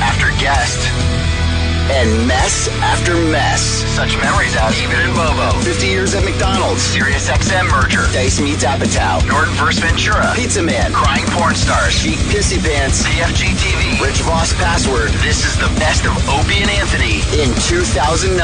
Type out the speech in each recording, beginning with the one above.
after guest. And mess after mess. Such memories as David and Bobo. 50 years at McDonald's. Sirius XM merger. Dice meets Apatow. Norton vs. Ventura. Pizza Man. Crying porn stars. Cheap Pissy Pants. PFG TV. Rich Voss Password. This is the best of Opie and Anthony in 2009.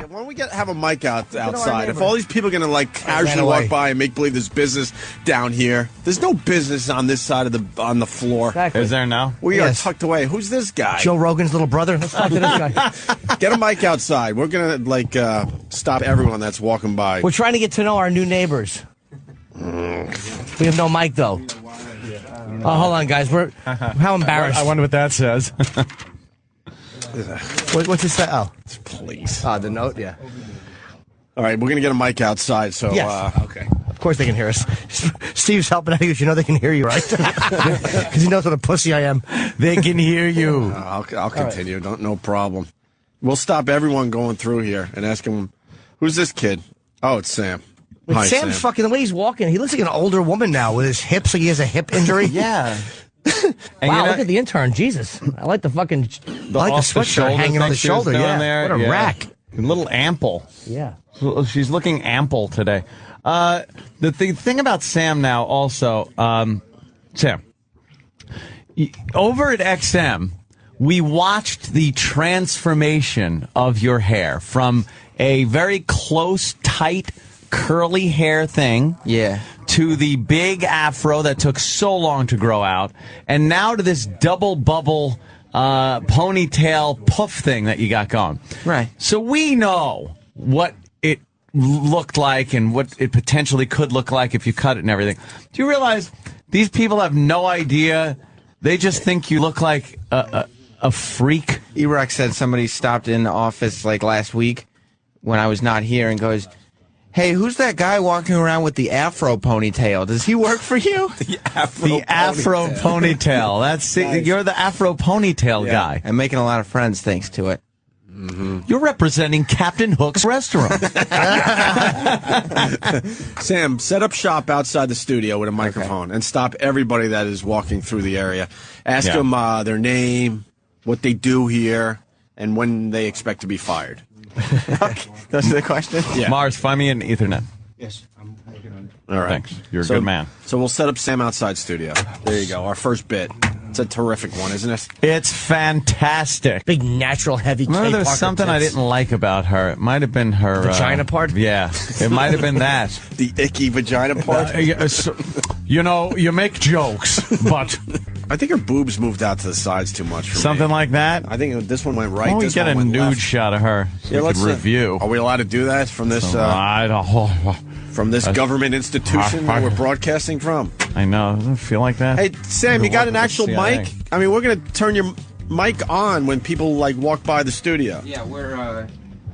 Why don't we have a mic outside? If all these people are going to like casually walk by and make believe there's business down here, there's no business on this side of on the floor. Exactly. Is there now? We are tucked away. Who's this guy? Joe Rogan's little brother. Let's talk to this guy. Get a mic outside. We're going to stop everyone that's walking by. We're trying to get to know our new neighbors. We have no mic though. Oh, hold on, guys. How embarrassed. I wonder what that says. What's it say? Oh, Please. the note. Yeah. All right, we're going to get a mic outside. So, Yes. okay. Of course they can hear us. Steve's helping out. He goes, you know they can hear you, right? Because he knows what a pussy I am. They can hear you. I'll continue. No problem. We'll stop everyone going through here and ask him, who's this kid? Oh, it's Sam. Hi, Sam's Sam. fucking, the way he's walking, he looks like an older woman now with his hips, like he has a hip injury. Yeah. And Wow, look at the intern. Jesus. I like the fucking, sweatshirt hanging on the shoulder. Yeah. There. What a rack. A little ample. Yeah. She's looking ample today. The thing about Sam now also, Sam, over at XM, we watched the transformation of your hair from a very close, tight, curly hair thing. Yeah. To the big afro that took so long to grow out, and now to this double bubble ponytail puff thing that you got going. Right. So we know what it looked like and what it potentially could look like if you cut it and everything. Do you realize these people have no idea? They just think you look like a freak. E-Rock said somebody stopped in the office like last week when I was not here and goes, hey, who's that guy walking around with the afro ponytail? Does he work for you? The afro ponytail. That's nice. You're the afro ponytail guy. I'm making a lot of friends thanks to it. Mm-hmm. You're representing Captain Hook's restaurant. Sam, set up shop outside the studio with a microphone and stop everybody that is walking through the area. Ask them their name, what they do here, and when they expect to be fired. Okay. Those are the questions? Yeah. Mars, find me an Ethernet. Yes, I'm working on it. All right. Thanks. You're a good man. So we'll set up Sam outside studio. There you go. Our first bit. It's a terrific one, isn't it? It's fantastic. Big natural heavy Remember, K. there was Parker something I tits. didn't like about her. It might have been her Vagina part? Yeah, it might have been that. The icky vagina part. You know, you make jokes, but I think her boobs moved out to the sides too much. For something me. like that. I think this one went right. Why don't we this get one a went nude left. shot of her? So we could review. Are we allowed to do that from this? I don't. From this government institution that we're broadcasting from. I know. Doesn't it feel like that? Hey, Sam, you got an actual mic? I mean, we're going to turn your mic on when people, like, walk by the studio. Yeah, we're...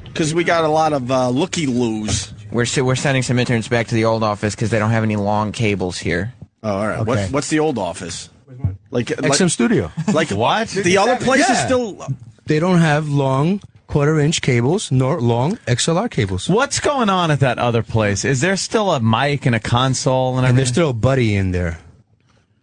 Because we got a lot of looky-loos. We're sending some interns back to the old office because they don't have any long cables here. Oh, all right. Okay. What's the old office? Like XM Studio. Like what? The other place is Yeah. still... They don't have long quarter-inch cables nor long XLR cables. What's going on at that other place? Is there still a mic and a console and And everything? there's still a buddy in there.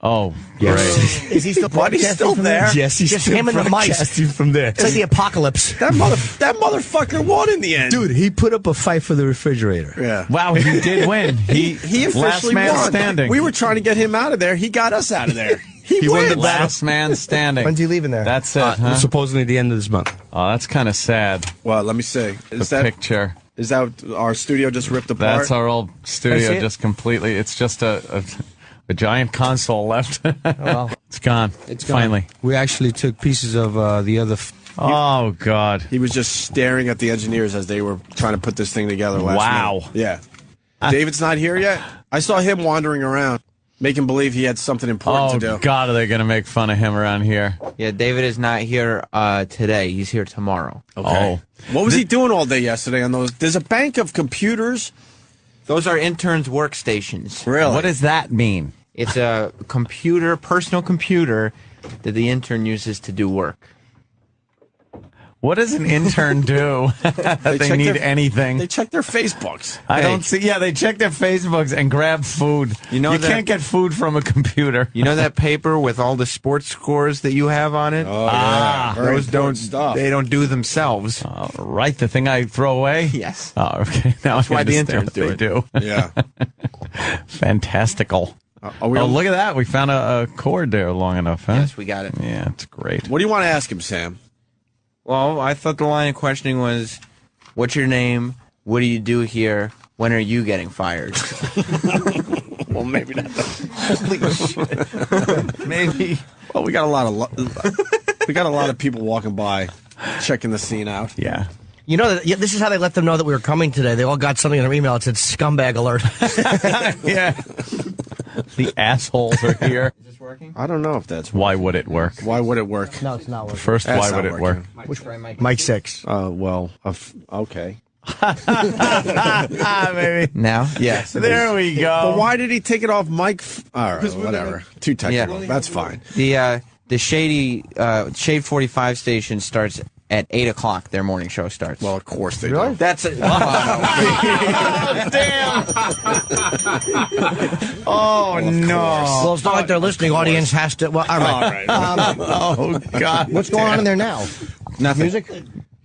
Oh, Yes. great. Is he still Buddy's broadcasting still from there? Yes, he's Just still him and the mics. broadcasting from there. It's like the apocalypse. That motherfucker won in the end. Dude, he put up a fight for the refrigerator. Yeah. Wow, he did win. He officially last man won. standing. We were trying to get him out of there. He got us out of there. He won the wins. last man standing. When's he leaving there? That's it, huh? Supposedly the end of this month. Oh, that's kind of sad. Well, let me see. The picture. Is that our studio just ripped apart? That's our old I see studio, it? just completely. It's just a giant console left. well. It's gone. It's gone. Finally. We actually took pieces of the other... Oh, God. He was just staring at the engineers as they were trying to put this thing together last Wow. night. Yeah. David's not here yet? I saw him wandering around, making believe he had something important Oh, to do. God, are they going to make fun of him around here? Yeah, David is not here today. He's here tomorrow. Okay. Oh. What was he doing all day yesterday on those? There's a bank of computers. Those are interns' workstations. Really? What does that mean? It's a personal computer that the intern uses to do work. What does an intern do that they check need their- anything? They check their Facebooks. I don't see. Yeah, they check their Facebooks and grab food. You can't get food from a computer. You know that paper with all the sports scores that you have on it? Oh, yeah. Very Those don't important stuff. They don't do themselves. Right, the thing I throw away? Yes. Oh, okay. Now That's I why the understand interns what do they do. Yeah. Fantastical. Are we Oh, on- look at that. We found a cord there long enough, huh? Yes, we got it. Yeah, it's great. What do you want to ask him, Sam? Well, I thought the line of questioning was, what's your name? What do you do here? When are you getting fired? Well, maybe not. Holy shit. Maybe. Well, we got a lot of people walking by, checking the scene out. Yeah. You know, this is how they let them know that we were coming today. They all got something in their email. It said scumbag alert. Yeah. The assholes are here. Is this working? I don't know if that's Why would it work? Why would it work? No, it's not working. First, That's why not would it work? working. Mike 6. Okay. Maybe. Now? Yes. There we go. But why did he take it off Mike? All right, whatever. Too technical. Yeah. That's fine. The Shade 45 station starts at 8 o'clock. Their morning show starts. Well, of course they do. That's it. Damn. Oh, no. Well, it's not like their listening audience has to. Well, all right. Oh, God. What's going on in there now? Nothing. Music?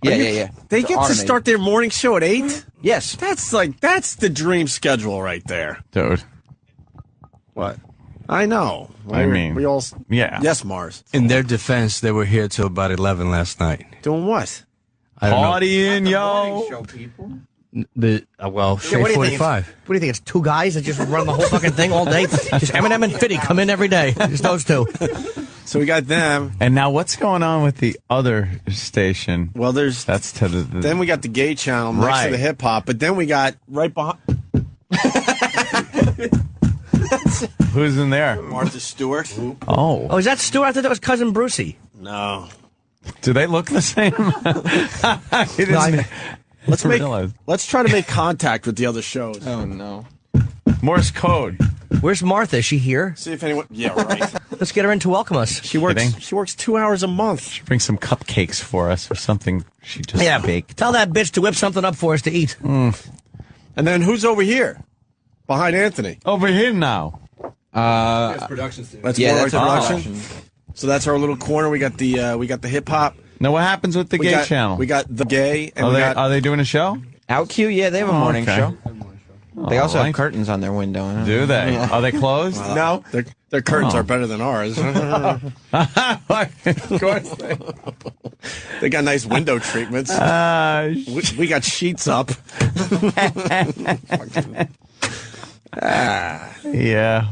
Yeah. They It's get to automated. start their morning show at 8? Yes. That's the dream schedule right there. Dude. What? I know. I mean, we all. yeah. Yes, Mars. In their defense, they were here till about 11 last night. Doing what? I don't know. Partying, yo. Show people. Shade What do you think? 45. What do you think? It's two guys that just run the whole fucking thing all day? Just Eminem and Fitty come in every day. Just those two. So we got them. And now what's going on with the other station? Well, That's to the then we got the gay channel next Right. to the hip hop, but then we got right behind who's in there? Martha Stewart. Oh. Oh, is that Stu? I thought that was Cousin Brucey. No. Do they look the same? I didn't Let's try to make contact with the other shows. Oh, no. Morse code. Where's Martha? Is she here? See if anyone. Yeah, right. Let's get her in to welcome us. She works. Kidding. She works 2 hours a month. Bring some cupcakes for us or something. She just Yeah, baked. tell that bitch to whip something up for us to eat. And then who's over here? Behind Anthony. Over here now. That's Yeah, more that's like a production. So that's our little corner. We got the hip hop. Now what happens with the We gay got, channel? We got the gay. And Are they doing a show? OutQ, yeah, they have a morning okay. show. They also right. have curtains on their window. Huh? Do they? Are they closed? no, their curtains Oh. are better than ours. Of course they. They got nice window treatments. We got sheets up. Yeah.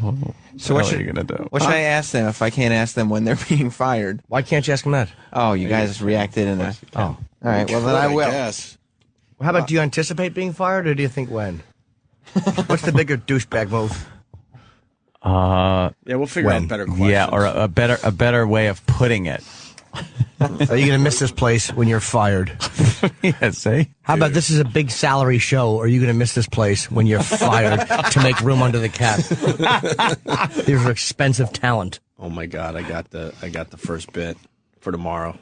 So what what are you should, gonna do? what should I ask them if I can't ask them when they're being fired? Why can't you ask him that? Oh, you guys reacted in a... Oh. All right, well, then I will. Guess. How about, do you anticipate being fired, or do you think when? What's the bigger douchebag move? Yeah, we'll figure out better questions. Yeah, or a better way of putting it. Are you going to miss this place when you're fired? Yeah, see? How about this is a big salary show? Or are you going to miss this place when you're fired to make room under the cap? These are expensive talent. Oh my God, I got the first bit for tomorrow.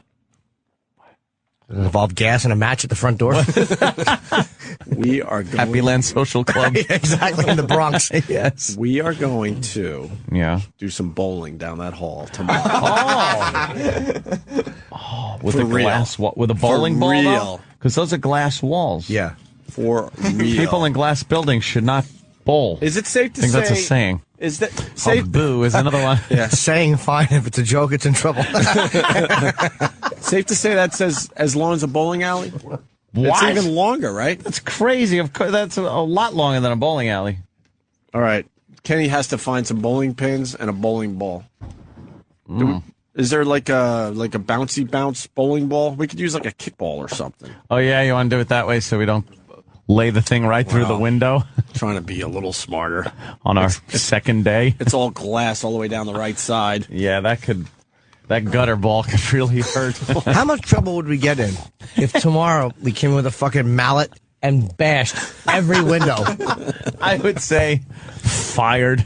Does it involve gas and a match at the front door? We are going. Happy Land Social Club. Exactly, in the Bronx. Yes. We are going to Yeah. do some bowling down that hall tomorrow. With For a real. glass wall, with a bowling For ball. real. Because those are glass walls. Yeah, for real. People in glass buildings should not bowl. Is it safe to I think say? that's a saying. Is that Oh, safe? boo is another one. Yeah. Saying fine, if it's a joke, it's in trouble. Safe to say that says as long as a bowling alley. It's What? even longer, right? That's crazy. Of course, that's a lot longer than a bowling alley. All right. Kenny has to find some bowling pins and a bowling ball. Is there like a bouncy bounce bowling ball? We could use like a kickball or something. Oh yeah, you want to do it that way so we don't lay the thing right through the window Trying to be a little smarter. on our second day. It's all glass all the way down the right side. Yeah, that gutter ball could really hurt. How much trouble would we get in if tomorrow we came in with a fucking mallet and bashed every window? I would say fired.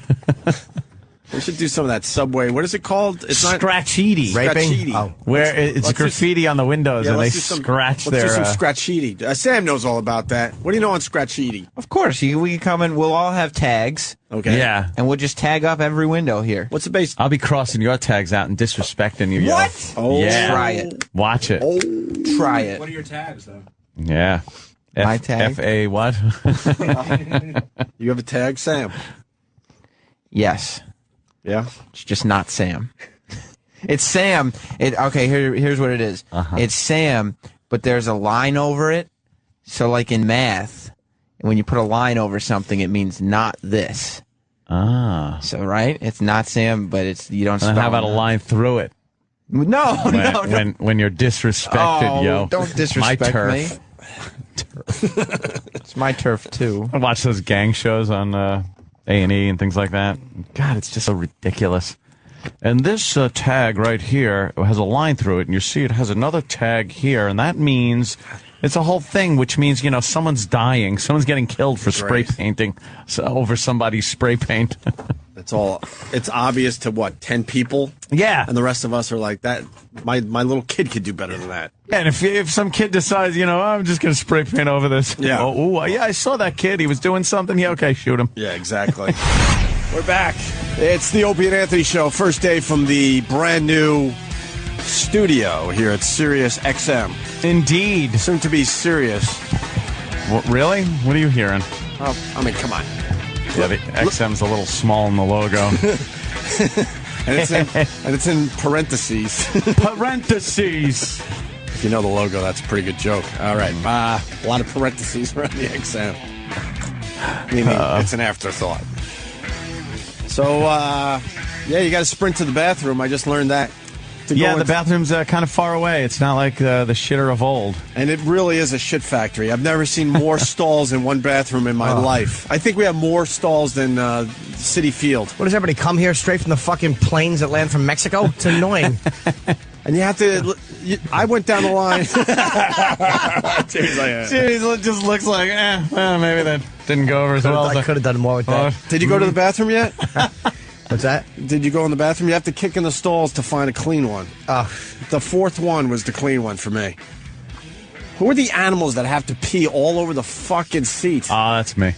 We should do some of that Subway. What is it called? It's not Scratchiti. Raping? Oh. Where it's graffiti on the windows and they let's do some, scratch let's their... do some Scratchiti. Sam knows all about that. What do you know on Scratchiti? Of course, we can come in. We'll all have tags. Okay. Yeah. And we'll just tag up every window here. What's the base? I'll be crossing your tags out and disrespecting you. What? Oh, yeah. Try it. Watch it. Try it. What are your tags, though? Yeah. My tag? F-A what? You have a tag, Sam? Yes. Yeah. It's just not Sam. It's Sam. Okay, here's what it is. It's Sam, but there's a line over it. So like in math, when you put a line over something, it means not this. Ah. So right? It's not Sam, but you don't spell And how about a it. line through it? No, When you're disrespected, yo. Don't disrespect my turf. me. It's my turf too. I watch those gang shows on A&E and things like that. God, it's just so ridiculous. And this tag right here has a line through it, and you see it has another tag here, and that means it's a whole thing, which means, someone's dying. Someone's getting killed for spray painting over somebody's spray paint. It's obvious to 10 people? Yeah. And the rest of us are like, that. My little kid could do better than that. Yeah, and if some kid decides, I'm just going to spray paint over this. Yeah. Yeah, I saw that kid. He was doing something. Yeah, okay, shoot him. Yeah, exactly. We're back. It's the Opie and Anthony Show. First day from the brand new studio here at Sirius XM. Indeed. Soon to be Sirius. What, really? What are you hearing? Oh, I mean, come on. Yeah, the XM's a little small in the logo. and it's in parentheses. Parentheses. If you know the logo, that's a pretty good joke. All right. A lot of parentheses around the XM. Meaning it's an afterthought. So, you got to sprint to the bathroom. I just learned that. The bathroom's kind of far away. It's not like the shitter of old. And it really is a shit factory. I've never seen more stalls in one bathroom in my life. I think we have more stalls than Citi Field. What, does everybody come here straight from the fucking planes that land from Mexico? It's annoying. And you have to... I went down the line. It just looks like, maybe that didn't go over as well. I could have done more with that. Did you go to the bathroom yet? What's that? Did you go in the bathroom? You have to kick in the stalls to find a clean one. The fourth one was the clean one for me. Who are the animals that have to pee all over the fucking seat? That's me.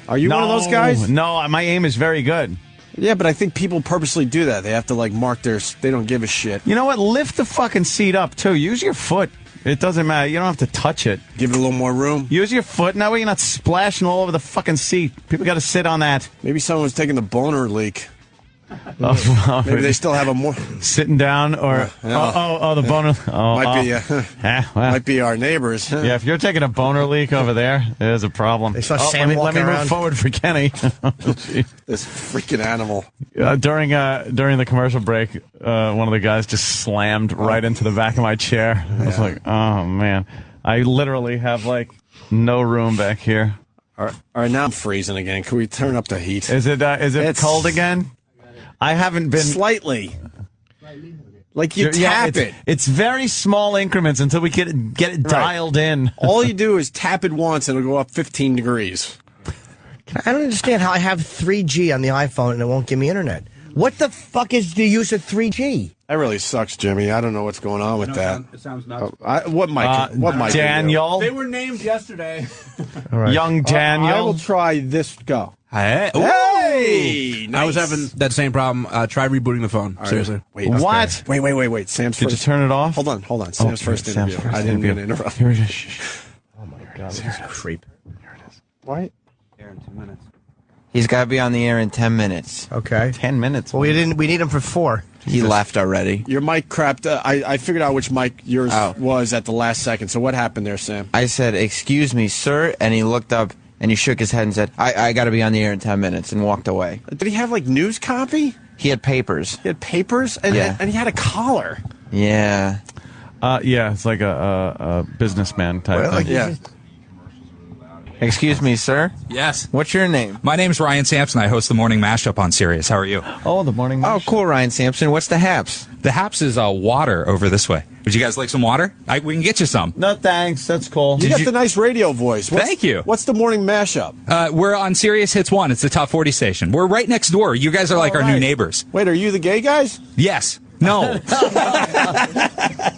Are you one of those guys? No, my aim is very good. Yeah, but I think people purposely do that. They have to, mark their... They don't give a shit. You know what? Lift the fucking seat up, too. Use your foot. It doesn't matter. You don't have to touch it. Give it a little more room. Use your foot. That way you're not splashing all over the fucking seat. People got to sit on that. Maybe someone was taking the boner leak. Maybe they still have a more... Sitting down or... the boner... Might be our neighbors. Yeah, if you're taking a boner leak over there, there's a problem. They saw Sam let me around. move forward for Kenny. This freaking animal. During the commercial break, one of the guys just slammed right into the back of my chair. I was like, oh, man. I literally have, no room back here. All right, now I'm freezing again. Can we turn up the heat? Is it cold again? I haven't been... Slightly. You tap it. It's very small increments until we get it dialed in. All you do is tap it once and it'll go up 15 degrees. I don't understand how I have 3G on the iPhone and it won't give me internet. What the fuck is the use of 3G? That really sucks, Jimmy. I don't know what's going on with that. It sounds nuts. What might Daniel? They were named yesterday. All right. Young Daniel. I will try this. Go. Hey! Nice. I was having that same problem. Try rebooting the phone. Seriously. Wait. What? Wait. Sam's Did first. you turn it off? Hold on. Sam's first interview. I didn't mean to interrupt. Here it is. Oh my god, this is a creep. Here it is. What? Here in 2 minutes. He's got to be on the air in 10 minutes. Okay. 10 minutes. Well, we need him for 4. He left already. Your mic crapped. I figured out which mic yours was at the last second. So what happened there, Sam? I said, "Excuse me, sir," and he looked up and he shook his head and said, I got to be on the air in 10 minutes, and walked away. Did he have news copy? He had papers. He had papers and he had a collar. Yeah. Yeah, it's like a businessman type thing. Yeah. Excuse me, sir. Yes. What's your name? My name's Ryan Sampson. I host the Morning Mashup on Sirius. How are you? Oh, the morning. Oh, cool, Ryan Sampson. What's the haps? The haps is water over this way. Would you guys like some water? We can get you some. No, thanks. That's cool. You got the nice radio voice. Thank you. What's the morning mashup? We're on Sirius Hits 1. It's the top 40 station. We're right next door. You guys are like our new neighbors. Wait, are you the gay guys? Yes. No.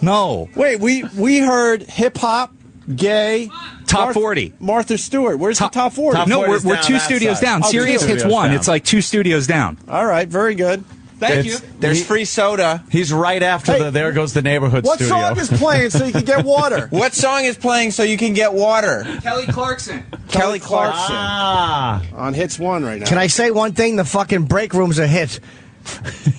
No. Wait, we heard hip hop, gay, Top 40. Martha Stewart. Where's the top 40? No, 40 we're is down 2 that studios side. down. Oh, Sirius two Hits studios 1. down. It's like 2 studios down. All right, very good. Thank you. There's free soda. He's right after Hey, the There Goes the Neighborhood What studio. song is playing so you can get water? What song is playing so you can get water? Kelly Clarkson. Kelly Clarkson. On Hits 1 right now. Can I say one thing? The fucking break room's a hit.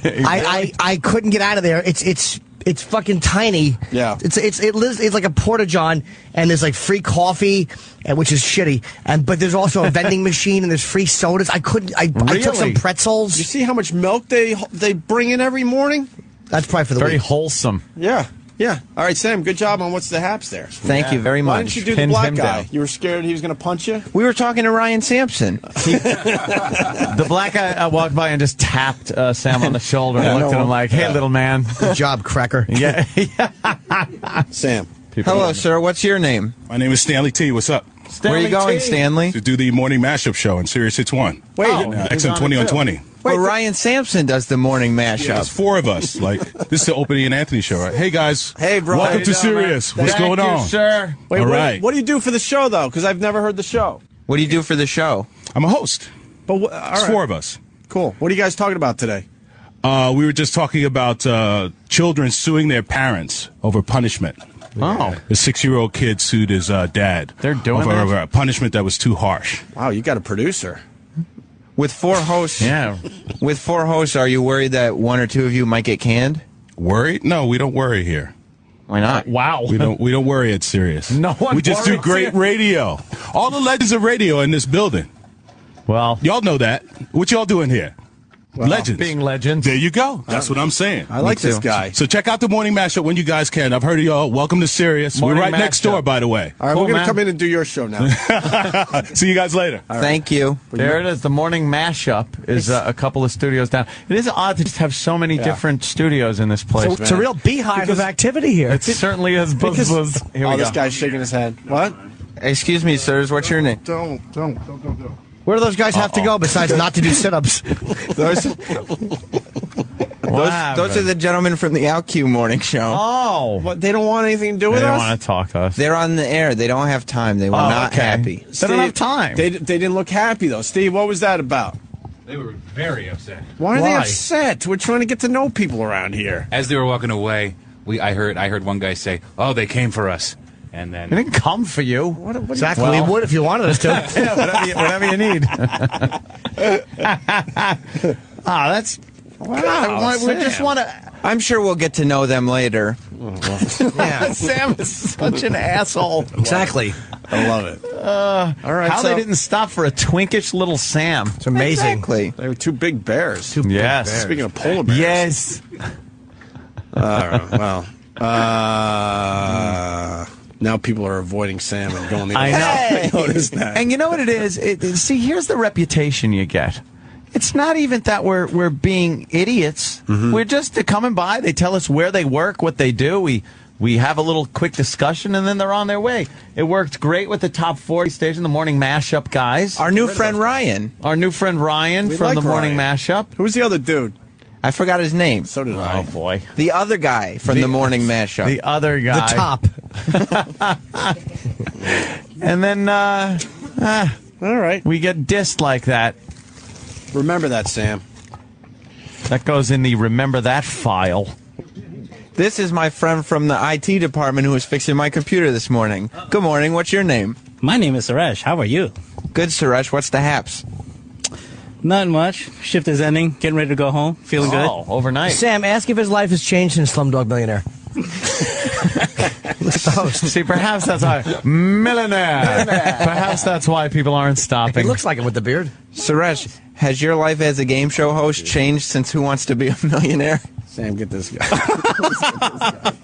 I couldn't get out of there. It's fucking tiny. Yeah. It's like a porta-john, and there's like free coffee, which is shitty. But there's also a vending machine, and there's free sodas. I took some pretzels. You see how much milk they bring in every morning? That's probably for the Very week. wholesome. Yeah. Yeah. All right, Sam, good job on What's the Haps there. Thank you very Why much. didn't you do the Pinned black him guy? down. You were scared he was going to punch you? We were talking to Ryan Sampson. The black guy walked by and just tapped Sam on the shoulder and looked at him like, "Hey, little man." Good job, cracker. Yeah. Sam. Hello, sir. What's your name? My name is Stanley T. What's up? Where are you going, Stanley? To do the morning mashup show on Sirius Hits 1. Wait, XM 20 on 20. Well, Ryan Sampson does the morning mashup. Yeah, there's 4 of us. Like, this is the Opie and Anthony show, right? Hey, guys. Hey, bro. Welcome How you to doing, Sirius. What's Thank going you, on? sir. Wait, All what, right. what do you do for the show, though? Because I've never heard the show. What do you do for the show? I'm a host. But all There's right. 4 of us. Cool. What are you guys talking about today? We were just talking about children suing their parents over punishment. Oh. The 6-year-old kid sued his dad. They're doing that? over a punishment that was too harsh. Wow, you got a producer. With 4 hosts, Yeah. with 4 hosts, are you worried that 1 or 2 of you might get canned? Worried? No, we don't worry here. Why not? Wow. We don't worry at Sirius. No one We just do worries great here. radio. All the legends of radio in this building. Well, Y'all know that. What y'all doing here? Legends. being legends. There you go. That's what I'm saying. I like this too. guy. So check out the morning mashup when you guys can. I've heard of y'all. Welcome to Sirius. We're Morning right next mashup. door, by the way. All right, Cool, we're going man. to come in and do your show now. See you guys later. Thank you. There it is. The morning mashup is a couple of studios down. It is odd to just have so many different studios in this place. It's a real beehive of activity here. It certainly is. Buzz, buzz. Here we Oh, go. this guy's shaking his head. What? Excuse me, sirs. What's your name? Don't. Where do those guys have to go besides not to do sit-ups? Those are the gentlemen from the OutQ morning show. Oh. What? They don't want anything to do with They don't us? want to talk to us. They're on the air. They don't have time. They were not okay. happy. They don't have time. They didn't look happy, though. Steve, what was that about? They were very upset. Why are they Why? upset? We're trying to get to know people around here. As they were walking away, I heard one guy say, "Oh, they came for us," and then They didn't come for you. Exactly. We would if you wanted us to. Yeah, whatever you need. That's. Wow, we just want to. I'm sure we'll get to know them later. Yeah. Sam is such an asshole. Exactly. I love it. All right, How so they didn't stop for a twinkish little Sam. It's amazing. Exactly. they were 2 big bears. Yes. Speaking of polar bears. Yes. All right, well. Now people are avoiding Sam and going the other I way. know. I noticed that. And you know what it is? See, here's the reputation you get. It's not even that we're being idiots. We're just coming by. They tell us where they work, what they do. We have a little quick discussion, and then they're on their way. It worked great with the top 40 station, the morning mashup guys. Our new friend Ryan. Our new friend Ryan We from like the morning Ryan. mashup. Who's the other dude? I forgot his name. So did Oh I. boy, The other guy from the morning mashup. the other guy, The top. and then All right. we get dissed like that. Remember that, Sam. That goes in the remember that file. This is my friend from the IT department who was fixing my computer this morning. Good morning. What's your name? My name is Suresh. How are you? Good, Suresh. What's the haps? Not much. Shift is ending. Getting ready to go home. Feeling Oh, overnight. Sam, ask if his life has changed since Slumdog Millionaire. Look at the host. See, perhaps that's why millionaire. Perhaps that's why people aren't He stopping. looks like him with the beard. Suresh, has your life as a game show host changed since Who Wants to Be a Millionaire? Sam, get this guy.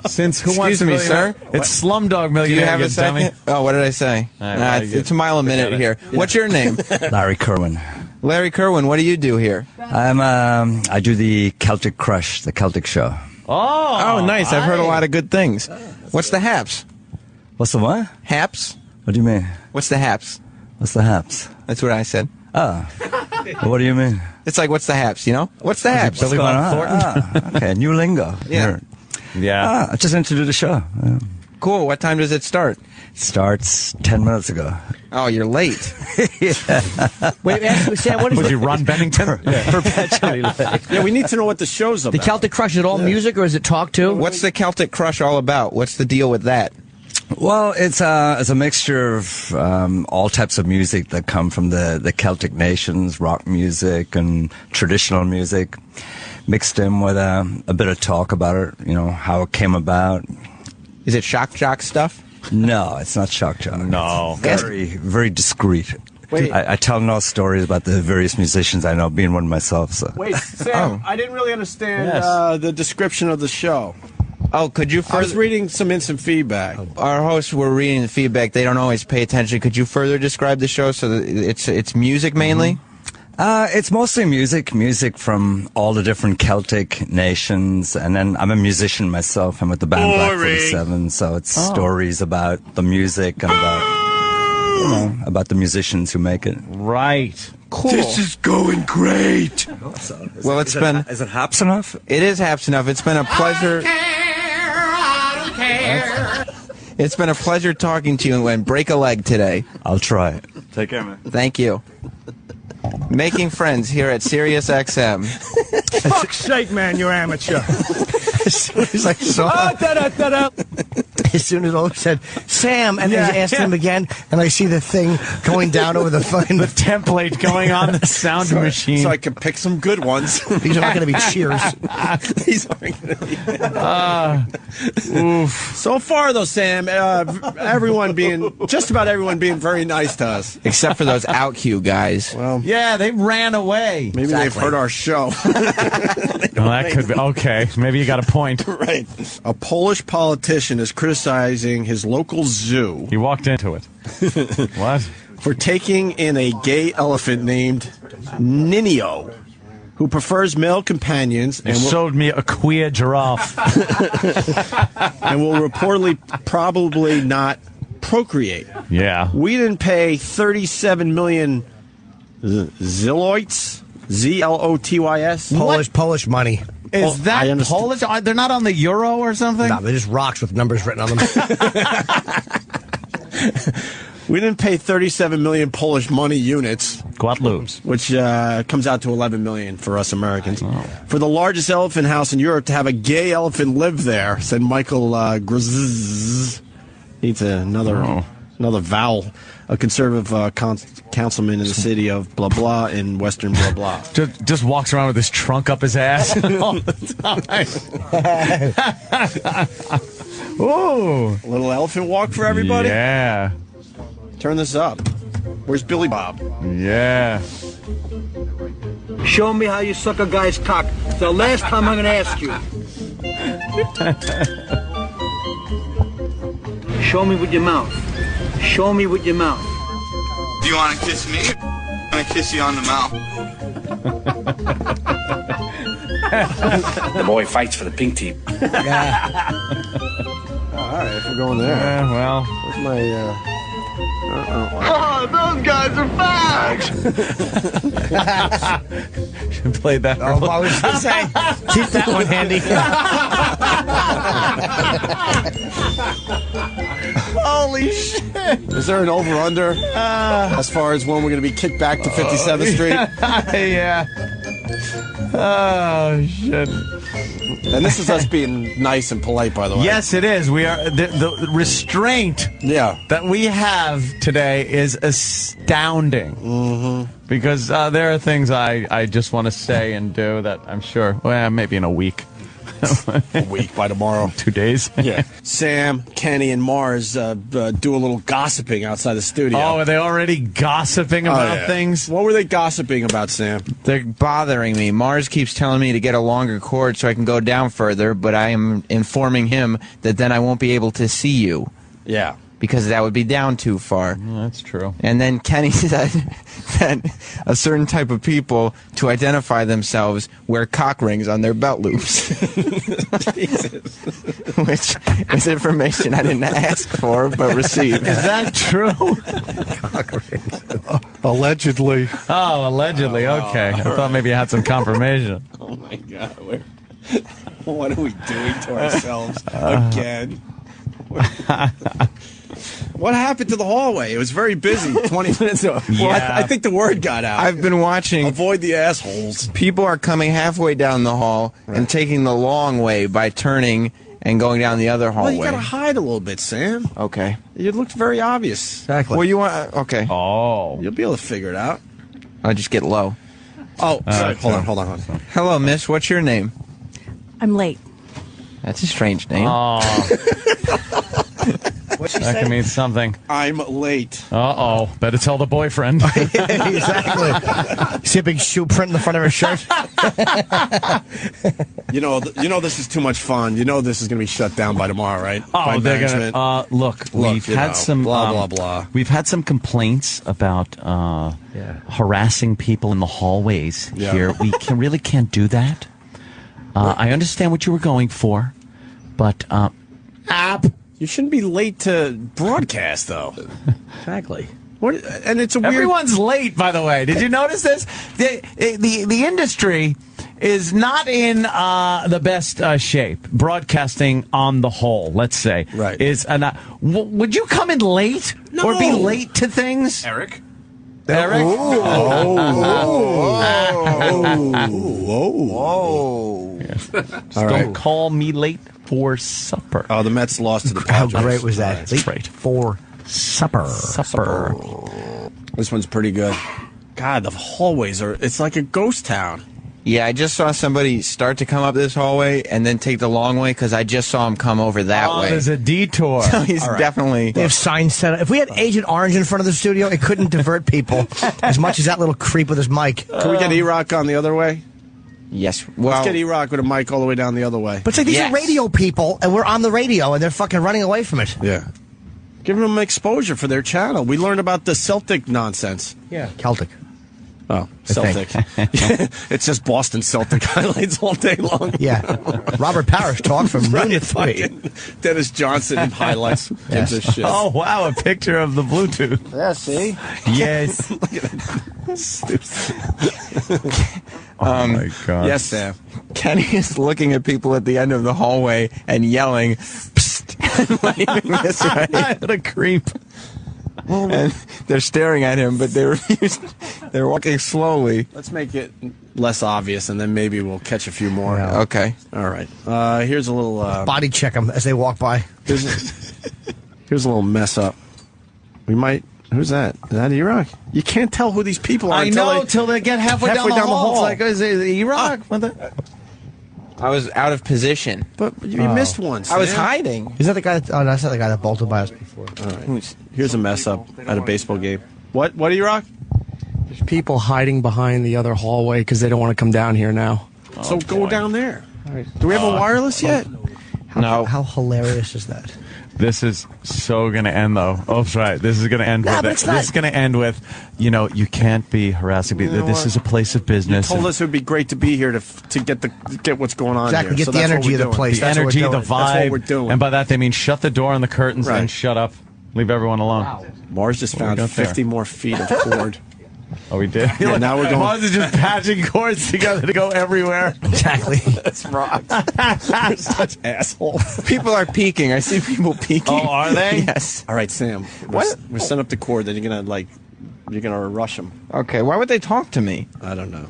Since Who Wants to Excuse me, Millionaire? sir? It's Slumdog Do Millionaire. you have a dummy. second? Oh, what did I say? right, Nah, well, it's a mile a minute here. What's your name? Larry Kerwin. Larry Kerwin. What do you do here? I do the Celtic Crush, the Celtic show. Oh, nice. I've heard a lot of good things. What's the haps? What's the what? Haps? What do you mean? What's the haps? What's the haps? That's what I said. Oh. What do you mean? It's like, what's the haps, you know? What's the haps? What's going on? Okay, new lingo. Yeah. I just introduced the show. Cool. What time does it start? Starts 10 minutes ago. Oh, you're late. Wait, Sam, what is Would you run Bennington? Perpetually late. Yeah, we need to know what the show's about. the Celtic Crush? Is it all music or is it talk too? What's the Celtic Crush all about? What's the deal with that? Well, it's a mixture of all types of music that come from the Celtic nations, rock music and traditional music, mixed in with a bit of talk about it, you know, how it came about. Is it shock jock stuff? No, it's not shock jock. No. It's very discreet. Wait. I tell no stories about the various musicians I know, being one myself. So. Wait, Sam, I didn't really understand the description of the show. Oh, could you I was further... reading some instant feedback. Our hosts were reading the feedback. They don't always pay attention. Could you further describe the show so that it's music mainly? It's mostly music from all the different Celtic nations, and then I'm a musician myself. I'm with the band Black 47, so it's stories about the music and about the musicians who make it. Right. Cool. This is going great. Well, it's been... Is it haps enough? It is haps enough. It's been a pleasure... It's been a pleasure talking to you, and break a leg today. I'll try it. Take care, man. Thank you. Making friends here at Sirius XM. Fuck's sake, man, you're amateur. As soon as I saw as soon as Opie said, Sam, and then asked him again, and I see the thing going down over the fucking... The template going on the sound machine. So I can pick some good ones. These aren't going to be cheers. These aren't going to be... So far, though, Sam, just about everyone being very nice to us. Except for those out cue guys. Well, Yeah, they ran away. maybe they've heard our show. Well, that could be. Okay, maybe you got a point. Right. A Polish politician is criticizing his local zoo He walked into it. What? for taking in a gay elephant named Ninio, who prefers male companions He and will, showed me a queer giraffe. and will reportedly probably not procreate. Yeah. We didn't pay 37 million zlotyys, ZLOTYS. Polish money. Is I that understand. Polish? They're not on the euro or something? No, they're just rocks with numbers written on them. We didn't pay 37 million Polish money units, Guadeloupe. which comes out to 11 million for us Americans, for the largest elephant house in Europe to have a gay elephant live there, said Michael Grzz. Needs another vowel. A conservative councilman in the city of blah blah in western blah blah. Just walks around with his trunk up his ass all the time. Ooh. A little elephant walk for everybody? Yeah. Turn this up. Where's Billy Bob? Yeah. Show me how you suck a guy's cock. It's the last time I'm going to ask you. Show me with your mouth. Show me with your mouth. Do you want to kiss me? I want to kiss you on the mouth. The boy fights for the pink team. All right, if we're going there. Yeah, well. Where's my... Oh, those guys are fags! Should play that. I was going to say, keep that one handy. Holy shit. Is there an over-under as far as when we're going to be kicked back to 57th Street? Yeah. Oh, shit. And this is us being nice and polite, by the way. Yes, it is. We are the restraint that we have today is astounding. Mm-hmm. Because there are things I just want to say and do that I'm sure, well, maybe in a week. A week by tomorrow. 2 days. Yeah. Sam, Kenny, and Mars do a little gossiping outside the studio. Oh, are they already gossiping about things? What were they gossiping about, Sam? They're bothering me. Mars keeps telling me to get a longer cord so I can go down further, but I am informing him that then I won't be able to see you. Yeah. because that would be down too far. That's true. And then Kenny said that a certain type of people, to identify themselves, wear cock rings on their belt loops. Which is information I didn't ask for, but received. Is that true? Allegedly. Oh, allegedly. Okay. I thought maybe you had some confirmation. Oh, my God. What are we doing to ourselves again? What happened to the hallway? It was very busy 20 minutes ago. Well, Yeah. I think the word got out. I've been watching. Avoid the assholes. People are coming halfway down the hall and taking the long way by turning and going down the other hallway. Well, you got to hide a little bit, Sam. Okay. You looked very obvious. Exactly. Well, you want... Okay. Oh. You'll be able to figure it out. I'll just get low. Oh, sorry. Hold on. Hello, miss. What's your name? I'm late. That's a strange name. Oh. What'd she That say? can mean something. I'm late. Uh-oh. Better tell the boyfriend. Exactly. See a big shoe print in the front of her shirt? You know, this is too much fun. You know this is going to be shut down by tomorrow, right? By they're management. gonna. Look, we've you had know, some blah blah. We've had some complaints about harassing people in the hallways Yeah. here. We really can't do that. I understand what you were going for, but You shouldn't be late to broadcast, though. Exactly. What? And it's a weird. everyone's late. By the way, did you notice this? The industry is not in the best shape. Broadcasting on the whole, let's say, Right. is would you come in late or be late to things, Eric? Eric? Whoa. All Don't right. call me late for supper. Oh, the Mets lost to the How Padres. great was that? That's right. For supper. Supper. This one's pretty good. God, the hallways are—it's like a ghost town. Yeah, I just saw somebody start to come up this hallway and then take the long way because I just saw him come over that way. There's a detour. So he's definitely... They have signs set up. If we had Agent Orange in front of the studio, it couldn't divert people as much as that little creep with his mic. Can we get E-Rock on the other way? Yes. Well, Let's get E-Rock with a mic all the way down the other way. But it's like these Yes. are radio people, and we're on the radio, and they're fucking running away from it. Yeah. Give them exposure for their channel. We learned about the Celtic nonsense. Yeah. Celtic. Oh, Celtic. It's just Boston Celtic highlights all day long. Yeah. Robert Parrish talked from noon to 3. fucking Dennis Johnson highlights. Gives a shit. Oh wow, a picture of the Bluetooth. yeah, see? Yes. Oh my God. Yes, Sam. Kenny is looking at people at the end of the hallway and yelling, psst, and waving this way. What a creep. And they're staring at him, but they refuse. They're walking slowly. Let's make it less obvious, and then maybe we'll catch a few more. Yeah. Okay. All right. Here's a little... Body check them as they walk by. here's a little mess up. We might... Who's that? Is that E-Rock? You can't tell who these people are Till they get halfway down the hall. It's like, is it E-Rock? I was out of position. But you missed one, I was Sam. hiding. Is that the guy? Oh, that's not the guy that bolted by us before. All right. Here's a mess up at a baseball game. What, E-Rock? There's people hiding behind the other hallway because they don't want to come down here now. So go down there. Do we have a wireless yet? No. How hilarious is that? This is so going to end, though. Oh, right. This is going to end with... but it's not. This is going to end with, you can't be harassing people. You know This what? is a place of business. Told us it would be great to be here to get what's going on Exactly, here. get the that's what energy we're of the doing. place. The That's what we're energy, the doing. vibe. That's what we're doing. And by that, they mean shut the door on the curtains Right. and shut up. Leave everyone alone. Mars just What we found got there? 50 more feet of cord. Oh, we did? Yeah, now we're going... Mars is just patching cords together to go everywhere. Exactly. That's right. You're such assholes. People are peeking. I see people peeking. Oh, are they? Yes. All right, Sam. What? We're setting up the cord. Then you're gonna rush them. Okay. Why would they talk to me? I don't know.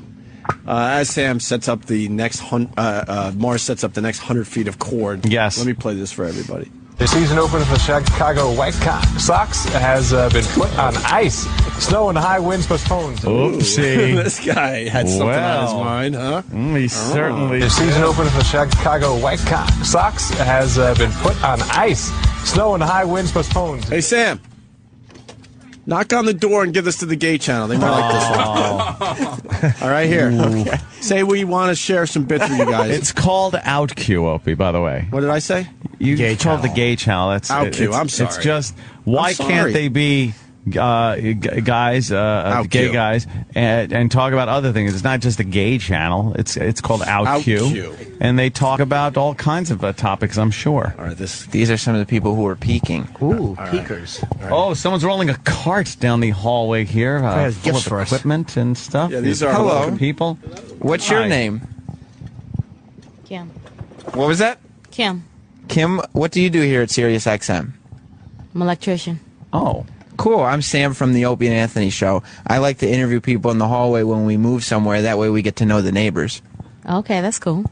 As Sam sets up the next Mars sets up the next 100 feet of cord. Yes. Let me play this for everybody. The season opener for the Chicago White Sox has been put on ice. Snow and high winds postponed. Oopsie. This guy had something on his mind, huh? He certainly... The season opener for the Chicago White Sox has been put on ice. Snow and high winds postponed. Hey, Sam. Knock on the door and give this to the gay channel. They might like this one. All right, here. Okay. Say we want to share some bits with you guys. It's called Out Q, Opie, by the way. What did I say? You called the gay channel. That's Out Q. I'm sorry. It's just, why can't they be guys, gay guys, and talk about other things? It's not just a gay channel. It's called Out Q, and they talk about all kinds of topics, I'm sure. All right, these are some of the people who are peeking. Ooh, peekers. Right. Oh, someone's rolling a cart down the hallway here, full of equipment and stuff. Yeah, these are hello people. What's your name? Kim. What was that? Kim. Kim, what do you do here at Sirius XM? I'm an electrician. Oh. Cool. I'm Sam from the Opie and Anthony Show. I like to interview people in the hallway when we move somewhere. That way we get to know the neighbors. Okay, that's cool.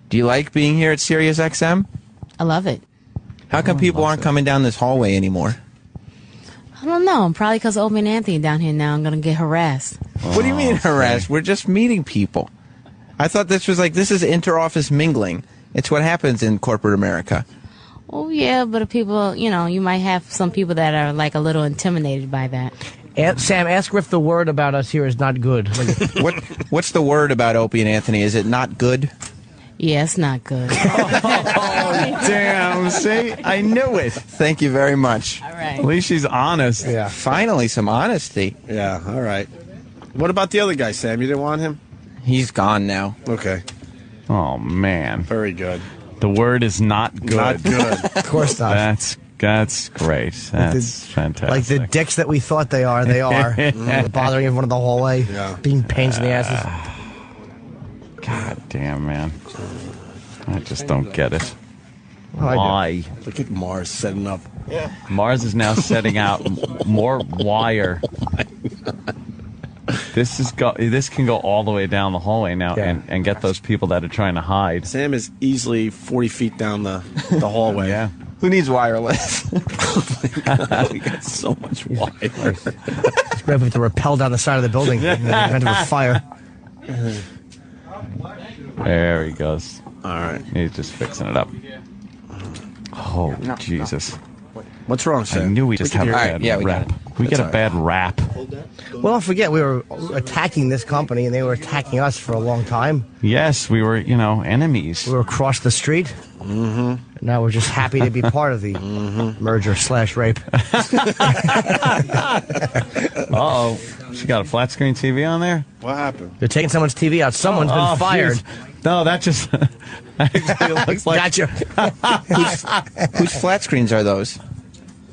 Do you like being here at Sirius XM? I love it. How come people aren't coming down this hallway anymore? I don't know. Probably because Opie and Anthony down here now. I'm going to get harassed. What do you mean harassed? We're just meeting people. I thought this is inter-office mingling. It's what happens in corporate America. Oh, yeah, but if people, you might have some people that are like a little intimidated by that. Sam, ask her if the word about us here is not good. What's the word about Opie and Anthony? Is it not good? Yeah, it's not good. Oh, damn. See? I knew it. Thank you very much. All right. At least she's honest. Yeah. Finally, some honesty. Yeah, all right. What about the other guy, Sam? You didn't want him? He's gone now. Okay. Oh, man. Very good. The word is not good. Not good. Of course not. That's great. That's fantastic. Like the dicks that we thought they are. Bothering everyone in the hallway. Yeah. Being pains in the asses. God damn, man. I just don't get it. Oh, Why? Look at Mars setting up. Yeah. Mars is now setting out more wire. This can go all the way down the hallway now and get those people that are trying to hide. Sam is easily 40 feet down the hallway. Yeah. Who needs wireless? Oh my God, we got so much wire. It's great to rappel down the side of the building in the event of a fire. There he goes. All right. He's just fixing it up. Oh, Jesus. What's wrong, Sam? I knew we just had a bad rap. We get a bad rap. Well, don't forget, we were attacking this company, and they were attacking us for a long time. Yes, we were, enemies. We were across the street. Mm-hmm. Now we're just happy to be part of the merger/rape. Uh-oh. She got a flat screen TV on there? What happened? They're taking someone's TV out. Someone's been fired. Geez. No, that just actually looks like... Gotcha. Whose flat screens are those?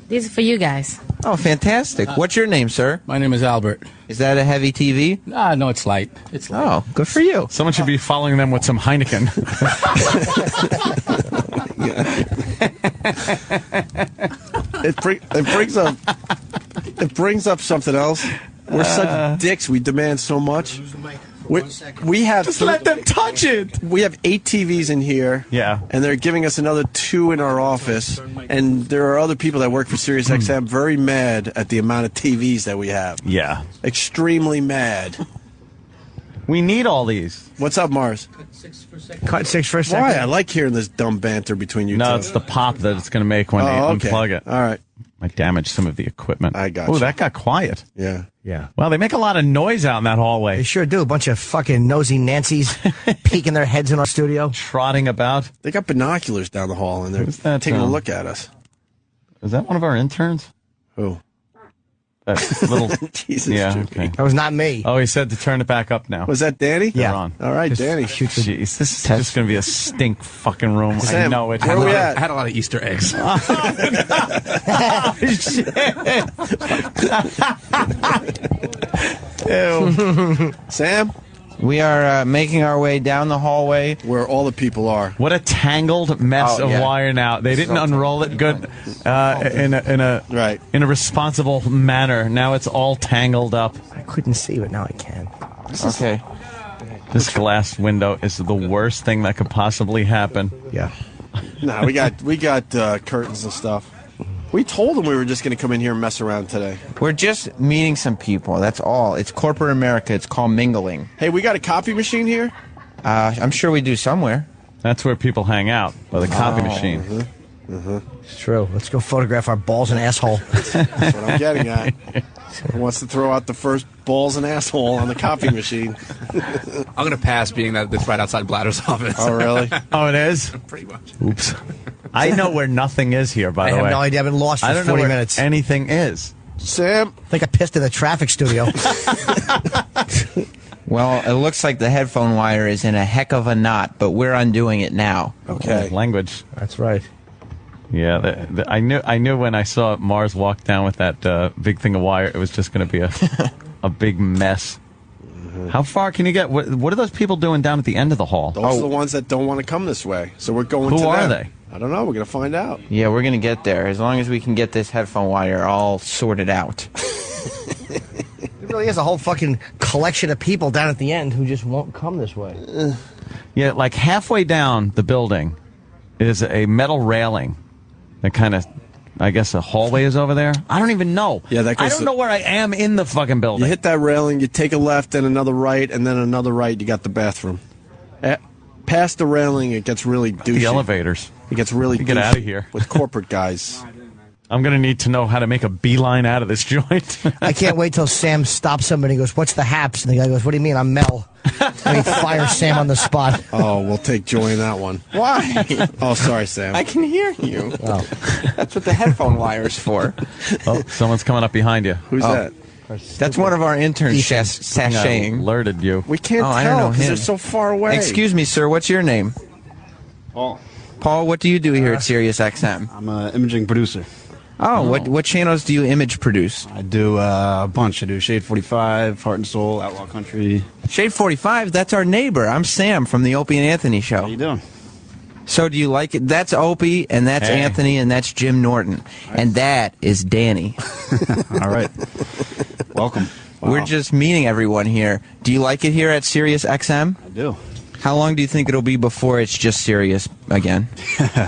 These are for you guys. Oh, fantastic. What's your name, sir? My name is Albert. Is that a heavy TV? No, it's light. It's light. Oh, good for you. Someone should be following them with some Heineken. It brings up something else. We're such dicks. We demand so much. We have just let them touch it. We have 8 TVs in here. Yeah, and they're giving us another 2 in our office. And there are other people that work for Sirius XM very mad at the amount of TVs that we have. Yeah, extremely mad. We need all these. What's up, Mars? Cut 6 for a second. Why? I like hearing this dumb banter between you two. No, it's the pop that it's going to make when they unplug it. All right. Might damage some of the equipment. I got you. Oh, you. that got quiet. Yeah. Well, they make a lot of noise out in that hallway. They sure do. A bunch of fucking nosy Nancy's peeking their heads in our studio. Trotting about. They got binoculars down the hall, and they're taking a look at us. Is that one of our interns? Who? That little... Jesus, yeah, Jimmy. okay. That was not me. Oh, he said to turn it back up now. Was that Danny? Yeah. On. All right, Danny. Jeez, this is just going to be a stink fucking room. Sam, I know it. where are we at? I had a lot of Easter eggs. Ew. Sam? We are making our way down the hallway. Where all the people are. What a tangled mess of wire now. They didn't unroll it good in a responsible manner. Now it's all tangled up. I couldn't see, but now I can. Okay. This glass window is the worst thing that could possibly happen. Yeah. No, we got curtains and stuff. We told them we were just going to come in here and mess around today. We're just meeting some people. That's all. It's corporate America. It's called mingling. Hey, we got a copy machine here? I'm sure we do somewhere. That's where people hang out, by the copy machine. It's true. Let's go photograph our balls and asshole. That's what I'm getting at. Who wants to throw out the first balls and asshole on the copy machine? I'm going to pass, being that it's right outside Bladder's office. Oh, really? Oh, it is? Pretty much. Oops. I know where nothing is here, by the way. I have no idea. I've been lost for 40 minutes. I don't know where anything is. Sam? I think I pissed in the traffic studio. Well, it looks like the headphone wire is in a heck of a knot, but we're undoing it now. Okay. Language. That's right. Yeah, I knew when I saw Mars walk down with that big thing of wire, it was just going to be a big mess. How far can you get? What are those people doing down at the end of the hall? Those are the ones that don't want to come this way. So we're going to them. Who are they? I don't know. We're going to find out. Yeah, we're going to get there. As long as we can get this headphone wire all sorted out. There really is a whole fucking collection of people down at the end who just won't come this way. Yeah, like halfway down the building is a metal railing that kind of, I guess a hallway is over there. I don't even know. Yeah, that goes I don't know where I am in the fucking building. You hit that railing, you take a left and another right, and then another right, you got the bathroom. Past the railing, it gets really douchey. The elevators. It gets really Get douchey out of here. with corporate guys. I'm going to need to know how to make a beeline out of this joint. I can't wait till Sam stops somebody and goes, "What's the haps?" And the guy goes, "What do you mean? I'm Mel." And he fires Sam on the spot. Oh, we'll take joy in that one. Why? Oh, sorry, Sam. I can hear you. Oh. That's what the headphone wire's for. Oh, someone's coming up behind you. Who's that? That's one of our interns sashaying. Alerted you. We can't I don't tell know because him. they're so far away. Excuse me, sir. What's your name? Paul. Paul, what do you do here at Sirius XM? I'm an imaging producer. Oh, what channels do you image produce? I do a bunch. I do Shade 45, Heart and Soul, Outlaw Country. Shade 45, that's our neighbor. I'm Sam from the Opie and Anthony Show. How you doing? So do you like it? That's Opie, and that's Anthony, and that's Jim Norton. And that is Danny. All right. Welcome. Wow. We're just meeting everyone here. Do you like it here at Sirius XM? I do. How long do you think it'll be before it's just Sirius again?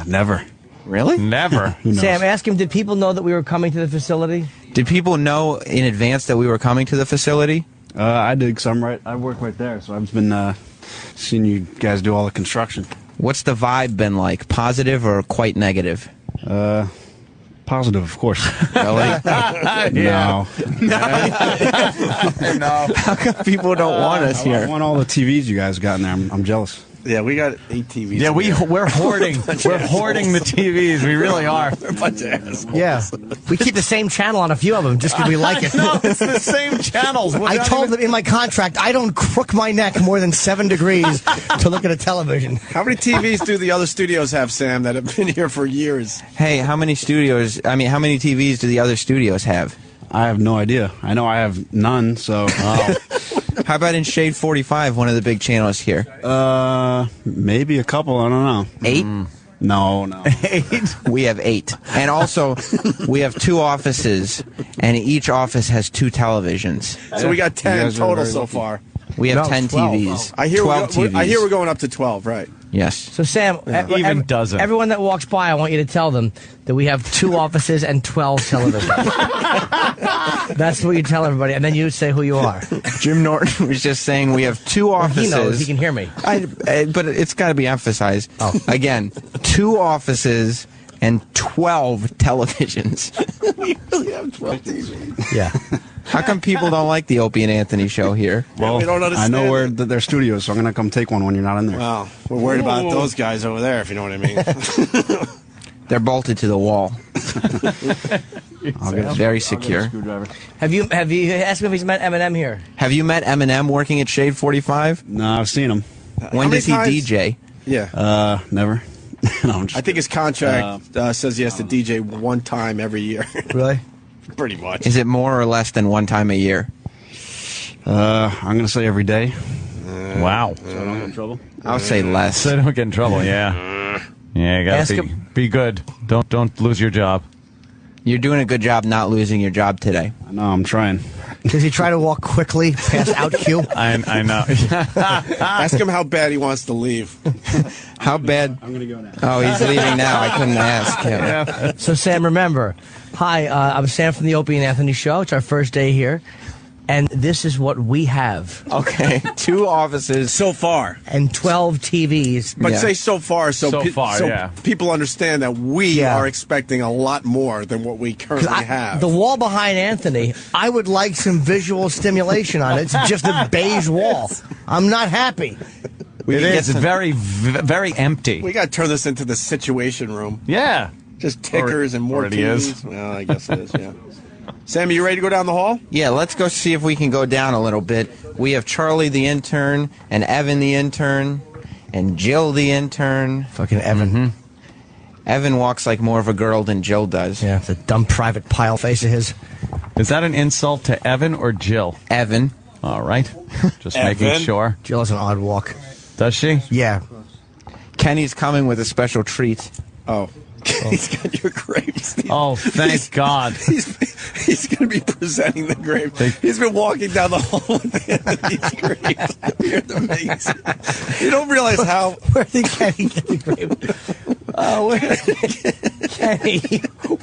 Never. Really? Never. Sam, ask him, did people know that we were coming to the facility? Did people know in advance that we were coming to the facility? I did, because I work right there, so I've been seeing you guys do all the construction. What's the vibe been like? Positive or quite negative? Positive, of course. Really? No. No. How come people don't want us here? I want all the TVs you guys got in there. I'm jealous. Yeah, we got 8 TVs. Yeah, we're hoarding. We're hoarding the TVs. We really are. We're a bunch of assholes. Yeah. We keep the same channel on a few of them just because we like it. No, it's the same channels. I told them in my contract I don't crook my neck more than 7 degrees to look at a television. How many TVs do the other studios have, Sam, that have been here for years? Hey, how many TVs do the other studios have? I have no idea. I know I have none, so... How about in Shade 45, one of the big channels here? Maybe a couple, I don't know. 8? No. 8? We have 8. And also, we have 2 offices, and each office has 2 televisions. So we got 10 total so far. We have 10 12. TVs. I hear 12 TVs. I hear we're going up to 12, right? Yes. So, Sam, Even dozen. Everyone that walks by, I want you to tell them that we have 2 offices and 12 televisions. That's what you tell everybody, and then you say who you are. Jim Norton was just saying we have 2 offices. He knows. He can hear me. But it's got to be emphasized. Oh. Again, 2 offices and 12 televisions. We really have 12 TVs. Yeah. How come people don't like the Opie and Anthony show here? Well, we don't I understand know where their studio is, so I'm going to come take one when you're not in there. Well, we're worried about those guys over there, if you know what I mean. They're bolted to the wall. I'll get Very a secure. screwdriver. Have you asked him if he's met Eminem here? Have you met Eminem working at Shade 45? No, I've seen him. When does he DJ? Yeah. Never. No, I'm just, I think his contract says he has to DJ 1 time every year. Really? Pretty much. Is it more or less than 1 time a year? I'm going to say every day. Wow. So I don't get in trouble. I'll say less. So don't get in trouble. Yeah. Yeah, you gotta be good. Don't lose your job. You're doing a good job not losing your job today. I know, I'm trying. Does he try to walk quickly past out queue? I know. Ask him how bad he wants to leave. How bad? I'm going to go now. Oh, he's leaving now. I couldn't ask him. So, Sam, remember, hi, I'm Sam from the Opie and Anthony Show. It's our first day here. and this is what we have. Okay, 2 offices so far. And 12 TVs. But say so far, so yeah. people understand that we are expecting a lot more than what we currently have. The wall behind Anthony, I would like some visual stimulation on it. It's just a beige wall. I'm not happy. It's very, very empty. We got to turn this into the Situation Room. Yeah. Just tickers and more already TVs. is. Well, I guess it is, yeah. Sammy, you ready to go down the hall? Yeah, let's go see if we can go down a little bit. We have Charlie the intern, and Evan the intern, and Jill the intern. Fucking Evan. Evan walks like more of a girl than Jill does. Yeah, the dumb private pile face of his. Is that an insult to Evan or Jill? Evan. All right. Just making sure. Jill has an odd walk. Does she? Yeah. Kenny's coming with a special treat. Oh. He's got your grapes. Oh, thank God. He's going to be presenting the grapes. He's been walking down the hall with these grapes. You're amazing. You don't realize how... Where did Kenny get the grapes? Kenny,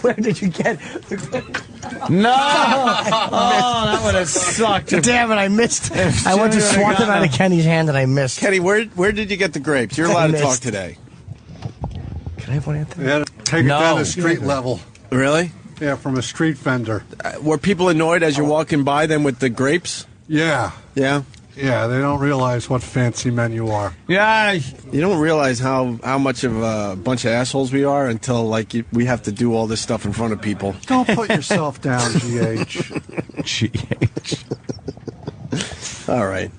where did you get the grapes? No! Oh, that would have sucked. Damn it, I missed. I went to swat it out of Kenny's hand and I missed. Kenny, where did you get the grapes? You're allowed to talk today. Can I have one, Anthony? Yeah, take it down to street level. Really? Yeah, from a street vendor. Were people annoyed as you're walking by them with the grapes? Yeah. Yeah? Yeah, they don't realize what fancy men you are. Yeah. You don't realize how much of a bunch of assholes we are until, we have to do all this stuff in front of people. Don't put yourself down, GH. GH. All right.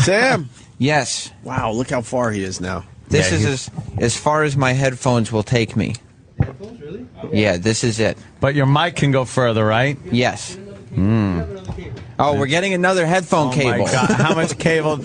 Sam. Yes. Wow, look how far he is now. This is as far as my headphones will take me. Headphones, really? Yeah, this is it. But your mic can go further, right? Yes. Oh, we're getting another headphone cable. My God. How much cable?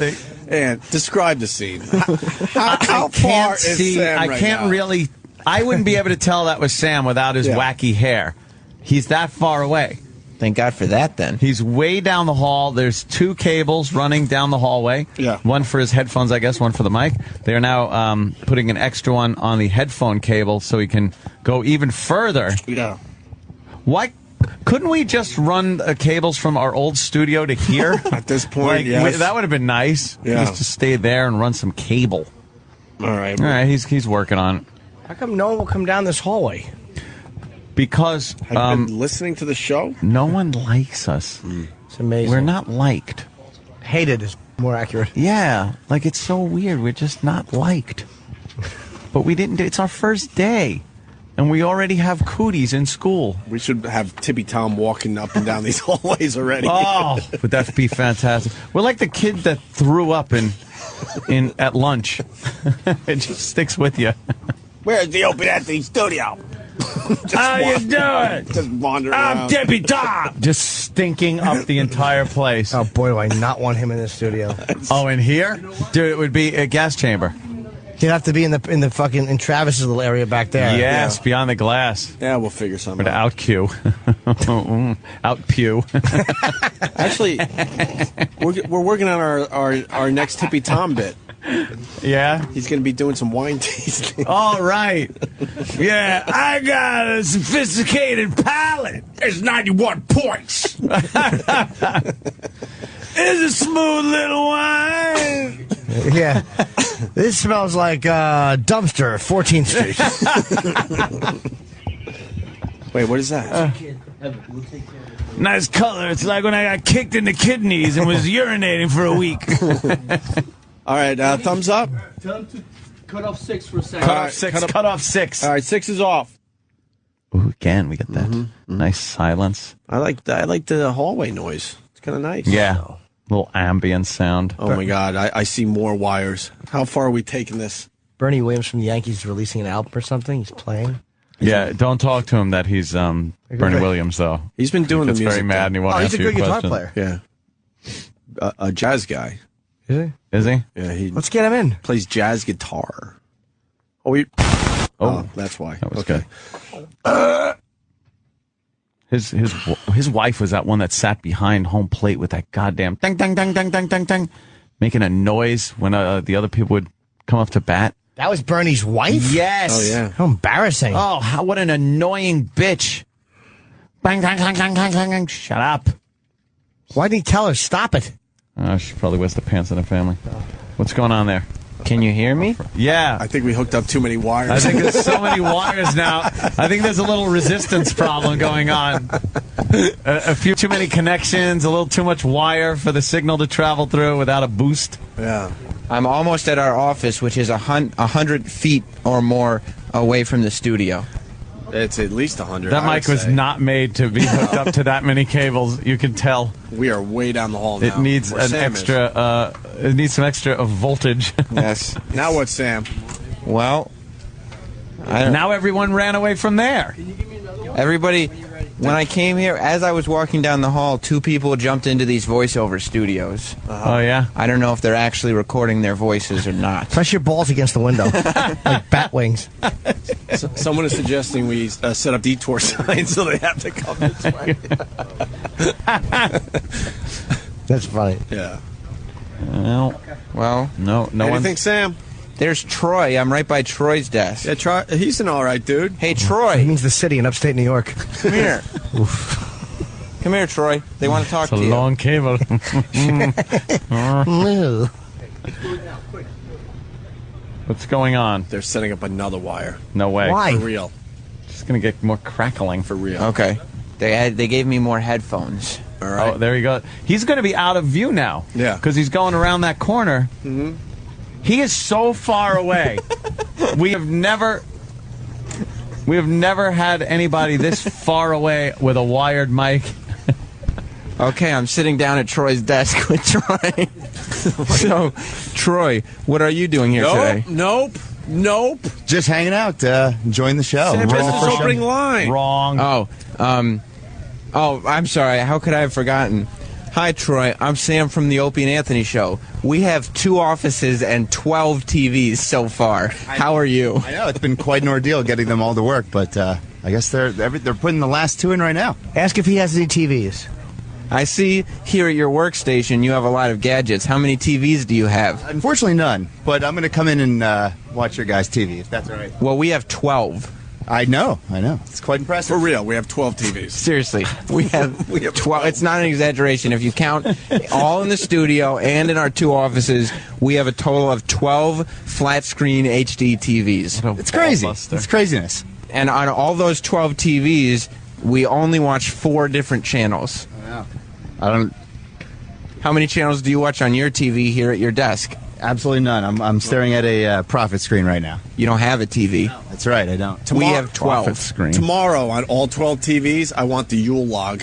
And describe the scene. How far is Sam I right can't now? really... I wouldn't be able to tell that was Sam without his wacky hair. He's that far away. Thank God for that, then. He's way down the hall. There's 2 cables running down the hallway. Yeah. One for his headphones, I guess, one for the mic. They are now putting an extra one on the headphone cable so he can go even further. Yeah. Why couldn't we just run cables from our old studio to here? At this point, yes. That would have been nice. Yeah. Just to stay there and run some cable. All right. All right, he's working on it. How come no one will come down this hallway? Because Have you been listening to the show? no one likes us. It's amazing. We're not liked. Hated is more accurate. Yeah, it's so weird. We're just not liked. But we didn't. It's our first day, and we already have cooties in school. We should have Tippy Tom walking up and down these hallways already. Oh, would that be fantastic? We're like the kid that threw up at lunch. It just sticks with you. Where's the Opie Anthony studio? How you doing? Just wander around. I'm Tippy Tom. Just stinking up the entire place. Oh boy, do I not want him in the studio. Oh, in here, dude, it would be a gas chamber. He'd have to be in Travis's little area back there. Yes, beyond the glass. Yeah, we'll figure something Or the out. out queue. Out pew. Actually, we're working on our next Tippy Tom bit. Yeah? He's going to be doing some wine tasting. All right. Yeah, I got a sophisticated palate. There's 91 points. It's a smooth little wine. Yeah. This smells like dumpster, 14th Street. Wait, what is that? Nice color. It's like when I got kicked in the kidneys and was urinating for a week. All right, thumbs up. Tell him to cut off 6 for a second. Cut off 6. All right, 6 is off. Ooh, again, we got that nice silence. I like the hallway noise. It's kind of nice. Yeah. Little ambient sound. Oh, my God. I see more wires. How far are we taking this? Bernie Williams from the Yankees is releasing an album or something. He's playing. Yeah, don't talk to him that he's Bernie Williams, though. He's been doing the He music. gets very mad and he won't answer he's a your good guitar question. player. Yeah. A jazz guy. Is he? Is he? Yeah, he Let's get him in. plays jazz guitar. Oh, that's why. That was good. His wife was that one that sat behind home plate with that goddamn ding ding ding ding ding ding ding, making a noise when the other people would come up to bat. That was Bernie's wife? Yes. Oh, yeah. How embarrassing. Oh, what an annoying bitch. Bang, bang, bang, bang, bang, bang, bang. Shut up. Why didn't he tell her? Stop it. She probably was the pants in the family. What's going on there? Can you hear me? Yeah. I think we hooked up too many wires. I think there's so many wires now. I think there's a little resistance problem going on. A few too many connections, a little too much wire for the signal to travel through without a boost. Yeah. I'm almost at our office, which is 100 feet or more away from the studio. It's at least 100. That mic was not made to be hooked up to that many cables. You can tell. We are way down the hall now. It needs an extra. It needs some extra voltage. Yes. Now what, Sam? Well, now everyone ran away from there. Everybody, when I came here, as I was walking down the hall, 2 people jumped into these voiceover studios. Oh, yeah? I don't know if they're actually recording their voices or not. Press your balls against the window, like bat wings. Someone is suggesting we set up detour signs so they have to come this way. That's funny. Yeah. Well, no What do you think, Sam? There's Troy. I'm right by Troy's desk. Yeah, Troy. He's an all right dude. Hey, Troy. He means the city in upstate New York. Come here. Come here, Troy. They want to talk to you. It's a long cable. What's going on? They're setting up another wire. No way. Why? For real. Just going to get more crackling. For real. Okay. They gave me more headphones. All right. Oh, there you go. He's going to be out of view now. Yeah. Because he's going around that corner. Mm-hmm. He is so far away. We have never had anybody this far away with a wired mic. Okay, I'm sitting down at Troy's desk with Troy. So, Troy, what are you doing here today? Nope. Just hanging out, enjoying the show. Sam missed his opening line. Wrong. Oh, I'm sorry. How could I have forgotten? Hi, Troy. I'm Sam from the Opie and Anthony Show. We have 2 offices and 12 TVs so far. How are you? I know, it's been quite an ordeal getting them all to work, but I guess they're putting the last 2 in right now. Ask if he has any TVs. I see here at your workstation you have a lot of gadgets. How many TVs do you have? Unfortunately, none, but I'm going to come in and watch your guys' TV, if that's all right. Well, we have 12. I know. It's quite impressive. For real, we have 12 TVs. Seriously, we have 12. It's not an exaggeration. If you count all in the studio and in our 2 offices, we have a total of 12 flat-screen HD TVs. It's crazy. It's craziness. And on all those 12 TVs, we only watch 4 different channels. I don't. How many channels do you watch on your TV here at your desk? Absolutely none. I'm staring at a profit screen right now. You don't have a TV. That's right, I don't. We have 12. Profit screen. Tomorrow on all 12 TVs, I want the Yule log.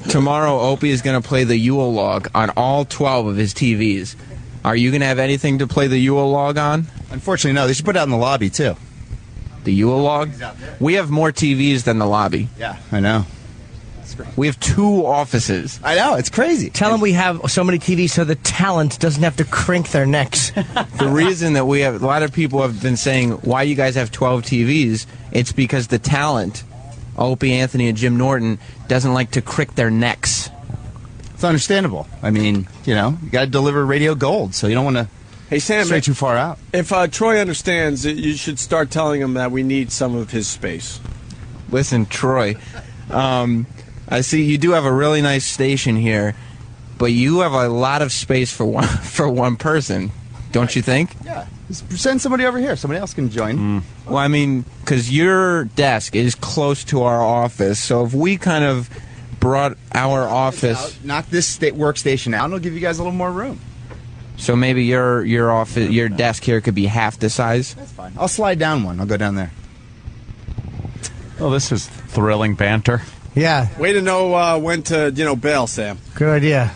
Tomorrow, Opie is going to play the Yule log on all 12 of his TVs. Are you going to have anything to play the Yule log on? Unfortunately, no. They should put it out in the lobby, too. The Yule log? We have more TVs than the lobby. Yeah, I know. We have 2 offices. I know, it's crazy. Tell them we have so many TVs so the talent doesn't have to crink their necks. The reason that we have, a lot of people have been saying, why you guys have 12 TVs, it's because the talent, Opie, Anthony, and Jim Norton, doesn't like to crick their necks. It's understandable. I mean, you got to deliver radio gold, so you don't want to stray too far out. If Troy understands, you should start telling him that we need some of his space. Listen, Troy, I see you do have a really nice station here, but you have a lot of space for one person, don't you think? Yeah. Just send somebody over here. Somebody else can join. Well, I mean, because your desk is close to our office, so if we kind of brought our office, knock this workstation out, and I'll give you guys a little more room. So maybe your office, your desk here could be half the size. That's fine. I'll slide down one. I'll go down there. Oh, this is thrilling banter. Yeah. Way to know when to, bail, Sam. Good idea.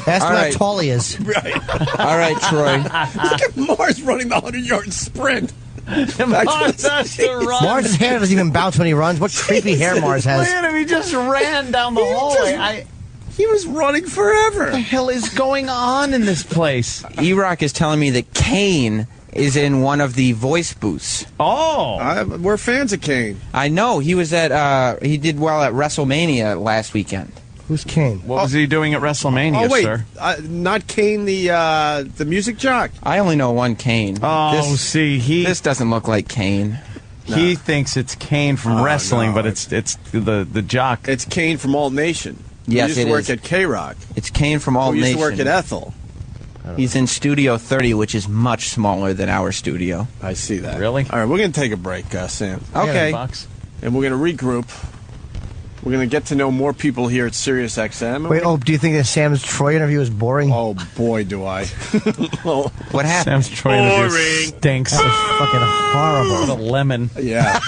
Ask him how tall he is. Right. All right, Troy. Look at Mars running the 100-yard sprint. Mars has to run. Mars' hair doesn't even bounce when he runs. What creepy hair Mars has. Look at him. He just ran down the hallway. He was running forever. What the hell is going on in this place? E-Rock is telling me that Kane is in one of the voice booths. Oh. We're fans of Kane. I know. He was at, he did well at WrestleMania last weekend. Who's Kane? What was he doing at WrestleMania, wait. sir? Not Kane, the music jock. I only know one Kane. Oh, this doesn't look like Kane. He thinks it's Kane from wrestling, but it's the jock. It's Kane from Alt Nation. Yes, he used to work is. at K-Rock. It's Kane from Alt He used Nation. to work at Ethel. He's in Studio 30, which is much smaller than our studio. I see that. Really? All right, we're going to take a break, Sam. Okay. And we're going to regroup. We're going to get to know more people here at Sirius XM. Wait, do you think that Sam's Troy interview is boring? Oh, boy, do I. What happened? Sam's Troy interview stinks. That was fucking horrible. What a lemon. Yeah.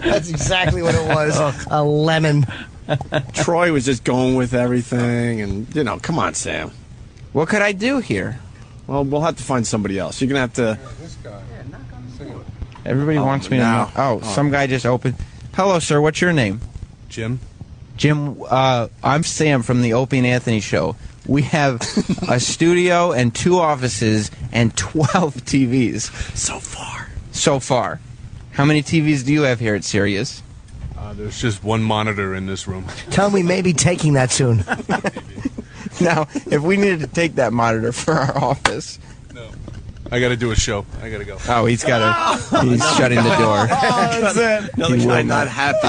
That's exactly what it was. A lemon. Troy was just going with everything, and, come on, Sam. What could I do here? Well, we'll have to find somebody else. You're going to have to... Everybody wants me to know. Oh, some guy just opened. Hello, sir. What's your name? Jim. Jim, I'm Sam from the Opie and Anthony Show. We have a studio and 2 offices and 12 TVs. So far. How many TVs do you have here at Sirius? There's just one monitor in this room. Tell him we may be taking that soon. Now, if we needed to take that monitor for our office... I got to do a show. I got to go. Oh, he's shutting the door. That's it. Another guy not happy.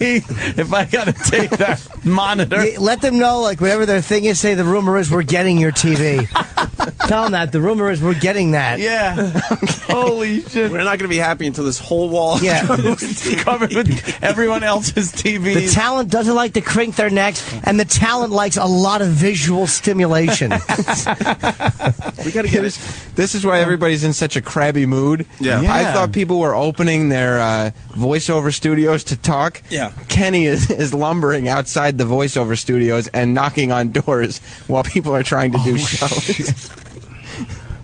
If I got to take that monitor. Let them know, whatever their thing is, say the rumor is we're getting your TV. Tell them that. The rumor is we're getting that. Yeah. Holy shit. We're not going to be happy until this whole wall Yeah. covered with everyone else's TVs. The talent doesn't like to crink their necks, and the talent likes a lot of visual stimulation. We got to get this. This is why everybody's in such a crabby mood. Yeah. I thought people were opening their voiceover studios to talk. Yeah. Kenny is lumbering outside the voiceover studios and knocking on doors while people are trying to do shows.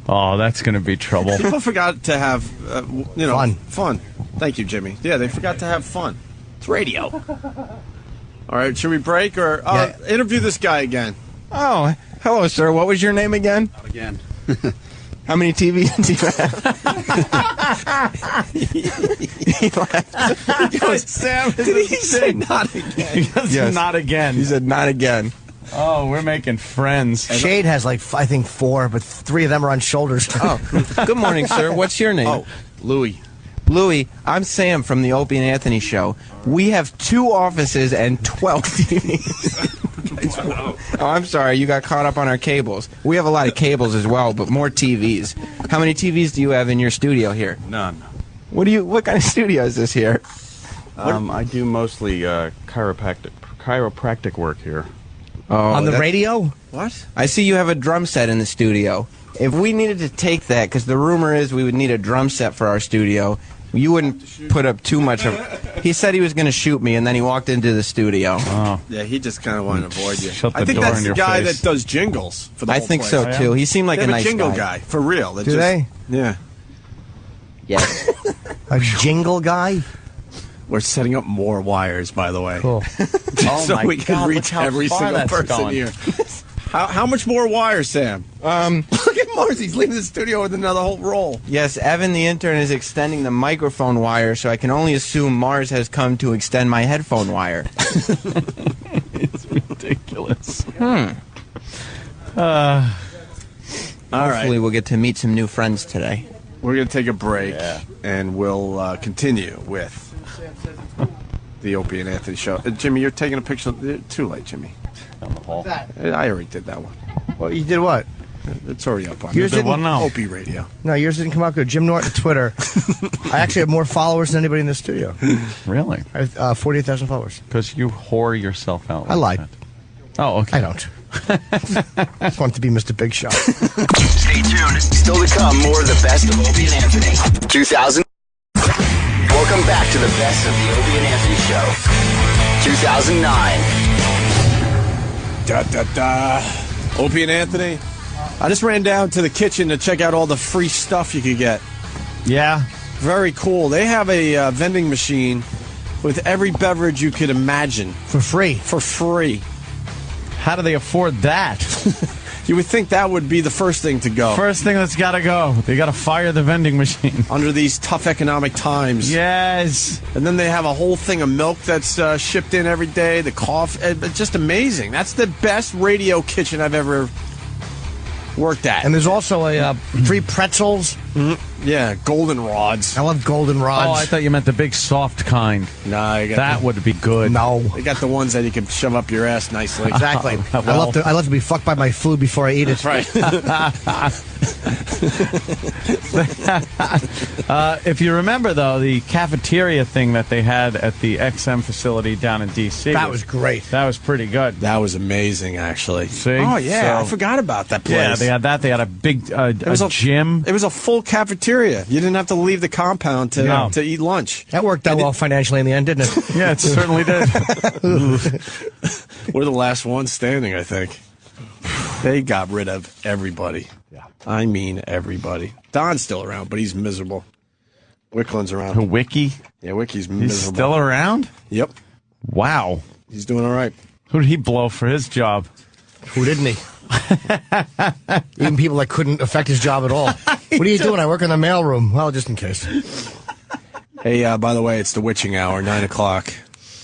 Oh, that's going to be trouble. People forgot to have, Fun. Thank you, Jimmy. Yeah, they forgot to have fun. It's radio. All right, should we break or interview this guy again? Oh, hello, sir. What was your name again? Not again. How many TVs do you have? He laughed. He goes, Sam, Did he say not again? He goes, Yes. not again. He said, not again. Oh, we're making friends. Shade has, I think, 4, but 3 of them are on shoulders. Oh, good morning, sir. What's your name? Oh, Louie. Louie, I'm Sam from the Opie and Anthony Show. We have 2 offices and 12 TVs. Oh, I'm sorry. You got caught up on our cables. We have a lot of cables as well, but more TVs. How many TVs do you have in your studio here? None. What kind of studio is this here? I do mostly chiropractic work here. Oh, on the radio? What? I see you have a drum set in the studio. If we needed to take that, because the rumor is we would need a drum set for our studio, you wouldn't put up too much of... He said he was going to shoot me, and then he walked into the studio. Oh. Yeah, he just kind of wanted to avoid you. Shut the I think door that's in the your guy face. that does jingles for the I whole think place. so, too. He seemed like They a have nice jingle guy. for real. Do they? Yeah. Yes. A jingle guy? We're setting up more wires, by the way. Cool. So my we can God, reach look how every far single that's person going. here. How much more wires, Sam? Look at Mars. He's leaving the studio with another whole roll. Yes, Evan the intern is extending the microphone wire, so I can only assume Mars has come to extend my headphone wire. It's ridiculous. All Hopefully right. we'll get to meet some new friends today. We're going to take a break, and we'll continue with the Opie and Anthony Show. Jimmy, you're taking a picture. Too late, Jimmy. Down the hall. I already did that one. Well, you did what? It's already up on Yours the didn't- Opie Radio. No, yours didn't come out good. Jim Norton, Twitter. I actually have more followers than anybody in the studio. Really? I have 48,000 followers. Because you whore yourself out. I lied. That. Oh, okay. I don't. I just want to be Mr. Big Shot. Stay tuned. Still to come, more of the best of Opie and Anthony. 2000. Welcome back to the best of the Opie and Anthony Show. 2009. Opie and Anthony. I just ran down to the kitchen to check out all the free stuff you could get. Yeah. Very cool. They have a vending machine with every beverage you could imagine. For free. For free. How do they afford that? You would think that would be the first thing to go. First thing that's got to go. They got to fire the vending machine. Under these tough economic times. Yes. And then they have a whole thing of milk that's shipped in every day. The coffee. It's just amazing. That's the best radio kitchen I've ever worked at. And there's also a free pretzels Yeah, golden rods. I love golden rods. Oh, I thought you meant the big soft kind. Nah, you got that would be good. No. They got the ones that you can shove up your ass nicely. Exactly. Well. I love to be fucked by my food before I eat it. Right. If you remember, though, the cafeteria thing that they had at the XM facility down in D.C. That was great. That was pretty good. That was amazing, actually. See? Oh, yeah. I forgot about that place. Yeah, they had that. They had a big gym. It was a full cafeteria. You didn't have to leave the compound to eat lunch. That worked out well financially in the end, didn't it? Yeah, it certainly did. We're the last ones standing, I think. They got rid of everybody. Yeah. I mean everybody. Don's still around, but he's miserable. Wickland's around. Who, Wiki? Yeah, Wiki's miserable. He's still around? Yep. Wow. He's doing all right. Who did he blow for his job? Who didn't he? Even people that couldn't affect his job at all. What are you doing? I work in the mailroom. Well, just in case. Hey, by the way, it's the witching hour, 9 o'clock.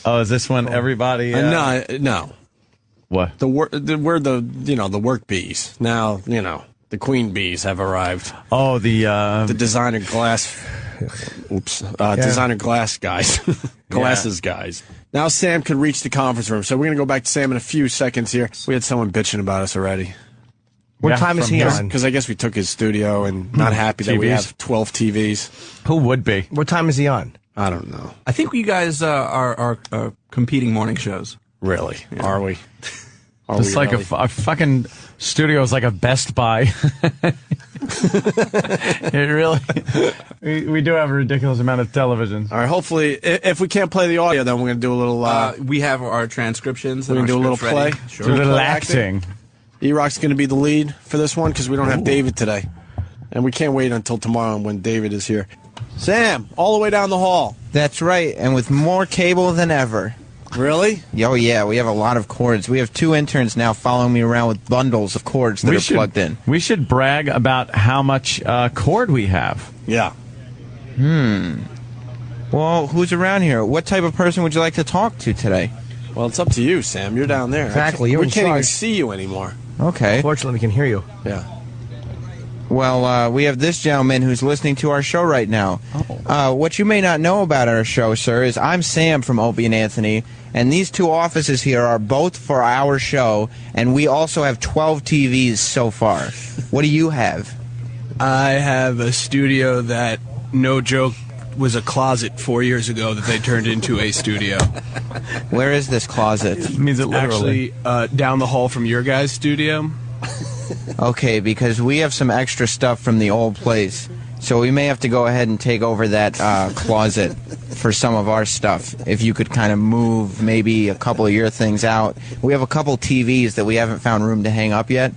Oh, is this when everybody... No. What? We're the work bees. Now, the queen bees have arrived. Oh, the designer glass... designer glass guys. Glasses guys. Now Sam can reach the conference room, so we're going to go back to Sam in a few seconds here. We had someone bitching about us already. What time is he on? Because I guess we took his studio and not happy that we have 12 TVs. Who would be? What time is he on? I don't know. I think you guys are competing morning shows. Really? Yeah. Are we? It's like really? a fucking studio is like a Best Buy. It really. We do have a ridiculous amount of television. All right. Hopefully, if we can't play the audio, then we're going to do a little. We have our transcriptions. We're going to do a little play. Sure. Do a little acting. E-Rock's going to be the lead for this one because we don't have David today, and we can't wait until tomorrow when David is here. Sam, all the way down the hall. That's right, and with more cable than ever. Really? Oh, yeah, we have a lot of cords. We have 2 interns now following me around with bundles of cords that are plugged in. We should brag about how much cord we have. Yeah. Well, who's around here? What type of person would you like to talk to today? Well, it's up to you, Sam. You're down there. Exactly. We can't even see you anymore. Okay. Fortunately, we can hear you. Yeah. Well, we have this gentleman who's listening to our show right now. What you may not know about our show, sir, is I'm Sam from Opie and Anthony, and these 2 offices here are both for our show, and we also have 12 TVs so far. What do you have? I have a studio that, no joke, was a closet 4 years ago that they turned into a studio. Where is this closet? It means it literally. Actually, down the hall from your guys' studio. Okay, because we have some extra stuff from the old place, so we may have to go ahead and take over that closet for some of our stuff. If you could kind of move maybe a couple of your things out. We have a couple TVs that we haven't found room to hang up yet,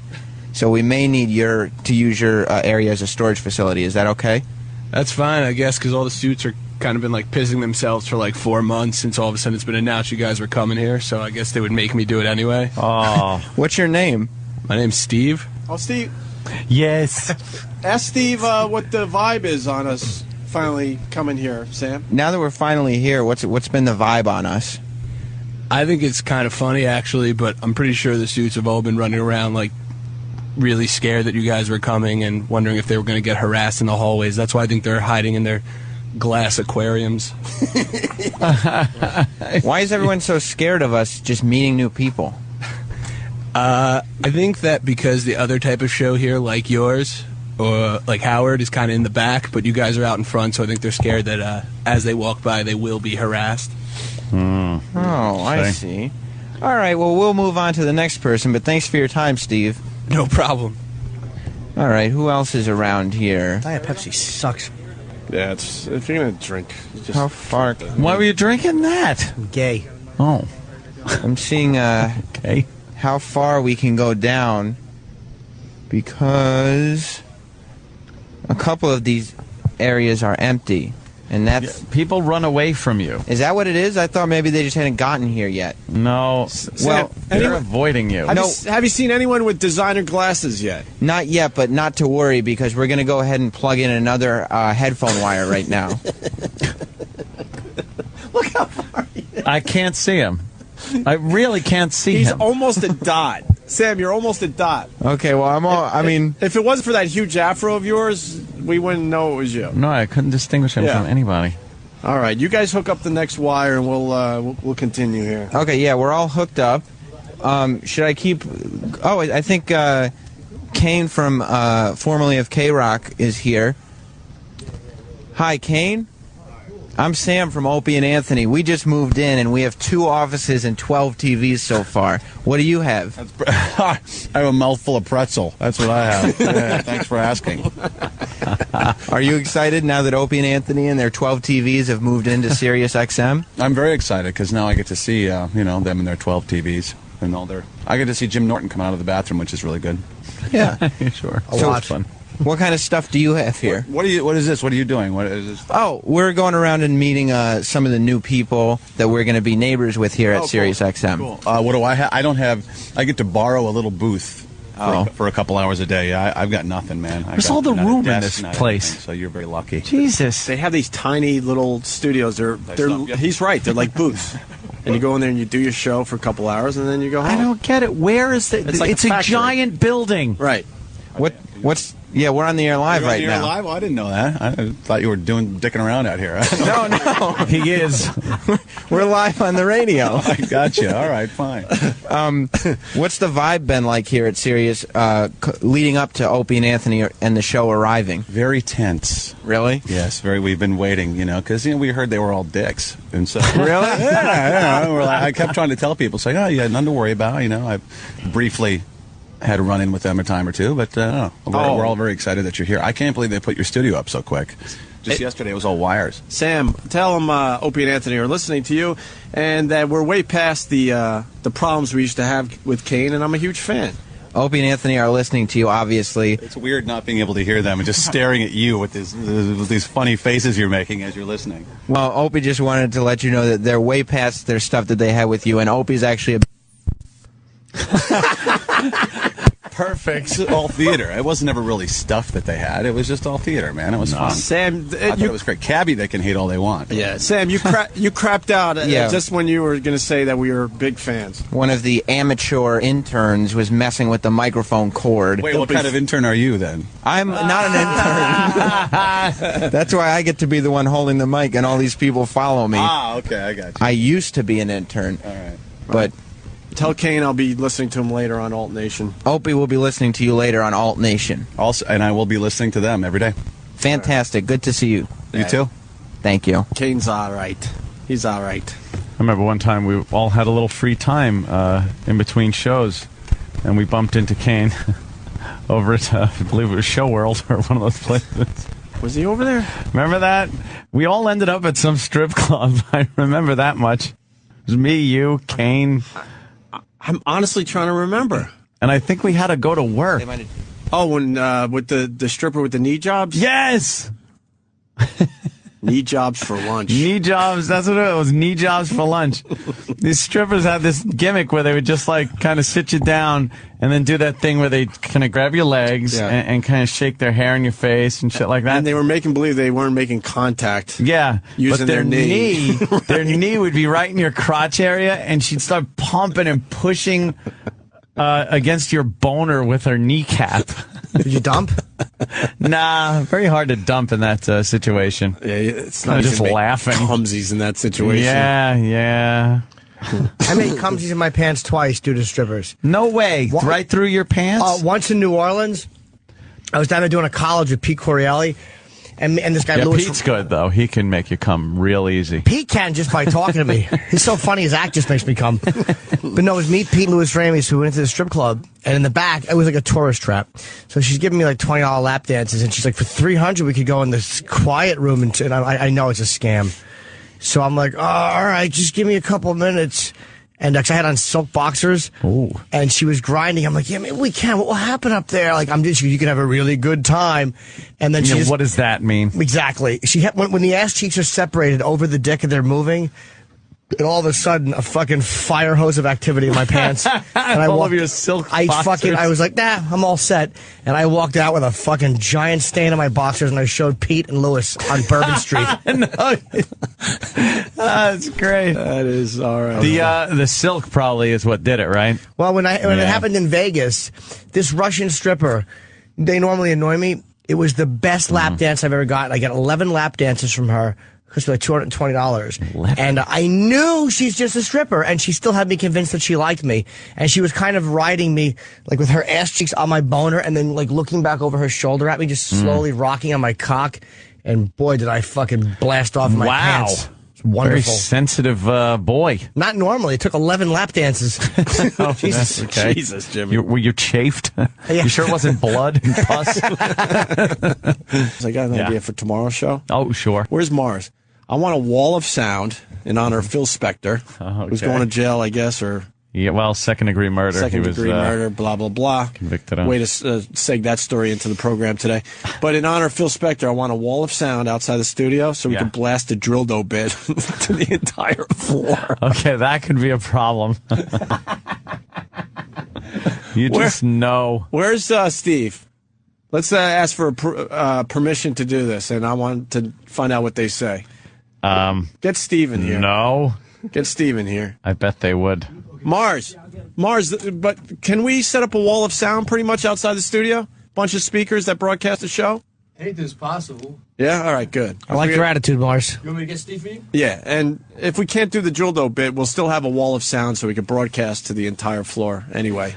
so we may need to use your area as a storage facility. Is that okay? That's fine, I guess, because all the suits are kind of been like pissing themselves for like 4 months since all of a sudden it's been announced you guys were coming here, so I guess they would make me do it anyway. Oh. What's your name? My name's Steve. Oh, Steve. Yes. Ask Steve what the vibe is on us finally coming here, Sam. Now that we're finally here, what's been the vibe on us? I think it's kind of funny, actually, but I'm pretty sure the suits have all been running around like really scared that you guys were coming and wondering if they were going to get harassed in the hallways. That's why I think they're hiding in their glass aquariums. Why is everyone so scared of us just meeting new people? I think that because the other type of show here, like yours, or like Howard, is kind of in the back, but you guys are out in front, so I think they're scared that as they walk by, they will be harassed. Oh, I see. All right, well, we'll move on to the next person, but thanks for your time, Steve. No problem. All right, who else is around here? Diet Pepsi sucks. Yeah, it's if you're going to drink. Just How far? Why were you drinking that? I'm gay. Oh. I'm seeing okay. How far we can go down, because a couple of these areas are empty, and that's... Yeah, people run away from you. Is that what it is? I thought maybe they just hadn't gotten here yet. No. Well, they're avoiding you. Have you seen anyone with designer glasses yet? Not yet, but not to worry, because we're going to go ahead and plug in another headphone wire right now. Look how far he is. I can't see him. I really can't see He's him. almost a dot. Sam, you're almost a dot. Okay, well, I mean... If it wasn't for that huge afro of yours, we wouldn't know it was you. No, I couldn't distinguish him from anybody. All right, you guys hook up the next wire, and we'll continue here. Okay, yeah, we're all hooked up. Should I keep? Oh, I think Kane from formerly of K-Rock is here. Hi, Kane. I'm Sam from Opie and Anthony. We just moved in, and we have 2 offices and 12 TVs so far. What do you have? I have a mouthful of pretzel. That's what I have. Yeah, thanks for asking. Are you excited now that Opie and Anthony and their 12 TVs have moved into Sirius XM? I'm very excited because now I get to see them and their 12 TVs and all their. I get to see Jim Norton come out of the bathroom, which is really good. Yeah, sure. A lot. Fun. What kind of stuff do you have here? What is this? What are you doing? What is this? Oh, we're going around and meeting some of the new people that we're going to be neighbors with here at Sirius XM. Cool. What do I have? I don't have. I get to borrow a little booth for a couple hours a day. I've got nothing, man. There's all the room in this place. Anything, so you're very lucky. Jesus, they have these tiny little studios. He's right. They're like booths. And you go in there and you do your show for a couple hours, and then you go home. I don't get it. Where is the? It's a giant building. Right. What's? Yeah, we're on the air live right now. Live? Oh, I didn't know that. I thought you were dicking around out here. No. He is. We're live on the radio. I gotcha. All right, fine. What's the vibe been like here at Sirius leading up to Opie and Anthony and the show arriving? Very tense. Really? Yes, very. We've been waiting, because we heard they were all dicks, and so really, I kept trying to tell people, saying, "Oh, you had nothing to worry about." I briefly had a run-in with them a time or two, but we're all very excited that you're here. I can't believe they put your studio up so quick. Just yesterday, it was all wires. Sam, tell them Opie and Anthony are listening to you, and that we're way past the problems we used to have with Kane, and I'm a huge fan. Opie and Anthony are listening to you, obviously. It's weird not being able to hear them and just staring at you with these funny faces you're making as you're listening. Well, Opie just wanted to let you know that they're way past their stuff that they had with you, and Opie's actually a... Perfect. It's all theater. It wasn't ever really stuff that they had. It was just all theater, man. It was fun. Sam, I thought it was great. Cabby, they can hate all they want. Yeah, Sam, you crapped out just when you were going to say that we were big fans. One of the amateur interns was messing with the microphone cord. Wait, what kind of intern are you then? I'm not an intern. That's why I get to be the one holding the mic, and all these people follow me. Ah, okay, I got you. I used to be an intern. All right. But... Tell Kane I'll be listening to him later on Alt Nation. Opie will be listening to you later on Alt Nation. Also, and I will be listening to them every day. Fantastic. Good to see you. You too. Thank you. Kane's all right. He's all right. I remember one time we all had a little free time in between shows, and we bumped into Kane over at, I believe it was Show World or one of those places. Was he over there? Remember that? We all ended up at some strip club. I remember that much. It was me, you, Kane. I'm honestly trying to remember. And I think we had to go to work. Oh, when with the stripper with the knee jobs? Yes! Knee jobs for lunch. Knee jobs, that's what it was, knee jobs for lunch. These strippers had this gimmick where they would just kind of sit you down and then do that thing where they kind of grab your legs and kind of shake their hair in your face and shit like that. And they were making believe they weren't making contact. Yeah. Using but their knee. Their knee would be right in your crotch area, and she'd start pumping and pushing against your boner with her kneecap. Did you dump? Nah, very hard to dump in that situation. Yeah, it's not just laughing. Clumsies in that situation. Yeah. I made cumsies in my pants twice due to strippers. No way. Right through your pants? Once in New Orleans. I was down there doing a college with Pete Corielli. And this guy Louis. Pete's good, though. He can make you come real easy. Pete can just by talking to me. He's so funny, his act just makes me come. But no, it was me, Pete, and Louis Ramis who went into the strip club. And in the back, it was like a tourist trap. So she's giving me like $20 lap dances. And she's like, for $300, we could go in this quiet room. And I know it's a scam. So I'm like, oh, all right, just give me a couple minutes. And I had on silk boxers. Ooh. And she was grinding. I'm like, yeah, maybe we can. What will happen up there? Like, you can have a really good time. And then what does that mean? Exactly. When the ass cheeks are separated over the dick and they're moving, and all of a sudden a fucking fire hose of activity in my pants. And I all of your silk boxers. I was like, nah, I'm all set. And I walked out with a fucking giant stain on my boxers, and I showed Pete and Louis on Bourbon Street. That's great. That is all right. The silk probably is what did it, right? Well, when it happened in Vegas, this Russian stripper, they normally annoy me. It was the best lap dance I've ever gotten. I got 11 lap dances from her. Cost me like $220. And I knew she's just a stripper, and she still had me convinced that she liked me. And she was kind of riding me, like with her ass cheeks on my boner, and then like looking back over her shoulder at me, just slowly rocking on my cock. And boy, did I fucking blast off my pants. It's wonderful. Very sensitive boy. Not normally. It took 11 lap dances. Oh, Jesus. okay. Jesus, Jimmy. Were you chafed? You sure it wasn't blood and pus? I got an idea for tomorrow's show. Oh, sure. Where's Mars? I want a wall of sound in honor of Phil Spector, who's going to jail, I guess, or... Yeah, well, second-degree murder. Second-degree murder, blah, blah, blah. Convicted on. Way to seg that story into the program today. But in honor of Phil Spector, I want a wall of sound outside the studio so we can blast a dildo bit to the entire floor. Okay, that could be a problem. Just know. Where's Steve? Let's ask for permission to do this, and I want to find out what they say. Get Steve in here. No. Get Steve in here. I bet they would. Mars, but can we set up a wall of sound pretty much outside the studio? Bunch of speakers that broadcast the show? Anything's possible. Yeah? All right, good. I like your attitude, Mars. You want me to get Steve for you? Yeah, and if we can't do the dildo bit, we'll still have a wall of sound so we can broadcast to the entire floor anyway.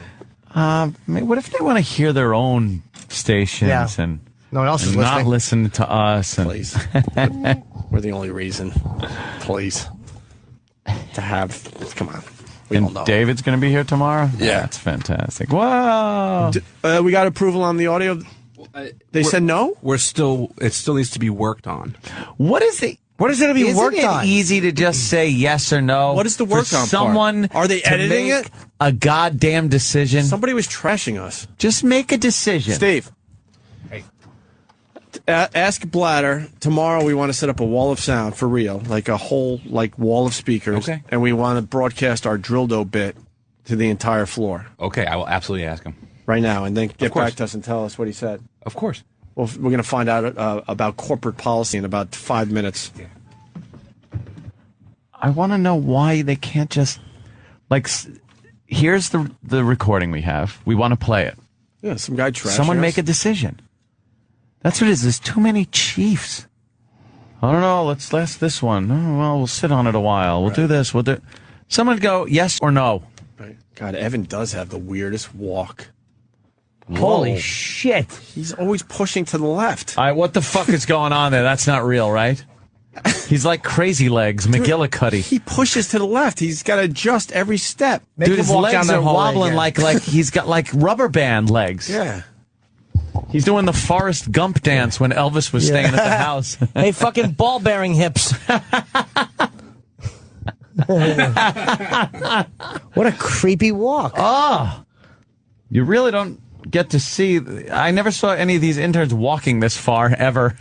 What if they want to hear their own stations and no one else is not listening? listen to us? And Please. We're the only reason. Please. To have... Come on. We and don't know. David's going to be here tomorrow? Yeah. That's fantastic. Whoa! We got approval on the audio? They said no? It still needs to be worked on. What is it? What is it to be worked on? Isn't it easy to just say yes or no? What is the work for on someone part? Are they to editing make it? A goddamn decision. Somebody was trashing us. Just make a decision. Steve. Hey. Ask Bladder. Tomorrow we want to set up a wall of sound for real, like a whole wall of speakers. Okay. And we want to broadcast our dildo bit to the entire floor. Okay, I will absolutely ask him. Right now, and then get back to us and tell us what he said. Of course. Well, we're going to find out about corporate policy in about 5 minutes. Yeah. I want to know why they can't just here's the recording we have. We want to play it. Yeah, some guy trashing Someone us. make a decision. That's what it is. There's too many chiefs. I don't know. Let's last this one. Oh, well, we'll sit on it a while. We'll do this. We'll do. Someone go yes or no. Right. God, Evan does have the weirdest walk. Holy Whoa. shit. He's always pushing to the left. All right, what the fuck is going on there? That's not real, right? He's like Crazy Legs, McGillicuddy. He pushes to the left. He's got to adjust every step. Dude, his legs are wobbling like he's got like rubber band legs. Yeah. He's doing the Forrest Gump dance when Elvis was staying at the house. Hey, fucking ball-bearing hips. What a creepy walk. Oh, you really don't get to see. I never saw any of these interns walking this far ever.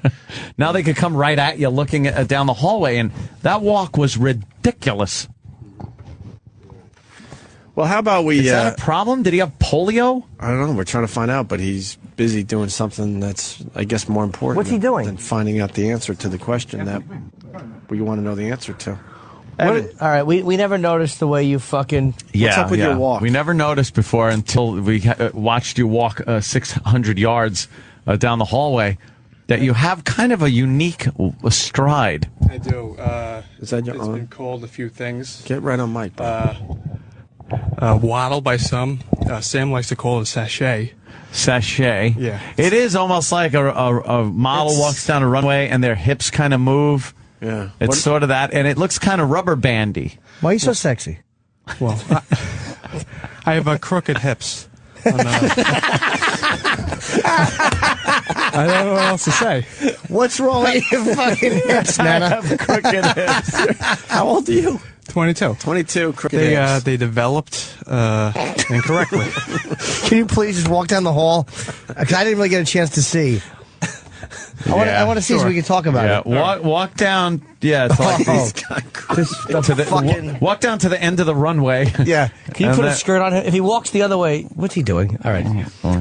Now they could come right at you looking down the hallway, and that walk was ridiculous. Well, how about we... Is that a problem? Did he have polio? I don't know. We're trying to find out, but he's busy doing something that's, I guess, more important. What's he doing? Than finding out the answer to the question that we want to know the answer to. All right, we never noticed the way you fucking... What's up with your walk? We never noticed before until we watched you walk 600 yards down the hallway that you have kind of a unique stride. I do. Is that your It's own? been called a few things. Get right on mic. Waddle by some. Sam likes to call it a sachet. Sachet. Yeah. It is almost like a model walks down a runway and their hips kind of move. Yeah. It's sort of that, and it looks kind of rubber bandy. Why are you so sexy? Well, I have crooked hips. I don't know what else to say. What's wrong with your fucking hips, Nana? I have crooked hips. How old are you? 22. 22, crooked hips. They developed incorrectly. Can you please just walk down the hall? Because I didn't really get a chance to see. I want to see so we can talk about it. Walk down. Yeah, it's like walk down to the end of the runway. Yeah. Can you put a skirt on him? If he walks the other way, what's he doing? All right.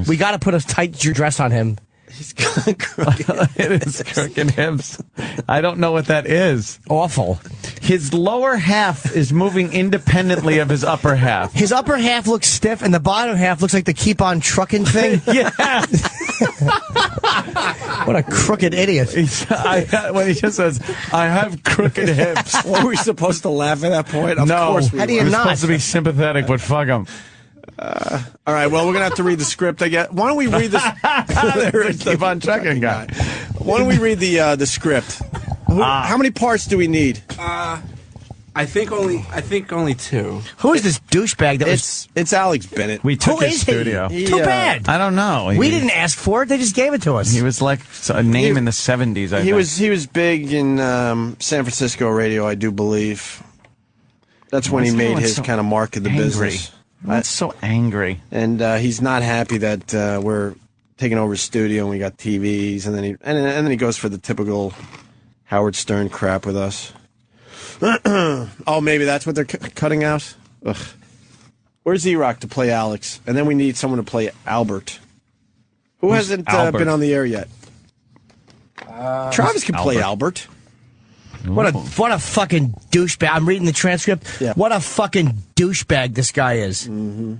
We got to put a tight dress on him. He's got crooked It is crooked hips. I don't know what that is. Awful. His lower half is moving independently of his upper half. His upper half looks stiff, and the bottom half looks like the keep on trucking thing. Yeah. What a crooked idiot. When he just says, I have crooked hips. What were we supposed to laugh at that point? Of No. course we How do you were. We're not? supposed to be sympathetic, but fuck him. All right, well, we're going to have to read the script, I guess. Why don't we read this? Keep on trucking guy. Why don't we read the script? How many parts do we need? I think only 2. Who is this douchebag that was... It's Alex Bennett. We took Who his is he? studio. Too bad. I don't know. We didn't ask for it. They just gave it to us. He was like a name in the 70s, I think. He was big in San Francisco radio, I do believe. That's when he made his kind of mark of the business. That's so angry. And he's not happy that we're taking over his studio and we got TVs, and then he goes for the typical Howard Stern crap with us. Oh, maybe that's what they're cutting out? Ugh. Where's E-Rock to play Alex? And then we need someone to play Albert. Who hasn't been on the air yet? Travis can play Albert. What a fucking douchebag. I'm reading the transcript. Yeah. What a fucking douchebag this guy is. Mm-hmm.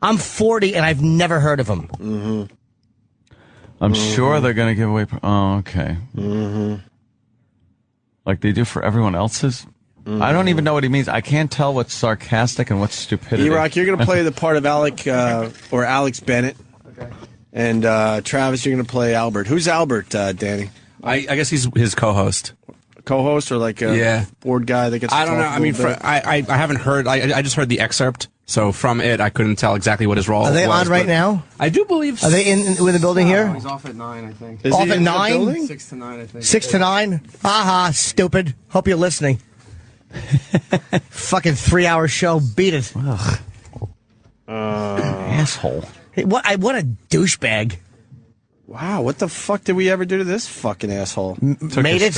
I'm 40 and I've never heard of him. Mm-hmm. I'm sure they're going to give away... Oh, okay. Mm-hmm. Like they do for everyone else's? Mm-hmm. I don't even know what he means. I can't tell what's sarcastic and what's stupidity. E-Rock, you're going to play the part of Alex Bennett. Okay. And Travis, you're going to play Albert. Who's Albert, Danny? I guess he's his co-host. Co-host or like a board guy that gets to I don't know. I mean, I haven't heard. I just heard the excerpt. So from it, I couldn't tell exactly what his role was. Are they on right now? I do believe. Are they in the building here? He's off at 9, I think. Is Off he at in the 9? building? 6 to 9, I think. 6 to 9? Aha, stupid. Hope you're listening. Fucking 3-hour show. Beat it. Asshole. Hey, what a douchebag. Wow, what the fuck did we ever do to this fucking asshole? Made it?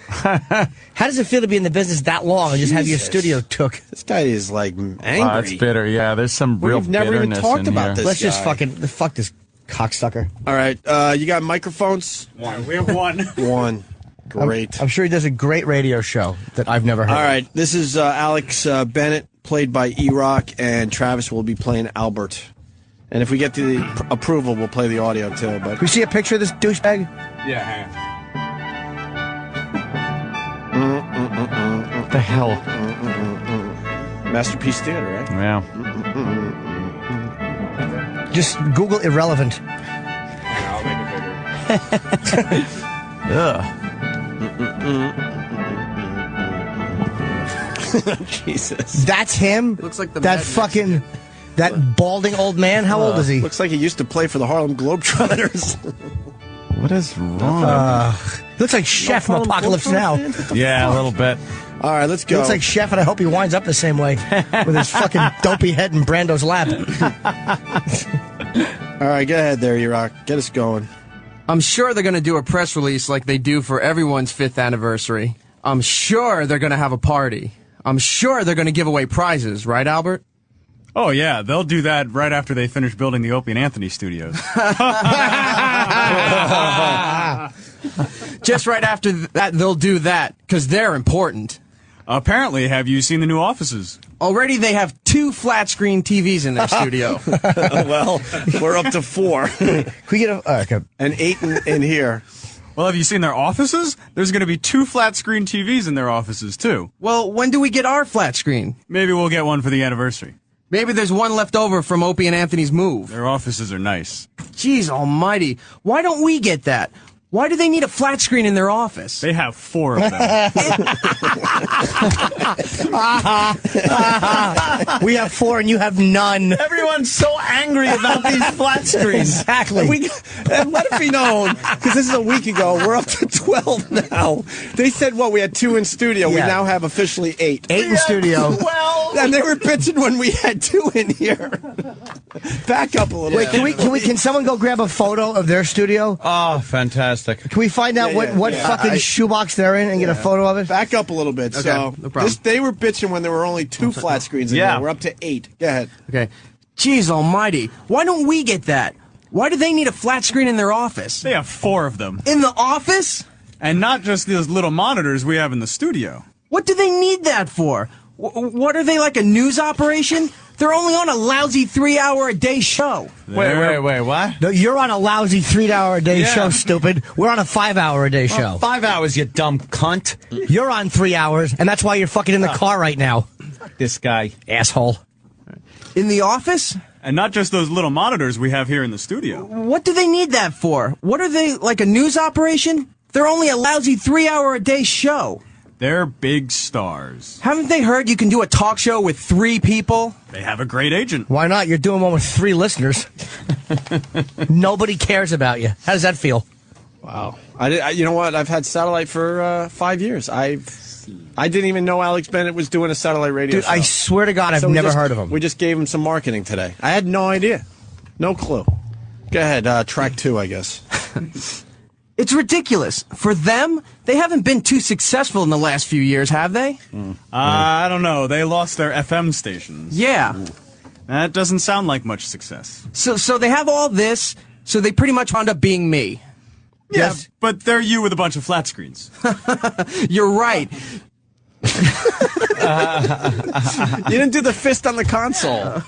How does it feel to be in the business that long and just have your studio took? This guy is like angry. It's bitter. Yeah, there's some real We've never even bitterness talked in about here. this. Let's just guy. fuck this cocksucker. All right, you got microphones? One. We have one. One. Great. I'm sure he does a great radio show that I've never heard. All right, this is Alex Bennett, played by E-Rock, and Travis will be playing Albert. And if we get the approval, we'll play the audio too. But Can we see a picture of this douchebag? Yeah. Hang on. What the hell? Masterpiece Theater, right? Yeah. Just Google irrelevant. I'll make it bigger. Ugh. Jesus. That's him? Looks like the that Mad fucking that balding old man. How old is he? Looks like he used to play for the Harlem Globetrotters. What is wrong? He looks like Chef from Apocalypse Now. Yeah, a little bit. All right, let's He go. looks like Chef, and I hope he winds up the same way with his fucking dopey head in Brando's lap. All right, go ahead there, E-Rock. Get us going. I'm sure they're going to do a press release like they do for everyone's 5th anniversary. I'm sure they're going to have a party. I'm sure they're going to give away prizes, right, Albert? Oh, yeah, they'll do that right after they finish building the Opie and Anthony studios. Just right after that, they'll do that, because they're important. Apparently, have you seen the new offices? Already they have 2 flat-screen TVs in their studio. Well, we're up to 4. Can we get a... okay. And 8 in here. Well, have you seen their offices? There's going to be 2 flat-screen TVs in their offices, too. Well, when do we get our flat screen? Maybe we'll get one for the anniversary. Maybe there's one left over from Opie and Anthony's move. Their offices are nice. Jeez almighty. Why don't we get that? Why do they need a flat screen in their office? They have 4 of them. We have 4 and you have none. Everyone's so angry about these flat screens. Exactly. And let it be known, because this is a week ago, we're up to 12 now. They said, what, we had 2 in studio. We Yeah. now have officially 8. 8 in studio. And they were bitching when we had 2 in here. Back up a little Wait, bit. can someone go grab a photo of their studio? Oh, fantastic. Can we find out what fucking shoebox they're in and get a photo of it? Back up a little bit. Okay, So no problem. they were bitching when there were only 2 flat screens in Yeah. here. We're up to 8. Go ahead. Okay. Jeez almighty. Why don't we get that? Why do they need a flat screen in their office? They have 4 of them. In the office? And not just those little monitors we have in the studio. What do they need that for? What are they, like a news operation? They're only on a lousy 3-hour-a-day show. Wait, what? No, you're on a lousy 3-hour-a-day show, stupid. We're on a 5-hour-a-day show. Well, 5 hours, you dumb cunt. You're on 3 hours, and that's why you're fucking in the car right now. Fuck this guy. Asshole. In the office? And not just those little monitors we have here in the studio. What do they need that for? What are they, like a news operation? They're only a lousy 3-hour-a-day show. They're big stars. Haven't they heard you can do a talk show with 3 people? They have a great agent. Why not? You're doing one with 3 listeners. Nobody cares about you. How does that feel? Wow. You know what? I've had satellite for 5 years. I didn't even know Alex Bennett was doing a satellite radio Dude, show. I swear to God, I've never heard of him. We just gave him some marketing today. I had no idea. No clue. Go ahead. Track 2, I guess. It's ridiculous. For them, they haven't been too successful in the last few years, have they? I don't know. They lost their FM stations. Yeah. That doesn't sound like much success. So they have all this, so they pretty much wound up being me. Yeah, Yes. but they're you with a bunch of flat screens. You're right. You didn't do the fist on the console.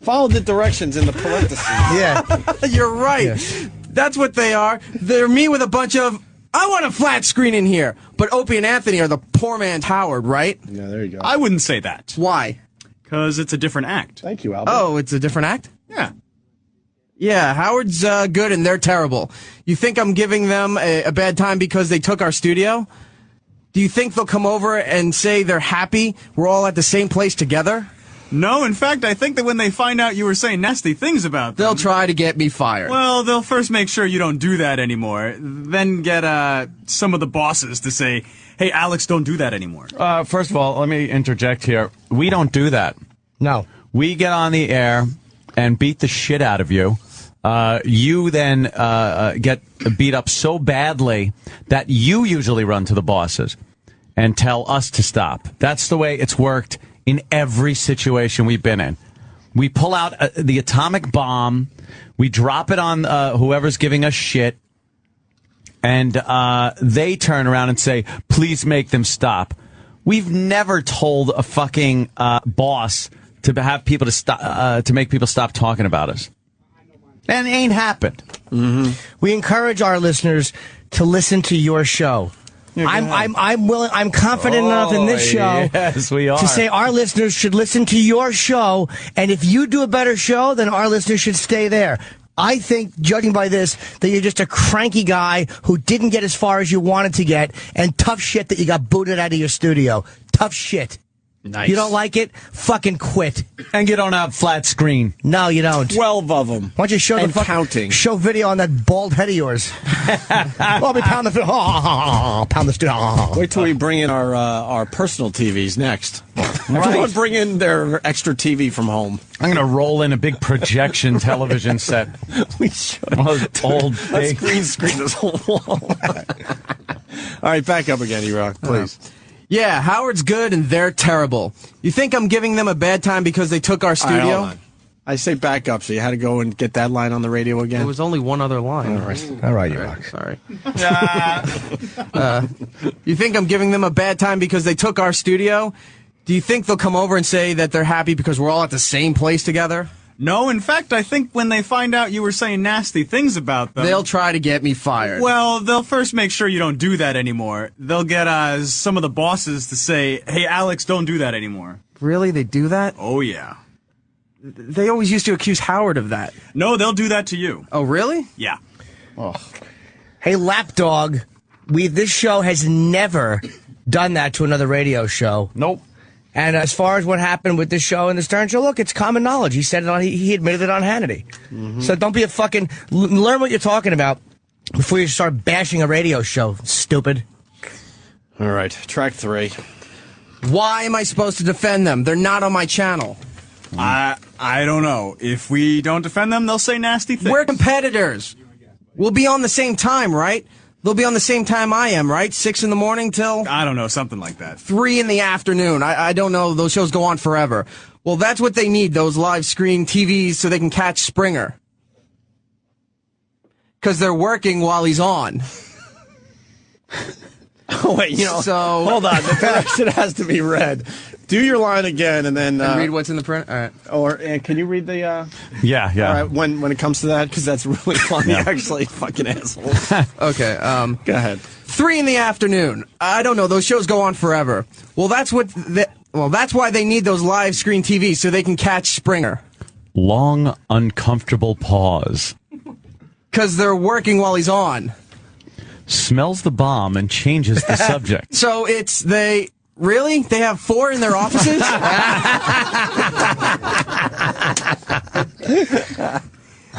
Follow the directions in the parentheses. Yeah. You're right. Yeah. That's what they are. They're me with a bunch of, I want a flat screen in here. But Opie and Anthony are the poor man's Howard, right? Yeah, there you go. I wouldn't say that. Why? Because it's a different act. Thank you, Albert. Oh, it's a different act? Yeah. Yeah, Howard's good and they're terrible. You think I'm giving them a bad time because they took our studio? Do you think they'll come over and say they're happy we're all at the same place together? No, in fact, I think that when they find out you were saying nasty things about them, they'll try to get me fired. Well, they'll first make sure you don't do that anymore, then get some of the bosses to say, hey, Alex, don't do that anymore. First of all, let me interject here. We don't do that. No. We get on the air and beat the shit out of you. You then get beat up so badly that you usually run to the bosses and tell us to stop. That's the way it's worked in every situation we've been in. We pull out the atomic bomb, we drop it on whoever's giving us shit, and they turn around and say, please make them stop. We've never told a fucking boss to have people to stop, to make people stop talking about us. And it ain't happened. Mm-hmm. We encourage our listeners to listen to your show. I'm willing. I'm confident enough in this show. Yes, we are. To say our listeners should listen to your show, and if you do a better show, then our listeners should stay there. I think, judging by this, that you're just a cranky guy who didn't get as far as you wanted to get, and tough shit that you got booted out of your studio. Tough shit. Nice. You don't like it? Fucking quit. And you don't have flat screen. No, you don't. 12 of them. Why don't you show and counting? Show video on that bald head of yours. Well, we pound the pound the studio. Wait till we bring in our personal TVs next. Everyone bring in their extra TV from home. I'm going to roll in a big projection television set. We should. Old Let's big. green screen this whole wall. All right, back up again, E-Rock, please. Yeah, Howard's good and they're terrible. You think I'm giving them a bad time because they took our studio? All right, hold on. I say back up, so you had to go and get that line on the radio again? There was only one other line. All right, E-Rock. Sorry. You think I'm giving them a bad time because they took our studio? Do you think they'll come over and say that they're happy because we're all at the same place together? No, in fact, I think when they find out you were saying nasty things about them, They'll try to get me fired. well, they'll first make sure you don't do that anymore. They'll get some of the bosses to say, hey, Alex, don't do that anymore. Really? They do that? Oh, yeah. They always used to accuse Howard of that. No, they'll do that to you. Oh, really? Yeah. Oh. Hey, Lapdog, this show has never done that to another radio show. Nope. And as far as what happened with this show and the Stern Show, look, it's common knowledge. He said it on. He admitted it on Hannity. Mm-hmm. So don't be a fucking. Learn what you're talking about before you start bashing a radio show. Stupid. All right, track 3. Why am I supposed to defend them? They're not on my channel. I don't know. If we don't defend them, they'll say nasty things. We're competitors. We'll be on the same time, right? They'll be on the same time I am, right? 6 in the morning till? I don't know, something like that. 3 in the afternoon. I don't know. Those shows go on forever. Well, that's what they need, those live screen TVs, so they can catch Springer. Because they're working while he's on. Oh, wait, you know, So hold on. The direction has to be read. Do your line again, and then read what's in the print. All right. And can you read the? Yeah. All right. When it comes to that, because that's really funny. Actually, fucking assholes. Okay. Go ahead. 3 in the afternoon. I don't know. Those shows go on forever. Well, that's why they need those live screen TVs so they can catch Springer. Long, uncomfortable pause. Because they're working while he's on. Smells the bomb and changes the subject. So really? They have 4 in their offices?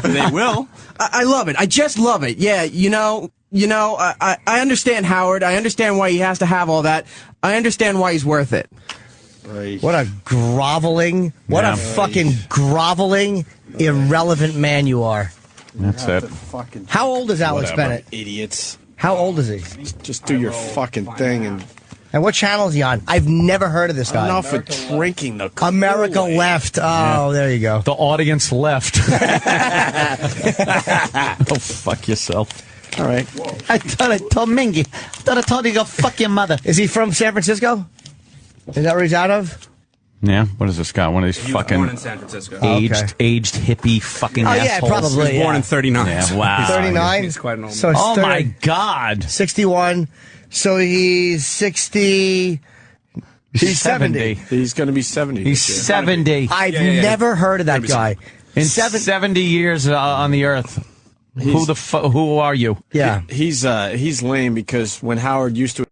They will. I love it. I just love it. Yeah, I understand Howard. I understand why he has to have all that. I understand why he's worth it. Right. What a groveling, fucking groveling, irrelevant man you are. That's it. How old is Alex Whatever. Bennett? Idiots. How old is he? Just do your fucking thing And what channel is he on? I've never heard of this guy. enough for drinking the Kool-Aid. America Left. Oh, there you go. The audience left. Oh, fuck yourself. All right. I thought I told Mingy. I thought I told you to go fuck your mother. Is he from San Francisco? Is that where he's out of? Yeah, what is this guy? One of these He was fucking born in San Francisco. aged hippie fucking assholes. Yeah, probably. He was born in 39. Yeah, wow. 39? He's quite an old So man. it's Oh my God. 61. So he's 60. He's 70. He's going to be 70. He's this year. 70. I've never heard of that guy. In 70 years on the earth. Who are you? Yeah. He's lame because when Howard used to,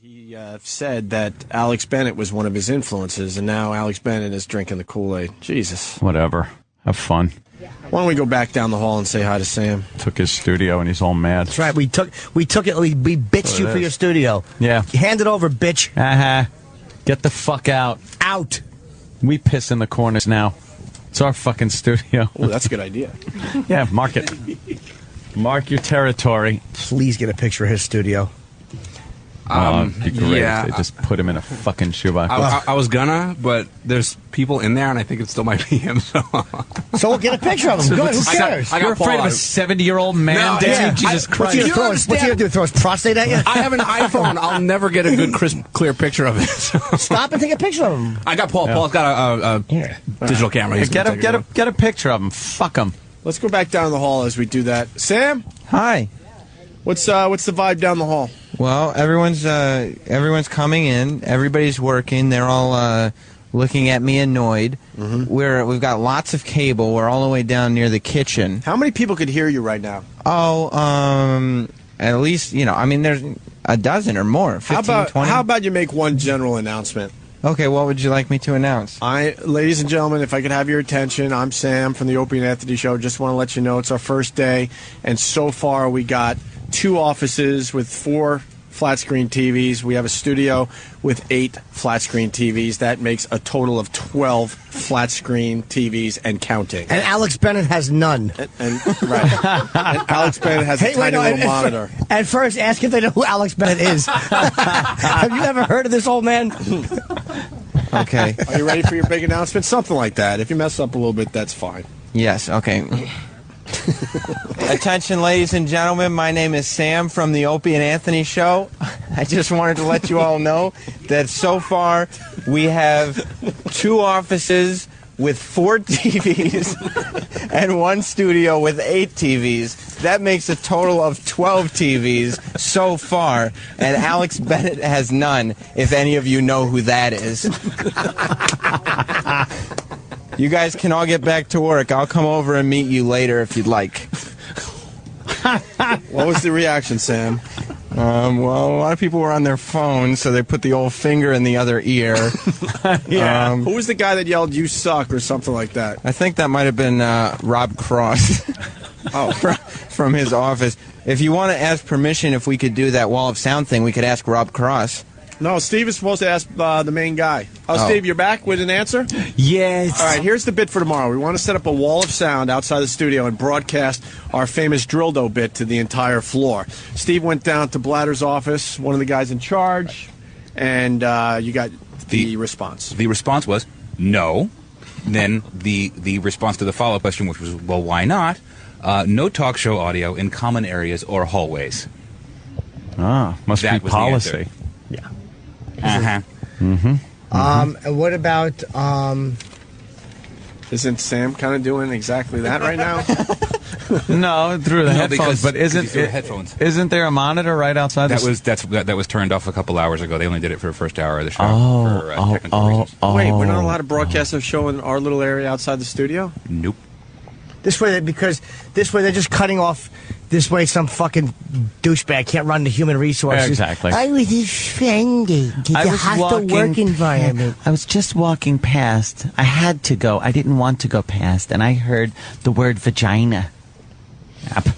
he said that Alex Bennett was one of his influences, and now Alex Bennett is drinking the Kool-Aid. Jesus. Whatever. Have fun. Why don't we go back down the hall and say hi to Sam? Took his studio and he's all mad. That's right. We took it. We bitched you for your studio. Yeah. Hand it over, bitch. Get the fuck out. Out. We piss in the corners now. It's our fucking studio. Oh, that's a good idea. Yeah, mark it. Mark your territory. Please get a picture of his studio. It'd be great yeah. if they just put him in a fucking shoebox. I was gonna, but there's people in there, and I think it still might be him. So we'll get a picture of him. Good. Who cares? You're afraid of a 70-year-old man, No, Dave? yeah. Jesus Christ. What's he gonna do? Throw his prostate at you? I have an iPhone. I'll never get a good, crisp, clear picture of it. Stop and take a picture of him. I got Paul. Yeah. Paul's got a digital camera. He's Get gonna take it. a picture of him. Fuck him. Let's go back down the hall as we do that. Sam, Hi. what's the vibe down the hall? Well, everyone's coming in. Everybody's working. They're all looking at me annoyed. We've got lots of cable. We're all the way down near the kitchen. How many people could hear you right now? Oh, at least, there's a dozen or more. 15, 20. How about you make one general announcement? Okay, what would you like me to announce? Ladies and gentlemen, if I could have your attention, I'm Sam from the Opie and Anthony Show. Just want to let you know it's our first day, and so far we got 2 offices with 4 flat screen TVs. We have a studio with 8 flat screen TVs. That makes a total of 12 flat screen TVs and counting. And Alex Bennett has none. Right. And Alex Bennett has a tiny little monitor. At first, ask if they know who Alex Bennett is. Have you ever heard of this old man? Okay. Are you ready for your big announcement? Something like that. If you mess up a little bit, that's fine. Yes, okay. Attention, ladies and gentlemen. My name is Sam from the Opie and Anthony Show. I just wanted to let you all know that so far we have 2 offices with 4 TVs and 1 studio with 8 TVs. That makes a total of 12 TVs so far, and Alex Bennett has none, if any of you know who that is. You guys can all get back to work. I'll come over and meet you later if you'd like. What was the reaction, Sam? Well, a lot of people were on their phones, so they put the old finger in the other ear. Yeah. Who was the guy that yelled, "You suck," or something like that? I think that might have been Rob Cross. Oh, from his office. If you want to ask permission if we could do that wall of sound thing, we could ask Rob Cross. No, Steve is supposed to ask the main guy. Oh. Steve, you're back with an answer? Yes. All right, here's the bit for tomorrow. We want to set up a wall of sound outside the studio and broadcast our famous Drildo bit to the entire floor. Steve went down to Blatter's office, one of the guys in charge, and you got the response. The response was no. Then the response to the follow-up question, which was, well, why not? No talk show audio in common areas or hallways. Ah, must That be was the policy. answer. Yeah. Uh-huh. Mm-hmm. And what about Isn't Sam kind of doing exactly that right now? No, through the No, headphones. because- But because through the headphones. Isn't there a monitor right outside? That was turned off a couple hours ago. They only did it for the first hour of the show. for, technical reasons. Wait, we're not allowed to broadcast our show in our little area outside the studio? Nope. this way? Because this way they're just cutting off. This way, some fucking douchebag can't run the human resources. Exactly. I was offended. It's I a was hostile work environment. I was just walking past. I had to go. I didn't want to go past, and I heard the word vagina. Yep.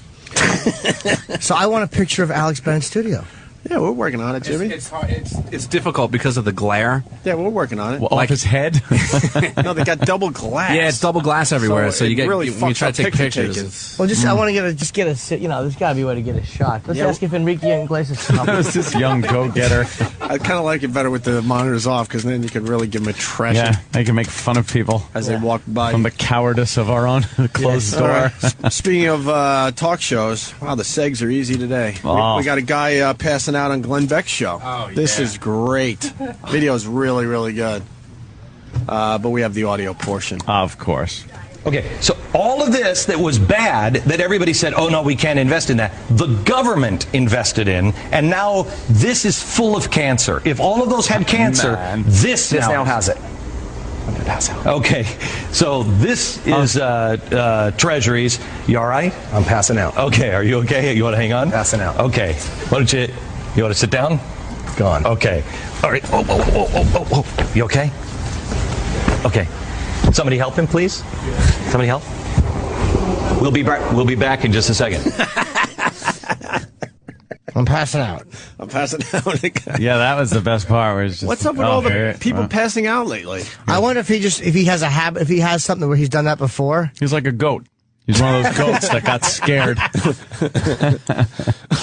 So I want a picture of Alex Bennett's studio. Yeah, we're working on it, Jimmy. It's hard. It's difficult because of the glare. Yeah, we're working on it. Well, off his head? No, they got double glass. Yeah, it's double glass everywhere. So, you it get really when you try to fucks take up pictures. taking. it's- Well, I want to get a. You know, there's got to be a way to get a shot. Let's Yeah, ask if Enrique Iglesias. That was this young go-getter. I kind of like it better with the monitors off because then you can really give them a trashing Yeah, they can make fun of people as they walk by. from the cowardice of our own closed All door. right. Speaking of talk shows, wow, the segs are easy today. Oh. We got a guy passing out on Glenn Beck's show. Oh, This yeah. is great. Video is really, really good. But we have the audio portion. Of course. Okay, so all of this that was bad, that everybody said, oh no, we can't invest in that, the government invested in, and now this is full of cancer. If all of those had cancer, this now has it. I'm going to pass out. Okay, so this is Treasuries. You all right? I'm passing out. Okay, are you okay? You want to hang on? Passing out. Okay, why don't you want to sit down? Gone. Okay, all right. Oh. You okay? Okay. Somebody help him, please. Somebody help. We'll be back in just a second. I'm passing out. I'm passing out. Yeah, that was the best part. Where it's just, What's up with all the people passing out lately? I wonder if he has a habit, if he has something where he's done that before. He's like a goat. He's one of those goats that got scared.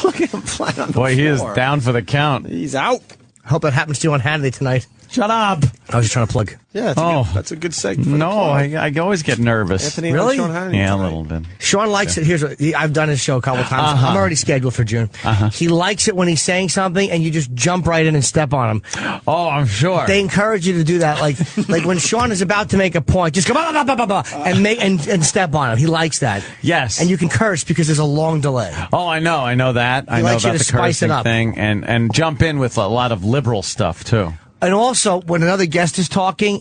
Look at him flat on the Boy, he is floor. down for the count. He's out. Hope that happens to you on Hannity tonight. Shut up. I was just trying to plug. Yeah, that's a good segment. No, I always get nervous. Anthony, Really? Sean Hannity Yeah, a tonight. little bit. Sean likes it. Here's what I've done his show a couple times. I'm already scheduled for June. He likes it when he's saying something and you just jump right in and step on him. Oh, I'm sure. They encourage you to do that. Like when Sean is about to make a point, just go blah, blah, blah, blah, blah, and make and step on him. He likes that. Yes. And you can curse because there's a long delay. Oh, I know that. I know likes you about to the spice it cursing up. thing, and jump in with a lot of liberal stuff too. And also, when another guest is talking,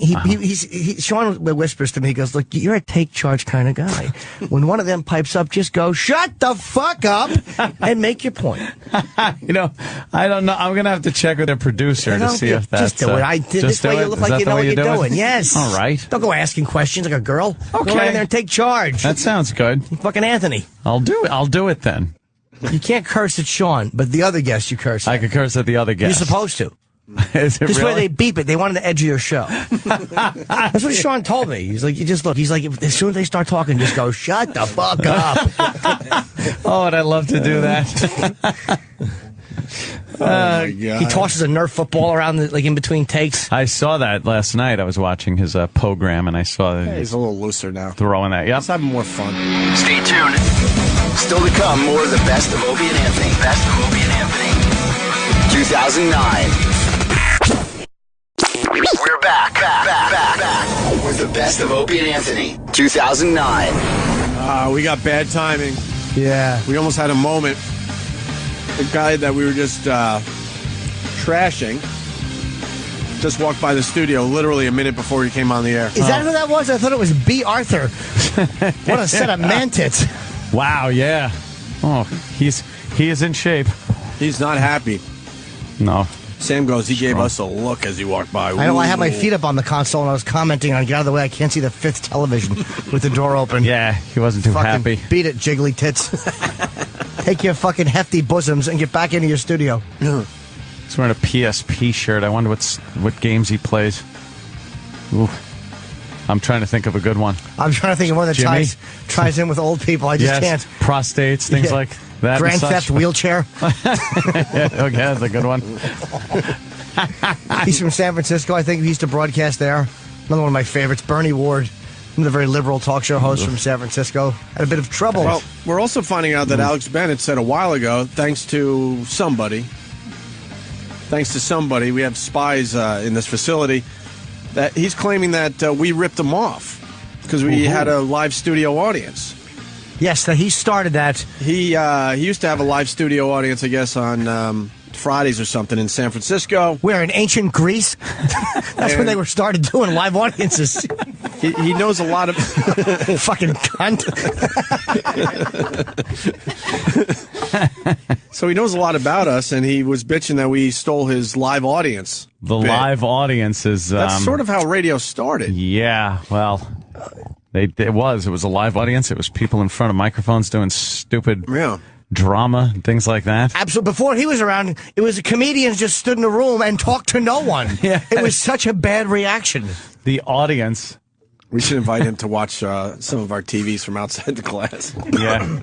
Sean whispers to me, he goes, look, you're a take charge kind of guy. When one of them pipes up, just go, shut the fuck up and make your point. You know, I don't know. I'm gonna have to check with the producer to see if that's just do it. This way you look like you know what you're doing. Yes. All right. Don't go asking questions like a girl. Okay. Go right in there and take charge. That sounds good. Fucking Anthony. I'll do it then. You can't curse at Sean, but the other guest you curse at. I could curse at the other guest. You're supposed to. Is it This way really? they beep it. They wanted the edge of your show. That's what Sean told me. He's like, you just look. He's like, as soon as they start talking, just go, shut the fuck up. Oh, and I love to do that. my God. He tosses a Nerf football around in between takes. I saw that last night. I was watching his program, and I saw that He's a little looser now. throwing that. Yep. Let's have more fun. Stay tuned. Still to come, more of the best of Opie and Anthony. Best of Opie and Anthony. 2009. We're back with the best of Opie and Anthony. 2009. We got bad timing. Yeah. We almost had a moment. The guy that we were just trashing just walked by the studio literally a minute before he came on the air. Is that who that was? I thought it was B. Arthur. What a set of man tits. Wow. Yeah. Oh, he is in shape. He's not happy. No. Sam goes, he gave us a look as he walked by. I know I had my Ooh. feet up on the console and I was commenting on, get out of the way, I can't see the fifth television with the door open. Yeah, he wasn't too Fucking happy. beat it, jiggly tits. Take your fucking hefty bosoms and get back into your studio. He's wearing a PSP shirt. I wonder what games he plays. Ooh. I'm trying to think of a good one. I'm trying to think of one that Jimmy? tries in with old people. I just Yes, can't. prostates, things Yeah. like that. and Grand such. Theft wheelchair. Yeah, okay, that's a good one. He's from San Francisco. I think he used to broadcast there. Another one of my favorites, Bernie Ward. I'm the very liberal talk show host from San Francisco. Had a bit of trouble. Well, we're also finding out that Alex Bennett said a while ago, thanks to somebody, we have spies in this facility, that he's claiming that we ripped him off because we had a live studio audience. Yes, that he started that. He used to have a live studio audience, I guess, on Fridays or something in San Francisco. Where, in ancient Greece? That's when they were started doing live audiences. He knows a lot of... Fucking cunt. So he knows a lot about us, and he was bitching that we stole his live audience. The live audience is... That's sort of how radio started. Yeah, well... It was a live audience. It was people in front of microphones doing stupid drama and things like that. Absolutely. Before he was around, it was comedians just stood in a room and talked to no one. Yeah. It was such a bad reaction. The audience. We should invite him to watch some of our TVs from outside the class. Yeah.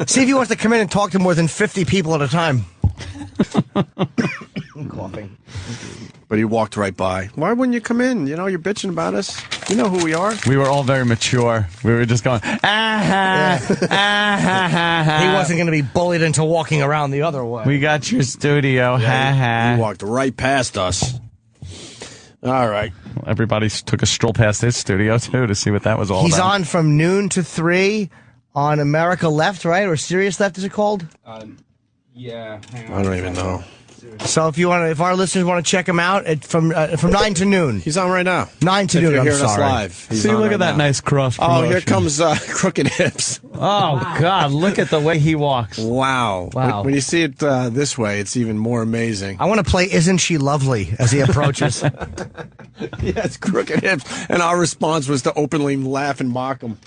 See if he wants to come in and talk to more than 50 people at a time. I'm coughing. But he walked right by. Why wouldn't you come in? You know, you're bitching about us. You know who we are. We were all very mature. We were just going, He wasn't going to be bullied into walking around the other way. We got your studio. He walked right past us. All right. Everybody took a stroll past his studio, too, to see what that was all He's about. on from noon to 3 on America Left, right? Or Sirius Left, is it called? Yeah. I don't even know. So if our listeners want to check him out, from 9 to noon. He's on right now. 9 to If noon, you're I'm hearing us sorry. live. See, look at that nice cross promotion. Oh, here comes Crooked Hips. Oh, God, look at the way he walks. Wow. When you see it this way, it's even more amazing. I want to play Isn't She Lovely as he approaches. Yes, Crooked Hips. And our response was to openly laugh and mock him.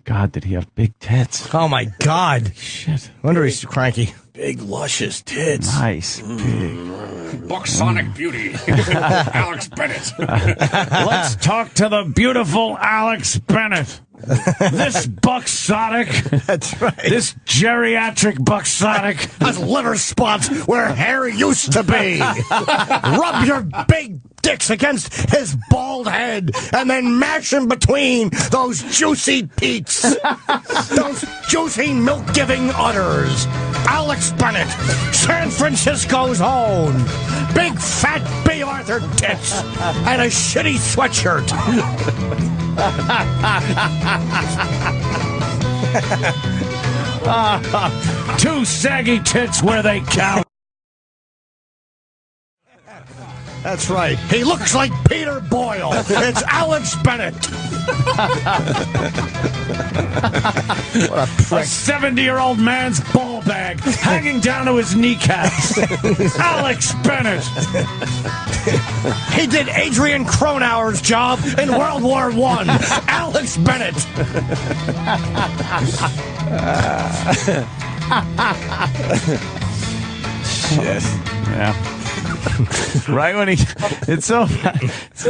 God, did he have big tits? Oh, my God. Shit. Wonder he's cranky. Big, luscious tits. Nice. Big. Bucksonic beauty. Alex Bennett. Let's talk to the beautiful Alex Bennett. This bucksonic. That's right. This geriatric bucksonic. Has liver spots where hair used to be. Rub your big dicks against his bald head and then mash him between those juicy peats. Those juicy milk-giving udders. Alex Bennett, San Francisco's own. Big fat B. Arthur tits and a shitty sweatshirt. Two saggy tits where they count. That's right. He looks like Peter Boyle. It's Alex Bennett. What a prick. A 70-year-old man's ball bag hanging down to his kneecaps. Alex Bennett. He did Adrian Cronauer's job in World War I. Alex Bennett. Shit. Yeah. Right when it's so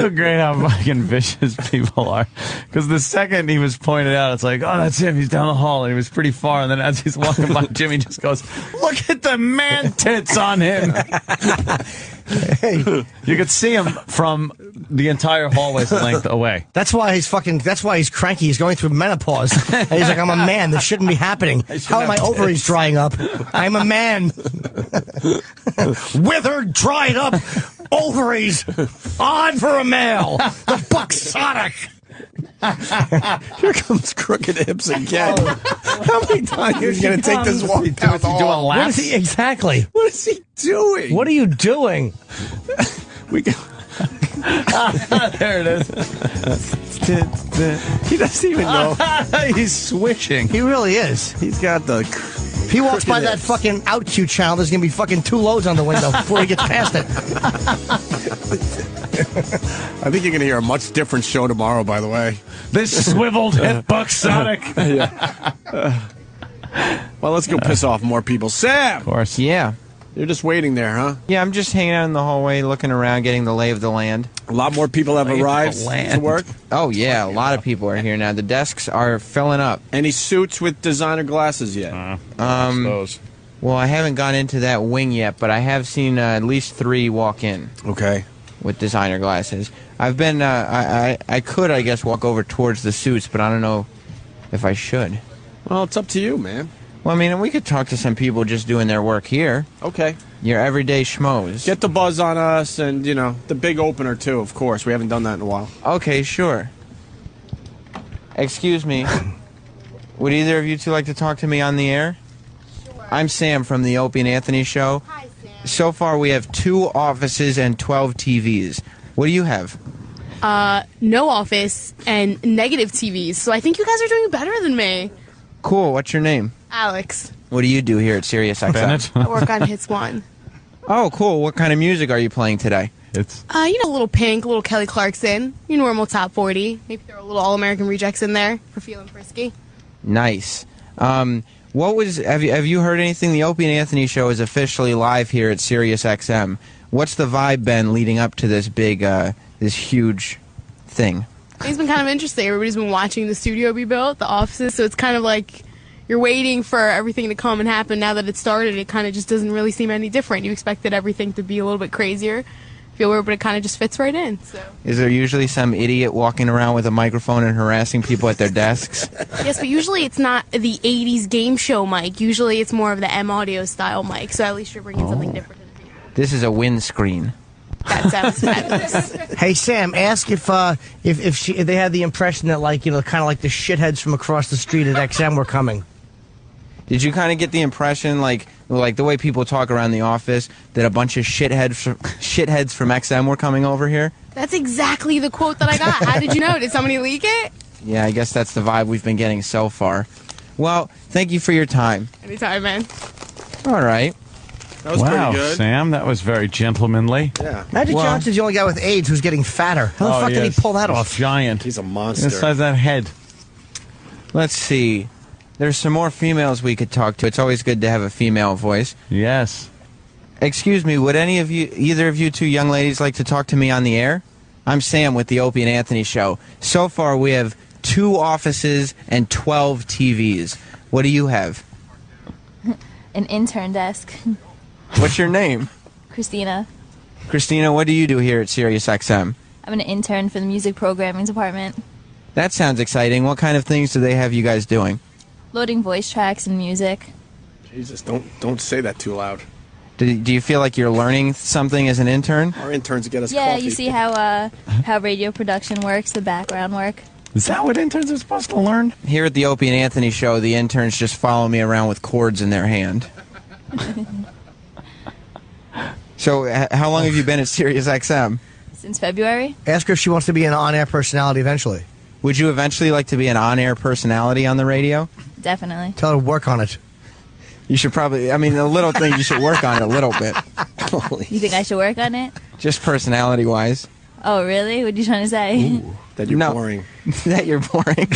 great how fucking vicious people are. Because the second he was pointed out, it's like, oh, that's him. He's down the hall, and he was pretty far. And then as he's walking by, Jimmy just goes, look at the man tits on him. Hey. You could see him from the entire hallway's length away. That's why he's cranky. He's going through menopause. And he's like, I'm a man. This shouldn't be happening. How are my ovaries drying up? I'm a man. Withered, dried up ovaries. On for a male. The Bucksonic. Here comes Crooked Hips again. How many times is he going to take this walk down the hall? What is he exactly? What is he doing? What are you doing? We can... There it is. He doesn't even know. He's switching. He really is. He's got the... If he walks by that fucking OutQ channel, there's going to be fucking 2 loads on the window before he gets past it. I think you're going to hear a much different show tomorrow, by the way. This swiveled hit Bucksonic. Well, let's go piss off more people. Sam! Of course. Yeah. You're just waiting there, huh? Yeah, I'm just hanging out in the hallway, looking around, getting the lay of the land. A lot more people have arrived to work. Oh, yeah, a lot of people are here now. The desks are filling up. Any suits with designer glasses yet? Well, I haven't gone into that wing yet, but I have seen at least 3 walk in. Okay. with designer glasses. I've been, I could, I guess, walk over towards the suits, but I don't know if I should. Well, it's up to you, man. Well, I mean, we could talk to some people just doing their work here. Okay. Your everyday schmoes. Get the buzz on us, and, you know, the big opener, too, of course. We haven't done that in a while. Okay, sure. Excuse me. Would either of you two like to talk to me on the air? Sure. I'm Sam from the Opie and Anthony Show. Hi, Sam. So far, we have 2 offices and 12 TVs. What do you have? No office and negative TVs. So I think you guys are doing better than me. Cool. What's your name? Alex. What do you do here at Sirius XM? Bennett? I work on Hits 1. Oh, cool. What kind of music are you playing today? It's You know, a little Pink, a little Kelly Clarkson, your normal top 40. Maybe throw a little All-American Rejects in there for feeling frisky. Nice. What was? Have you heard anything? The Opie and Anthony Show is officially live here at Sirius XM. What's the vibe been leading up to this big, this huge thing? It's been kind of interesting. Everybody's been watching the studio be built, the offices, so it's kind of like you're waiting for everything to come and happen. Now that it started, it kind of just doesn't really seem any different. You expected everything to be a little bit crazier, feel weird, but it kind of just fits right in. So. Is there usually some idiot walking around with a microphone and harassing people at their desks? Yes, but usually it's not the 80s game show mic. Usually it's more of the M Audio style mic, so at least you're bringing something different. This is a windscreen. That sounds fabulous. Hey Sam, ask if they had the impression that, like, you know, kind of like the shitheads from across the street at XM were coming. Did you kind of get the impression, like the way people talk around the office, that a bunch of shitheads from XM were coming over here? That's exactly the quote that I got. How did you know? Did somebody leak it? Yeah, I guess that's the vibe we've been getting so far. Well, thank you for your time. Anytime, man. All right. That was wow, pretty good. Sam, that was very gentlemanly. Yeah. Magic Johnson's the only guy with AIDS who's getting fatter. How the fuck did he pull that off? Giant. He's a monster. Besides that head. Let's see. There's some more females we could talk to. It's always good to have a female voice. Yes. Excuse me, would either of you two young ladies like to talk to me on the air? I'm Sam with the Opie and Anthony Show. So far, we have 2 offices and 12 TVs. What do you have? An intern desk. What's your name? Christina. Christina, what do you do here at Sirius XM? I'm an intern for the music programming department. That sounds exciting. What kind of things do they have you guys doing? Loading voice tracks and music. Jesus, don't say that too loud. Do you feel like you're learning something as an intern? Our interns get us Yeah, coffee. you see how radio production works, the background work. Is that what interns are supposed to learn? Here at the Opie and Anthony Show, the interns just follow me around with cords in their hand. So, how long have you been at Sirius XM? Since February. Ask her if she wants to be an on-air personality eventually. Would you eventually like to be an on-air personality on the radio? Definitely. Tell her to work on it. You should probably, I mean, a little thing, you should work on it a little bit. You think I should work on it? Just personality-wise. Oh, really? What are you trying to say? Ooh, that you're boring. That you're boring.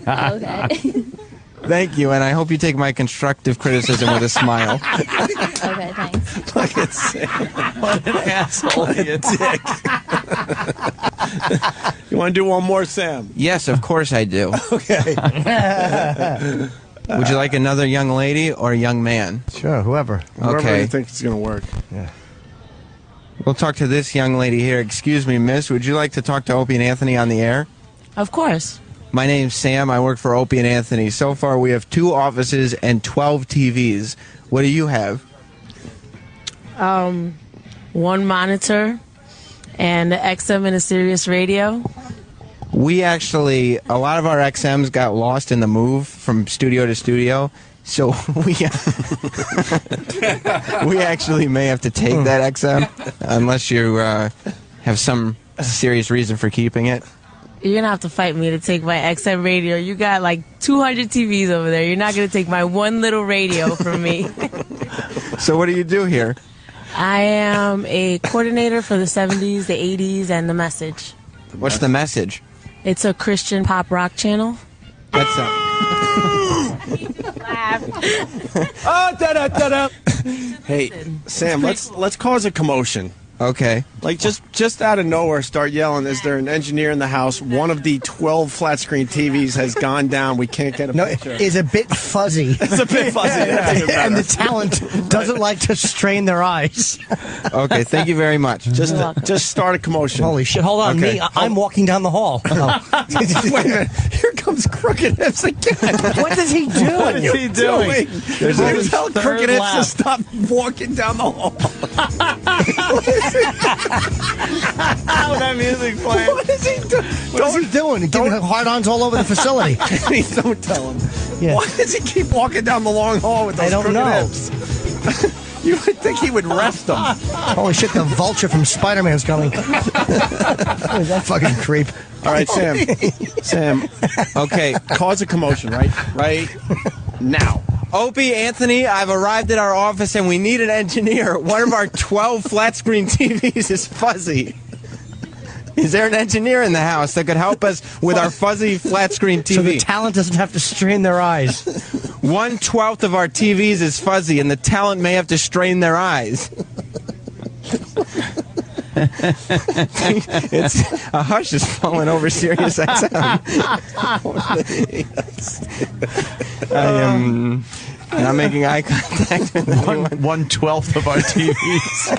Okay. Thank you, and I hope you take my constructive criticism with a smile. Okay, thanks. Look at Sam. What an asshole. What a dick. You want to do one more, Sam? Yes, of course I do. Okay. Would you like another young lady or a young man? Sure, whoever. Whoever you think is going to work. Yeah. We'll talk to this young lady here. Excuse me, miss. Would you like to talk to Opie and Anthony on the air? Of course. My name's Sam. I work for Opie and Anthony. So far, we have 2 offices and 12 TVs. What do you have? 1 monitor and an XM and a Sirius radio. We actually, a lot of our XMs got lost in the move from studio to studio. So we actually may have to take that XM unless you have some serious reason for keeping it. You're going to have to fight me to take my XM radio. You got like 200 TVs over there. You're not going to take my one little radio from me. So what do you do here? I am a coordinator for the 70s, the 80s, and The Message. What's The Message? It's a Christian pop rock channel. That's Hey, Sam, let's cause a commotion. Okay. Like just out of nowhere, start yelling, "Is there an engineer in the house? One of the 12 flat screen TVs has gone down. We can't get a picture." Is a bit fuzzy. It's a bit fuzzy. Yeah. And the talent doesn't like to strain their eyes. Okay, thank you very much. Just start a commotion. Holy shit! Hold on, Okay. me. I'm walking down the hall. Oh. Wait a minute. Here comes Crooked Hips again. What is he doing? What is he doing? There's Please tell third Crooked Hips to lap. stop walking down the hall. That music playing. What is he doing? What is he doing? He's giving hard-ons all over the facility. Don't tell him. Yeah. Why does he keep walking down the long hall with those I don't crooked know. hips? You would think he would rest them. Holy shit, the vulture from Spider-Man's coming. That fucking creep. All right, Sam. Sam. Okay. Cause a commotion, right? Right now. Opie, Anthony, I've arrived at our office and we need an engineer. One of our 12 flat screen TVs is fuzzy. Is there an engineer in the house that could help us with our fuzzy flat screen TV? So the talent doesn't have to strain their eyes. 1/12 of our TVs is fuzzy, and the talent may have to strain their eyes. It's a hush is falling over Sirius XM. I am not making eye contact with anyone. 1/12 of our TVs.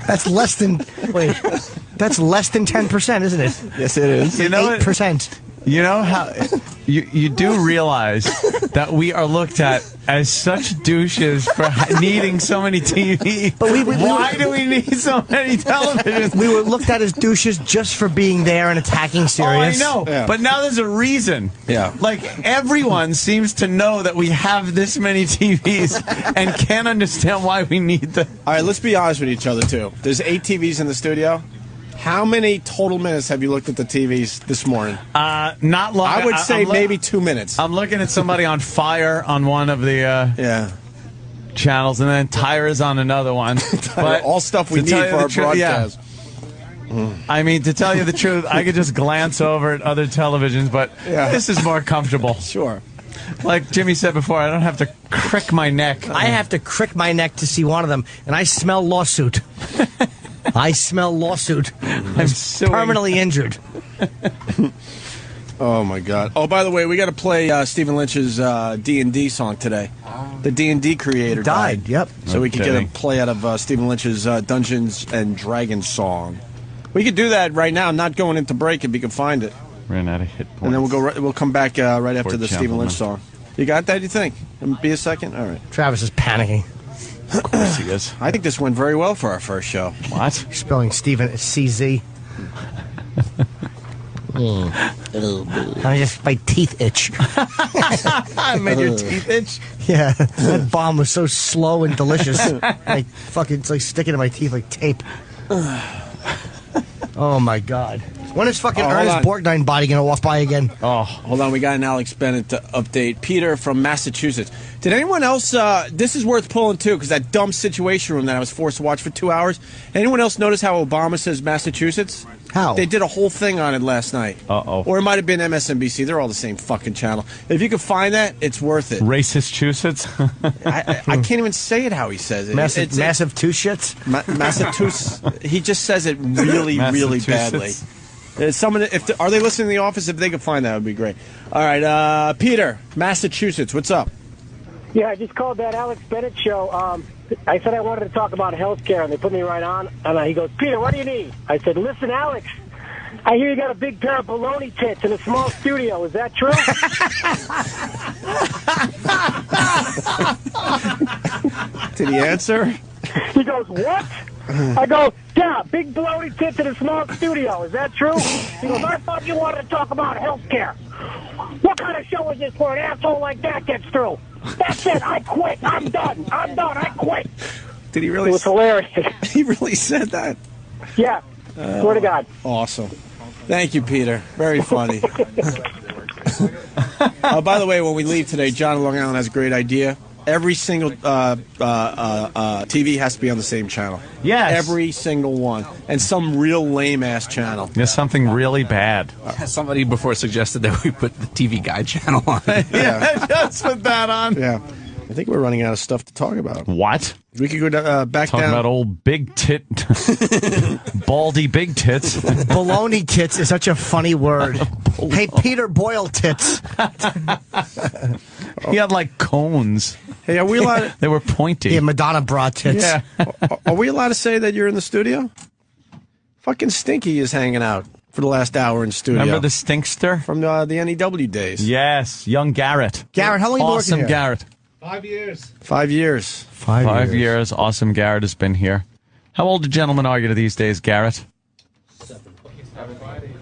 That's less than 10%, isn't it? Yes, it is. You know 8%. You know how you do realize that we are looked at as such douches for needing so many TVs. But why do we need so many televisions? We were looked at as douches just for being there and attacking Sirius. Oh, I know. Yeah. But now there's a reason. Yeah. Like, everyone seems to know that we have this many TVs and can't understand why we need them. All right, let's be honest with each other, too. There's 8 TVs in the studio. How many total minutes have you looked at the TVs this morning? Not long. I would say maybe 2 minutes. I'm looking at somebody on fire on one of the channels, and then Tyra's on another one. But all stuff we to need tell you for the our truth, broadcast. I mean, to tell you the truth, I could just glance over at other televisions, but this is more comfortable. Sure. Like Jimmy said before, I don't have to crick my neck. I have to crick my neck to see one of them, and I smell lawsuit. I smell lawsuit. I'm suing. Permanently injured. Oh my God! Oh, by the way, we got to play Stephen Lynch's D&D song today. The D&D creator died. Yep. So we could get a play out of Stephen Lynch's Dungeons and Dragons song. We could do that right now. Not going into break if you can find it. Ran out of hit points. And then we'll come back right after Poor the Stephen Lynch song. You got that? You think? Be a second. All right. Travis is panicking. Of course he is. I think this went very well for our first show. What? You're spelling Stephen as CZ. I just my teeth itch. I made your teeth itch. Yeah, that bomb was so slow and delicious. Like fucking, it's like sticking to my teeth like tape. Oh my God! When is fucking Ernest Borgnine body gonna walk by again? Oh, hold on. We got an Alex Bennett update. Peter from Massachusetts. Did anyone else? This is worth pulling too, because that dumb Situation Room that I was forced to watch for 2 hours. Anyone else notice how Obama says Massachusetts? How? They did a whole thing on it last night. Uh-oh. Or it might have been MSNBC. They're all the same fucking channel. If you could find that, it's worth it. Racist-chusets? I can't even say it how he says it. Massive two shits. Massive. He just says it really, really badly. Are they listening to The Office? If they could find that, it would be great. All right, Peter, Massachusetts, what's up? Yeah, I just called that Alex Bennett show. I said I wanted to talk about health care, and they put me right on. And he goes, Peter, what do you need? I said, listen, Alex, I hear you got a big pair of baloney tits in a small studio. Is that true? Did he answer? He goes, what? I go, yeah, big baloney tits in a small studio. Is that true? He goes, I thought you wanted to talk about health care. What kind of show is this where an asshole like that gets through? That's it. I quit. I'm done. I quit. Did he really? It was hilarious. He really said that? Yeah. Swear to God. Awesome. Thank you, Peter. Very funny. By the way, when we leave today, John in Long Island has a great idea. Every single TV has to be on the same channel. Yes. Every single one. And some real lame-ass channel. There's something really bad. Somebody before suggested that we put the TV Guide channel on. Yeah, just put that on. Yeah. I think we're running out of stuff to talk about. What? We could go back Talking down. about old big tit, baldy big tits. Baloney tits is such a funny word. Hey, Peter Boyle tits. He had like cones. Hey, are we allowed? They were pointy. Yeah, Madonna bra tits. Yeah. Are we allowed to say that you're in the studio? Fucking Stinky is hanging out for the last hour in studio. Remember the Stinkster? From the NEW days. Yes, young Garrett. Garrett, how long have you been Awesome working here? Garrett. 5 years. 5 years. 5 years. Awesome Garrett has been here. How old do gentlemen argue these days, Garrett?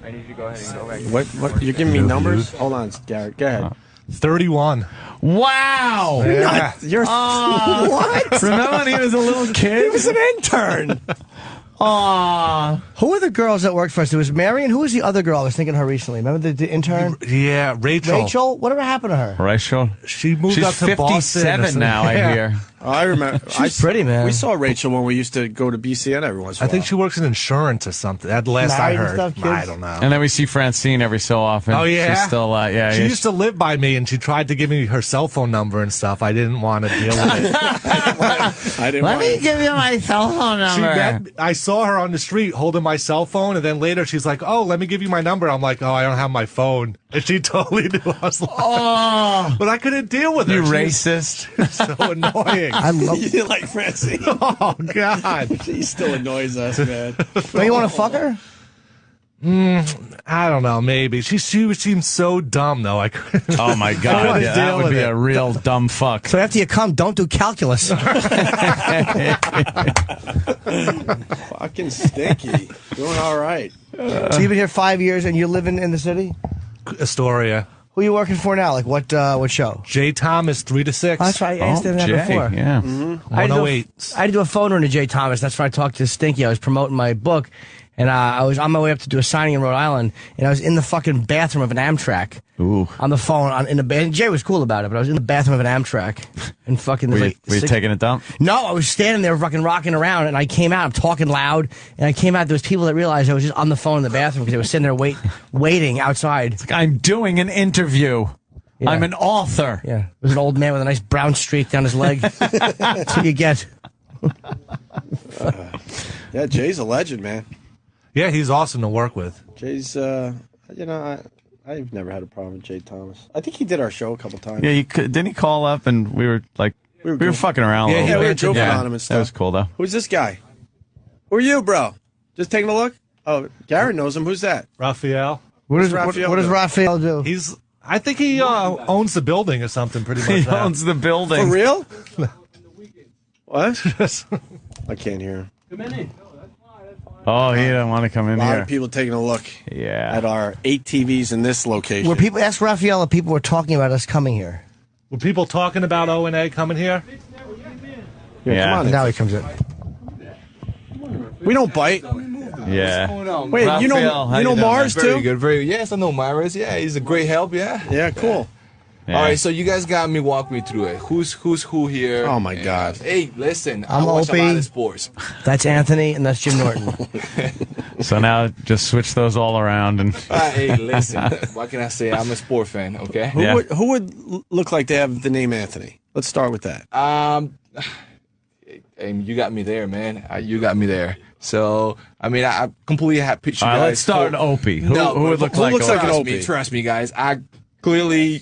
I need you to go ahead and go back. What? You're giving me numbers? Hold on, Garrett. Go ahead. 31. Wow! You're what? Remember when he was a little kid? He was an intern. Aww. Who were the girls that worked for us? There was Marion. Who was the other girl? I was thinking of her recently. Remember the intern? Yeah, Rachel. Rachel? Whatever happened to her? Rachel? She moved She's up to Boston. 57 now, I hear. Oh, I remember. She's pretty, man. We saw Rachel when we used to go to BCN every once in a I while. think she works in insurance or something. That's the last Married I and heard. stuff, kids? I don't know. And then we see Francine every so often. Oh, yeah? She's still, She used to live by me, and she tried to give me her cell phone number and stuff. I didn't want to deal with it. I didn't Let want me give you my cell phone number. I saw her on the street holding my cell phone, and then later she's like, "Oh, let me give you my number." I'm like, "Oh, I don't have my phone," and she totally knew. I was like, "Oh," but I couldn't deal with her. You She was racist. so annoying. I love. You didn't like Francine. Oh God, She still annoys us, man. Don't you want to fuck her? I don't know. Maybe she seems so dumb though. I couldn't. Oh my God, yeah, that would be a real dumb fuck. So after you come, don't do calculus. Fucking Stinky. Doing all right. So you've been here 5 years and you're living in the city? Astoria. Who are you working for now? Like what show? J. Thomas 3 to 6. Oh, that's right. I asked him that Jay, before. yeah. I had to do a- 108. I had to do a phone run to Jay Thomas. That's where I talked to Stinky. I was promoting my book, and I was on my way up to do a signing in Rhode Island, and I was in the fucking bathroom of an Amtrak. Ooh. On the phone, in the band. Jay was cool about it, but I was in the bathroom of an Amtrak, and fucking. Were you taking a dump? No, I was standing there fucking rocking around, and I came out. I'm talking loud, and I came out. There was people that realized I was just on the phone in the bathroom because they were sitting there waiting outside. Like, I'm doing an interview. Yeah. I'm an author. Yeah, it was an old man with a nice brown streak down his leg. That's what you get. Yeah, Jay's a legend, man. Yeah, he's awesome to work with. Jay's, I've never had a problem with Jay Thomas. I think he did our show a couple times. Yeah, didn't he call up and we were like, we were fucking around a little Yeah, bit. we were joking on him and stuff. That was cool though. Who's this guy? Who are you, bro? Just taking a look? Oh, Garrett knows him. Who's that? Raphael. What does Raphael Raphael do? I think he owns the building or something. Pretty much. He now. owns the building. For real? What? I can't hear him. Oh, he didn't want to come in A lot here. of people taking a look Yeah. at our 8 TVs in this location. Were people ask Raphael if people were talking about us coming here? Were people talking about O&A coming here? Yeah, come on in. Now he comes in. We don't bite. Yeah. Wait, Raphael, you how know you doing, Mars Very too? good, very yes, I know Myra's. Yeah, he's a great help. Yeah. Yeah, cool. Yeah. All right, so you guys got me. Walk me through it. Who's who here? Oh my And, God. Hey, listen, I'm I watch a lot Opie. of sports. That's Anthony, and that's Jim Norton. So now just switch those all around and Hey, listen. What can I say? I'm a sport fan. Okay. Who would look like they have the name Anthony? Let's start with that. And you got me there, man. You got me there. So, I mean, I completely have pictured. All right, let's start with Opie. Who would look like looks Opie? like an Opie? Trust me, guys. I clearly,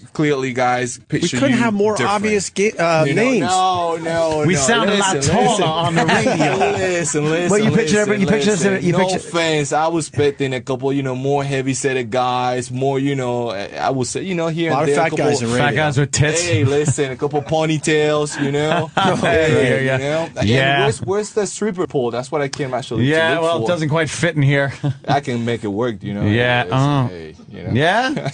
guys, picture We couldn't you have more different. obvious You know, names. No. We sound a lot taller on the radio. Listen. What, you picture everybody- you picture us in- you no picture- offense. I was expecting a couple, more heavy-setted guys, more, I would say, here A and lot of there. fat couple, guys in radio. Fat guys with tits. Hey, listen, a couple ponytails, Hey, yeah. Yeah. And where's the stripper pole? That's what I came actually. to Yeah, look well, for. it doesn't quite fit in here. I can make it work, Yeah, Hey, Yeah?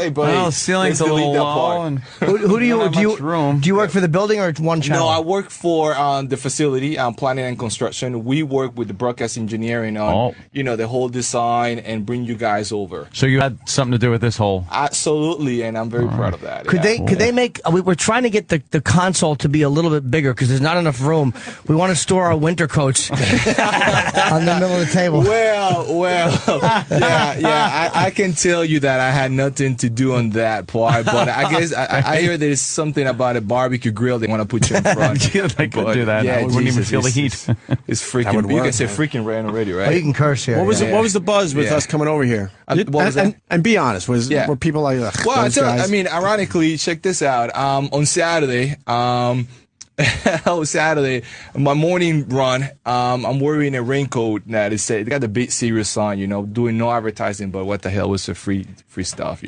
Hey, buddy. Well, the ceiling's a let's little delete that low. part. And Who do you not much room. do you work for the building or one channel? No, I work for the facility, planning and construction. We work with the broadcast engineering on, the whole design and bring you guys over. So you had something to do with this whole... Absolutely, and I'm very proud of that. Could yeah. they make? We're trying to get the console to be a little bit bigger because there's not enough room. We want to store our winter coats on the middle of the table. Well, yeah. I can tell you that I had nothing to do on that part, but I guess I hear there's something about a barbecue grill they want to put you in front. Yeah, they could do that. Yeah, We wouldn't even feel the heat. It's freaking. would You work, can say man. freaking right on the radio, right? Oh, you can curse here. What was yeah. what was the buzz with Yeah. us coming over here? What was that? And be honest, Yeah. were people like, ugh, Well, those guys? I mean, ironically, check this out. On Saturday, Saturday, my morning run, I'm wearing a raincoat that is they got the big serious sign, doing no advertising, but what the hell was the free stuff,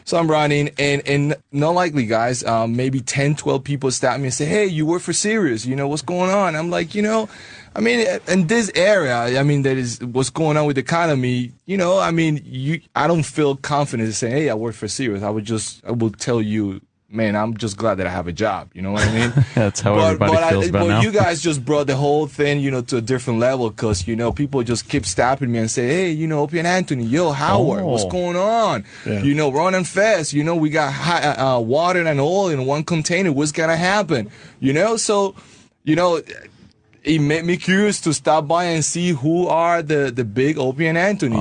So I'm running, and not likely, guys, maybe 10, 12 people stop me and say, hey, you work for Sirius, what's going on? I'm like, I mean, in this area, I mean, that is what's going on with the economy, I mean, I don't feel confident to say, hey, I work for Sirius. I will tell you, man, I'm just glad that I have a job. You know what I mean? That's how everybody feels about now. But you guys just brought the whole thing, to a different level because, people just keep stopping me and say, hey, Opie and Anthony, yo, Howard, what's going on? Yeah. Running fast. We got hot, water and oil in one container. What's going to happen? So, it made me curious to stop by and see who are the big Opie and Anthony,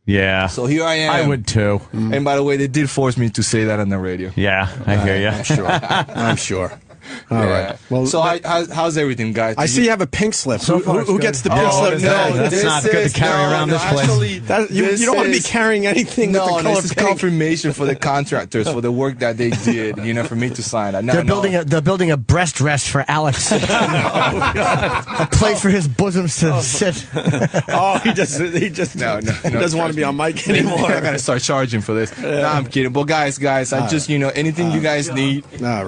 Yeah. So here I am. I would too. And by the way, they did force me to say that on the radio. Yeah, I hear you. I'm sure. I'm sure. All right. Well, so how's everything, guys? I see you have a pink slip. Who gets the pink slip? No, that's not good to carry around this place. Actually, you don't want to be carrying anything with the color this is pink. confirmation for the contractors for the work that they did. For me to sign that. They're building a breast rest for Alex. A place for his bosoms to sit. He doesn't want to be on mic anymore. I gotta start charging for this. No, I'm kidding. But guys, I just anything you guys need. All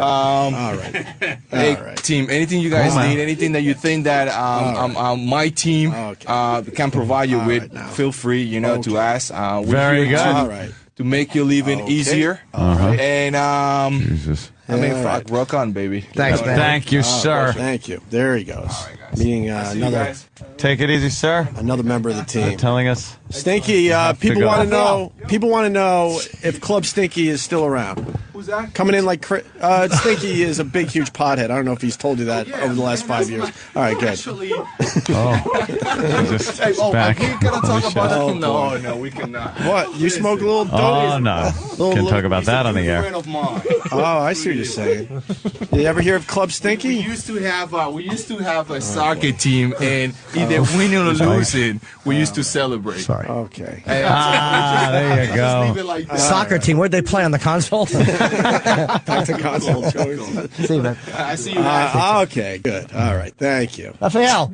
right. Hey, team, anything you guys need, anything that you think that my team can provide you with, feel free, to ask. We're Very here good. to make your living easier. And Jesus. I mean, fuck, rock on, baby. Thanks, man. Thank you, sir. Thank you. There he goes. Meeting another. Take it easy, sir. Another member of the team. Telling us. Stinky, people go. want to know. People want to know if Club Stinky is still around. Who's that? Coming in like Stinky is a big, huge pothead. I don't know if he's told you that over the last 5 years. All right, good. Actually, Just back. we cannot Holy talk about shit. it. No, we cannot. What? You smoke a little dope? Oh, no. Can't talk about that on the air. Friend of mine. Oh, I see what you're saying. You ever hear of Club We Stinky? used to have a soccer team, and either winning or losing, we used to celebrate. Sorry. Okay. There you Just go. leave it like that. Soccer team. Where'd they play on the console? Back to console choice. See you, man. I see you guys. Okay, good. All right. Thank you. Raphael.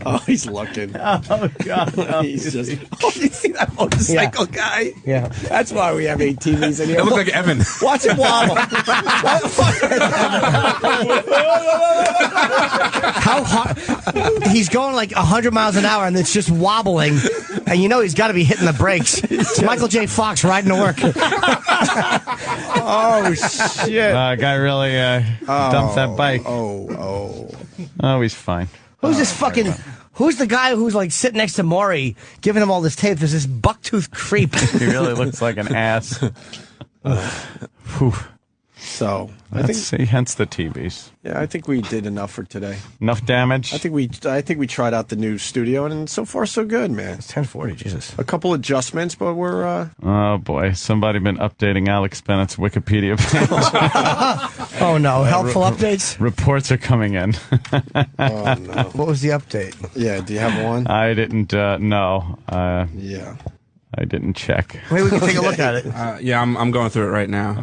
Oh, he's looking. Oh, God. He's just. Oh, you see that motorcycle guy? Yeah. That's why we have 8 TVs in here. It looked like Evan. Watch him wobble. How hard? He's going like 100 miles an hour, and it's just wobbling. And he's got to be hitting the brakes. It's Michael J. Fox riding to work. Oh, shit. Guy really dumped that bike. Oh, he's fine. Who's this fucking? Who's the guy who's like sitting next to Maury, giving him all this tape? There's this bucktooth creep. He really looks like an ass. Whew. So, Let's see, hence the TVs. Yeah, I think we did enough for today. Enough damage? I think we tried out the new studio, and so far so good, man. It's 10:40. Jesus. A couple adjustments, but we're. Oh boy, somebody been updating Alex Bennett's Wikipedia page. Oh no, helpful updates. Reports are coming in. Oh no. What was the update? Yeah, do you have one? I didn't know. Yeah. I didn't check. Maybe we can take a look at it. Yeah, I'm going through it right now.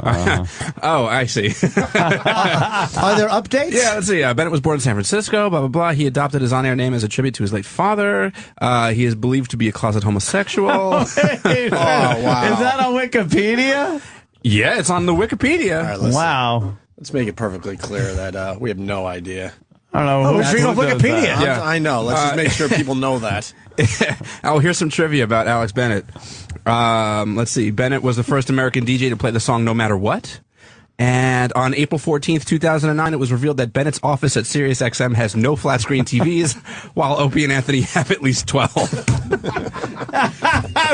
Oh, I see. Are there updates? Yeah, let's see. Bennett was born in San Francisco, blah, blah, blah. He adopted his on-air name as a tribute to his late father. He is believed to be a closet homosexual. Oh, wow. Is that on Wikipedia? Yeah, it's on the Wikipedia. All right, listen. Wow. Let's make it perfectly clear that we have no idea. I don't know. Oh, it's reading off Wikipedia. Yeah. I know. Let's just make sure people know that. Oh, here's some trivia about Alex Bennett. Let's see. Bennett was the first American DJ to play the song No Matter What. And on April 14th, 2009, it was revealed that Bennett's office at SiriusXM has no flat screen TVs, while Opie and Anthony have at least 12.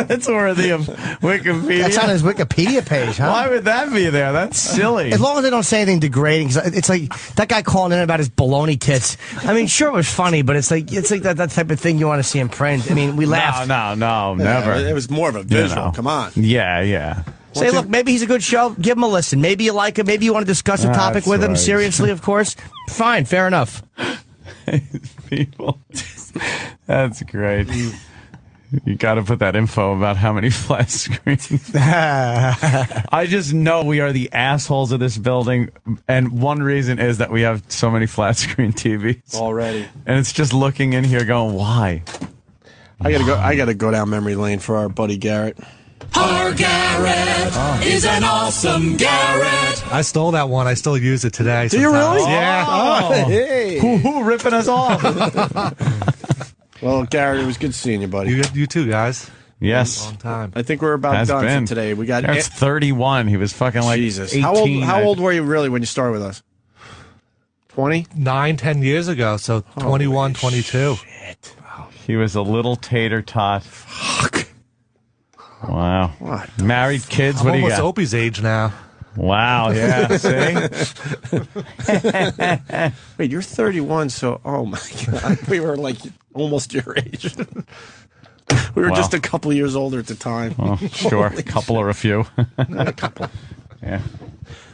That's worthy of Wikipedia. That's on his Wikipedia page, huh? Why would that be there? That's silly. As long as they don't say anything degrading, 'cause it's like that guy calling in about his baloney tits. I mean, sure, it was funny, but it's like that type of thing you want to see in print. I mean, we laughed. No, never. It was more of a visual. Come on. Yeah. Say, look, maybe he's a good show. Give him a listen. Maybe you like him. Maybe you want to discuss a topic That's with him right. seriously, of course. Fine, fair enough. People. That's great. You got to put that info about how many flat screens. I just know we are the assholes of this building, and one reason is that we have so many flat screen TVs already. And it's just looking in here going, why? I gotta go down memory lane for our buddy Garrett. Our Garrett is an awesome Garrett. I stole that one. I still use it today. Do you sometimes. really? Yeah. Oh, hey. Who ripping us off? Well, Garrett, it was good seeing you, buddy. You too, guys. Yes. Long time. I think we're about done for today. We got Garrett's 31. He was fucking like Jesus. 18. How old were you really when you started with us? 20? 9-10 years ago. So 21, 22. Shit. He was a little tater tot. Fuck. Wow. What? Married kids. I'm What do you almost got? Opie's age now. Wow. Yeah. See. Wait, you're 31, so oh my god, we were like almost your age. We were Wow. just a couple years older at the time. Oh, sure. A couple or a few. A couple. Yeah.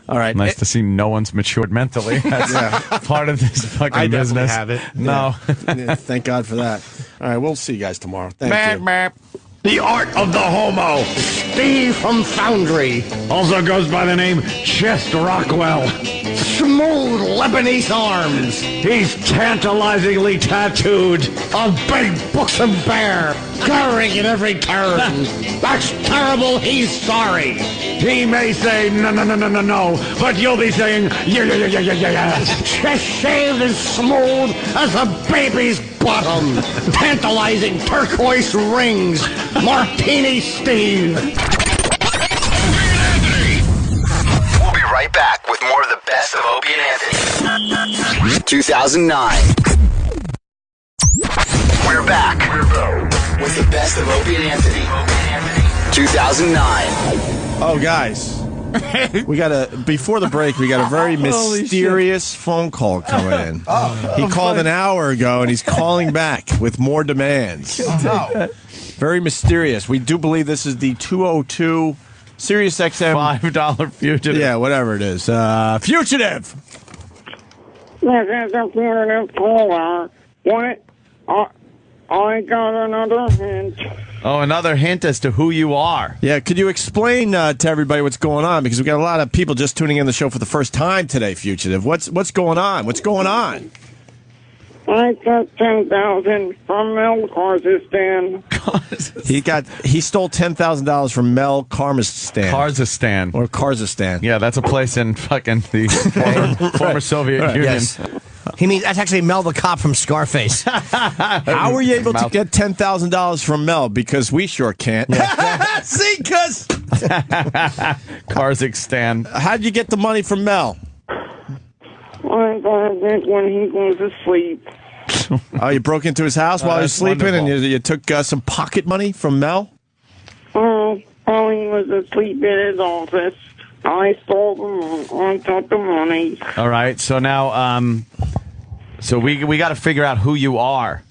All right. Nice to see no one's matured mentally. That's part of this fucking I definitely business. have it. No. Yeah, thank God for that. All right, we'll see you guys tomorrow. Thank you. The art of the homo. Steve from Foundry. Also goes by the name Chest Rockwell. Smooth Lebanese arms. He's tantalizingly tattooed. A big buxom bear. Curring at every turn. That's terrible. He's sorry. He may say no, but you'll be saying yeah. Chest shaved as smooth as a baby's bottom. Tantalizing turquoise rings. Martini Steve. We'll be right back with more of the best of Opie and Anthony. 2009. We're back with the best of Opie and Anthony. 2009. Oh, guys. Before the break, we got a very mysterious phone call coming in. He called an hour ago, and he's calling back with more demands. Very mysterious. We do believe this is the 202 Sirius XM $5 fugitive. Yeah, whatever it is. Fugitive. What? I got another hint. Oh, another hint as to who you are. Yeah, could you explain to everybody what's going on? Because we've got a lot of people just tuning in the show for the first time today, Fugitive. What's going on? What's going on? I got 10,000 from Mel Kazakhstan. He stole $10,000 from Mel Kazakhstan. Kazakhstan. Or Kazakhstan. Yeah, that's a place in fucking the former Soviet Union. Yes. He means that's actually Mel the cop from Scarface. How were you able to get $10,000 from Mel? Because we sure can't. See, cuz Kazakhstan. How'd you get the money from Mel? I got it when he goes to sleep. Oh, you broke into his house while he was That's sleeping, wonderful. and you took some pocket money from Mel? Oh, he was asleep in his office. I stole the money. I took the money. All right, so now, so we got to figure out who you are.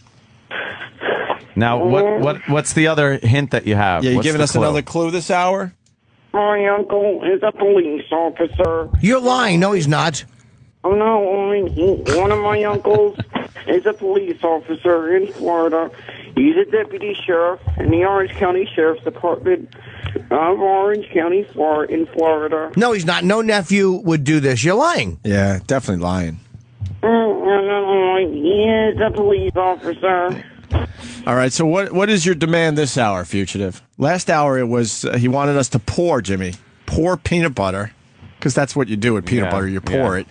Now, what's the other hint that you have? Yeah, you What's giving the us clue? another clue this hour? My uncle is a police officer. You're lying. No, he's not. Oh, no, one of my uncles is a police officer in Florida. He's a deputy sheriff in the Orange County Sheriff's Department of Orange County, in Florida. No, he's not. No nephew would do this. You're lying. Yeah, definitely lying. He is a police officer. All right, so what is your demand this hour, Fugitive? Last hour it was he wanted us to pour peanut butter, because that's what you do with peanut butter. You pour it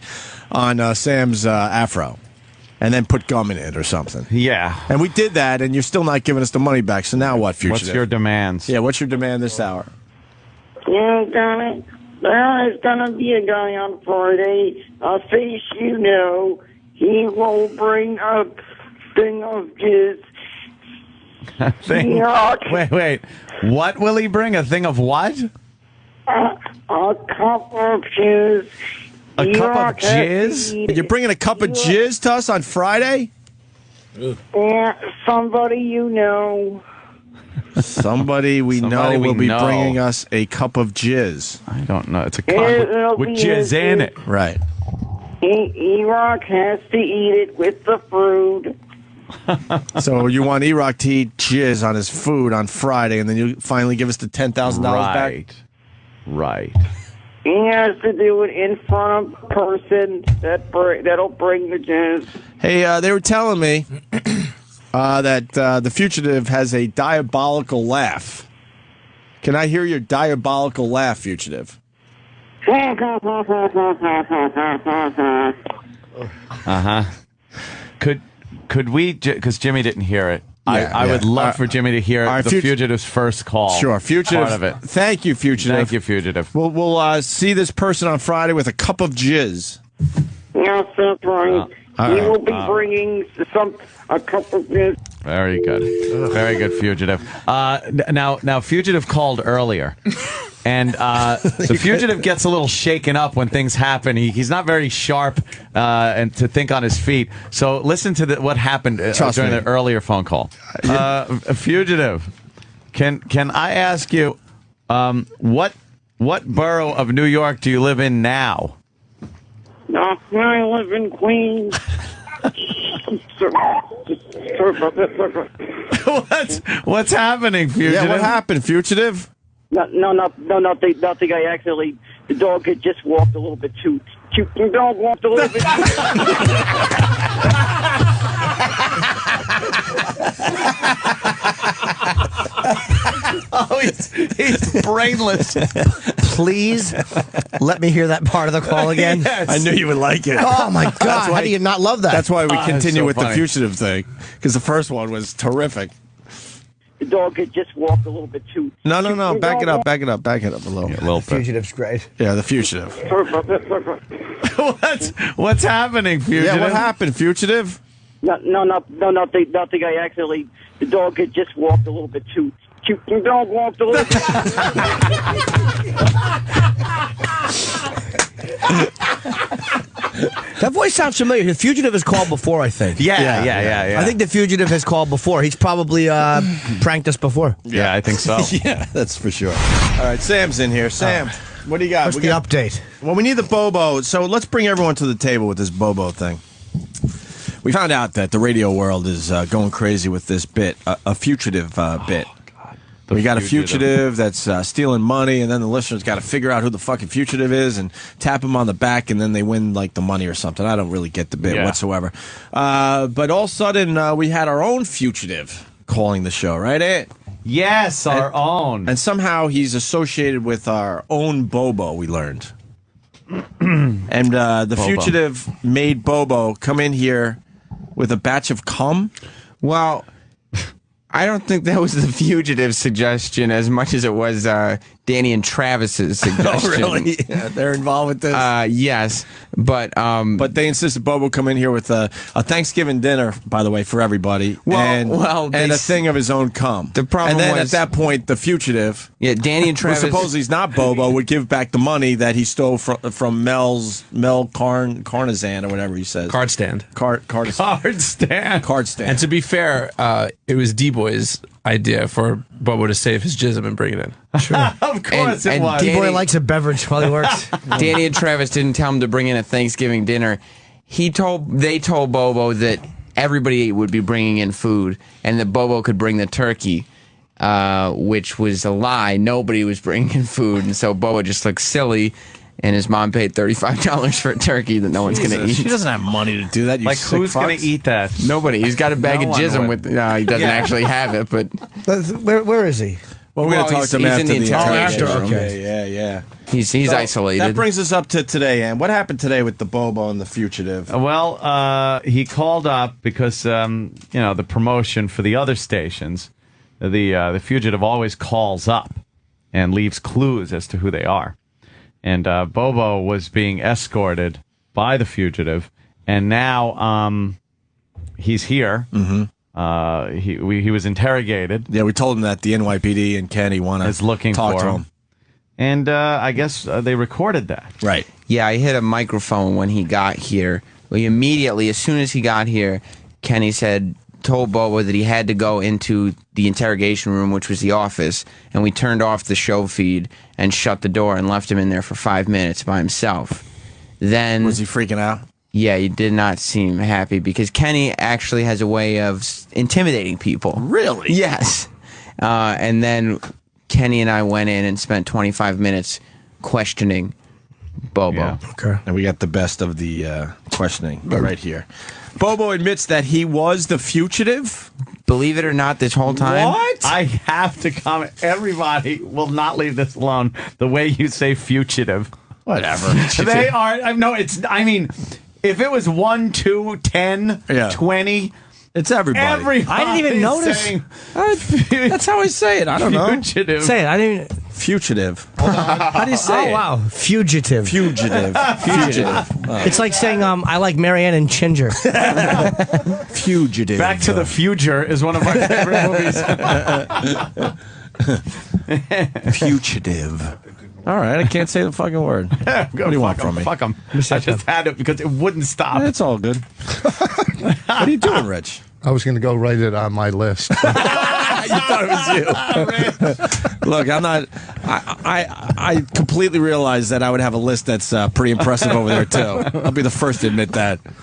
on Sam's afro, and then put gum in it or something. Yeah. And we did that, and you're still not giving us the money back. So now what, Fugitive? What's your demands? Yeah, what's your demand this hour? You got it. There is going to be a guy on Friday, a face you know. He will bring a thing of jizz. Thing? Yuck. Wait. What will he bring? A thing of what? A cup of jizz. A cup of jizz? You're bringing a cup of jizz to us on Friday? Yeah, somebody you know. Somebody we know will be bringing us a cup of jizz. I don't know. It's a It'll with be jizz in it. Right. E-Rock has to eat it with the fruit. So you want E-Rock to eat jizz on his food on Friday, and then you finally give us the $10,000 back? Right. He has to do it in front of a person that'll bring the jizz. Hey, they were telling me that the Fugitive has a diabolical laugh. Can I hear your diabolical laugh, Fugitive? Could we? Because Jimmy didn't hear it. I would love for Jimmy to hear the Fugitive's first call. Sure, Fugitive. Part of it. Thank you, Fugitive. Thank you, Fugitive. We'll see this person on Friday with a cup of jizz. Yes, that's right. He will be bringing a cup of jizz. Very good. Very good, Fugitive. Now, Fugitive called earlier. And the Fugitive gets a little shaken up when things happen. He's not very sharp and to think on his feet. So listen to what happened during the earlier phone call. Fugitive, can I ask you what borough of New York do you live in now? No, I live in Queens. What's happening, Fugitive? Yeah, what happened, Fugitive? No, nothing. The dog had just walked a little bit too. The dog walked a little bit Oh, he's brainless. Please let me hear that part of the call again. Yes. I knew you would like it. Oh, my God. How do you not love that? That's why we continue so with funny. the Fugitive thing, because the first one was terrific. The dog had just walked a little bit too. No. Back it up a little. A little bit. Fugitive's great. Yeah, the Fugitive. What's happening, Fugitive? Yeah, what happened, Fugitive? Nothing. The dog had just walked a little bit too. The dog walked a little bit. That voice sounds familiar. The Fugitive has called before, I think. Yeah. I think the Fugitive has called before. He's probably pranked us before. Yeah, I think so. Yeah, that's for sure. All right, Sam's in here. Sam, what do you got? What's the update? Well, we need the Bobo, so let's bring everyone to the table with this Bobo thing. We found out that the radio world is going crazy with this bit, a Fugitive bit. We got a Fugitive that's stealing money, and then the listeners got to figure out who the fucking Fugitive is and tap him on the back, and then they win like the money or something. I don't really get the bit whatsoever. But all of a sudden, we had our own Fugitive calling the show, right, Ed? Yes, our own. And somehow he's associated with our own Bobo, we learned. And the Bobo. Fugitive made Bobo come in here with a batch of cum. Well, I don't think that was the Fugitive's suggestion as much as it was Danny and Travis's suggestion. Oh, really? Yeah, they're involved with this? Yes, but they insisted Bobo come in here with a Thanksgiving dinner, by the way, for everybody, and a thing of his own cum. The problem and then was, at that point, the Fugitive, Danny and Travis, who supposedly he's not Bobo, would give back the money that he stole from Mel Carnazan or whatever he says. Card stand. Card stand. And to be fair, it was D-Boy's idea for Bobo to save his jism and bring it in. Sure. Of course it was. D-Boy likes a beverage while he works. Danny and Travis didn't tell him to bring in a Thanksgiving dinner. They told Bobo that everybody would be bringing in food and that Bobo could bring the turkey, which was a lie. Nobody was bringing in food, and so Bobo just looked silly. And his mom paid $35 for a turkey that no one's going to eat. She doesn't have money to do that. You sick who's going fucks. to eat that? Nobody. He's got a bag of jism with. He doesn't actually have it, but Where is he? Well, we're going to talk to him he's after in the interrogation room. room. Yeah. He's isolated. That brings us up to today, Ann. What happened today with the Bobo and the Fugitive? Well, he called up because the promotion for the other stations, the Fugitive always calls up and leaves clues as to who they are. And Bobo was being escorted by the fugitive, and now he's here. Mm-hmm. He was interrogated. Yeah, we told him that the NYPD and Kenny want to talk to him. And I guess they recorded that. Right. Yeah, I hit a microphone when he got here. Well, immediately, as soon as he got here, Kenny told Bobo that he had to go into the interrogation room, which was the office, and we turned off the show feed and shut the door and left him in there for 5 minutes by himself. Then was he freaking out? Yeah, he did not seem happy because Kenny actually has a way of intimidating people. Really? Yes. And then Kenny and I went in and spent 25 minutes questioning Bobo. Yeah. Okay. And we got the best of the questioning right here. Bobo admits that he was the fugitive. Believe it or not, this whole time. What? I have to comment. Everybody will not leave this alone. The way you say fugitive. Whatever. They are. No, it's. I mean, if it was 1, 2, 10, 20. It's everybody. I didn't even notice. That's how I say it. I don't know. Fugitive. Say it. I didn't even. Fugitive. How do you say it? Oh, wow. Fugitive. Fugitive. Fugitive. It's like saying, I like Marianne and Ginger. Fugitive. Back to the Future is one of my favorite movies. Fugitive. All right, I can't say the fucking word. What do you want from me? Fuck him. I just had it because it wouldn't stop. It's all good. What are you doing, Rich? I was going to go write it on my list. You thought it was you. Look, I'm not. I completely realized that I would have a list that's pretty impressive over there too. I'll be the first to admit that. All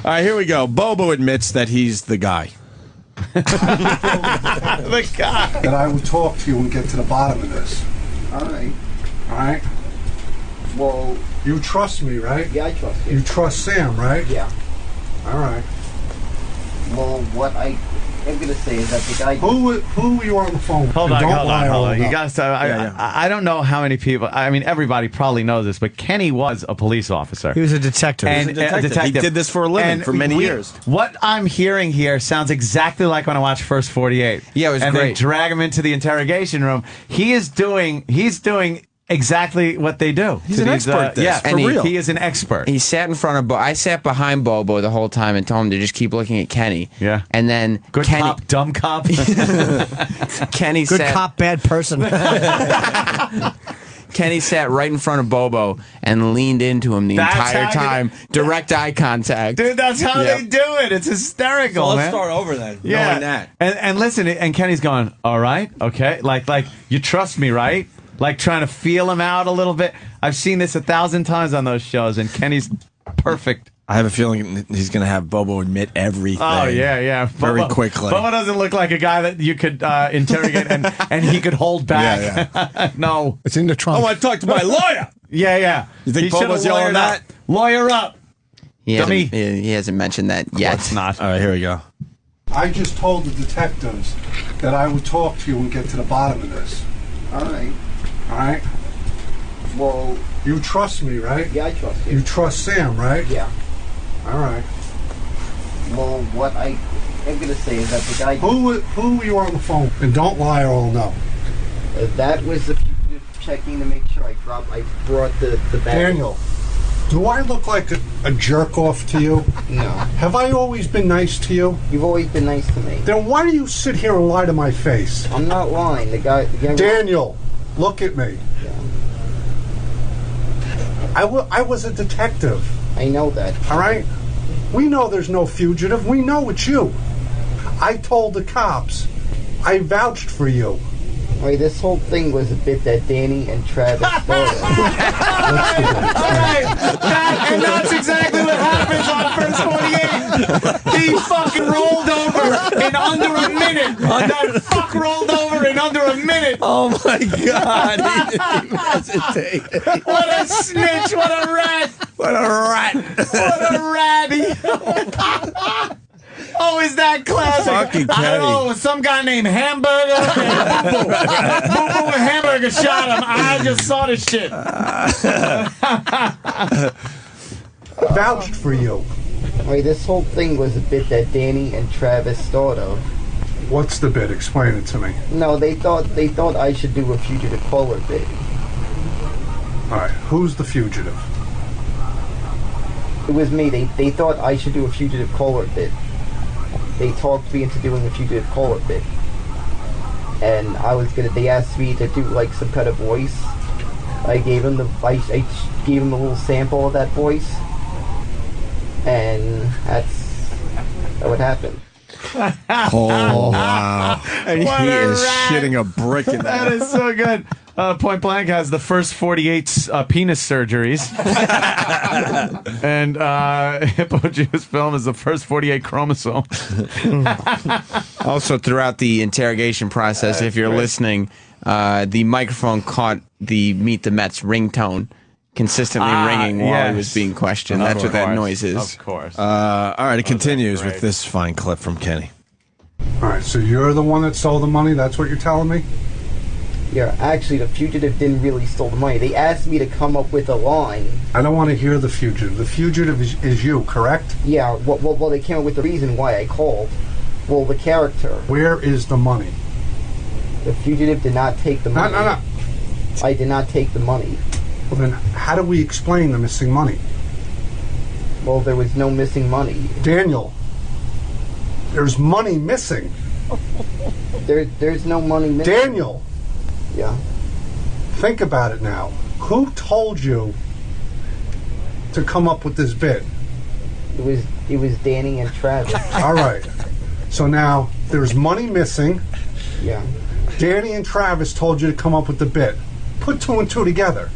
right, here we go. Bobo admits that he's the guy. The guy. That I would talk to you and get to the bottom of this. All right. All right? Well, you trust me, right? Yeah, I trust you. You trust Sam, right? Yeah. All right. Well, what I am going to say is that the guy... Who were you on the phone with? Hold on. You guys, guys, I don't know how many people. I mean, everybody probably knows this, but Kenny was a police officer. He was a detective. He did this for a living for many years. What I'm hearing here sounds exactly like when I watched First 48. Yeah, it was and great. They drag him into the interrogation room. He's doing exactly what they do. He's an expert at this, for real. He is an expert. He sat in front of Bobo. I sat behind Bobo the whole time and told him to just keep looking at Kenny. Yeah. And then Good Kenny, cop, dumb cop. Kenny Good sat, cop, bad person. Kenny sat right in front of Bobo and leaned into him the entire time. Direct eye contact. Dude, that's how they do it. It's hysterical, So let's man. start over then. Yeah. Knowing that. And listen, and Kenny's going, all right, okay. Like you trust me, right? Like trying to feel him out a little bit. I've seen this 1,000 times on those shows, and Kenny's perfect. I have a feeling he's going to have Bobo admit everything. Oh, yeah. Very quickly. Bobo doesn't look like a guy that you could interrogate and he could hold back. Yeah. No. It's in the trunk. I want to talk to my lawyer. Yeah. You think He should've Bobo's yelling lawyered up. that? Lawyer up. He Dummy. hasn't mentioned that yet. It's not. All right, here we go. I just told the detectives that I would talk to you and get to the bottom of this. All right. All right? Well, you trust me, right? Yeah, I trust you. You trust Sam, right? Yeah. All right. Well, what I am going to say is that the guy... Who were you on the phone? And don't lie or I'll know. That was the fugitive checking to make sure I brought the bag. Daniel, do I look like a jerk off to you? No. Have I always been nice to you? You've always been nice to me. Then why do you sit here and lie to my face? I'm not lying. The guy... Daniel, look at me. Yeah. I was a detective. I know that. All right? We know there's no fugitive. We know it's you. I told the cops. I vouched for you. Wait, this whole thing was a bit that Danny and Travis started. And that's exactly what happens on First 48. He fucking rolled over in under a minute. That fuck rolled over in under a minute. Oh my God. He didn't even hesitate. What a snitch. What a rat. What a rat. What a ratty. Oh, is that classic? Fucking I don't know. Kenny. Some guy named Hamburger and Boo Boo. Boo Boo and Hamburger shot him. I just saw this shit. Vouched for you. Wait, this whole thing was a bit that Danny and Travis started. What's the bit? Explain it to me. No, they thought I should do a fugitive caller bit. All right, who's the fugitive? It was me. They thought I should do a fugitive caller bit. They talked me into doing a fugitive caller bit. And they asked me to do like some kind of voice. I gave them I gave them a little sample of that voice. And that's what happened. Oh, wow. And What he a is rat. shitting a brick in that. That is so good. Point Blank has the first 48 penis surgeries. And Hippo Juice Film is the first 48 chromosomes. Also, throughout the interrogation process, if you're listening, the microphone caught the Meet the Mets ringtone consistently ringing while he was being questioned. That's what that noise is. Of course. All right, it continues with this fine clip from Kenny. All right, so you're the one that stole the money? That's what you're telling me? Yeah, actually, the fugitive didn't really steal the money. They asked me to come up with a line. I don't want to hear the fugitive. The fugitive is you, correct? Yeah, well, they came up with the reason why I called. Well, the character. Where is the money? The fugitive did not take the money. No. I did not take the money. Well, then how do we explain the missing money? Well, there was no missing money. Daniel, there's money missing. There's no money missing. Daniel! Yeah. Think about it now. Who told you to come up with this bit? It was Danny and Travis. All right. So now there's money missing. Yeah. Danny and Travis told you to come up with the bit. Put two and two together.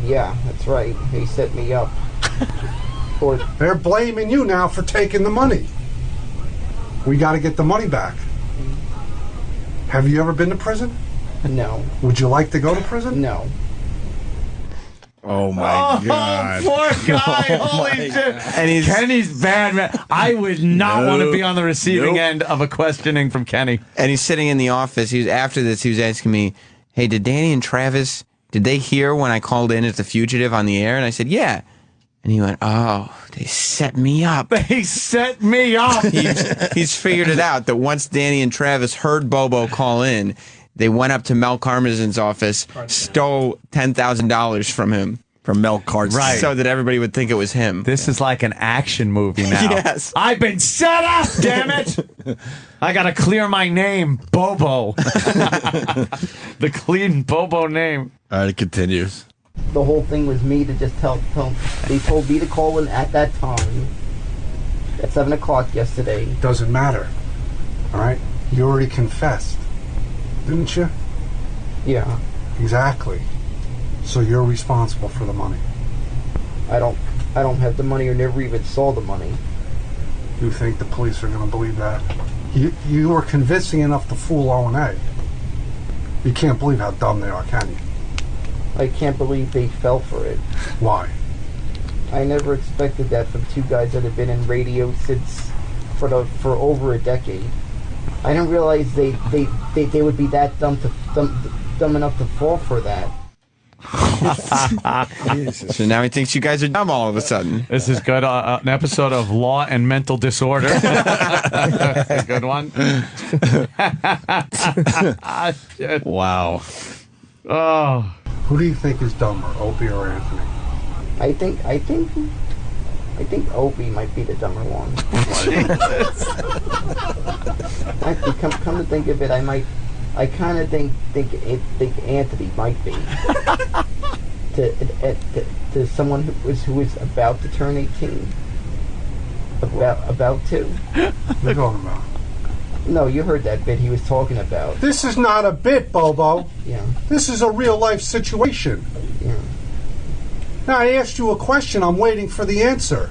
Yeah, that's right. They set me up. They're blaming you now for taking the money. We got to get the money back. Have you ever been to prison? No. Would you like to go to prison? No. Oh my God! Poor guy! Holy shit! And Kenny's bad, man. I would not want to be on the receiving end of a questioning from Kenny. And he's sitting in the office. After this, he was asking me, "Hey, did Danny and Travis? Did they hear when I called in as the fugitive on the air?" And I said, "Yeah." And he went, "Oh, they set me up." They set me up. He's figured it out that once Danny and Travis heard Bobo call in, they went up to Mel Karmazin's office, stole $10,000 from him. From Mel Karmazin's. Right. So that everybody would think it was him. This is like an action movie now. Yes. I've been set up, damn it! I gotta clear my name, Bobo. The clean Bobo name. All right, it continues. The whole thing was me to just tell they told me to call in at that time. At 7 o'clock yesterday. Doesn't matter. All right? You already confessed. Didn't you? Yeah. Exactly. So you're responsible for the money. I don't have the money or never even saw the money. You think the police are going to believe that? You were convincing enough to fool O&A. You can't believe how dumb they are, can you? I can't believe they fell for it. Why? I never expected that from two guys that have been in radio since for over a decade. I didn't realize they would be that dumb enough to fall for that. So now he thinks you guys are dumb all of a sudden. This is good. An episode of Law and Mental Disorder. A good one. Shit. Wow. Oh. Who do you think is dumber, Opie or Anthony? I think Opie might be the dumber one. Actually, come to think of it, I kind of think Anthony might be. To someone who is about to turn 18. About to. What are you talking about? No, you heard that bit he was talking about. This is not a bit, Bobo. Yeah. This is a real life situation. Yeah. Now, I asked you a question. I'm waiting for the answer.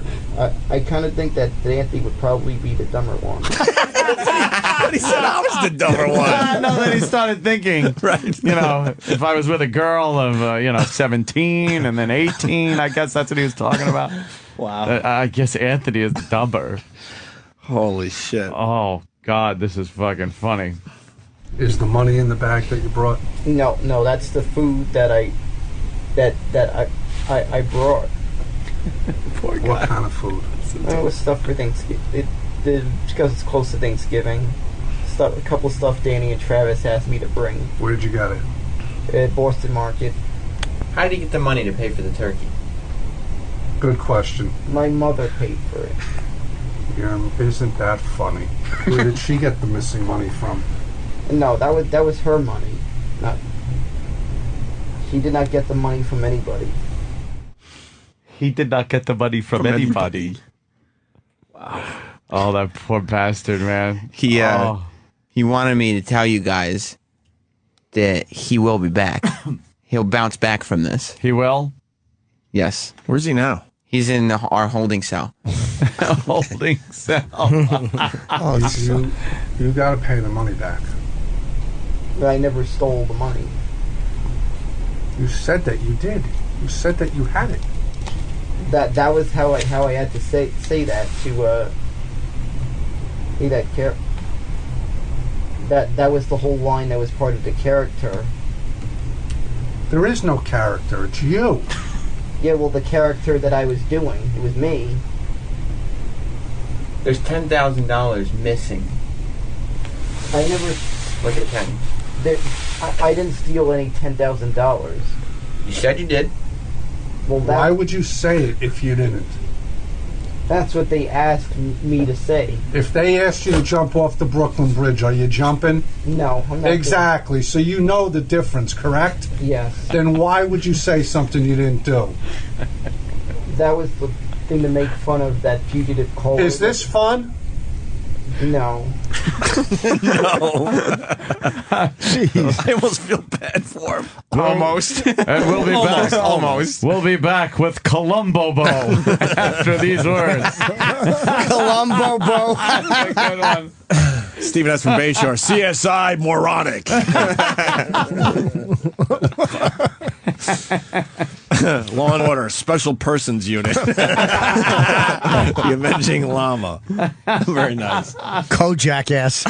I kind of think that Anthony would probably be the dumber one. But he said I was the dumber one. No, then he started thinking, right? You know, if I was with a girl of 17 and then 18, I guess that's what he was talking about. Wow. I guess Anthony is the dumber. Holy shit. Oh God, this is fucking funny. Is the money in the bag that you brought? No, that's the food that I brought. Poor guy. What kind of food? It was stuff for Thanksgiving. Because it's close to Thanksgiving. A couple stuff Danny and Travis asked me to bring. Where did you get it? At Boston Market. How did he get the money to pay for the turkey? Good question. My mother paid for it. Yeah, isn't that funny? Where did she get the missing money from? No, that was her money. Not. She did not get the money from anybody. He did not get the money from anybody. Wow. Oh, that poor bastard, man. He wanted me to tell you guys that he will be back. He'll bounce back from this. He will? Yes. Where's he now? He's in our holding cell. Holding cell. You got to pay the money back. But I never stole the money. You said that you did. You said that you had it. That was how I had to say that to that was the whole line that was part of the character. There is no character. It's you. Yeah, well, the character that I was doing, it was me. There's $10,000 missing. I never. Look at Ken. I didn't steal any $10,000. You said you did. Well, why would you say it if you didn't? That's what they asked me to say. If they asked you to jump off the Brooklyn Bridge, are you jumping? No, I'm not. Exactly. So you know the difference, correct? Yes. Then why would you say something you didn't do? That was the thing to make fun of that fugitive caller. Is this fun? No. No. Jeez. I almost feel bad for him. Almost. And we'll be back. Almost. We'll be back with Columbo Bo after these words. Columbo Bo. That's a good one. Stephen S. from Bayshore. CSI moronic. Law and Order Special Persons Unit. The Avenging Llama. Very nice. Co-jackass.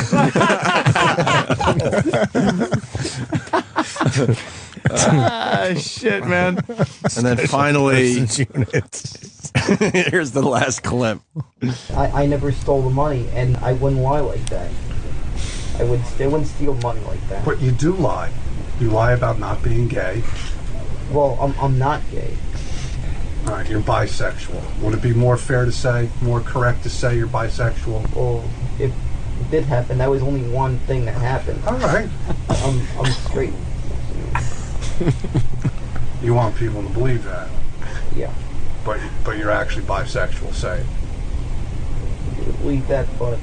Shit, man. And then finally, here's the last clip. I never stole the money, and I wouldn't lie like that. I wouldn't steal money like that. But you do lie. You lie about not being gay. Well, I'm not gay. All right, you're bisexual. Would it be more fair to say, more correct to say you're bisexual? Well, if it did happen, that was only one thing that happened. All right. I'm straight. You want people to believe that. Yeah. But you're actually bisexual, say. You would believe that, but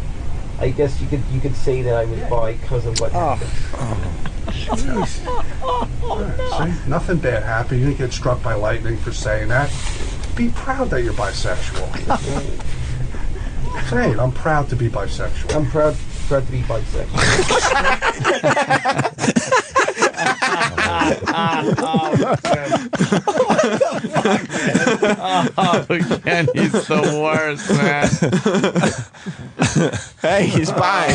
I guess you could say that I was bi because of what happened. Jeez. Right, see? Nothing bad happened. You didn't get struck by lightning for saying that. Be proud that you're bisexual. Say it. I'm proud to be bisexual. I'm proud to be bisexual. Oh, Ken, he's the worst, man. Hey, he's bi.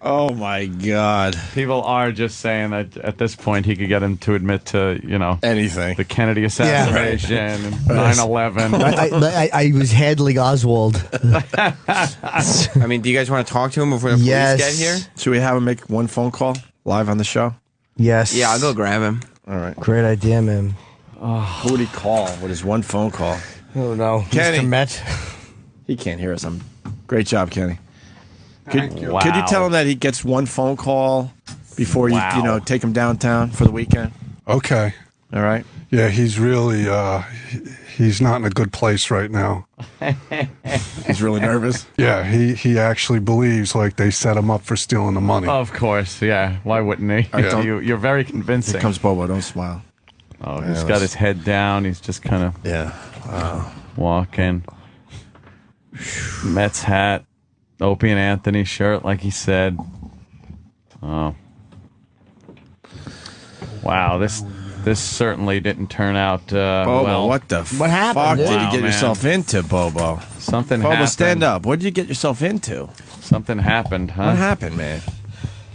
Oh my God! People are just saying that at this point he could get him to admit to, anything. The Kennedy assassination, and 9/11. I was handling Oswald. I mean, do you guys want to talk to him before the police get here? Should we have him make one phone call live on the show? Yes. Yeah, I'll go grab him. All right. Great idea, man. Who would he call with his one phone call? Oh no, Kenny. Mr. Met. He can't hear us. Great job, Kenny. Could Wow. you tell him that he gets one phone call before you take him downtown for the weekend? Okay. All right. Yeah, he's really he's not in a good place right now. He's really nervous. Yeah, he actually believes like they set him up for stealing the money. Of course, yeah. Why wouldn't he? Yeah. You're very convincing. Here comes Bobo. Don't smile. Oh, he's got his head down. He's just kind of walking. Mets hat. Opie and Anthony shirt, like he said. Oh. Wow, this certainly didn't turn out Bobo, well. what the What happened, fuck dude? did you Wow, get man. yourself into, Bobo? Something Bobo, happened. stand up. What did you get yourself into? Something happened, huh? What happened, man?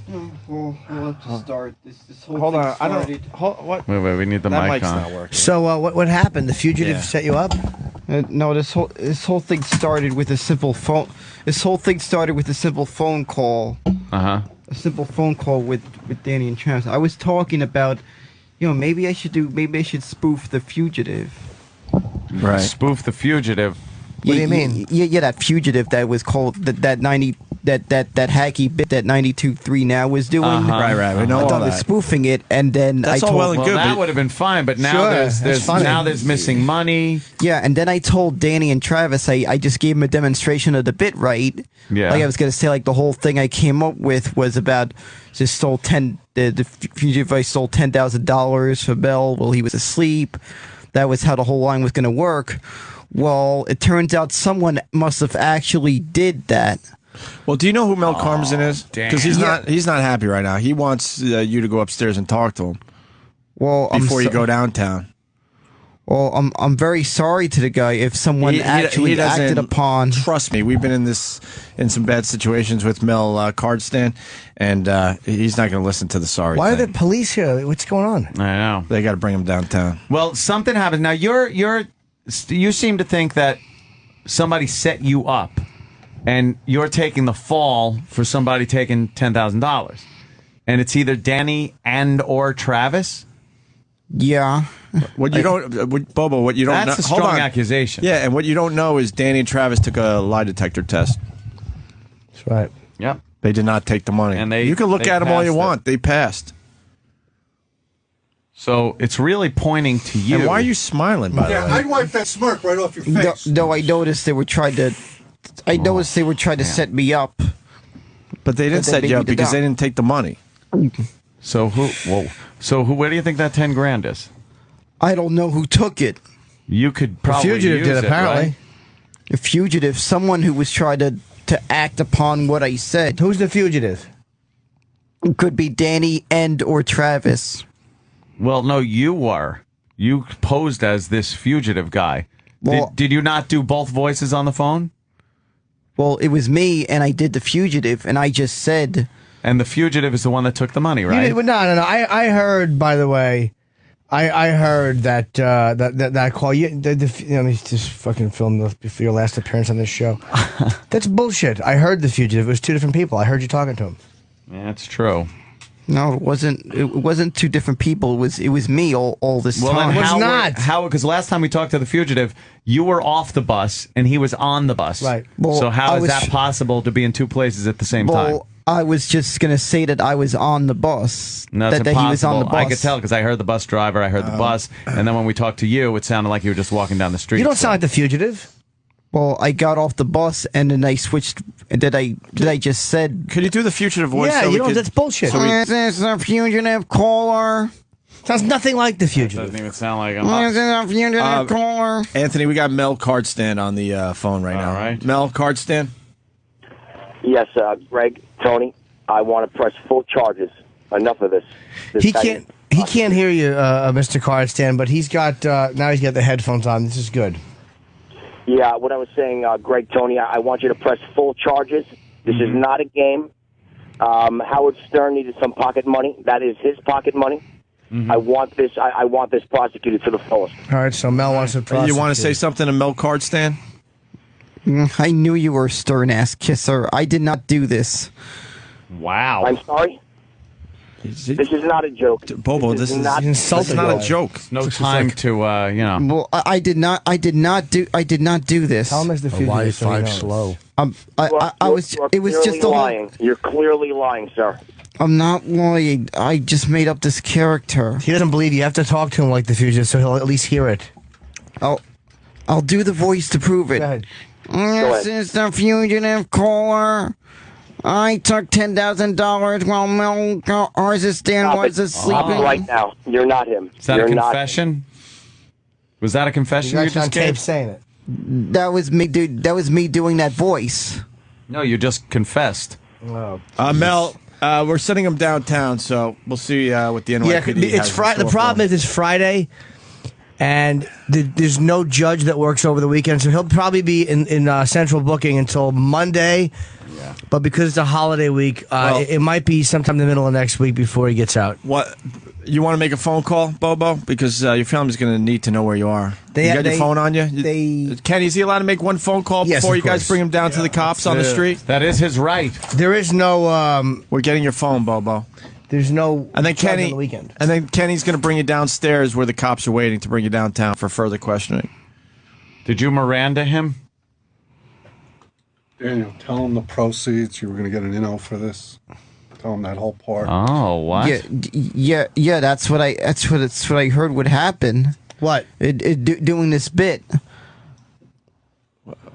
Well, we'll have to start. This whole Hold thing on. started. What? Wait, we need the That mic mic's on. not working. So what happened? The fugitive Yeah. set you up? No, this whole thing started with a simple phone. This whole thing started with a simple phone call. Uh-huh. A simple phone call with Danny and Chance. I was talking about maybe I should spoof The Fugitive. Right. Spoof The Fugitive. What do you mean? Yeah, that Fugitive that was called that hacky bit that 92.3 Now was doing. Right. We know I all thought I was that. spoofing it, and then That's I all told. well and good. That would have been fine, but now Sure, there's missing money. Yeah, and then I told Danny and Travis I just gave them a demonstration of the bit right. Yeah. Like I was gonna say, like the whole thing I came up with was about just stole the Fugitive Vice stole $10,000 for Bell while he was asleep. That was how the whole line was gonna work. Well, it turns out someone must have actually did that. Well, do you know who Mel Karmazin is? damn. Because he's not happy right now. He wants you to go upstairs and talk to him. Well, before you go downtown. Well, I'm very sorry to the guy if someone actually doesn't- acted upon. Trust me, we've been in some bad situations with Mel Card Stand, and he's not going to listen to the sorry. Why are thing. the police here? What's going on? I know. They got to bring him downtown. Well, something happened. Now you seem to think that somebody set you up, and you're taking the fall for somebody taking $10,000, and it's either Danny and or Travis. Yeah. What you don't, Bobo, what you don't know. That's a hold strong on. accusation. Yeah, and what you don't know is Danny and Travis took a lie detector test. That's right. Yep. They did not take the money. And you can look they at them all you passed it. want. They passed. So it's really pointing to you. And why are you smiling, by the way? I'd wipe that smirk right off your face. Though I noticed they were trying to. Set me up. But they didn't set you up because they didn't take the money. So who? Whoa. So who? Where do you think that $10,000 is? I don't know who took it. You could probably fugitive use did, it, apparently. right? A fugitive, someone who was trying to act upon what I said. Who's the fugitive? Could be Danny and or Travis. Well, no, you were. You posed as this fugitive guy. Well- Did you not do both voices on the phone? Well, it was me, and I did the fugitive, and I just said. And the fugitive is the one that took the money, right? No. I heard, by the way, I heard that that call. Let me just fucking film for your last appearance on this show. That's bullshit. I heard the fugitive. It was two different people. I heard you talking to him. Yeah, that's true. No, it wasn't. It wasn't two different people. It was me all this time. Then how? Because last time we talked to the fugitive, you were off the bus and he was on the bus. Right. Well, so how I is was- that possible to be in two places at the same time? Well, I was just gonna say that I was on the bus. No, it's that impossible. he was on the bus. I could tell because I heard the bus driver, I heard the bus, and then when we talked to you, it sounded like you were just walking down the street. You don't sound like the fugitive. Well, I got off the bus and then I switched. Did I just said? Could you do the fugitive voice? Yeah, so we could- that's bullshit. Is this a fugitive caller? Sounds nothing like the It fugitive. doesn't even sound like Is this a fugitive caller? Anthony, we got Mel Card Stand on the phone right now. All right. Mel Card Stand. Yes, Greg, Tony, I want to press full charges. Enough of this. He can't hear you, Mr. Cardstand, but he's got now he's got the headphones on. This is good. Yeah, what I was saying, Greg, Tony, I want you to press full charges. This is not a game. Howard Stern needed some pocket money. That is his pocket money. I want this. I want this prosecuted to the fullest. All right, so Mel wants to prosecute. You want to say something to Mel Card Stand? I knew you were a stern-ass kisser. I did not do this. Wow. I'm sorry. This is not a joke. Bobo, this is not a joke. No time to, you know. Well, I did not do this. Tell him as the fugitive so he knows. slow. You are It was just a lying. You're clearly lying, sir. I'm not lying. I just made up this character. He doesn't believe you. You have to talk to him like the fugitive so he'll at least hear it. I'll do the voice to prove it. Go ahead. This is the fugitive caller. I took $10,000 while Mel Arzistan was sleeping. Right now, you're not him. Is that You're a not confession? Was that a confession you He's on just tape gave? saying it. That was me, dude. That was me doing that voice. No, you just confessed. Oh. Mel, we're sending him downtown, so we'll see what the NYPD Yeah, has it's in Friday. store The for problem him. is it's Friday, and there's no judge that works over the weekend, so he'll probably be in central booking until Monday. Yeah. But because it's a holiday week, it might be sometime in the middle of next week before he gets out. What? You want to make a phone call, Bobo? Because your family's going to need to know where you are. You got your phone on you? Kenny, is he allowed to make one phone call Yes, before of you guys course. bring him down to the cops on the street? That is his right. There is no. We're getting your phone, Bobo. There's no. And then charge Kenny, on the weekend. and then Kenny's going to bring you downstairs where the cops are waiting to bring you downtown for further questioning. Did you Miranda him? Daniel, tell him the proceeds. You were going to get an inno for this. Tell him that whole part. Oh, what? Yeah. That's what I heard would happen. What? Doing this bit.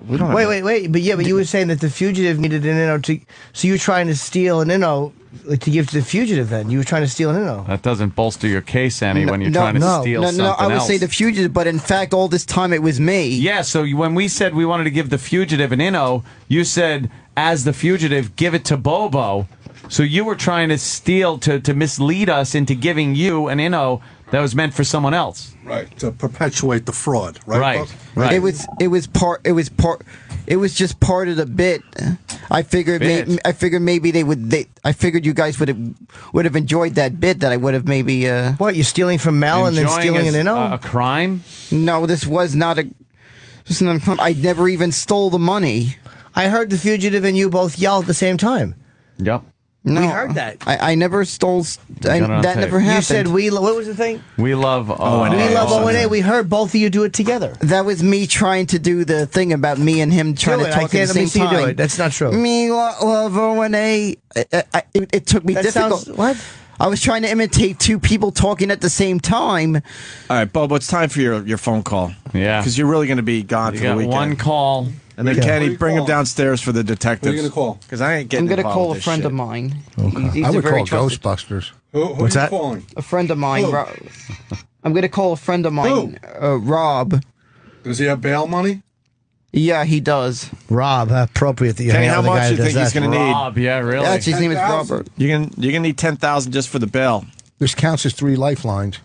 Wait. But you were saying that the fugitive needed an inno to. So you were trying to steal an inno to give to the fugitive. Then you were trying to steal an inno. That doesn't bolster your case any when you're trying to steal something else. I would say the fugitive, but in fact, all this time it was me. Yeah. So when we said we wanted to give the fugitive an inno, you said as the fugitive, give it to Bobo. So you were trying to steal to mislead us into giving you an inno that was meant for someone else. Right, to perpetuate the fraud, right? Right. It was just part of the bit. I figured I figured you guys would have enjoyed that bit that I would have maybe What, you're stealing from Mel and then stealing an inno? A crime? No, this was not a I never even stole the money. I heard the fugitive and you both yell at the same time. Yep. No, we heard that. I never stole. That never happened. You said what was the thing? We love O&A. We love O&A. We heard both of you do it together. That was me trying to do the thing about me and him trying to talk at the same time. Do it. That's not true. Me love O&A. It took me difficult. What? I was trying to imitate two people talking at the same time. All right, Bobo, it's time for your phone call. Yeah. Because you're really going to be gone for the weekend. One call. And then Kenny, bring him downstairs for the detectives. Who are you going to call? Because I ain't getting I'm going to involved call with a this friend shit. of mine. Okay. He's I would a very call trusted- Ghostbusters. What's What's that? Calling? A friend of mine. Who? I'm going to call a friend of mine, Rob. Does he have bail money? Yeah, he does. Rob, appropriate that you Kenny, hang out how with the much guy do you that think does he's going to that. need? Rob, yeah, really. That's his name is 10,000. Robert. You're gonna need 10,000 just for the bail. This counts as 3 lifelines.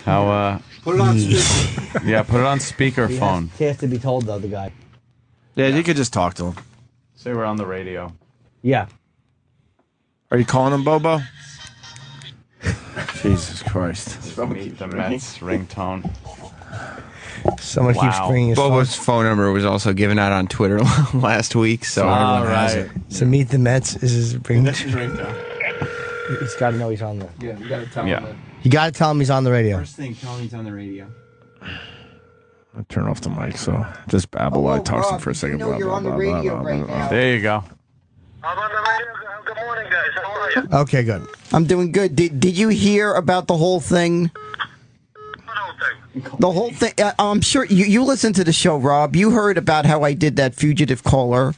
How? Put it on speaker. Yeah, put it on speakerphone. He has to be told, though, the guy. Yeah, you could just talk to him. Say we're on the radio. Yeah. Are you calling him Bobo? Jesus Christ. Meet the Mets ringtone. Someone keeps bringing his Bobo's phone number was also given out on Twitter last week, so All everyone has right. it. So Meet the Mets is his ring. That's his ringtone. He's got to know he's on there. Yeah, you gotta tell him that. You got to tell him he's on the radio. First thing, tell him he's on the radio. I'll turn off the mic, so just babble while I talk to him for a second. You know you're on the radio right now. There you go. I'm on the radio. Good morning, guys. How are you? Okay, good. I'm doing good. Did you hear about the whole thing? The whole thing. I'm sure you listened to the show, Rob. You heard about how I did that fugitive caller.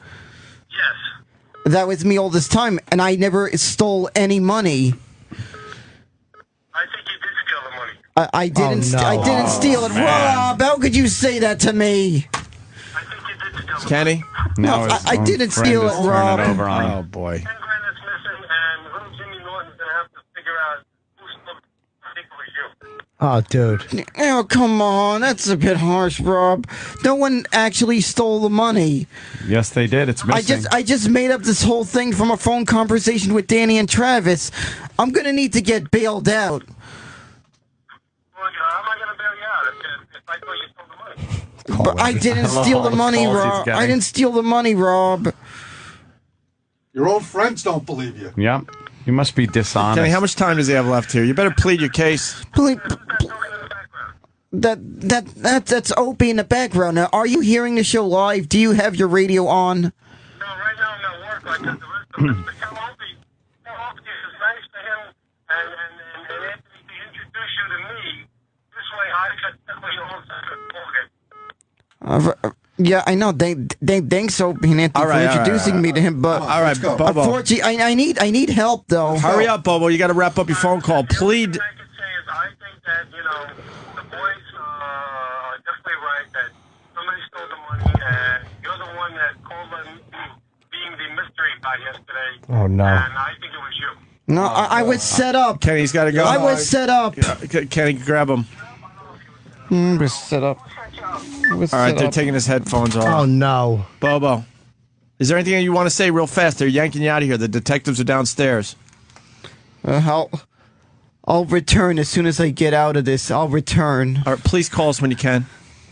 Yes. That was me all this time, and I never stole any money. I think you did steal the money. I didn't. Oh, no. I didn't steal it, man. Rob. How could you say that to me? I think you did steal the Kenny? Now No, his I own didn't friend steal is it, turning Rob. over on him. Oh, boy. 10 grand is missing, and little Jimmy Norton's going to have to figure out who stole it. I think it was you. Oh, dude. Oh, come on. That's a bit harsh, Rob. No one actually stole the money. Yes, they did. It's missing. I just made up this whole thing from a phone conversation with Danny and Travis. I'm going to need to get bailed out. Well, how am I going to bail you out if I thought you stole the money? But I didn't steal the money, Rob. I didn't steal the money, Rob. Your own friends don't believe you. Yeah. You must be dishonest. Kenny, how much time does he have left here? You better plead your case. That's Opie in the background. Now, are you hearing the show live? Do you have your radio on? No, right now I'm at work like the rest of us. But tell Opie is nice to him and Anthony to introduce you to me. This way I can definitely also Yeah, I know. Thanks, Opie and Anthony, for introducing me to him. But all right, Bobo. Unfortunately, I need help though. Hurry up, Bobo. You got to wrap up your phone call. Plead. I think that, you know, the boys are definitely right that somebody stole the money and you're the one that called them being the mystery guy yesterday. Oh, no. And I think it was you. No, I was set up. Kenny's got to go. I was set up. Kenny, grab him. I was set up. All right, they're taking his headphones off. Oh, no. Bobo, is there anything you want to say real fast? They're yanking you out of here. The detectives are downstairs. I'll return as soon as I get out of this. I'll return. All right, please call us when you can.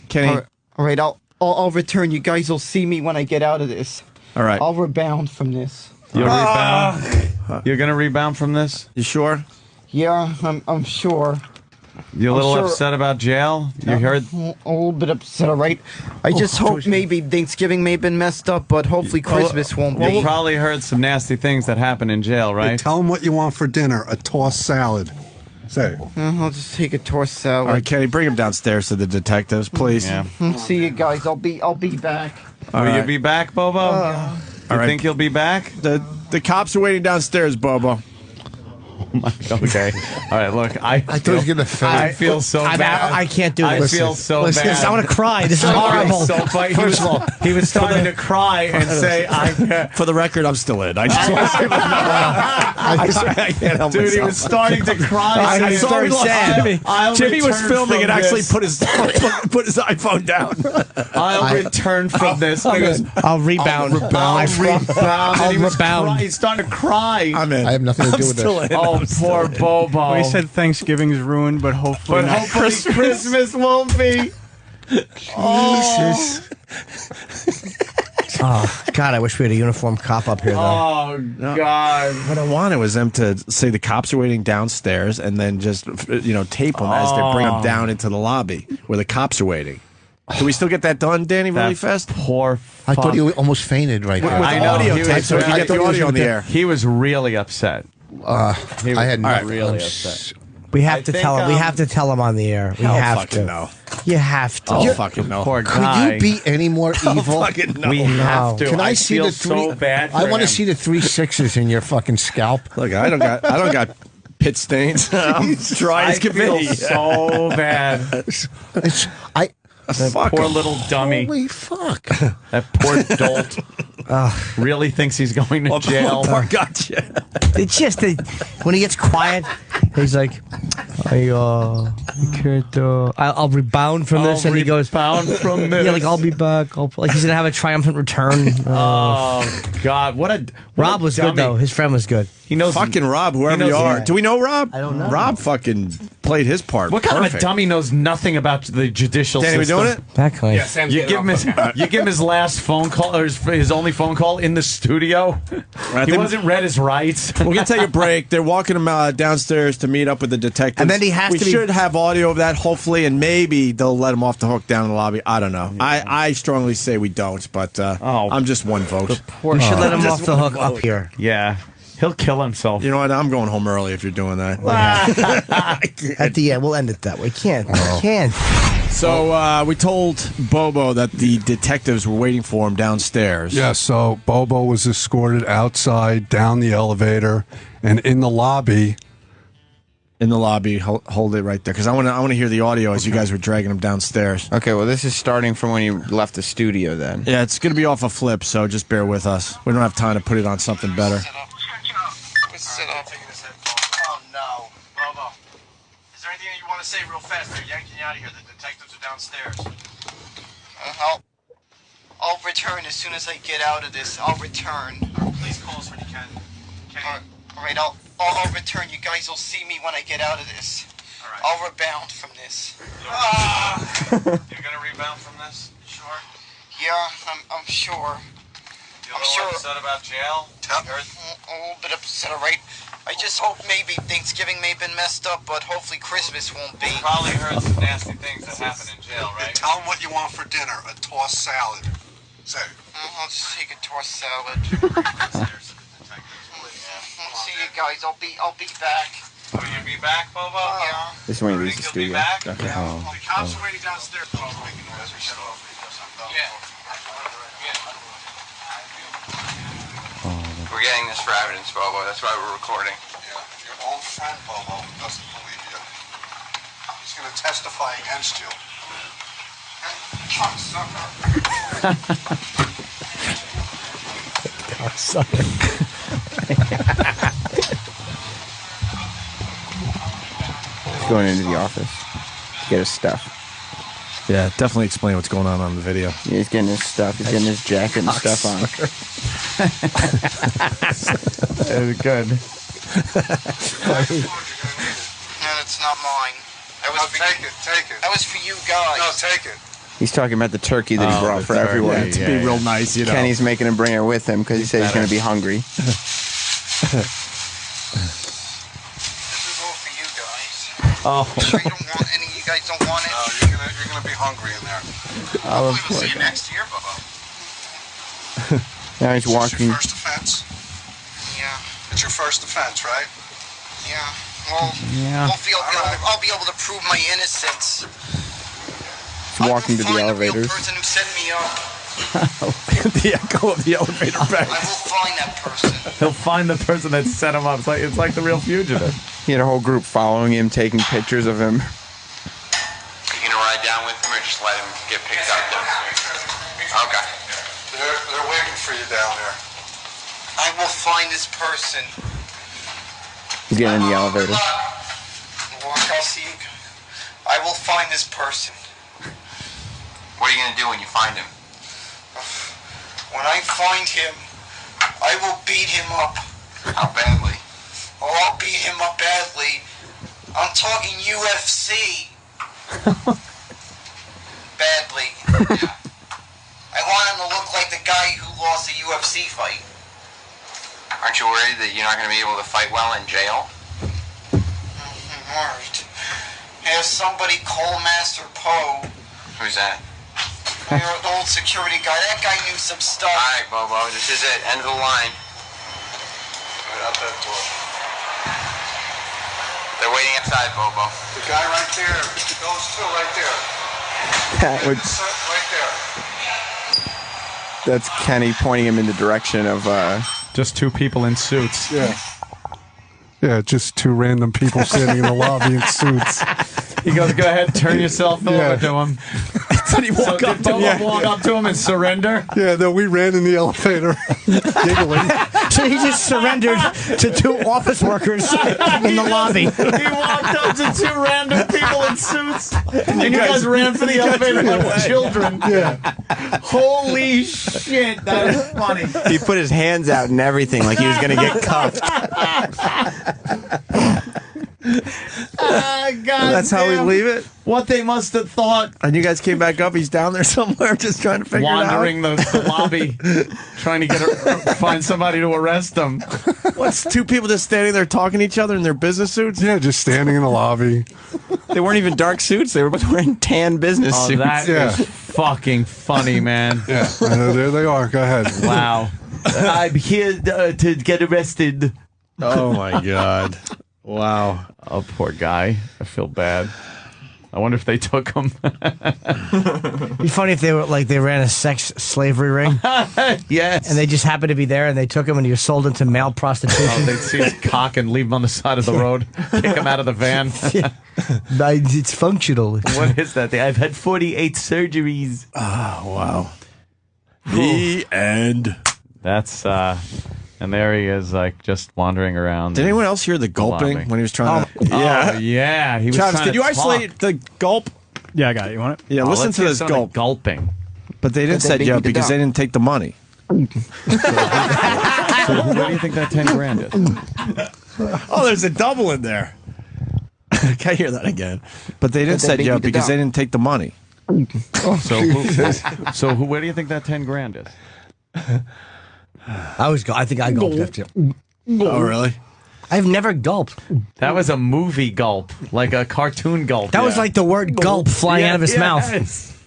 Kenny. All right, I'll return. You guys will see me when I get out of this. All right. I'll rebound from this. You'll rebound? You're going to rebound from this? You sure? Yeah, I'm sure. You a little upset about jail? You heard? A little bit upset, all right? I just hope maybe Thanksgiving may have been messed up, but hopefully Christmas won't be. You probably heard some nasty things that happen in jail, right? Hey, tell them what you want for dinner. A tossed salad. Say. I'll just take a tossed salad. All right, Kenny, bring him downstairs to the detectives, please. Yeah. See you guys. I'll be back. Will you be back, Bobo? You think you'll be back? The cops are waiting downstairs, Bobo. Okay. All right, look, I thought he was gonna faint. I feel so bad. I can't do this. I feel so Listen, bad. I want to cry. This is horrible. So funny. First of all, he was starting to cry and say, For the record, I'm still in. I just I can't help Dude, myself. he was starting to cry. I saw very him sad. Jimmy was return filming from and actually this. put his iPhone down. I'll return from this. And he goes, I'll rebound. I'll rebound. And he was rebound. He started to cry. I'm in. I have nothing to do with this. Oh, poor Bobo. Well, he said Thanksgiving's ruined, but hopefully But not hopefully Christmas won't be. Jesus. Oh, God, I wish we had a uniformed cop up here, though. Oh, God. What I wanted was them to say the cops are waiting downstairs and then just, tape them as they bring them down into the lobby where the cops are waiting. Can we still get that done, Danny, really fast? Poor I thought you almost fainted right there. With I the know, audio he tape, was- so we can I get thought the he was audio on the gonna- air. He was really upset. I had nothing. really I'm upset. We have I to think, tell him. We have to tell him on the air. We I'll have fucking to. know. You have to. I'll fucking know. Poor Could guy. you be any more evil? Fucking know. We have to. Can I see feel the three? so bad I for want to him. see the 3 6s in your fucking scalp. Look, I don't got pit stains. I'm dry as can feel be. so bad. Fuck Poor him. little dummy. Holy fuck! That poor dolt. Really thinks he's going to jail. Poor gotcha. It's just when he gets quiet, he's like, I'll rebound from this, and he goes, "Bound from this." Yeah, like I'll be back. Like he's gonna have a triumphant return. Oh God, what a Rob was dummy. good though. His friend was good. He knows Fucking Rob, whoever knows you are. it. Do we know Rob? I don't know. Rob fucking played his part. What kind of a Perfect. dummy knows nothing about the judicial Danny, we system? doing it? That kind. You give him his last phone call or his only phone call in the studio. Right, He they- wasn't read his rights. We're gonna take a break. They're walking him downstairs to meet up with the detectives, And then he has we to be- should have audio of that, hopefully, and maybe they'll let him off the hook down in the lobby. I don't know. I strongly say we don't, but I'm just one vote. We should let him Just off the one hook up vote. here. Yeah, he'll kill himself. You know what? I'm going home early if you're doing that. At the end, we'll end it that way. Can't. So we told Bobo that the detectives were waiting for him downstairs. Yeah, so Bobo was escorted outside, down the elevator, and in the lobby. In the lobby, hold it right there, because I want to hear the audio as you guys were dragging him downstairs. Okay, well, this is starting from when you left the studio then. Yeah, it's going to be off a flip, so just bear with us. We don't have time to put it on something better. Sit up. Oh no, Bobo. Is there anything you want to say real fast? They're yanking you out of here. The detectives are downstairs. I'll return as soon as I get out of this. I'll return. Please call us when you can. All right, I'll return. You guys will see me when I get out of this. All right. I'll rebound from this. You're gonna rebound from this? You sure? Yeah, I'm sure. You're a little upset about jail? A little bit upset, all right? I just hope maybe Thanksgiving may have been messed up, but hopefully Christmas won't be. You probably heard some nasty things that happen in jail, right? Tell them what you want for dinner. A tossed salad. Say. I'll just take a tossed salad. See you guys. I'll be back. Will you be back, Bobo? Yeah. This is when he leaves the studio. back? Okay. The cops are waiting downstairs. We're getting this for evidence, Bobo. That's why we're recording. Yeah, your old friend Bobo doesn't believe you. He's going to testify against you. He's going into the office to get his stuff. Yeah, definitely explain what's going on the video. Yeah, he's getting his stuff. He's getting his jacket and stuff on. That was good. No, that's not mine. That was Take it. That was for you guys. No, take it. He's talking about the turkey that he brought for everyone. to be real nice, you know. Kenny's making him bring it with him because he said he's going to be hungry. Oh. You guys don't want it? No, you're gonna be hungry in there. Oh, Hopefully we'll see you next year, Bubba. Now he's This is walking. your first offense? Yeah. It's your first offense, right? Yeah. Well, Yeah. hopefully I'll be able to prove my innocence. He's walking to the elevators. The person who set me up. The echo of the elevator back. I will find that person. He'll find the person that set him up. It's like the real fugitive. He had a whole group following him, taking pictures of him. You gonna ride down with him or just let him get picked up there? Okay. They're waiting for you down there. I will find this person. He's getting in the elevator. I'll see you. I will find this person. What are you gonna do when you find him? When I find him, I will beat him up. How badly? Oh, I'll beat him up badly. I'm talking UFC. Badly. I want him to look like the guy who lost the UFC fight. Aren't you worried that you're not gonna be able to fight well in jail? Alright. Have somebody call Master Poe. Who's that? The old security guy. That guy knew some stuff. Alright, Bobo, this is it. End of the line. Right out that door. They're waiting outside, Bobo. The guy right there. Those two right there. That would, Right there. that's Kenny pointing him in the direction of. Just two people in suits. Yeah. Yeah, just two random people sitting in the lobby in suits. He goes, go ahead, turn yourself over to him. Did he walk up to him? Walk up to him and surrender? Yeah, no, we ran in the elevator, giggling. So he just surrendered to two office workers in the lobby. He walked up to two random people in suits, and you guys ran for the elevator like children. Yeah. Holy shit, that is funny. He put his hands out and everything, like he was gonna get cuffed. God, That's how we leave it. What they must have thought. And you guys came back up. He's down there somewhere, just trying to figure Wandering it out. the lobby, trying to find somebody to arrest him. What's two people just standing there talking to each other in their business suits? Yeah, just standing in the lobby. They weren't even dark suits. They were both wearing tan business Oh, suits. that is fucking funny, man. Yeah, there they are. Go ahead. Wow. I'm here to get arrested. Oh my God! Wow. Oh, poor guy. I feel bad. I wonder if they took him. It'd be funny if they were like they ran a sex slavery ring. Yes. And they just happened to be there, and they took him, and he was sold into male prostitution. Oh, they'd see his cock and leave him on the side of the road, kick him out of the van. It's functional. What is that? I've had 48 surgeries. Oh wow. The end. That's and there he is, like just wandering around. Did anyone else hear the gulping lobby. when he was trying to? Oh, yeah. He was Travis, trying did to you talk. isolate the gulp? Yeah, I got it. You want it? Yeah, Oh, listen let's to get this some of the gulp. gulping. But they didn't But they set you beat up the because dog. they didn't take the money. So what do you think that 10 grand is? Oh, there's a double in there. I can't hear that again. But they didn't they set beat you up the because dog. they didn't take the money. Where do you think that 10 grand is? I think I gulped after. Oh, really? I've never gulped. That was a movie gulp, like a cartoon gulp. That was like the word gulp flying out of his mouth.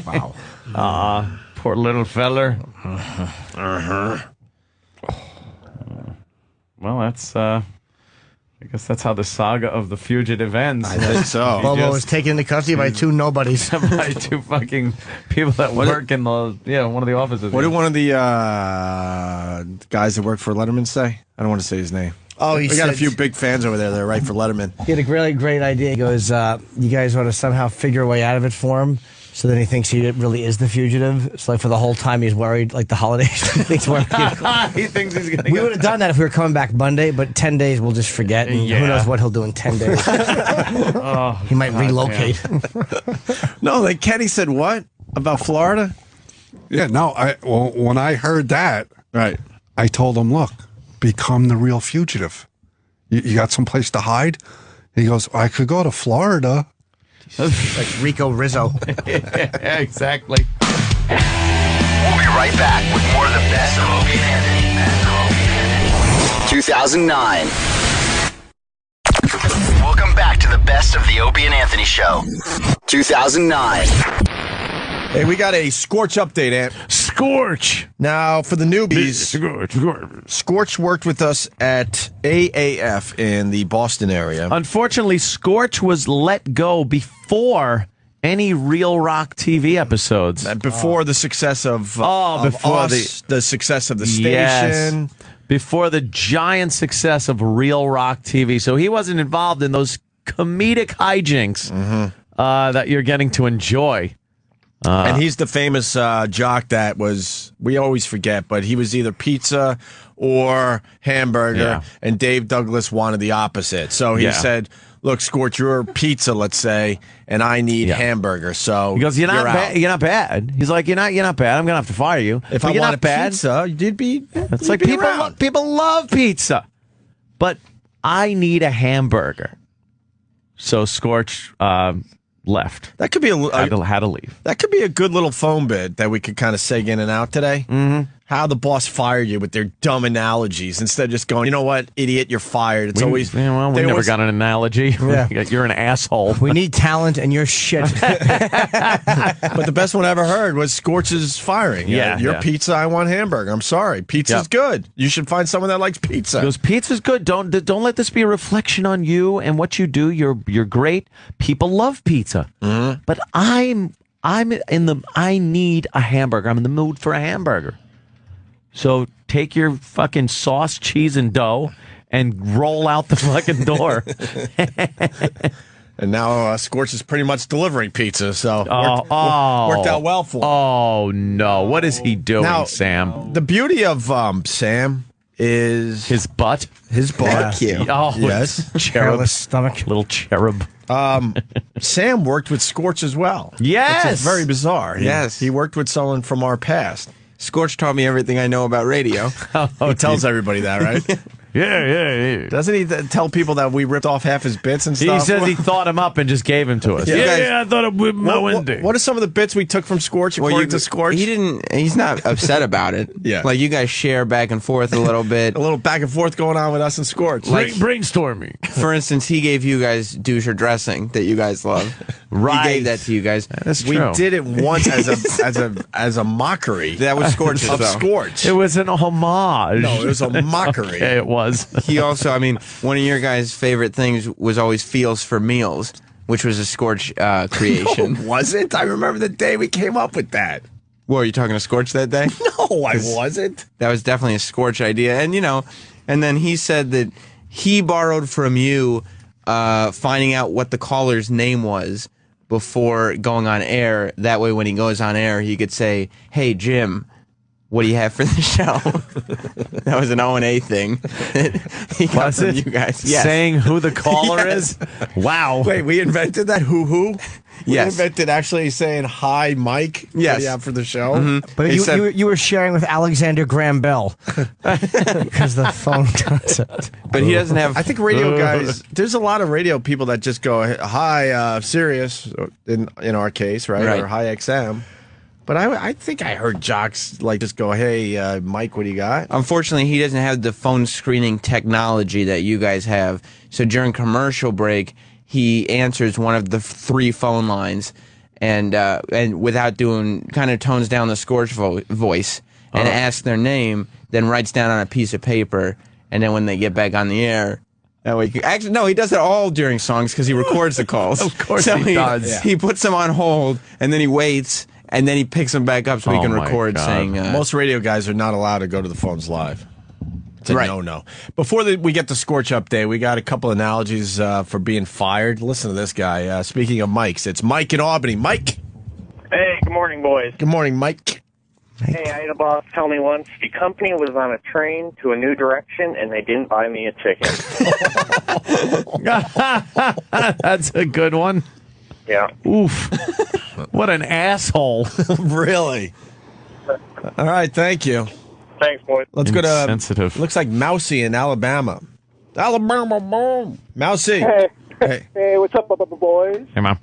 Wow. Poor little feller. Well, that's I guess that's how the saga of the fugitive ends. I think so. Bobo was taken into custody by two nobodies. By two fucking people that work in the one of the offices. What did one of the guys that work for Letterman say? I don't want to say his name. Oh, he We got a said- few big fans over there that write for Letterman. He had a really great idea. He goes, you guys want to somehow figure a way out of it for him. So then he thinks he really is the fugitive. So like for the whole time he's worried, like the holidays. he thinks he thinks he's going to We would have done that if we were coming back Monday, but 10 days we'll just forget. And Yeah. who knows what he'll do in 10 days. He might relocate. No, like Kenny said what? About Florida? Yeah, no, when I heard that, right, I told him, look, become the real fugitive. You got someplace to hide? He goes, I could go to Florida. Like Rico Rizzo. Yeah, exactly. We'll be right back with more of the best of Opie and Anthony. 2009. Welcome back to the best of the Opie and Anthony Show. 2009. Hey, we got a Scorch update, Ant. Scorch! Now, for the newbies, Scorch. Scorch worked with us at AAF in the Boston area. Unfortunately, Scorch was let go before any Real Rock TV episodes. Before the success of before us, the success of the station. Yes. Before the giant success of Real Rock TV. So he wasn't involved in those comedic hijinks that you're getting to enjoy. And he's the famous jock that was, we always forget, but he was either pizza or hamburger, and Dave Douglas wanted the opposite. So he said, look, Scorch, you're pizza, let's say, and I need hamburger. So he goes, you're not bad. He's like, you're not bad. I'm going to have to fire you. If I wanted pizza, you'd be It's like people love pizza, but I need a hamburger. So Scorch left. That could be had to leave. That could be a good little phone bit that we could kind of seg in and out today. Mm-hmm. How the boss fired you with their dumb analogies instead of just going, you know what, idiot, you're fired. It's always we never got an analogy. Yeah. You're an asshole. We need talent, and you're shit. But the best one I ever heard was Scorch's firing. Your pizza, I want hamburger. I'm sorry, pizza's good. You should find someone that likes pizza. Because pizza's good. Don't let this be a reflection on you and what you do. You're great. People love pizza, but I need a hamburger. I'm in the mood for a hamburger. So take your fucking sauce, cheese, and dough and roll out the fucking door. And now Scorch is pretty much delivering pizza, so worked out well for him. Oh, no. What is he doing, Now, Sam? The beauty of Sam is... His butt? His butt. Thank you. Oh, yes. Cherub. Hairless stomach. Little cherub. Sam worked with Scorch as well. Yes. Which is very bizarre. Yes. He worked with someone from our past. Scorch taught me everything I know about radio. He tells everybody that, right? Yeah. Doesn't he tell people that we ripped off half his bits and He stuff? says he thought him up and just gave him to us. Yeah. I thought it would What are some of the bits we took from Scorch according to Scorch? He's not upset about it. Yeah. Like you guys share back and forth a little bit. A little back and forth going on with us and Scorch. Like brainstorming. For instance, he gave you guys doucher dressing that you guys love. Right. He gave that to you guys. That's We true. did it once as a mockery. That was Scorch's of though. Scorch. It was an homage. No, it was a mockery. Okay, it was. He also, I mean, one of your guys' favorite things was always Feels for Meals, which was a Scorch creation. Was it? I remember the day we came up with that. What, were you talking to Scorch that day? No, I wasn't. That was definitely a Scorch idea. And, and then he said that he borrowed from you finding out what the caller's name was before going on air. That way, when he goes on air, he could say, "Hey, Jim, what do you have for the show?" That was an O&A thing. He got from you guys. Yes. Saying who the caller is? Wow. Wait, we invented that? Who? We Yes. invented actually saying, "Hi, Mike." Yes. What do you have for the show? Mm-hmm. But He said- you were sharing with Alexander Graham Bell because the phone concept. But he doesn't have. I think radio guys. There's a lot of radio people that just go, "Hi, Sirius," in our case, right? Right. Or "Hi, XM." But I think I heard jocks like just go, "Hey, Mike, what do you got?" Unfortunately, he doesn't have the phone screening technology that you guys have. So during commercial break, he answers one of the 3 phone lines, and without doing, kind of tones down the Scorch voice and asks their name, then writes down on a piece of paper, and then when they get back on the air. That way, actually, no, he does it all during songs because he records the calls. Of course so he does. Yeah. He puts them on hold, and then he waits, and then he picks them back up so he Oh can my record God. saying... Most radio guys are not allowed to go to the phones live. It's a Right. no-no. Before we get the Scorch update, we got a couple analogies for being fired. Listen to this guy. Speaking of mics, it's Mike in Albany. Mike. Hey, good morning, boys. Good morning, Mike. Hey, I had a boss tell me once the company was on a train to a new direction and they didn't buy me a ticket. That's a good one. Yeah. Oof. What an asshole. Really? All right, thank you. Thanks, boys. Let's go to... Insensitive. Looks like Mousy in Alabama. Alabama, boom. Mousy. Hey, what's up, boys? Hey, Mom.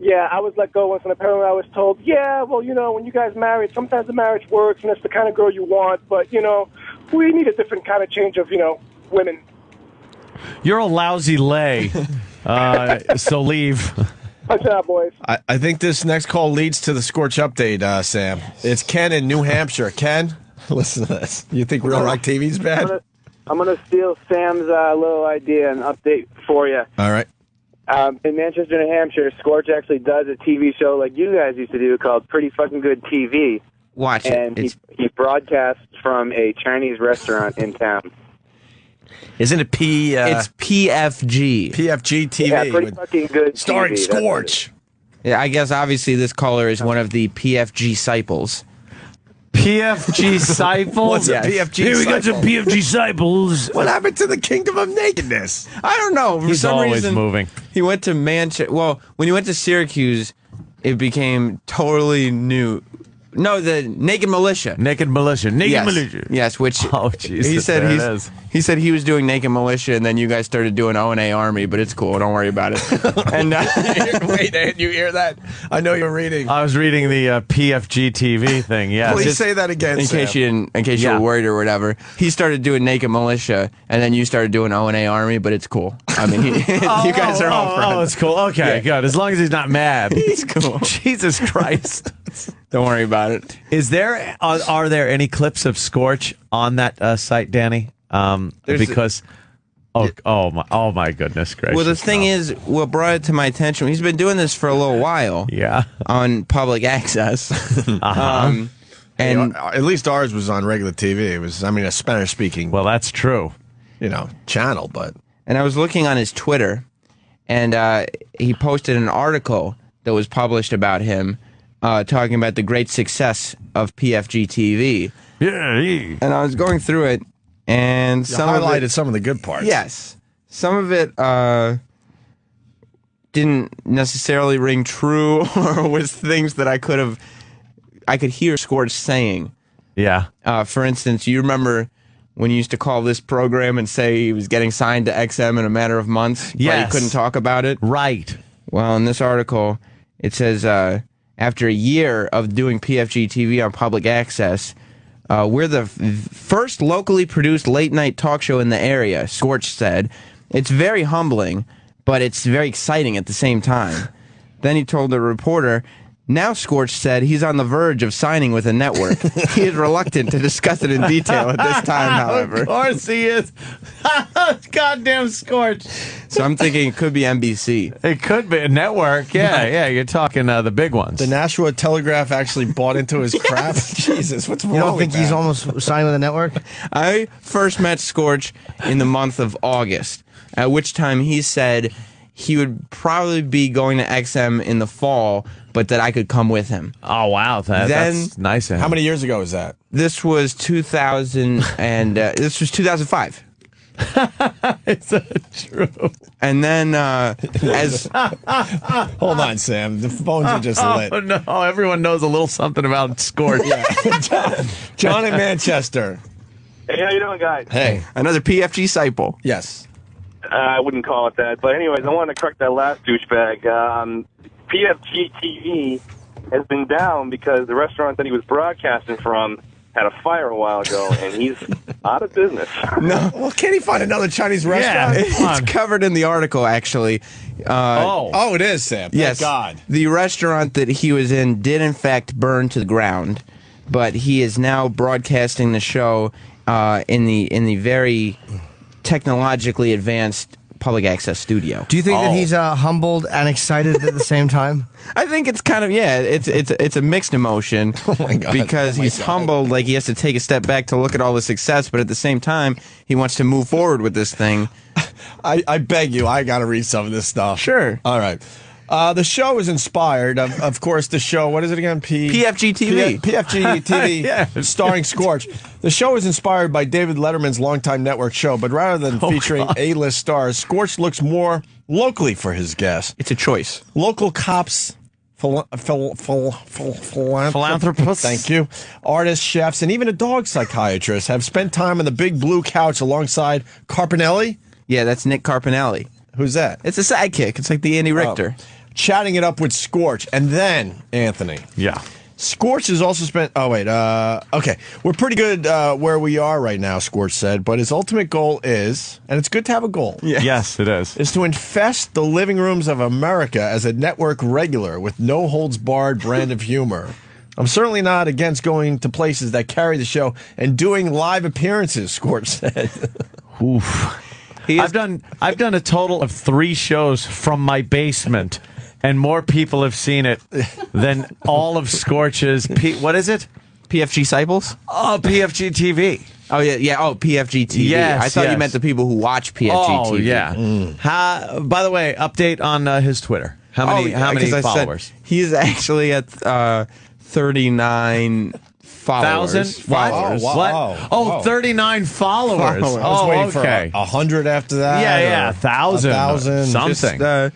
Yeah, I was let go once, and apparently I was told, yeah, well, when you guys married, sometimes the marriage works, and it's the kind of girl you want, but, we need a different kind of change of, women. You're a lousy lay. So leave. Watch out, boys. I think this next call leads to the Scorch update, Sam. It's Ken in New Hampshire. Ken, listen to this. You think Real Rock TV's bad? I'm gonna steal Sam's little idea and update for you. All right. In Manchester, New Hampshire, Scorch actually does a TV show like you guys used to do called Pretty Fucking Good TV. Watch it. And he broadcasts from a Chinese restaurant in town. Isn't it It's PFG. PFG TV. Yeah, Pretty Fucking Good starring TV. Scorch. Yeah, I guess obviously this caller is one of the PFG disciples. PFG disciples? What's a PFG Here we got disciple? some PFG disciples. What happened to the kingdom of nakedness? I don't know. For He's some always reason, moving. He went to Manchester. Well, when he went to Syracuse, it became totally new. No, the Naked Militia. Naked Militia. Naked Militia. Yes, which Jesus, he said there it he's, is. he said he was doing Naked Militia, and then you guys started doing O&A Army, but it's cool. Don't worry about it. And Wait, did you hear that? I know you're reading. I was reading the PFG TV thing. Yeah. Please say that again, in Sam. case you were worried or whatever. He started doing Naked Militia, and then you started doing O&A Army, but it's cool. I mean, you guys are all friends. Oh, it's cool. Okay, good. As long as he's not mad. He's cool. Jesus Christ. Don't worry about it. Is there are there any clips of Scorch on that site, Danny? Because oh my goodness gracious. Well, the thing is, what brought it to my attention, he's been doing this for a little while. Yeah. On public access. And at least ours was on regular TV. It was, a Spanish speaking. Well, that's true. Channel, but. And I was looking on his Twitter, and he posted an article that was published about him, talking about the great success of PFG TV. Yeah. And I was going through it, and You highlighted some of the good parts. Yes. Some of it didn't necessarily ring true or was things that I could hear Scorch saying. Yeah. For instance, you remember when you used to call this program and say he was getting signed to XM in a matter of months, but Yes. he couldn't talk about it? Right. Well, in this article, it says, after a year of doing PFG TV on public access, we're the first locally produced late-night talk show in the area, Scorch said. It's very humbling, but it's very exciting at the same time. Then he told the reporter, now Scorch said he's on the verge of signing with a network. He is reluctant to discuss it in detail at this time, however. Of course he is. Goddamn Scorch. So I'm thinking it could be NBC. It could be a network. Yeah, yeah. You're talking the big ones. The Nashua Telegraph actually bought into his crap. Jesus, what's wrong You don't with think that? he's almost signed with a network? I first met Scorch in the month of August, at which time he said he would probably be going to XM in the fall, but that I could come with him. Oh, wow. That's nice of him. How many years ago was that? This was 2000 and this was 2005. It's true. And then as Hold on, Sam. The phones are just lit. Oh, no. Everyone knows a little something about Scorch. John in Manchester. Hey, how you doing, guys? Hey. another PFG disciple. Yes. I wouldn't call it that, but anyways, I wanted to correct that last douchebag. PFG TV has been down because the restaurant that he was broadcasting from had a fire a while ago, and he's out of business. No. Well, can't he find another Chinese restaurant? It's covered in the article, actually. Oh, it is, Sam. Thank Yes. God. The restaurant that he was in did, in fact, burn to the ground, but he is now broadcasting the show in the very technologically advanced public access studio. Do you think that he's humbled and excited at the same time? I think it's kind of it's a mixed emotion. Oh my God. Because he's humbled, like he has to take a step back to look at all the success, but at the same time he wants to move forward with this thing. I beg you, I got to read some of this stuff. Sure. All right. The show is inspired, of course, the show, what is it again? PFG TV. PFG TV, Yeah. starring Scorch. The show is inspired by David Letterman's longtime network show, but rather than featuring A-list stars, Scorch looks more locally for his guests. It's a choice. Local cops, philanthropists, thank you, artists, chefs, and even a dog psychiatrist have spent time on the big blue couch alongside Carpinelli. Yeah, that's Nick Carpinelli. Who's that? It's a sidekick. It's like the Andy Richter. Chatting it up with Scorch. And then, Anthony. Yeah. Scorch has also spent. Oh wait, okay, we're pretty good where we are right now. Scorch said, but his ultimate goal is, and it's good to have a goal. Yes, it is to infest the living rooms of America as a network regular with no holds barred brand of humor. I'm certainly not against going to places that carry the show and doing live appearances. Scorch said. Oof. I've done a total of 3 shows from my basement. And more people have seen it than all of Scorch's. What is it? PFG Disciples? Oh, PFG TV. Oh, yeah. Oh, PFG TV. Yes, I thought you meant the people who watch PFG TV. Oh, yeah. By the way, update on his Twitter. How many followers? He's actually at 39 followers. What? Oh, 39 followers. I was waiting for 100 after that. Yeah, 1,000. 1,000. Something. Just,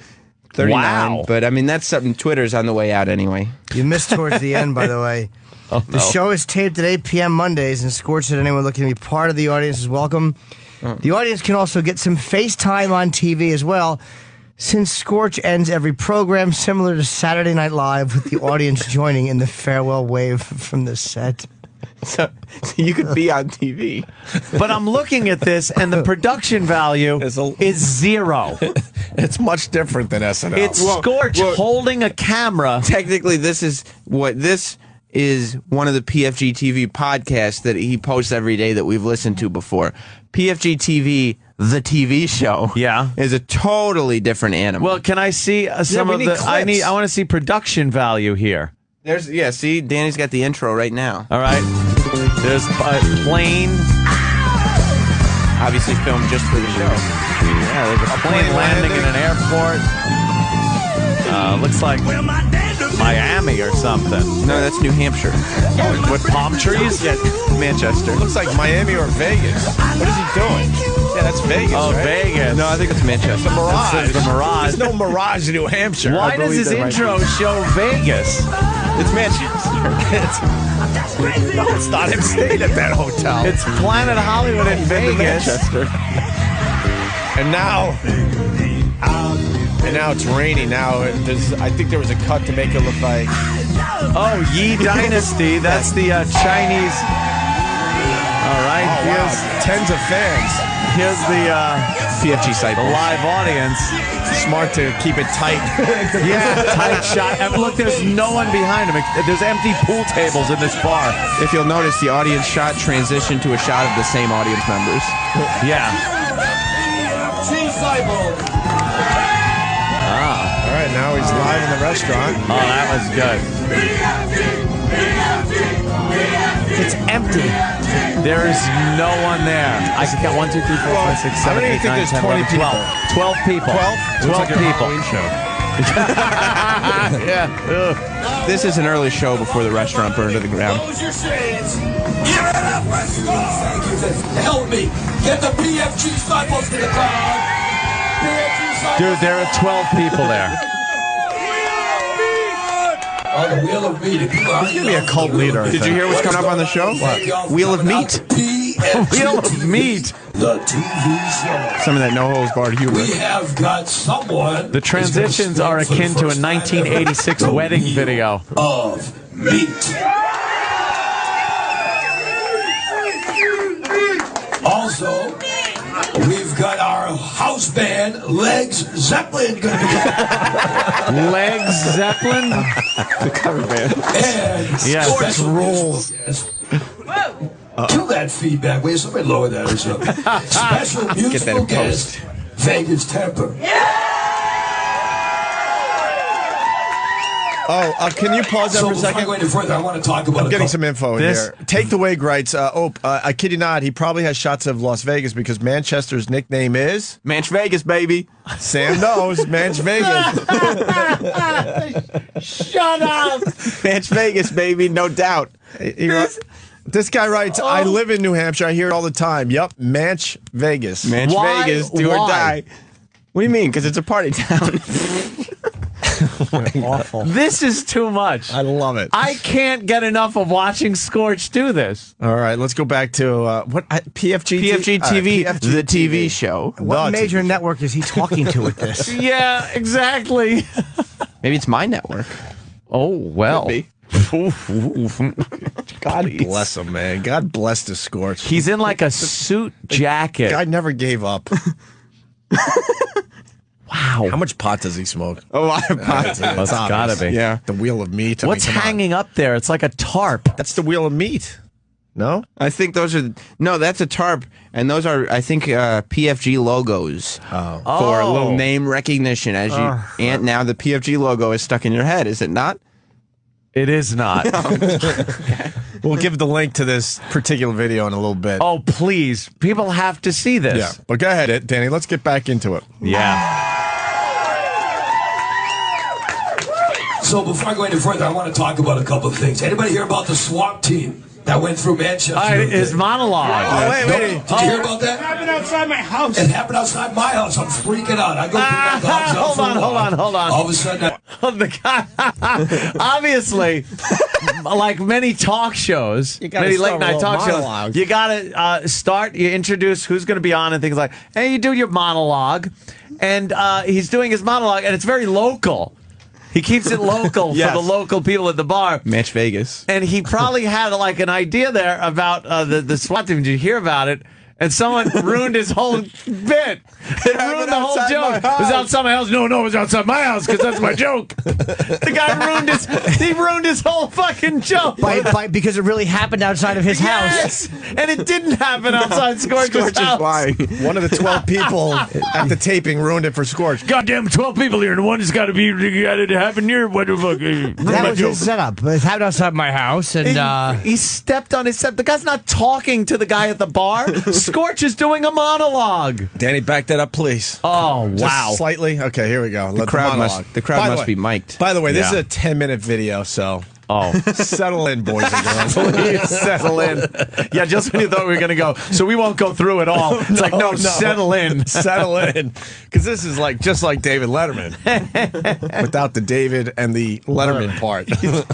39. Wow. But, I mean, that's something. Twitter's on the way out anyway. You missed towards the end, by the way. The show is taped at 8 p.m. Mondays, and Scorch said anyone looking to be part of the audience is welcome. The audience can also get some FaceTime on TV as well, since Scorch ends every program similar to Saturday Night Live with the audience joining in the farewell wave from the set. So you could be on TV. But I'm looking at this, and the production value is 0. It's much different than SNL. It's Scorch holding a camera. Technically, this is one of the PFG TV podcasts that he posts every day that we've listened to before. PFG TV, the TV show, is a totally different animal. Well, can I see some of the? Clips. I want to see production value here. See, Danny's got the intro right now. All right. There's a plane. Obviously filmed just for the show. Yeah, there's a plane landing in an airport. Looks like Miami or something. No, that's New Hampshire. With palm trees? Yeah, Manchester. Looks like Miami or Vegas. What is he doing? Yeah, that's Vegas. Oh, right? Vegas. No, I think it's Manchester. The Mirage. It's the Mirage. There's no Mirage in New Hampshire. Why does his intro show Vegas? It's Manchester. No, it's not him staying at that hotel. It's Planet Hollywood in Vegas. Manchester. And now it's raining. Now I think there was a cut to make it look like. Oh, Yi Dynasty. That's the Chinese. All right. Wow. Tens of fans. Here's the PFG site. The live audience. Smart to keep it tight. Yeah, tight shot. And look, there's no one behind him. There's empty pool tables in this bar. If you'll notice, the audience shot transitioned to a shot of the same audience members. Yeah. All right, now he's live in the restaurant. Oh, that was good. It's empty. There is no one there. I can count 1, 2, 3, 4, 5, 6, 7, 8, 9, 10, 11, 12. 12 people. 12 people. Yeah. This is an early show before the restaurant burned to the ground. Close your shades. Give it up for Scorch. Help me. Get the PFG Disciples to the crowd. Dude, there are 12 people there. On the Wheel of Meat. He's going to be a cult leader. Did you hear what's coming up on the show? What? Wheel of Meat. Wheel of Meat. The TV show. Some of that no-holds-barred humor. We have got someone. The transitions are akin to a 1986 wedding video. Of meat. Also, we've got our house band, Legs Zeppelin, going to be Legs Zeppelin? The cover band. And Yeah, Scorch rolls. Kill that feedback. Wait, somebody lower that or something. Special musical guest, Vegas Temper. Oh, can you pause that for a before I second? go any further, I want to talk about I'm getting some info in here. Take the Wig writes, I kid you not, he probably has shots of Las Vegas because Manchester's nickname is... Manch Vegas, baby. Sam knows, Manch Vegas. Shut up. Manch Vegas, baby, no doubt. This guy writes, I live in New Hampshire. I hear it all the time. Yup, Manch Vegas. Manch Vegas, do or die. What do you mean? Because it's a party town. Awful. This is too much. I love it. I can't get enough of watching Scorch do this. All right, let's go back to PFG TV, the TV show. What major network is he talking to with this? Yeah, exactly. Maybe it's my network. Oh, well. Could be. God bless him, man. God bless the Scorch. He's in like a suit jacket. Guy never gave up. Wow. How much pot does he smoke? A lot of pot. It's It's gotta be. Yeah. The wheel of meat. What's hanging up there? It's like a tarp. That's the wheel of meat. No? I think those are that's a tarp, and those are PFG logos for a little name recognition. As and now the PFG logo is stuck in your head, is it not? It is not. We'll give the link to this particular video in a little bit. Oh, please. People have to see this. Yeah, but go ahead, Danny. Let's get back into it. Yeah. So before I go any further, I want to talk about a couple of things. Anybody hear about the SWAT team that went through Manchester? His monologue. Oh, wait. Did you hear about that? It happened outside my house. It happened outside my house. I'm freaking out. I go pick my dogs out for a walk. Hold on. All of a sudden, The guy, obviously, like many talk shows, gotta many start late night with a talk monologue. shows, you gotta you introduce who's going to be on and things like, hey, you do your monologue, and he's doing his monologue, and it's very local. He keeps it local Yes. for the local people at the bar. Match Vegas. And he probably had like an idea there about the SWAT team. Did you hear about it? And someone ruined his whole bit. It ruined the whole joke. It was outside my house. No, it was outside my house because that's my joke. The guy ruined his whole fucking joke. Because it really happened outside of his house. And it didn't happen outside Scorch's house. Lying. One of the 12 people at the taping ruined it for Scorch. Goddamn 12 people here, and one has got to happen here. What the fuck? That was his setup. It happened outside my house, and he stepped on his step. The guy's not talking to the guy at the bar. Scorch is doing a monologue. Danny, back that up, please. Oh, Just wow. slightly. Okay, here we go. The crowd must be mic'd. By the way, this Yeah. is a 10-minute video, so Oh. settle in, boys and girls. Please settle in. Yeah, just when you thought we were going to go. So we won't go through it all. It's like, no, settle in. Settle in. Because this is just like David Letterman. Without the David and the Letterman part.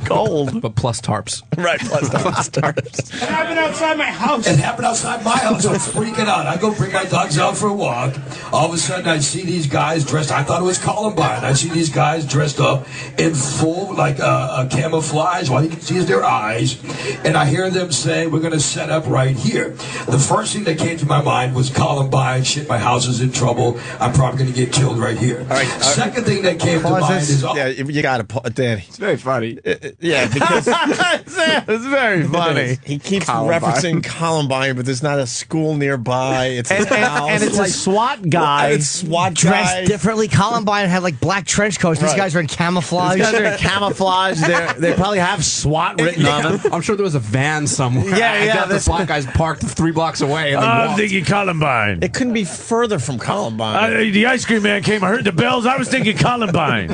Gold. But plus tarps. Right, plus tarps. It happened outside my house. it happened outside my house. I'm freaking out. I go bring my dogs out for a walk. All of a sudden, I see these guys dressed. I thought it was Columbine. I see these guys dressed up in full, like a camouflage. All you can see is their eyes. And I hear them say, we're going to set up right here. The first thing that came to my mind was Columbine. Shit, my house is in trouble. I'm probably going to get killed right here. All right, Second thing that came to mind is... Yeah, you got to, Danny. It's very funny. Yeah, because It's very funny. he keeps Columbine. referencing Columbine, but there's not a school nearby. It's his house. And it's a SWAT guy. It's SWAT dressed guy. differently. Columbine had like black trench coats. These Right. guys are in camouflage. These guys are in camouflage. They probably have SWAT written on them. I'm sure there was a van somewhere. Yeah, I yeah, doubt the this- black guys parked 3 blocks away. And they I'm walked. thinking Columbine. It couldn't be further from Columbine. The ice cream man came. I heard the bells. I was thinking Columbine.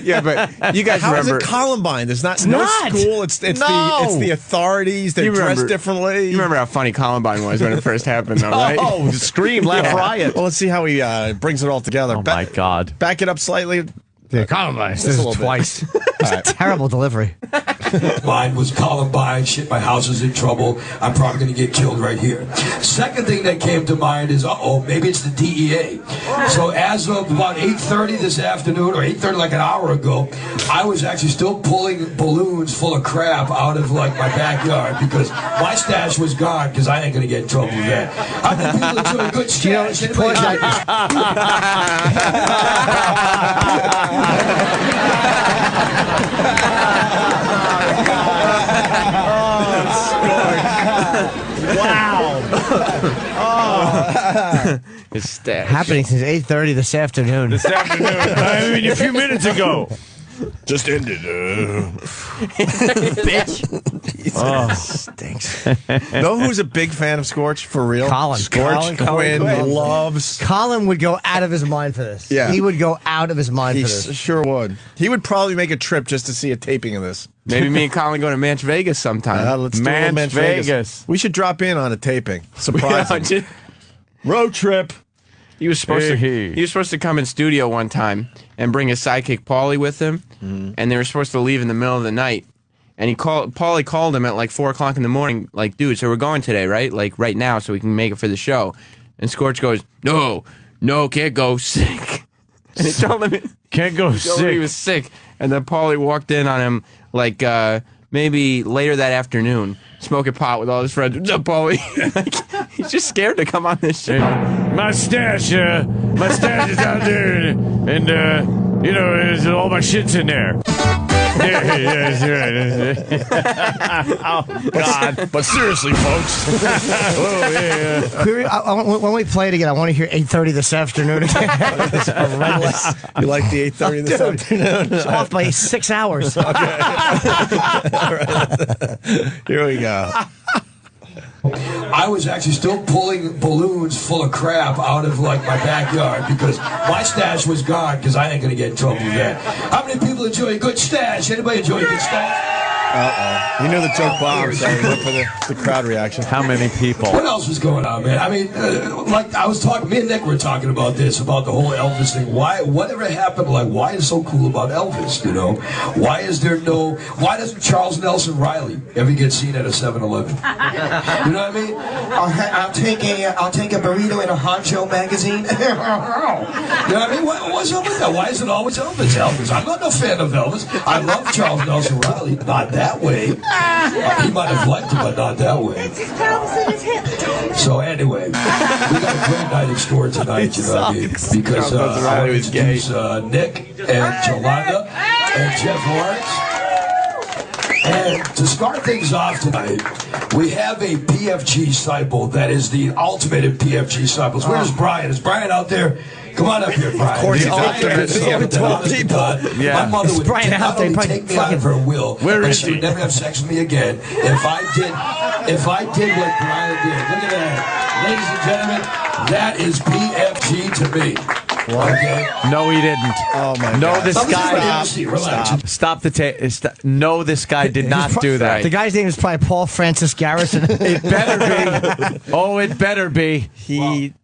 Yeah, but you guys How is remember... it Columbine? There's no not. school. It's No. the authorities. They You dress remember- differently. You remember how funny Columbine was when it first happened, though, right? Oh, scream, laugh, riot. Well, let's see how he brings it all together. Oh, my God. Back it up slightly. Yeah, Columbine. Just a little bit. Twice. Terrible delivery. Mine was Columbine. Shit, my house is in trouble. I'm probably going to get killed right here. Second thing that came to mind is, maybe it's the DEA. So as of about 8:30 this afternoon, or 8:30 like an hour ago, I was actually still pulling balloons full of crap out of like my backyard because my stash was gone because I ain't going to get in trouble with that. I think people are doing a good stash. His stash. Happening since 8:30 this afternoon. This afternoon. I mean, a few minutes ago. Just ended. Bitch. Stinks. Know who's a big fan of Scorch for real? Colin. Scorch Colin loves. Colin would go out of his mind for this. Yeah. He would go out of his mind He for this. sure would. He would probably make a trip just to see a taping of this. Maybe me and Colin go to Manch Vegas sometime. Let's do a little Manch Manch Vegas. Vegas. We should drop in on a taping. Surprise him. Road trip. He was supposed to come in studio one time and bring his sidekick Paulie with him, and they were supposed to leave in the middle of the night. And Paulie called him at like 4 o'clock in the morning, like, dude, so we're going today, right? Like right now, so we can make it for the show. And Scorch goes, no, can't go, sick. And he told him Can't go he sick. was sick. And then Paulie walked in on him like maybe later that afternoon, smoking pot with all his friends. What's up, Paulie? He's just scared to come on this show. My stash is out there, and you know, there's all my shit's in there. Oh, God. But seriously, folks. Oh, yeah. When we play it again, I want to hear 8:30 this afternoon again. It's horrendous. You like the 8:30 this afternoon? It's off by 6 hours. All right. Here we go. I was actually still pulling balloons full of crap out of like my backyard because my stash was gone because I ain't gonna get in trouble with that. How many people enjoy a good stash? Anybody enjoy a good stash? Uh-oh. We knew the joke bombed, so we went for the crowd reaction. How many people? What else was going on, man? I mean, like I was talking, me and Nick were talking about this, about the whole Elvis thing. Whatever happened, like, why is it so cool about Elvis, you know? Why doesn't Charles Nelson Riley ever get seen at a 7-Eleven? You know what I mean? I'll take a burrito in a Honcho magazine. You know what I mean? What's up with that? Why is it always Elvis? I'm not a fan of Elvis. I love Charles Nelson Riley. Not that way. He might have liked it, but not that way. It's his pelvis and his hip. So anyway, we got a great night in store tonight, you know what I mean? Because I want to introduce Nick and Jolanda and Jeff Lawrence. And to start things off tonight, we have a PFG disciple that is the ultimate in PFG disciples. Where's Brian? Is Brian out there? Come on up here, Brian. Of course, he's out there. 12 people. My mother would not only take me out of her will, but she would never have sex with me again if I did what Brian did. Look at that. Ladies and gentlemen, that is PFG to me. Okay. No, he didn't. Oh my no, God. this guy. Stop the tape. No, this guy did not do that. The guy's name is probably Paul Francis Garrison. It better be. Oh, it better be.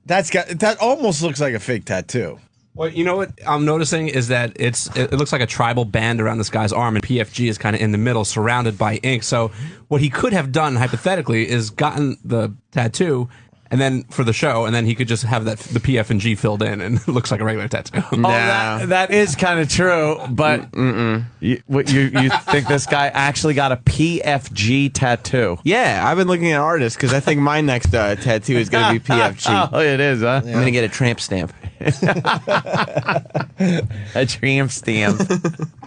That almost looks like a fake tattoo. Well, you know what I'm noticing is that it looks like a tribal band around this guy's arm, and PFG is kind of in the middle, surrounded by ink. So what he could have done, hypothetically, is gotten the tattoo, and then for the show, and then he could just have the PF and G filled in, and it looks like a regular tattoo. No. Oh, that is kind of true, but you think this guy actually got a PFG tattoo? Yeah, I've been looking at artists because I think my next tattoo is going to be PFG. Oh, it is, huh? I'm going to get a tramp stamp. A tramp stamp.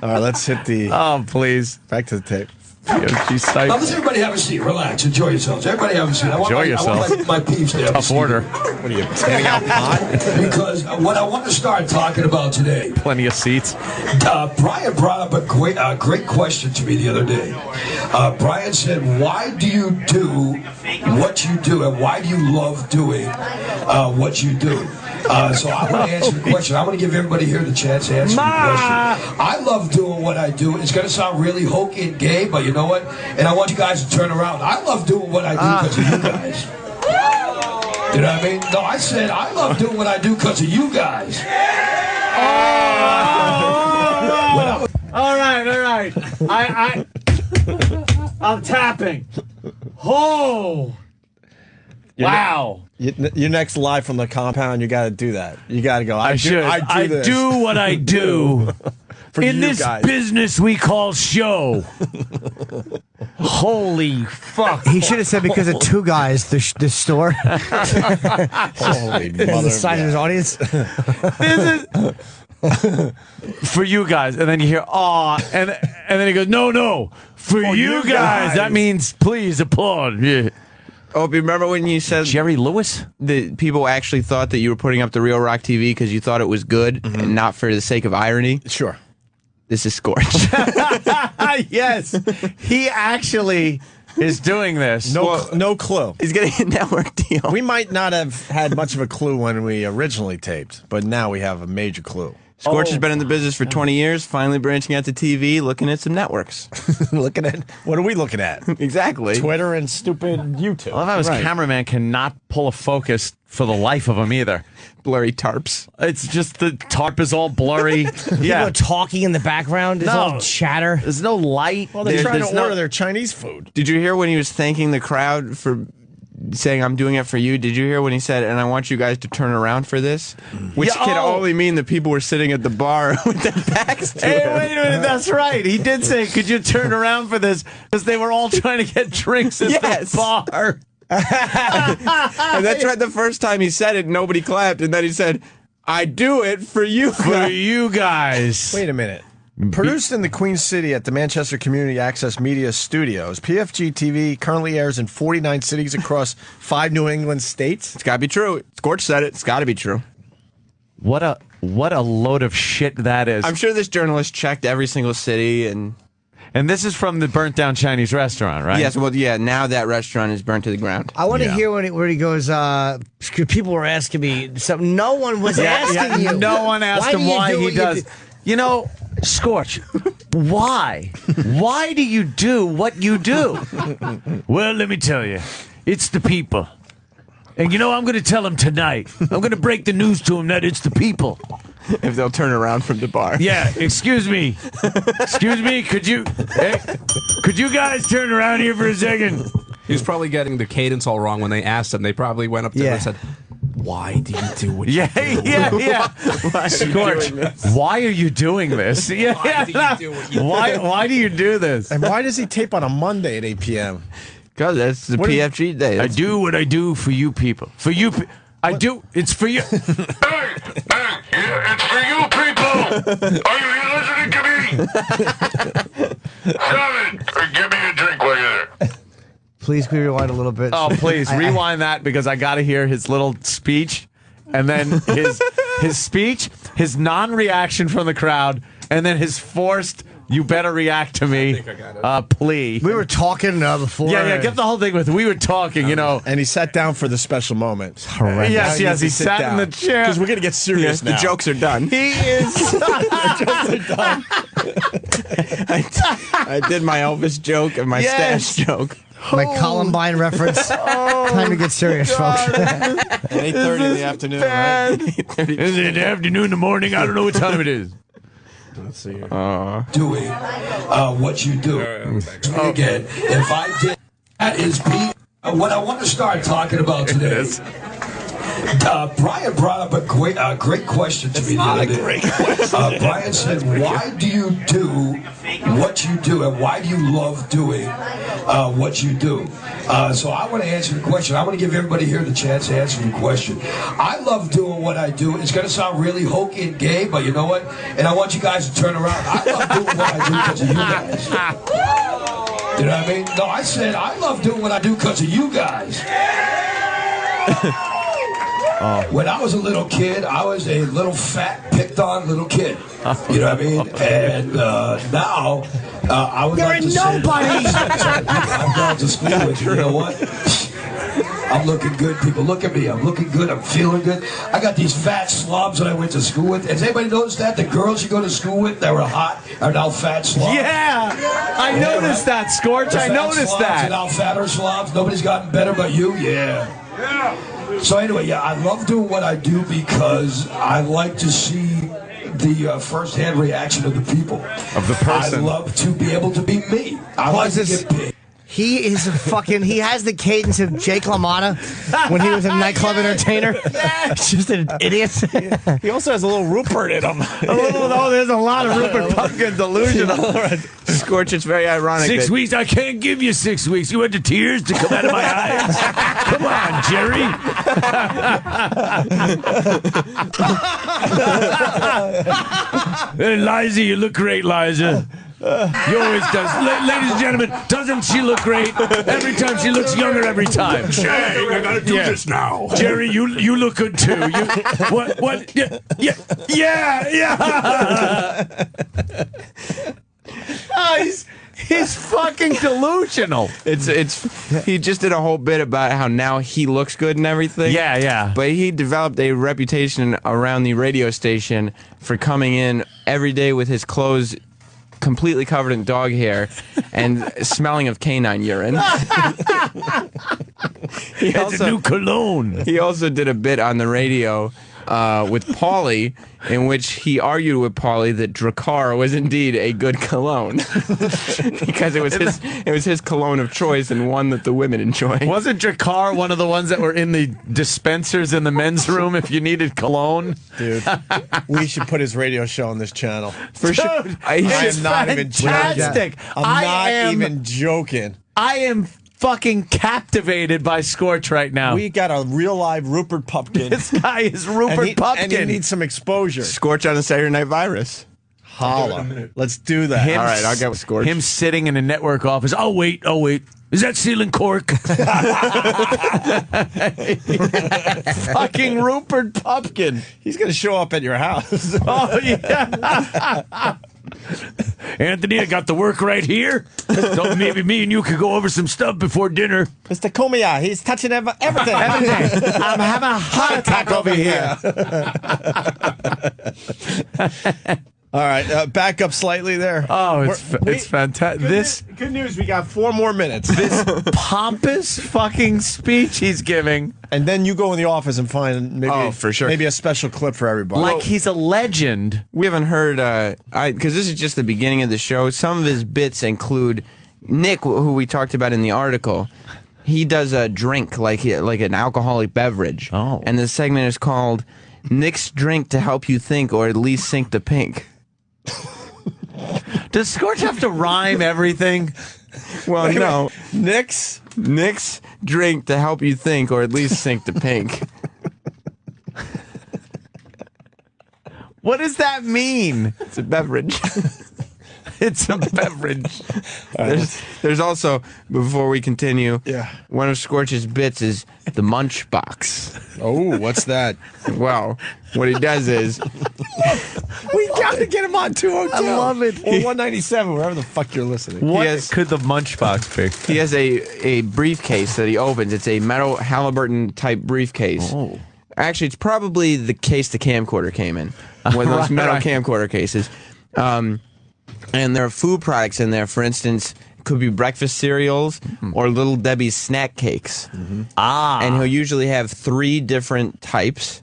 All right, let's hit the... Oh, please. Back to the tape. Now, let's everybody have a seat. Relax. Enjoy yourselves. Everybody have a seat. I want my peeps to have a seat. Tough order. What are you, standing out pot? Because what I want to start talking about today. Plenty of seats. Brian brought up a great question to me the other day. Brian said, why do you do what you do, and why do you love doing what you do? So I want to answer the question. I want to give everybody here the chance to answer the question. I love doing what I do. It's going to sound really hokey and gay, but you know what? And I want you guys to turn around. I love doing what I do because of you guys. You know what I mean? No, I said I love doing what I do because of you guys. All right. I'm tapping. Oh. Wow. Your next live from the compound, you got to do that. You got to go. I do what I do. In this business we call show. Holy fuck. He should have said because of two guys, the store. Holy mother. The sign of his audience. This is for you guys. And then you hear, aw. And then he goes, no. For you guys. That means please applaud. Yeah. Oh, remember when you said Jerry Lewis? The people actually thought that you were putting up the Real Rock TV because you thought it was good and not for the sake of irony? Sure. This is Scorch. Yes. He actually is doing this. No clue. He's getting a network deal. We might not have had much of a clue when we originally taped, but now we have a major clue. Scorch has been in the business for 20 years, finally branching out to TV, looking at some networks. Looking at, what are we looking at? Exactly. Twitter and stupid YouTube. I love how his cameraman cannot pull a focus for the life of him either. Blurry tarps. It's just the tarp is all blurry. People are talking in the background. There's all chatter. There's no light. Well, they're trying to order their Chinese food. Did you hear when he was thanking the crowd for saying I'm doing it for you. Did you hear when he said, and I want you guys to turn around for this? Which can only mean the people were sitting at the bar with their backs to him. Wait a minute, that's right. He did say, could you turn around for this? Because they were all trying to get drinks at the bar. And that's right. The first time he said it, nobody clapped. And then he said, I do it for you guys. For you guys. Wait a minute. Produced in the Queen City at the Manchester Community Access Media Studios, PFG TV currently airs in 49 cities across 5 New England states. It's got to be true. Scorch said it. It's got to be true. What a load of shit that is. I'm sure this journalist checked every single city. And this is from the burnt down Chinese restaurant, right? Yes, well, yeah, now that restaurant is burnt to the ground. I want to hear where he goes, people were asking me something. No one was asking you. No one asked him why he does. You know, Scorch, why? Why do you do what you do? Well, let me tell you, it's the people. And you know, I'm going to tell them tonight. I'm going to break the news to them that it's the people. If they'll turn around from the bar. Yeah, excuse me. Excuse me, could you guys turn around here for a second? He was probably getting the cadence all wrong when they asked him. They probably went up there and said, why do you do what you do? Yeah. Scorch, why are you doing this? Why do you do what you do? Why do you do this? And why does he tape on a Monday at 8 p.m.? Because that's the PFG day. I do what I do for you people. For you I do. It's for you. Hey, it's for you people. Are you listening to me? Seven, give me a drink while you're there. Please, can we rewind a little bit? Oh, please rewind that because I got to hear his little speech, and then his speech, his non-reaction from the crowd, and then his forced "you better react to me" plea. We were talking before. Yeah, get the whole thing with we were talking, you know. And he sat down for the special moment. Horrendous. Yes, he sat in the chair. Because we're going to get serious now. The jokes are done. He is. The jokes are done. I did my Elvis joke and my stash joke. My Columbine reference. Time to get serious, folks. At 8:30 in the afternoon, right? Is it afternoon, in the morning? I don't know what time it is. Let's see here. Doing what you do. Again, if I did, that is what I want to start talking about today. Brian brought up a great question to me the other day. Brian said, why do you do what you do, and why do you love doing what you do? So I want to answer the question. I want to give everybody here the chance to answer the question. I love doing what I do. It's going to sound really hokey and gay, but you know what? And I want you guys to turn around. I love doing what I do because of you guys. You know what I mean? No, I said I love doing what I do because of you guys. When I was a little kid, I was a little fat, picked-on little kid. You know what I mean? And now, I would like to say... I've gone to school with you. You know what? I'm looking good. People, look at me. I'm looking good. I'm feeling good. I got these fat slobs that I went to school with. Has anybody noticed that? The girls you go to school with that were hot are now fat slobs. Yeah! I noticed that, Scorch. I noticed that. Now fatter slobs. Nobody's gotten better but you. Yeah. So anyway, yeah, I love doing what I do because I like to see the first-hand reaction of the people. Of the person. I love to be able to be me. I like to get paid. He is he has the cadence of Jake LaMotta when he was a nightclub entertainer. Yes. Just an idiot. He also has a little Rupert in him. There's a lot of Rupert Pumpkin delusional. Scorch, it's very ironic. 6 weeks? I can't give you 6 weeks. You had the tears to come out of my eyes. Come on, Jerry. Hey, Liza, you look great, Liza. You always does. Ladies and gentlemen, doesn't she look great? Every time she looks younger every time. Jay, I gotta do this now. Jerry, you look good too. What? Yeah. He's fucking delusional. He just did a whole bit about how now he looks good and everything. Yeah. But he developed a reputation around the radio station for coming in every day with his clothes completely covered in dog hair and smelling of canine urine. It's a new cologne. He also did a bit on the radio with Paulie, in which he argued with Paulie that Drakkar was indeed a good cologne because it was his cologne of choice and one that the women enjoy. Wasn't Drakkar one of the ones that were in the dispensers in the men's room if you needed cologne? Dude, we should put his radio show on this channel. For sure. I am not even fantastic. joking. I'm not even joking. I am fucking captivated by Scorch right now. We got a real live Rupert Pupkin. This guy is Rupert Pupkin. And he needs some exposure. Scorch on a Saturday Night Virus. Holla. Let's do that. All right, I'll get with Scorch. Him sitting in a network office. Oh, wait. Is that sealing cork? Fucking Rupert Pupkin. He's going to show up at your house. Oh, yeah. Anthony, I got the work right here. So maybe me and you could go over some stuff before dinner. Mr. Kumiya, he's touching everything. I'm having a heart attack over here. All right, back up slightly there. Oh, it's fantastic. Good news, we got 4 more minutes. This pompous fucking speech he's giving. And then you go in the office and find for sure. maybe a special clip for everybody. Like he's a legend. We haven't heard, because this is just the beginning of the show. Some of his bits include Nick, who we talked about in the article. He does a drink, like an alcoholic beverage. Oh. And the segment is called Nick's Drink to Help You Think or at least Sink the Pink. Does Scorch have to rhyme everything? Well, no. Nick's drink to help you think or at least sink the pink. What does that mean? It's a beverage. It's a beverage. There's also, before we continue, Yeah. one of Scorch's bits is the munch box. Oh, what's that? Well, what he does is We got to get him on 202. I love it. Or 197, wherever the fuck you're listening. What could the munch box be? he has a briefcase that he opens. It's a metal Halliburton type briefcase. Oh. Actually, it's probably the case the camcorder came in. One of those metal camcorder cases. And there are food products in there. For instance, it could be breakfast cereals or Little Debbie's snack cakes. And he'll usually have 3 different types.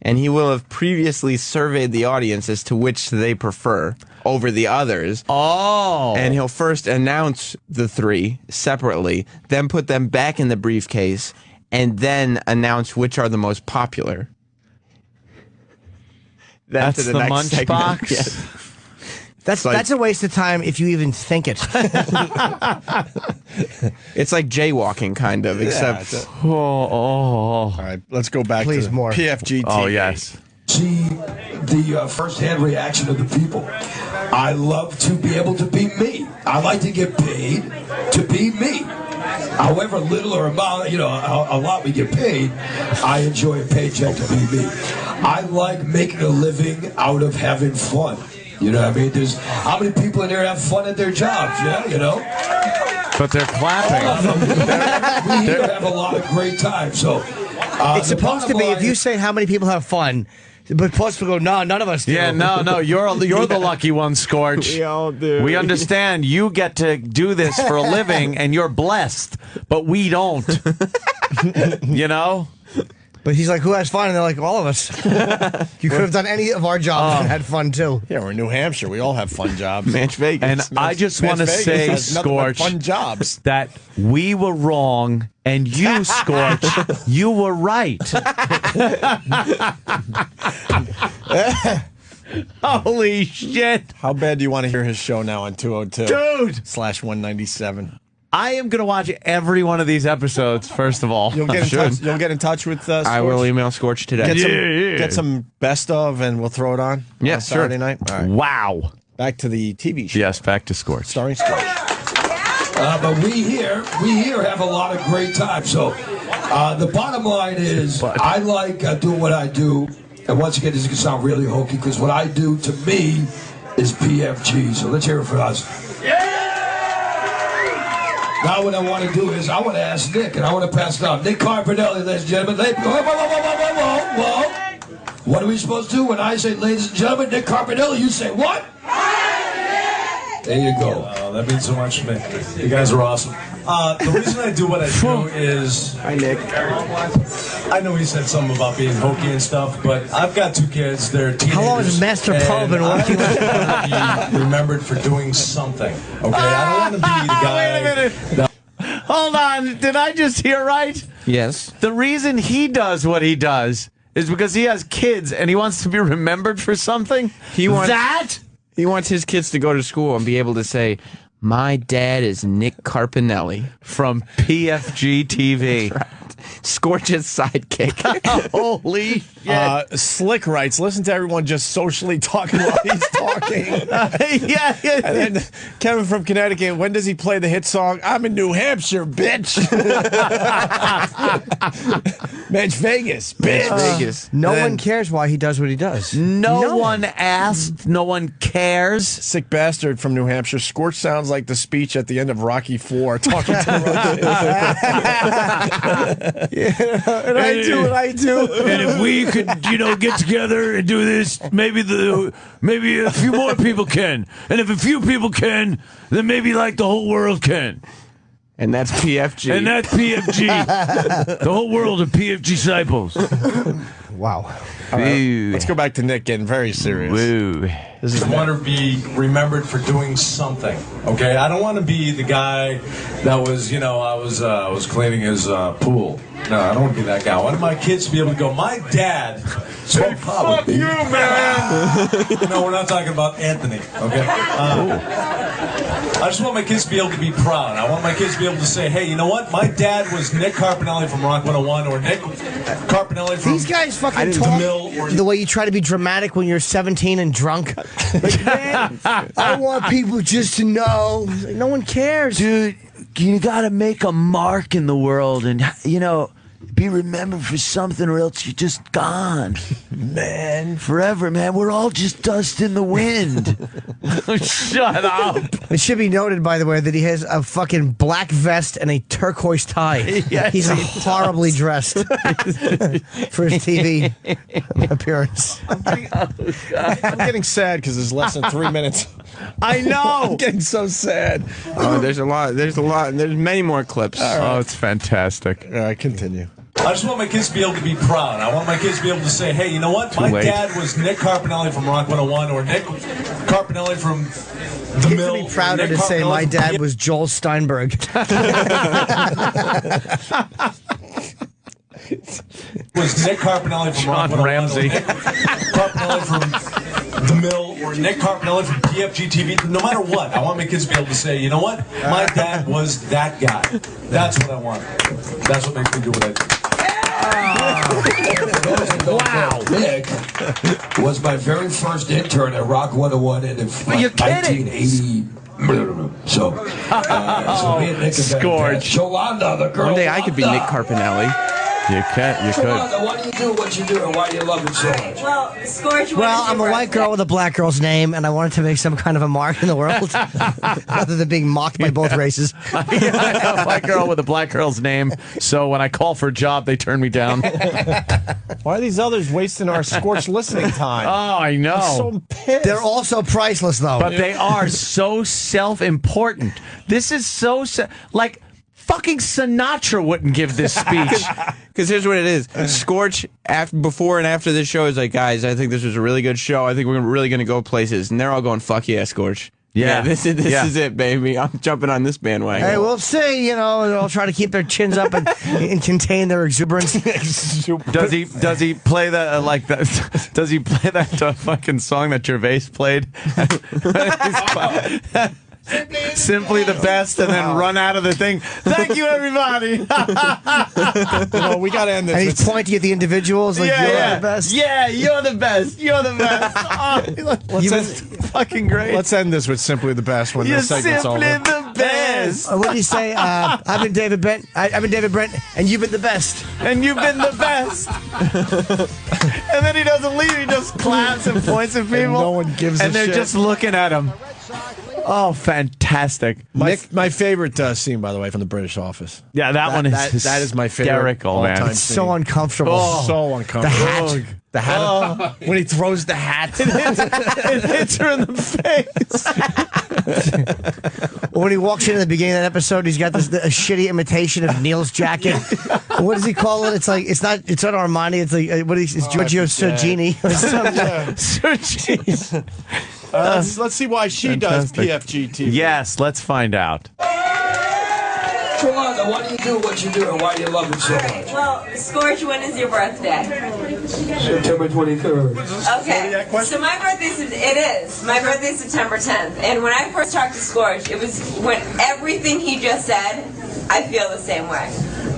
And he will have previously surveyed the audience as to which they prefer over the others. Oh. And he'll first announce the 3 separately, then put them back in the briefcase, and then announce which are the most popular. Then That's to the the next munch segment. box? Yes. That's a waste of time if you even think it. It's like jaywalking, kind of, except... All right, let's go back Please, to more. PFG TV. Oh, yes. See the first-hand reaction of the people. I love to be able to be me. I like to get paid to be me. However little or amount, a lot we get paid, I enjoy a paycheck to be me. I like making a living out of having fun. You know what I mean? There's how many people in here have fun at their jobs? Yeah, But they're clapping. we here have a lot of great time. So It's supposed to be, if you say how many people have fun, but most people go, no, none of us do. Yeah, no, you're the lucky one, Scorch. We all do. We understand you get to do this for a living and you're blessed, but we don't. You know? But he's like, who has fun? And they're like, all of us. You could have done any of our jobs and had fun, too. Yeah, we're in New Hampshire. We all have fun jobs. Manch Vegas. And I just want to Vegas say, has nothing but Scorch, fun jobs. that we were wrong and you, Scorch, you were right. Holy shit. How bad do you want to hear his show now on 202? Dude! /197. I am going to watch every one of these episodes, first of all. You'll get in touch with Scorch? I will email Scorch today. Get some best of, and we'll throw it on. Yeah, on Saturday night. All right. Wow. Back to the TV show. Yes, back to Scorch. Starring Scorch. but we here have a lot of great time. So the bottom line is, I like doing what I do. And once again, this is going to sound really hokey because what I do to me is PFG. So let's hear it for us. Now what I want to do is I want to ask Nick, and I want to pass it on. Nick Carpinelli, ladies and gentlemen. Whoa. What are we supposed to do when I say, ladies and gentlemen, Nick Carpinelli? You say what? There you go. That means so much to me. You guys are awesome. The reason I do what I do is... Hi, Nick. I know he said something about being hokey and stuff, but I've got 2 kids. They're teenagers. How long has Master Paul been working with you? I want to be remembered for doing something, okay? I don't want to be the guy... Wait a minute. Hold on. Did I just hear right? Yes. The reason he does what he does is because he has kids and he wants to be remembered for something? He wants his kids to go to school and be able to say, my dad is Nick Carpinelli. From PFG TV. Right. Scorch's sidekick. Holy shit. Slick writes, listen to everyone just socially talking while he's talking. Yeah. And then Kevin from Connecticut, when does he play the hit song, I'm in New Hampshire, bitch? Match Vegas, bitch. Vegas. No one cares why he does what he does. No one asked. No one cares. Sick bastard from New Hampshire. Scorch sounds like the speech at the end of Rocky IV talking to the And I do. And if we could, get together and do this, maybe a few more people can. And if a few people can, then maybe like the whole world can. And that's PFG. And that's PFG. The whole world of PFG disciples. Wow. All right, let's go back to Nick getting very serious. Woo. This is want to be remembered for doing something. Okay, I don't want to be the guy that was, I was cleaning his pool. No, I don't want to be that guy. I want my kids to be able to go, my dad. Hey, fuck you, man. No, we're not talking about Anthony. Okay. I just want my kids to be able to be proud. I want my kids to be able to say, hey, you know what? My dad was Nick Carpinelli from Rock 101, or Nick Carpinelli from These guys fucking The talk Mill, or the way you try to be dramatic when you're 17 and drunk. Like, man, I want people just to know. Like, no one cares. Dude, you got to make a mark in the world and, be remembered for something or else you're just gone. Man. Forever, man. We're all just dust in the wind. Shut up. It should be noted, by the way, that he has a fucking black vest and a turquoise tie. Yes, He's he horribly dressed for his TV appearance. I'm getting sad because there's less than 3 minutes. I know. I'm getting so sad. Oh, there's a lot. There's many more clips. Oh, it's fantastic. All right, continue. I just want my kids to be able to be proud. I want my kids to be able to say, hey, you know what? My dad was Nick Carpinelli from Rock 101, or Nick Carpinelli from The Mill. Kids would be prouder to say my dad was Joel Steinberg. Was Nick Carpinelli from Rock 101, Ramsey. or Nick Carpinelli from The Mill, or Nick Carpinelli from PFG TV. No matter what, I want my kids to be able to say, you know what? My dad was that guy. That's what I want. That's what makes me do what I do. Wow. Nick was my very first intern at Rock 101 in 1980. So, me and Nick Scorch. Yolanda, the girl. One day I could be Nick Carpinelli. You could. Yolanda, why do you do what you do, and why do you love it so much? Well, Scorch. Well, I'm a white girl with a black girl's name, and I wanted to make some kind of a mark in the world, rather than being mocked by both races. A white girl with a black girl's name, so when I call for a job, they turn me down. Why are these others wasting our Scorch listening time? Oh, I know. I'm so pissed. They're also priceless, though. But they are so self-important. This is so like fucking Sinatra wouldn't give this speech. Because here's what it is. Scorch, before and after this show, is like, guys, I think this was a really good show. I think we're really going to go places. And they're all going, fuck yeah, Scorch. Yeah, this is it, baby. I'm jumping on this bandwagon. Hey, we'll see. They'll try to keep their chins up and contain their exuberance. Does he play that Does he play that fucking song that Gervais played? Simply the best, and then run out of the thing. Thank you, everybody. We got to end this. And he's pointing at the individuals like, you're the best. Yeah, you're the best. You're the best. Oh, you've been fucking great. Let's end this with simply the best when You're this segment's simply over. the best. What do you say? I've been David Brent. I've been David Brent, and you've been the best. And you've been the best. And then he doesn't leave. He just claps and points at people. And no one gives a And they're shit. just looking at him. Oh, fantastic. My favorite scene, by the way, from the British Office. Yeah, that one is that is my favorite hysterical, man. all-time It's scene. so uncomfortable. So uncomfortable. The hat. When he throws the hat. It hits her in the face. When he walks in at the beginning of that episode, he's got a shitty imitation of Neil's jacket. What does he call it? It's like it's not Armani. It's like it's Giorgio Sergini. Sergini. Let's see why she Fantastic. does PFG TV. Yes, let's find out. Shalonda, why do you do what you do and why do you love it so much? Well, Scorch, when is your birthday? September 23rd. Okay, so my birthday's September 10th, and when I first talked to Scorch, it was when everything he just said, I feel the same way.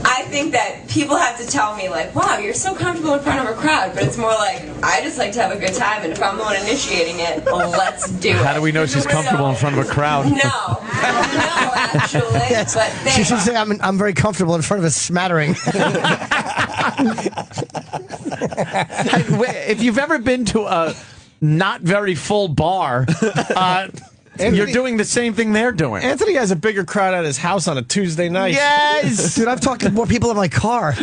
I think that people have to tell me, like, wow, you're so comfortable in front of a crowd, but it's more like, I just like to have a good time, and if I'm the one initiating it, let's do it. How do we know she's comfortable in front of a crowd? No, actually, Yes. but they She should say, I'm very comfortable in front of a smattering. If you've ever been to a not very full bar, you're doing the same thing they're doing. Anthony has a bigger crowd at his house on a Tuesday night. Yes! Dude, I've talked to more people in my car.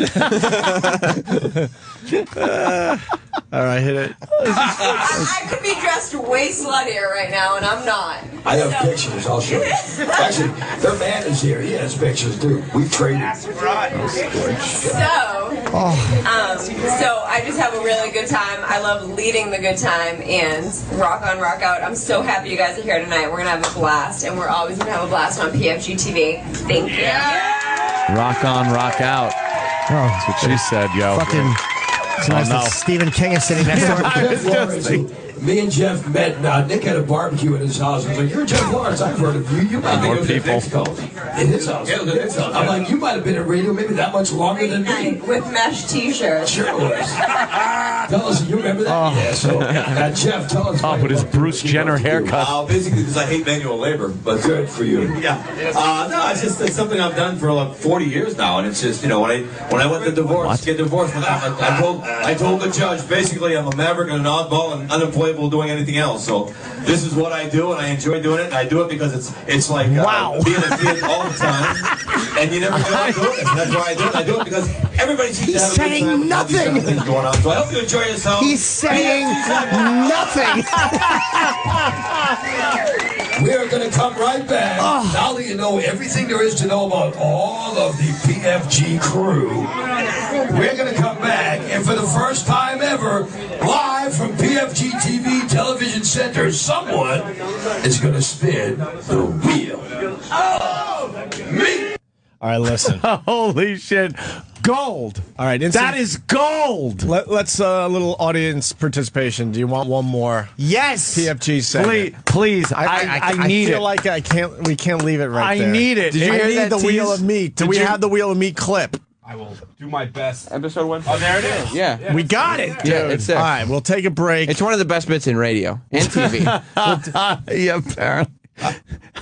All right, hit it. I could be dressed way sluttier right now, and I'm not. I have pictures. I'll show you. Actually, their man is here. He has pictures too. We've traded. So I just have a really good time. I love leading the good time and rock on, rock out. I'm so happy you guys are here tonight. We're gonna have a blast, and we're always gonna have a blast on PFG TV. Thank you. Rock on, rock out. That's what she said, yo. Fucking. It's nice that Stephen King is sitting next to her. Me and Jeff met. Nick had a barbecue at his house. I was like, "You're Jeff Lawrence. I've heard of you. You might More be people. in his house." Yeah, I'm like, "You might have been in radio maybe that much longer than me." With mesh T-shirts. Sure was. Tell us, you remember that? Yeah. So, Jeff, tell us. Oh, with his Bruce Jenner haircut. Basically, because I hate manual labor, but good for you. Yeah. No, it's something I've done for like 40 years now, and it's just when I went to get divorced, I told the judge basically I'm a maverick and an oddball and unemployable doing anything else. So this is what I do, and I enjoy doing it. And I do it because it's like being a kid all the time, and you never know how to do it. That's why I do it. I do it because everybody seems to have a good time with all these different things going on. So I hope you enjoy yourself. He's saying nothing. We're going to come right back. Now that you know everything there is to know about all of the PFG crew, we're going to come back, and for the first time ever, live from PFG TV Television Center, someone is going to spin the wheel. Me. All right, listen. Holy shit. Gold. All right, that is gold. Let's a little audience participation. Do you want one more? Yes. PFG segment. Please. I need it. I feel like we can't leave it right there. I need it. Did you hear that? The wheel of meat. Do we have the wheel of meat clip? I will do my best. Episode 1. Oh, there it is. Yeah. We got it, dude. Yeah, it's there. All right, we'll take a break. It's one of the best bits in radio and TV. Yeah, apparently.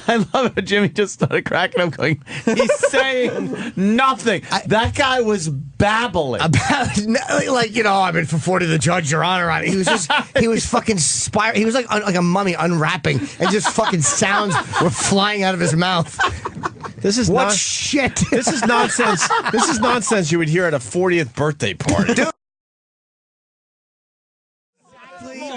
I love how Jimmy just started cracking up going, he's saying nothing. That guy was babbling. Like, I've been for 40 the judge, Your Honor. He was fucking he was like a mummy unwrapping, and just fucking sounds were flying out of his mouth. This is shit. This is nonsense. This is nonsense you would hear at a 40th birthday party. Dude.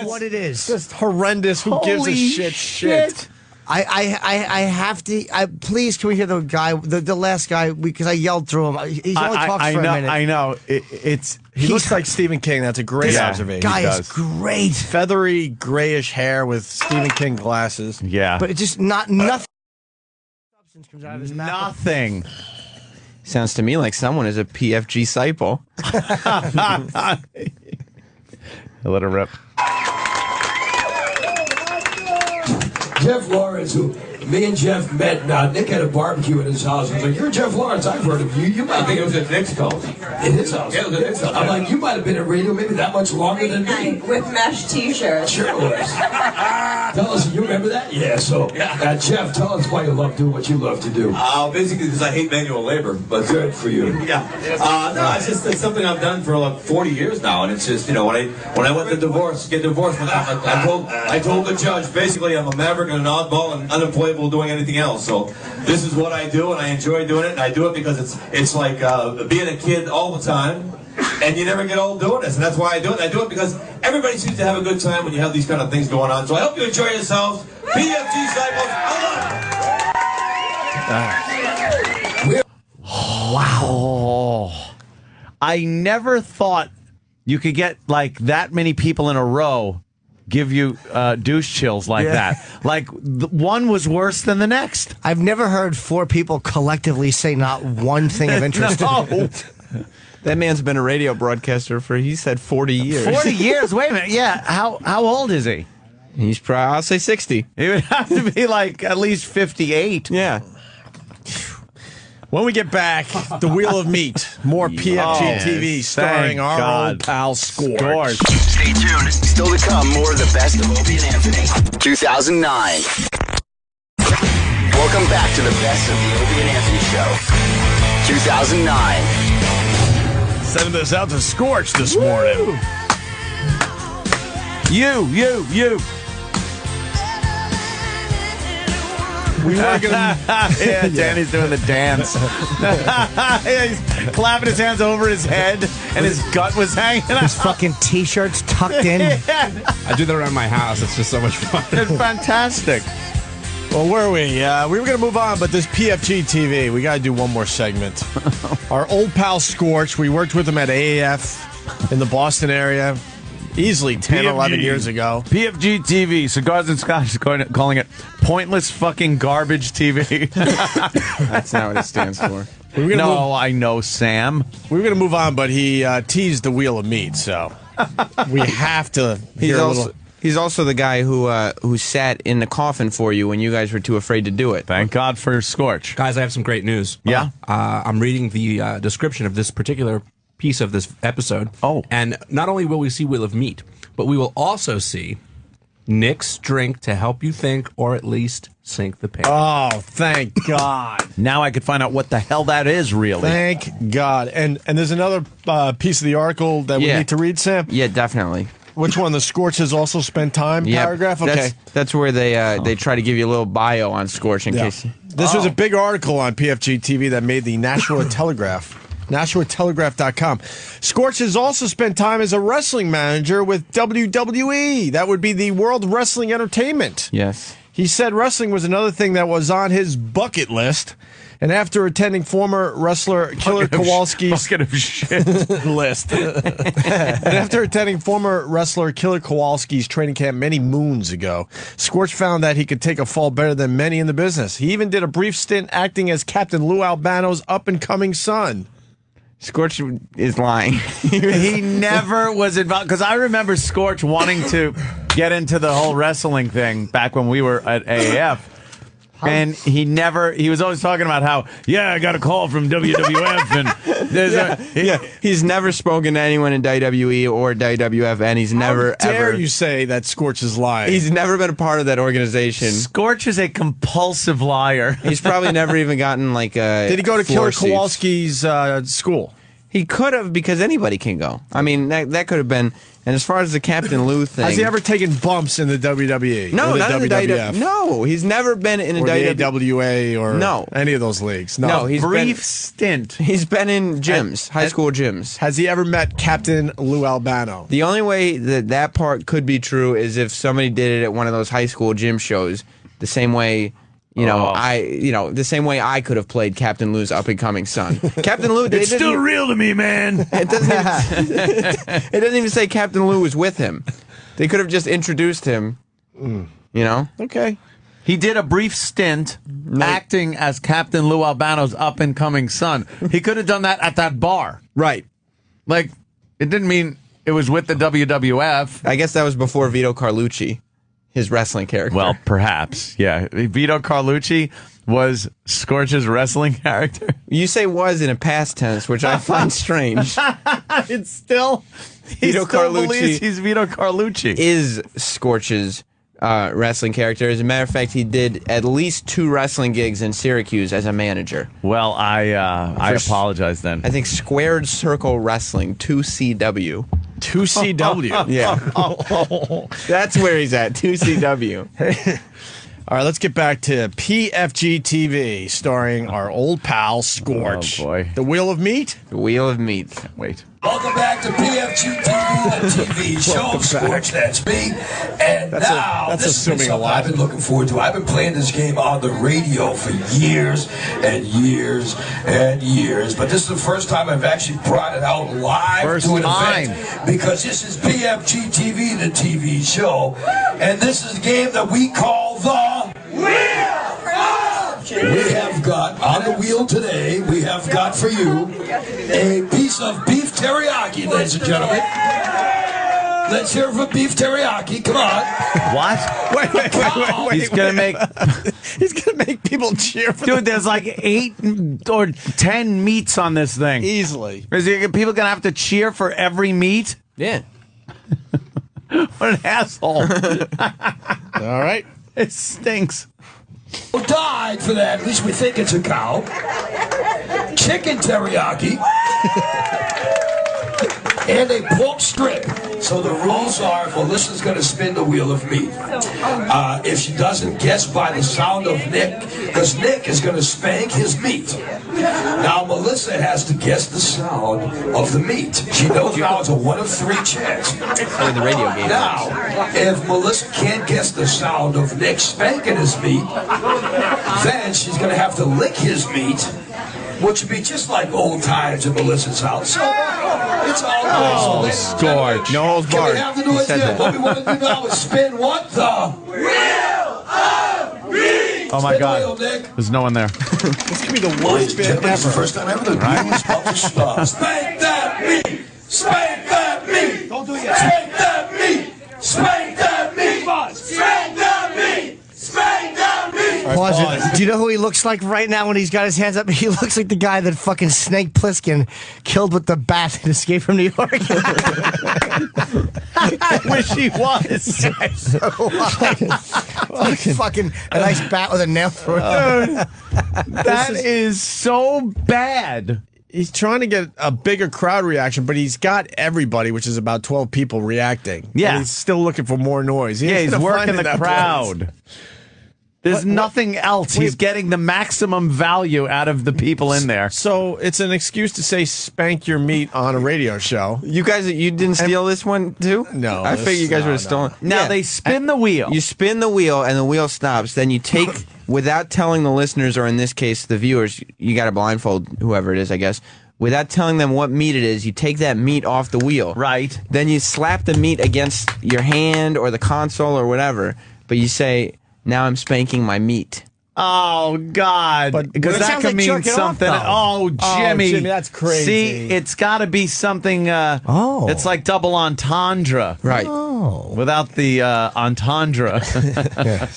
What it is. Just horrendous. Who gives a shit? I have to. Please, can we hear the guy, the last guy? Because I yelled through him. He's only talked for a minute. I know. He looks like Stephen King. That's a great observation. Guy is great. Feathery, grayish hair with Stephen King glasses. Yeah. But it's just nothing. Substance comes out of his mouth. Nothing. Sounds to me like someone is a PFG disciple. Let her rip. Jeff Lawrence, who me and Jeff met. Nick had a barbecue at his house. I was like, "You're Jeff Lawrence. I've heard of you. You might I think it was at Nick's house. in his house." Yeah, it was at Nick's house. I'm like, "You might have been in radio maybe that much longer than me." With mesh T-shirts. Sure was. Tell us, you remember that? Yeah. So, Jeff, tell us why you love doing what you love to do. Basically, because I hate manual labor, but good for you. Yeah. No, it's something I've done for like 40 years now, and it's just when I went to get divorced, I told the judge basically I'm a maverick and an oddball and unemployable doing anything else. So this is what I do, and I enjoy doing it. And I do it because it's like being a kid all the time, And you never get old doing this, and that's why I do it. I do it because everybody seems to have a good time when you have these kind of things going on. So I hope you enjoy yourselves. PFG Cycles, Wow. I never thought you could get like that many people in a row give you douche chills like that. Like one was worse than the next. I've never heard 4 people collectively say not one thing of interest. No. That man's been a radio broadcaster for, he said, 40 years. 40 years? Wait a minute. Yeah. How old is he? He's probably, I'll say 60. He would have to be like at least 58. Yeah. When we get back, the Wheel of Meat, more PFG TV starring our old pal Scorch. Stay tuned. Still to come, more of the best of Opie and Anthony. 2009. Welcome back to the best of the Opie and Anthony Show. 2009. Sending this out to Scorch this morning. You. We were gonna. Yeah, Danny's doing the dance. He's clapping his hands over his head, and his gut was hanging out. His fucking T-shirts tucked in. I do that around my house. It's just so much fun. It's fantastic. Well, where are we? We were going to move on, but this PFG TV, we got to do one more segment. Our old pal Scorch, we worked with him at AAF in the Boston area. Easily 10, 11 years ago. PFG TV, Cigars and Scotch is calling it pointless fucking garbage TV. That's not what it stands for. I know, Sam. We were going to move on, but he teased the Wheel of Meat, so we have to hear a little. He's also the guy who sat in the coffin for you when you guys were too afraid to do it. Thank God for Scorch. Guys, I have some great news. Yeah? I'm reading the description of this particular piece of this episode. Oh. And not only will we see Wheel of Meat, but we will also see Nick's drink to help you think or at least sink the pain. Oh, thank God. Now I could find out what the hell that is, really. Thank God. And there's another piece of the article that we need to read, Sam? Yeah, definitely. Which one? The Scorch has also spent time paragraph? Okay. That's where they try to give you a little bio on Scorch in case. This was a big article on PFG TV that made the Nashua Telegraph. NashuaTelegraph.com. Scorch has also spent time as a wrestling manager with WWE. That would be the World Wrestling Entertainment. Yes. He said wrestling was another thing that was on his bucket list. And after attending former wrestler Killer Kowalski's bucket of shit list, and after attending former wrestler Killer Kowalski's training camp many moons ago, Scorch found that he could take a fall better than many in the business. He even did a brief stint acting as Captain Lou Albano's up-and-coming son. Scorch is lying. He never was involved, because I remember Scorch wanting to get into the whole wrestling thing back when we were at AAF. And he was always talking about how, I got a call from WWF. And he's never spoken to anyone in WWE or WWF, and he's never dare you say that Scorch is lying? He's never been a part of that organization. Scorch is a compulsive liar. He's probably never even gotten like a. Did he go to Killer Kowalski's school? He could have, because anybody can go. I mean, that could have been. And as far as the Captain Lou thing, has he ever taken bumps in the WWE? No, not in the WWF. No, he's never been in a AWA or any of those leagues. No, he's brief stint. He's been in gyms, high school gyms. Has he ever met Captain Lou Albano? The only way that part could be true is if somebody did it at one of those high school gym shows, the same way. The same way I could have played Captain Lou's up-and-coming son. Captain Lou, it's still real to me, man. It doesn't even say Captain Lou was with him. They could have just introduced him. Okay. He did a brief stint acting as Captain Lou Albano's up-and-coming son. He could have done that at that bar. Right. Like, it didn't mean it was with the WWF. I guess that was before Vito Carlucci. His wrestling character. Well, perhaps, yeah. Vito Carlucci was Scorch's wrestling character. You say was in a past tense, which I find strange. It's still Vito Carlucci. He's Vito Carlucci. Is Scorch's wrestling character. As a matter of fact, he did at least 2 wrestling gigs in Syracuse as a manager. Well, I apologize then. I think Squared Circle Wrestling, 2CW. 2CW. Yeah. That's where he's at, 2CW. All right, let's get back to PFG TV, starring our old pal Scorch. Oh, boy. The Wheel of Meat? The Wheel of Meat. Can't wait. Welcome back to PFG TV, the TV show. Scorch, that's me. And now, that's this has been assuming a something lot. I've been looking forward to. I've been playing this game on the radio for years and years and years. But this is the first time I've actually brought it out live to an event. Because this is PFG TV, the TV show. And this is a game that we call the Wheel of Meat. We have got, on the wheel today, we have got for you a piece of beef teriyaki, ladies and gentlemen. Let's hear it for beef teriyaki. Come on. What? Wait. He's gonna make. He's gonna make people cheer for. Dude, there's like 8 or 10 meats on this thing. Easily. Is people gonna have to cheer for every meat? Yeah. What an asshole! All right. It stinks. Who died for that? At least we think it's a cow. Chicken teriyaki. And a pork strip. So the rules are, Melissa's going to spin the Wheel of Meat. If she doesn't guess by the sound of Nick, because Nick is going to spank his meat. Now Melissa has to guess the sound of the meat. She knows now it's a 1 of 3 chance. Play the radio game. Now, if Melissa can't guess the sound of Nick spanking his meat, then she's going to have to lick his meat, which would be just like old times at Melissa's house. So, it's all good. So, Scorch. No holds can barred. we have the noise again? What we want to do now is spin what? The Wheel of Meat! Oh my Spin God! the wheel, Nick. There's no one there. This could be the Ladies worst and bit gentlemen, it's the ever. first time ever the wheel is about to stop. Spank that meat! Spank that meat! Don't do it yet. Spank that meat! Spank that meat! Spank that meat! Spank that meat! Pause it. Do you know who he looks like right now when he's got his hands up? He looks like the guy that fucking Snake Plissken killed with the bat that escaped from New York. I wish he was. Fucking a nice bat with a nail through it. That is so bad. He's trying to get a bigger crowd reaction, but he's got everybody, which is about 12 people, reacting. Yeah. And he's still looking for more noise. He Yeah, ain't he's gonna find working it the that crowd. place. There's nothing else. He's getting the maximum value out of the people in there. So it's an excuse to say spank your meat on a radio show. You guys, you didn't steal this one too? No. I figured you guys would have stolen. Now Yeah. they spin the wheel. You spin the wheel and the wheel stops. Then you take, without telling the listeners, or in this case the viewers, you got to blindfold whoever it is, I guess. Without telling them what meat it is, you take that meat off the wheel. Right. Then you slap the meat against your hand or the console or whatever. But you say, "Now I'm spanking my meat." Oh God! But Because it that sounds could like mean jerking off, something. though. Oh, Jimmy! Jimmy, that's crazy. See, it's got to be something. It's like double entendre, Right. without the entendre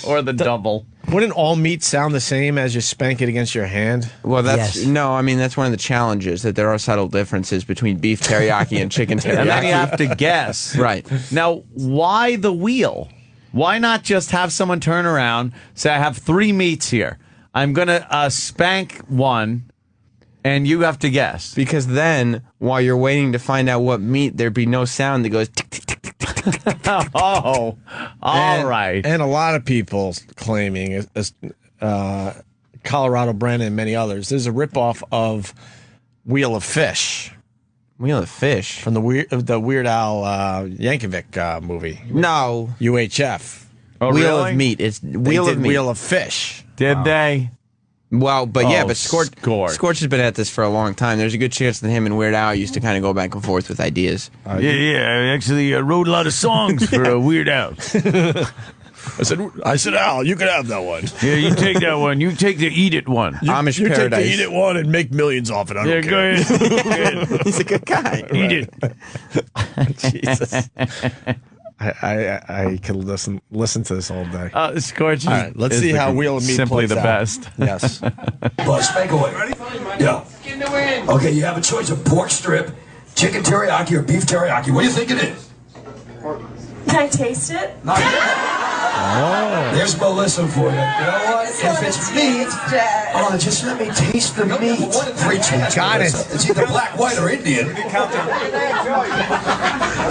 or the double. Wouldn't all meat sound the same as you spank it against your hand? Well, that's Yes. no. I mean, that's one of the challenges, that there are subtle differences between beef teriyaki and chicken teriyaki. And then you have to guess. Right. Now, why the wheel? Why not just have someone turn around, say, I have 3 meats here. I'm going to spank one, and you have to guess. Because then, while you're waiting to find out what meat, there'd be no sound that goes tick, tick, tick, tick, tick, tick, tick. Oh, all right. And a lot of people claiming, Colorado Brandon and many others, there's a ripoff of Wheel of Fish. Wheel of Fish? From the Weird Al Yankovic movie. No. UHF. Oh, Wheel really? of Meat. It's They Wheel did of Meat. Wheel of Fish. Did they? Well, but yeah, Oh, but Scorch has been at this for a long time. There's a good chance that him and Weird Al used to kind of go back and forth with ideas. Yeah. I actually wrote a lot of songs for Weird Al. I said, Al, you can have that one. Yeah, you take that one. You take the Eat It one. Amish You take Paradise. the Eat It one and make millions off it. I Yeah, don't go care. ahead. He's a good guy. Eat it. Jesus. I could listen to this all day. Scorch. All right, let's see how Wheel of Meat simply plays the out. best. Yes. Buzz, spank away. Ready? Yeah. Okay, you have a choice of pork strip, chicken teriyaki, or beef teriyaki. What do you think it is? Can I taste it? Not yet. There's Melissa for you. You know what? If it's meat, just let me taste the meat. One in 3 cheese. Got it. It's either black, white, or Indian.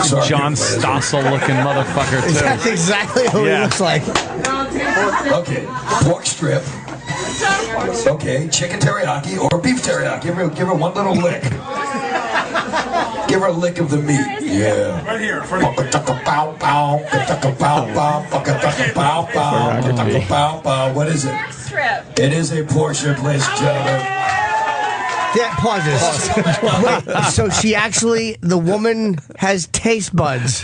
Sorry, John Stossel-looking motherfucker, too. That's exactly who he looks like. Okay, pork strip. Okay, chicken teriyaki or beef teriyaki. Give her one little lick. Give her a lick of the meat. Yeah. Right here. What is it? It is a pork strip, ladies and gentlemen. Yeah, pauses. Wait, so she actually, the woman has taste buds.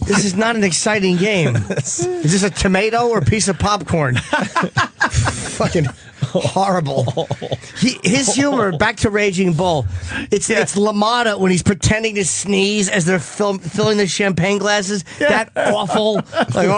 This is not an exciting game. Is this a tomato or a piece of popcorn? Fucking horrible. His humor, back to Raging Bull, it's LaMotta when he's pretending to sneeze as they're filling the champagne glasses. That awful, like,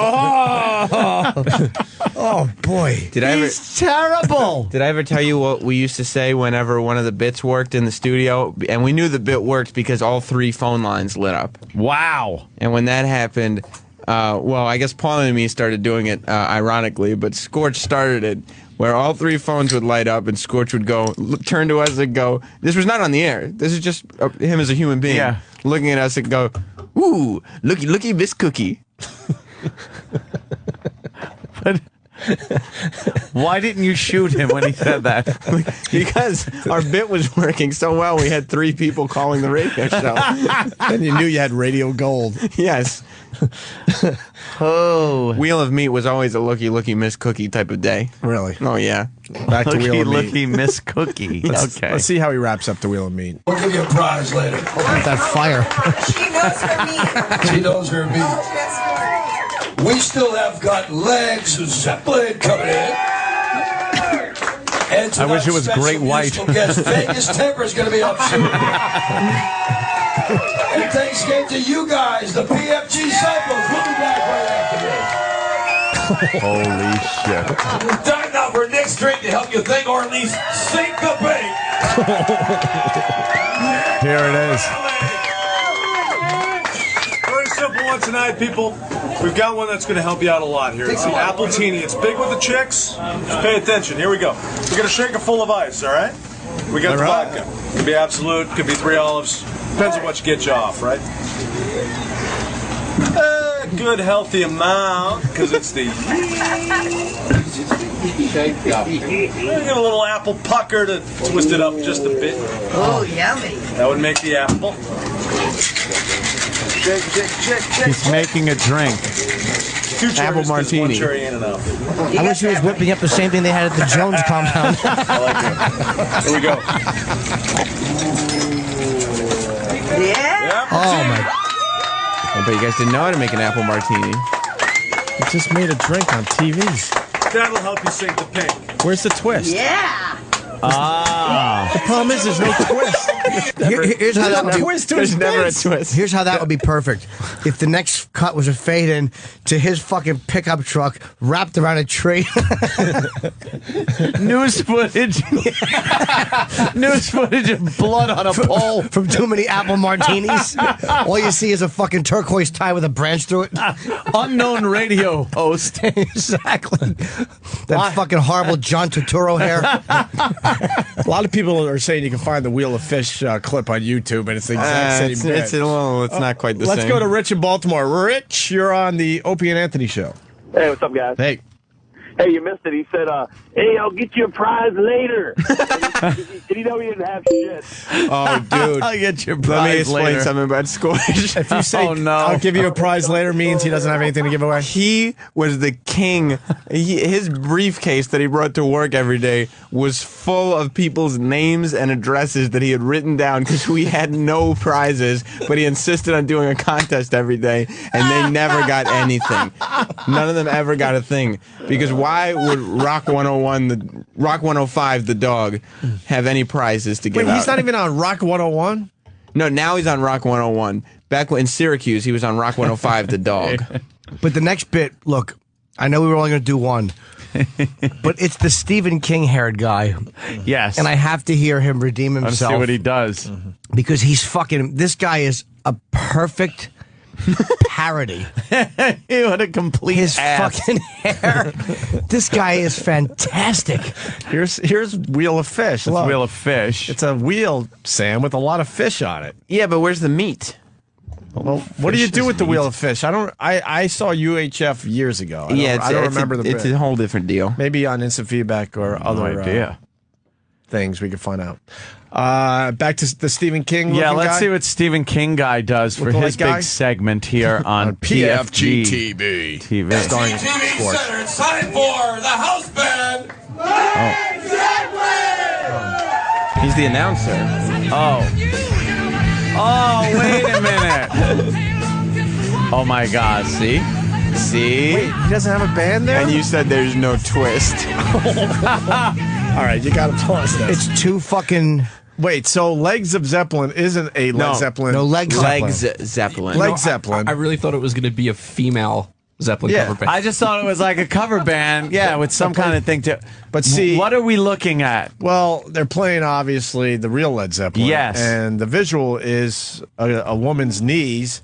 oh boy. He's terrible. Did I ever tell you what we used to say whenever one of the bits worked in the studio? And we knew the bit worked because all 3 phone lines lit up. Wow. And when that happened, well, I guess Paul and me started doing it ironically, but Scorch started it, where all 3 phones would light up and Scorch would go, turn to us and go, this was not on the air. This is just him as a human being looking at us and go, ooh, looky Miss Cookie. But why didn't you shoot him when he said that? Because our bit was working so well, we had 3 people calling the radio show. And you knew you had radio gold. Yes. Oh. Wheel of Meat was always a looky Miss Cookie type of day. Really? Oh, yeah. Back to Wheel of Meat. Looky Miss Cookie. Okay. Let's see how he wraps up the Wheel of Meat. We'll give you a prize later. That fire. She knows her meat. She knows her meat. We still have got Legs Zeppelin coming in. And I wish it was Great White. Guest Vegas Temper's going to be up soon. And thanks again to you guys, the PFG Cycles. We'll be back right after this. Holy shit. Time now for Nick's drink to help you think or at least syncopate. Here it is. Very simple one tonight, people. We've got one that's going to help you out a lot here. It's the Apple Teeny. It's big with the chicks. Just pay attention. Here we go. We're going to shake it full of ice, all right? We got the vodka. Could be Absolute, could be 3 olives. Depends on what you get you off, right? A good healthy amount, because it's the shake up. Give a little apple pucker to twist it up just a bit. Oh, yummy. That would make the apple. Shake. He's making a drink. 2 cherries, Apple 'cause martini. 1 cherry ain't enough. I wish he was whipping up the same thing they had at the Jones compound. I like it. Here we go. Yeah. Oh my. I bet you guys didn't know how to make an apple martini. He just made a drink on TV. That'll help you sink the pink. Where's the twist? Yeah. The problem is there's no twist. Here's how that would be. There's never a twist. Here's how that would be perfect. If the next cut was a fade in to his fucking pickup truck wrapped around a tree. News footage. News footage of blood on a pole. From too many apple martinis. All you see is a fucking turquoise tie with a branch through it. Unknown radio host. Exactly. That fucking horrible John Turturro hair. A lot of people are saying you can find the Wheel of Fish clip on YouTube, and it's the exact same bit. It's not quite the same. Let's go to Rich in Baltimore. Rich, you're on the Opie and Anthony show. Hey, what's up, guys? Hey. Hey, you missed it. He said, hey, I'll get you a prize later. Did he know he didn't have shit? Oh, dude. I'll get your Let me prize explain later. something about Scorch. If you say, I'll give you a prize later, means he doesn't have anything to give away. He was the king. His briefcase that he brought to work every day was full of people's names and addresses that he had written down because we had no prizes, but he insisted on doing a contest every day, and they never got anything. None of them ever got a thing. Because why would Rock 101, Rock 105, the dog, have any prizes to give Wait, out? he's not even on Rock 101? No, now he's on Rock 101. Back in Syracuse, he was on Rock 105, the dog. But the next bit, look, I know we were only going to do one, but it's the Stephen King-haired guy. Yes. And I have to hear him redeem Let's himself. see what he does. Because he's fucking, this guy is a perfect parody. What a complete His ass. fucking hair. This guy is fantastic. Here's Wheel of Fish. It's Wheel of Fish. It's a wheel, Sam, with a lot of fish on it. Yeah, but where's the meat? Well, what do you do with the Wheel of Fish? I saw UHF years ago. I don't remember the. It's a whole different deal. Maybe on instant feedback or other things we could find out. Back to the Stephen King. Yeah, let's guy. see what Stephen King guy does for his big segment here on PFG TV. Starring TV Center. It's time for the house band. He's the announcer. Oh, wait a minute. Oh my God! See? Wait, he doesn't have a band there? And you said there's no twist. All right, you got to pause this. It's too fucking. Wait, so Legs of Zeppelin isn't a Led Zeppelin? No, Legs Zeppelin. Legs Zeppelin. I really thought it was going to be a female Zeppelin cover band. I just thought it was like a cover band, with some kind of thing to. But see, what are we looking at? Well, they're playing obviously the real Led Zeppelin. Yes, and the visual is a woman's knees,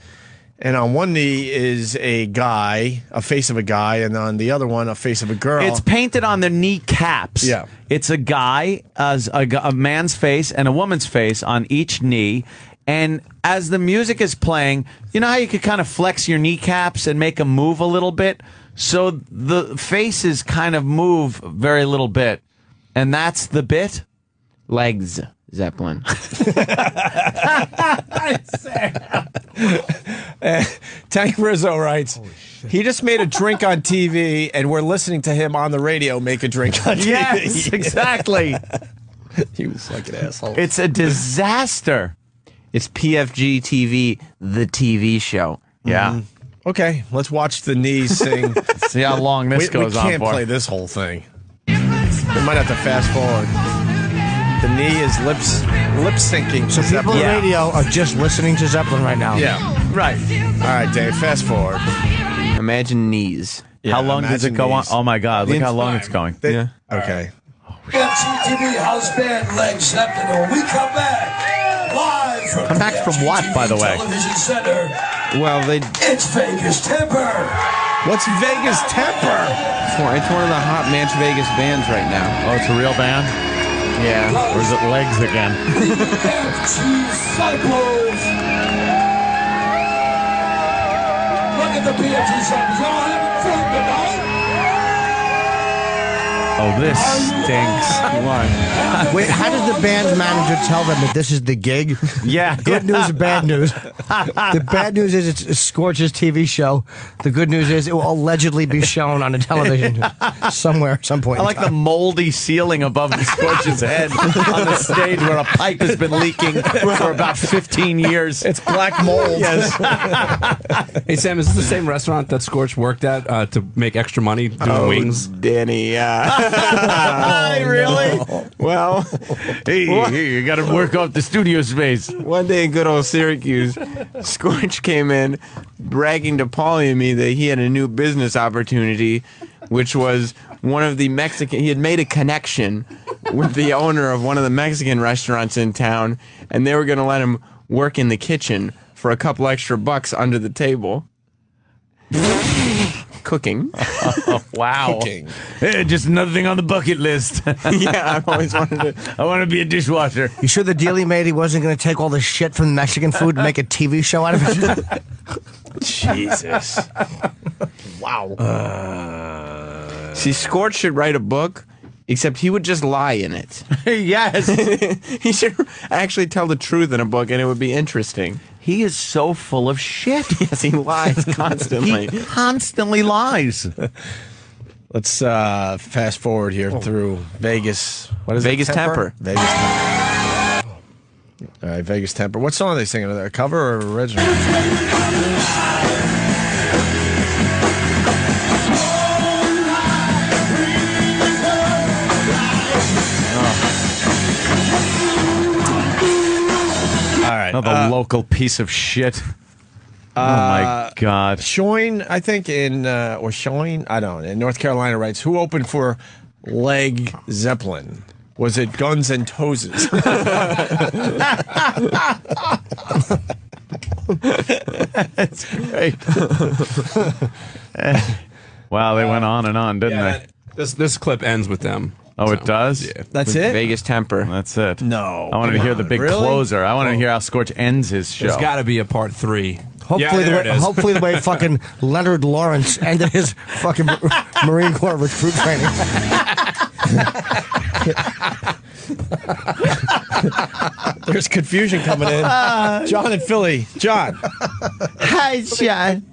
and on one knee is a guy, a face of a guy, and on the other one, a face of a girl. It's painted on the kneecaps. Yeah, it's a guy, a man's face and a woman's face on each knee. And as the music is playing, you know how you could kind of flex your kneecaps and make them move a little bit? So the faces kind of move very little bit. And that's the bit? Legs Zeppelin. Tank Rizzo writes, he just made a drink on TV, and we're listening to him on the radio make a drink on TV. Yes, exactly. You fucking asshole. It's a disaster. It's PFG TV, the TV show. Yeah. Okay, let's watch the knees sing. See how long this goes on for. We can't play this whole thing. We might have to fast forward. The knee is lip syncing. So people on the radio are just listening to Zeppelin right now. Yeah, right. All right, Dave, fast forward. Imagine knees. Yeah, how long does it go on? Oh my God, look how long it's going. Yeah. Okay. PFG House Band Legs Zeppelin. When we come back, live from Come back from what, by the way? Television Center. Well, It's Vegas Temper. What's Vegas Temper? It's one of the hot Match Vegas bands right now. Oh, it's a real band? Yeah. Or is it Legs again? PFG Cyclones. Look at the PFG Cyclones. Y'all having fun tonight? Oh, this stinks. Why? Wait, how does the band's manager tell them that this is the gig? Yeah. Good news or bad news? The bad news is it's Scorch's TV show. The good news is it will allegedly be shown on a television somewhere at some point. I like the moldy ceiling above the Scorch's head on the stage where a pipe has been leaking for about 15 years. It's black mold. Yes. Hey, Sam, is this the same restaurant that Scorch worked at to make extra money doing wings? Danny, Really? Well, Hey, you got to work off the studio space. one day in good old Syracuse, Scorch came in bragging to Paulie and me that he had a new business opportunity, which was one of the Mexican. He had made a connection with the owner of one of the Mexican restaurants in town, and they were going to let him work in the kitchen for a couple extra bucks under the table. Cooking. Oh, wow. Cooking. Hey, just another thing on the bucket list. Yeah, I've always wanted to. I want to be a dishwasher. You sure the deal he made he wasn't going to take all the shit from Mexican food and make a TV show out of it? Jesus. Wow. See, Scorch should write a book, except he would just lie in it. Yes. He should actually tell the truth in a book, and it would be interesting. He is so full of shit. Yes, he lies constantly. He constantly lies. Let's fast forward here through Vegas. What is Vegas it? Temper. Vegas Temper. All right, Vegas Temper. What song are they singing? A cover or original? All right. Another local piece of shit. Oh my God. Shoin, I think or Shoin, I don't know, in North Carolina writes, who opened for Leg Zeppelin? Was it Guns and Toes? great. Wow, they went on and on, didn't they? This clip ends with them. Oh, it does? Yeah. That's it? Vegas temper. That's it. No. I wanted to hear the big Really? closer. I wanted to hear how Scorch ends his show. There's got to be a part 3. Hopefully, hopefully the way fucking Leonard Lawrence ended his fucking Marine Corps recruit training. There's confusion coming in. John in Philly. John. Hi, John.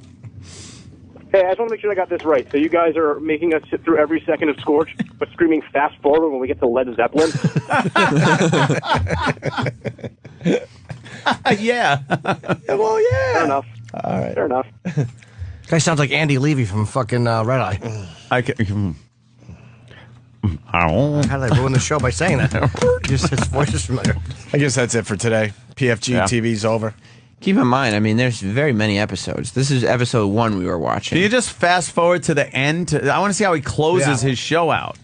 Hey, I just want to make sure I got this right. So you guys are making us sit through every second of Scorch, but screaming fast forward when we get to Led Zeppelin? Yeah. Well, yeah. Fair enough. All right. Fair enough. Guy sounds like Andy Levy from fucking Red Eye. How did I ruin the show by saying that? Just his voice is familiar. I guess that's it for today. PFG TV's over. Keep in mind, I mean, there's very many episodes. This is episode 1 we were watching. Can you just fast forward to the end? I want to see how he closes his show out.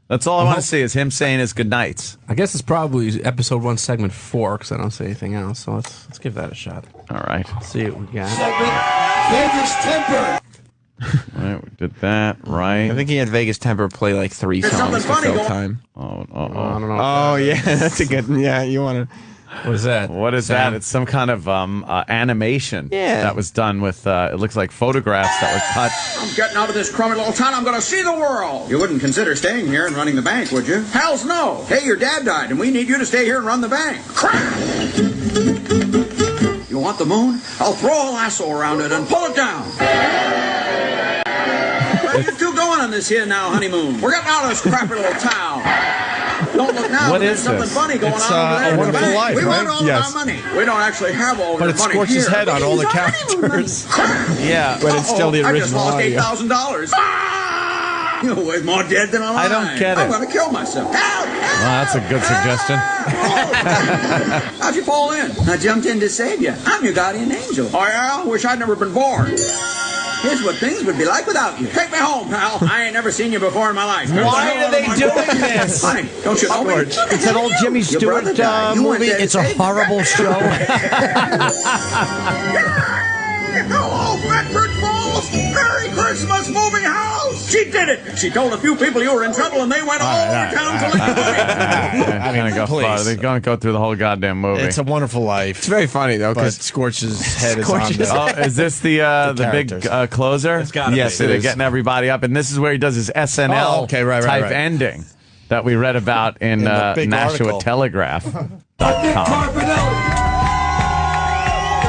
That's all I want to see is him saying his goodnights. I guess it's probably episode 1, segment 4, because I don't say anything else. So let's give that a shot. All right. See what we got. Vegas temper. All right, we did that, right? I think he had Vegas Temper play like 3 songs to fill time. Oh, I don't know. Oh, yeah, that's a good. Yeah, you want to. What is that? What is that? It's some kind of animation that was done with, it looks like photographs that were cut. I'm getting out of this crummy little town. I'm going to see the world. You wouldn't consider staying here and running the bank, would you? Hell's no. Hey, your dad died, and we need you to stay here and run the bank. Crap! You want the moon? I'll throw a lasso around it and pull it down. Where are you two going on this here now, honeymoon? We're getting out of this crappy little town. Don't look now. What There's is something this? funny going It's, on over there. A in the Wonderful bank. Life, We want right? all of Yes. our money. We don't actually have all of But our it money scorches here. head on all the Use our honeymoon money. characters. Yeah. But it's still the I just original lost audio. $8,000. You're way more dead than alive. I don't get I'm it. going to kill myself. Help! Well, that's a good suggestion. How'd you fall in? I jumped in to save you. I'm your guardian angel. Oh, yeah? Wish I'd never been born. Here's what things would be like without you. Take me home, pal. I ain't never seen you before in my life. Why are they doing this? Honey, don't you know me? It's that old Jimmy Your Stewart brother died. You weren't movie. there to It's a save me. horrible show. Hello, Bedford Falls! Merry Christmas, moving house! She did it! She told a few people you were in trouble and they went all over town to look I'm going to go far. They're going to go through the whole goddamn movie. It's a Wonderful Life. It's very funny, though, But because Scorch's head is on the... Oh, is this the big characters. closer? It's gotta yes, be. they're getting everybody up, and this is where he does his SNL Oh, okay, right, type right. ending that we read about in the big Nashua article. Telegraph.com. Carpinelli.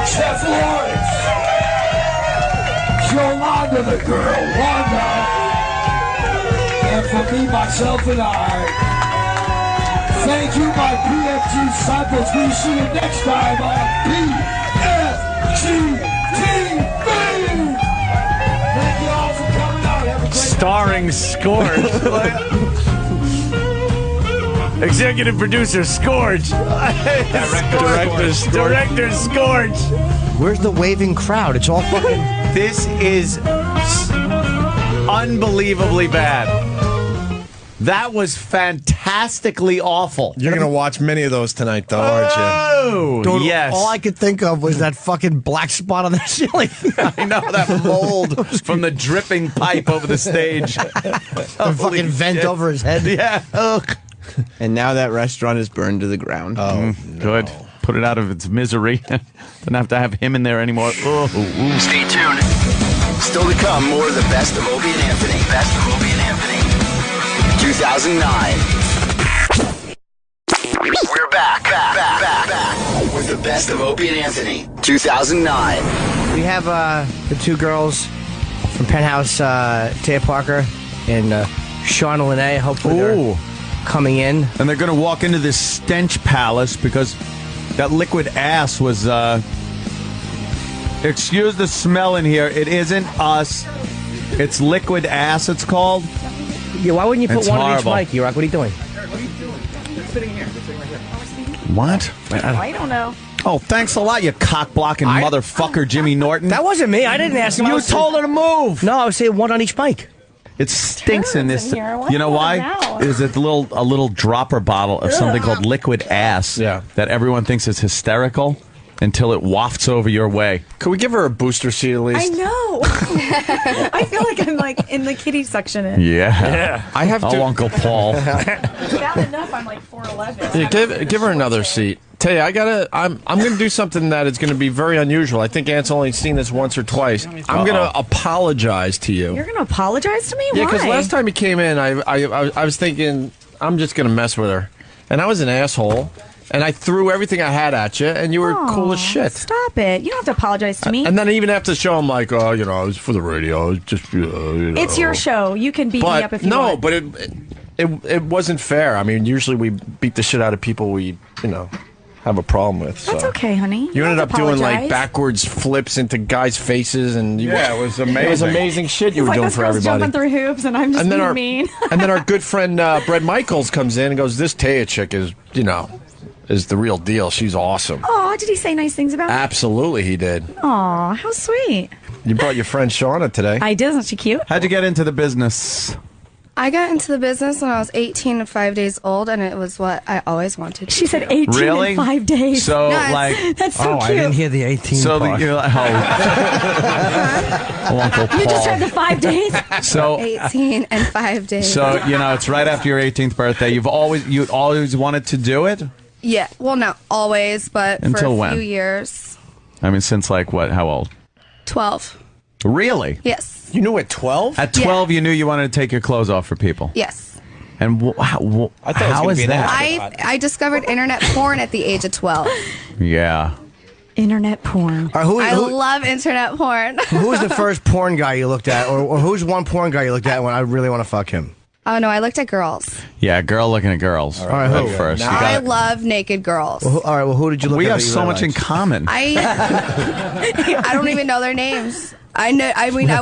Chef Lawrence. Yolanda the girl, Wanda. And for me, myself, and I. Thank you, my PFG disciples. We see you next time on PFG TV. Thank you all for coming out. Have a great Starring Scorch. Executive producer Scorch. Director Scorch. Where's the waving crowd? It's all fucking... This is unbelievably bad. That was fantastically awful. You're going to watch many of those tonight, though, aren't you? Oh, Dude, yes. all I could think of was that fucking black spot on the ceiling. I know, that mold from the dripping pipe over the stage. The fucking vent shit. over his head. Yeah. Ugh. and now that restaurant is burned to the ground. Oh, Good. Put it out of its misery. Don't have to have him in there anymore. Oh, ooh. Stay tuned. Still to come, more of the best of Opie and Anthony. Best of Opie and Anthony. 2009. We're back with the best of Opie and Anthony. 2009. We have the two girls from Penthouse, Taya Parker and Shauna Linnea. Hopefully they're coming in. And they're going to walk into this stench palace because that liquid ass was, excuse the smell in here. It isn't us. It's liquid ass, it's called. Yeah, why wouldn't you put It's one horrible. on each mic, Rock? What are you doing? What? I don't know. Oh, thanks a lot, you cock-blocking motherfucker, Jimmy Norton. That wasn't me. I didn't ask him. You told her to move. No, I was saying one on each mic. It stinks in this. in here. Why You know not why? now? Is it a little dropper bottle of something called liquid ass that everyone thinks is hysterical? until it wafts over your way. Could we give her a booster seat at least? I know. I feel like I'm like in the kiddie section. Yeah. I have to. Uncle Paul. Bad enough, I'm like 4'11". Yeah, give her another seat. Tell you, I'm gonna do something that is gonna be very unusual. I think Aunt's only seen this once or twice. I'm gonna apologize to you. You're gonna apologize to me? Yeah, Why? because last time you came in, I was thinking I'm just gonna mess with her, and I was an asshole, and I threw everything I had at you, and you were cool as shit. Stop it! You don't have to apologize to me. And then I even have to show him like, oh, it was for the radio. It was just, It's your show. You can beat me up if you want. but it wasn't fair. I mean, usually we beat the shit out of people we have a problem with. That's so. okay, honey. You ended up doing like apologize. backwards flips into guys' faces, and it was amazing. It was amazing shit you It's were like doing this for girl's everybody. jumping through hoops, and I'm just being mean. And then our good friend Brett Michaels comes in and goes, "This Taya chick is the real deal. She's awesome." Oh, did he say nice things about me? Absolutely, he did. Aw, how sweet. You brought your friend Shauna today. I did. Isn't she cute? How'd you get into the business? I got into the business when I was 18 and 5 days old, and it was what I always wanted. She said 18 Really? and 5 days. So, No, it's- like, that's so Oh, cute. I didn't hear the 18 so part. you're like, Uncle Paul. You just heard the 5 days. So 18 and 5 days. So it's right after your 18th birthday. You always wanted to do it. Yeah, well, not always, but Until for a when? few years. I mean, since like what? How old? 12. Really? Yes. You knew at 12? At 12, you knew you wanted to take your clothes off for people. Yes. And how is that? I discovered internet porn at the age of 12. Yeah. Internet porn. All right, I love internet porn. who was the first porn guy you looked at, or who's one porn guy you looked at when I really want to fuck him? Oh, no, I looked at girls. Yeah, girl looking at girls. All right, right, who? first. You I got love naked girls. Well, all right, well, who did you look We at? have that you so really much in liked? common. I don't even know their names. I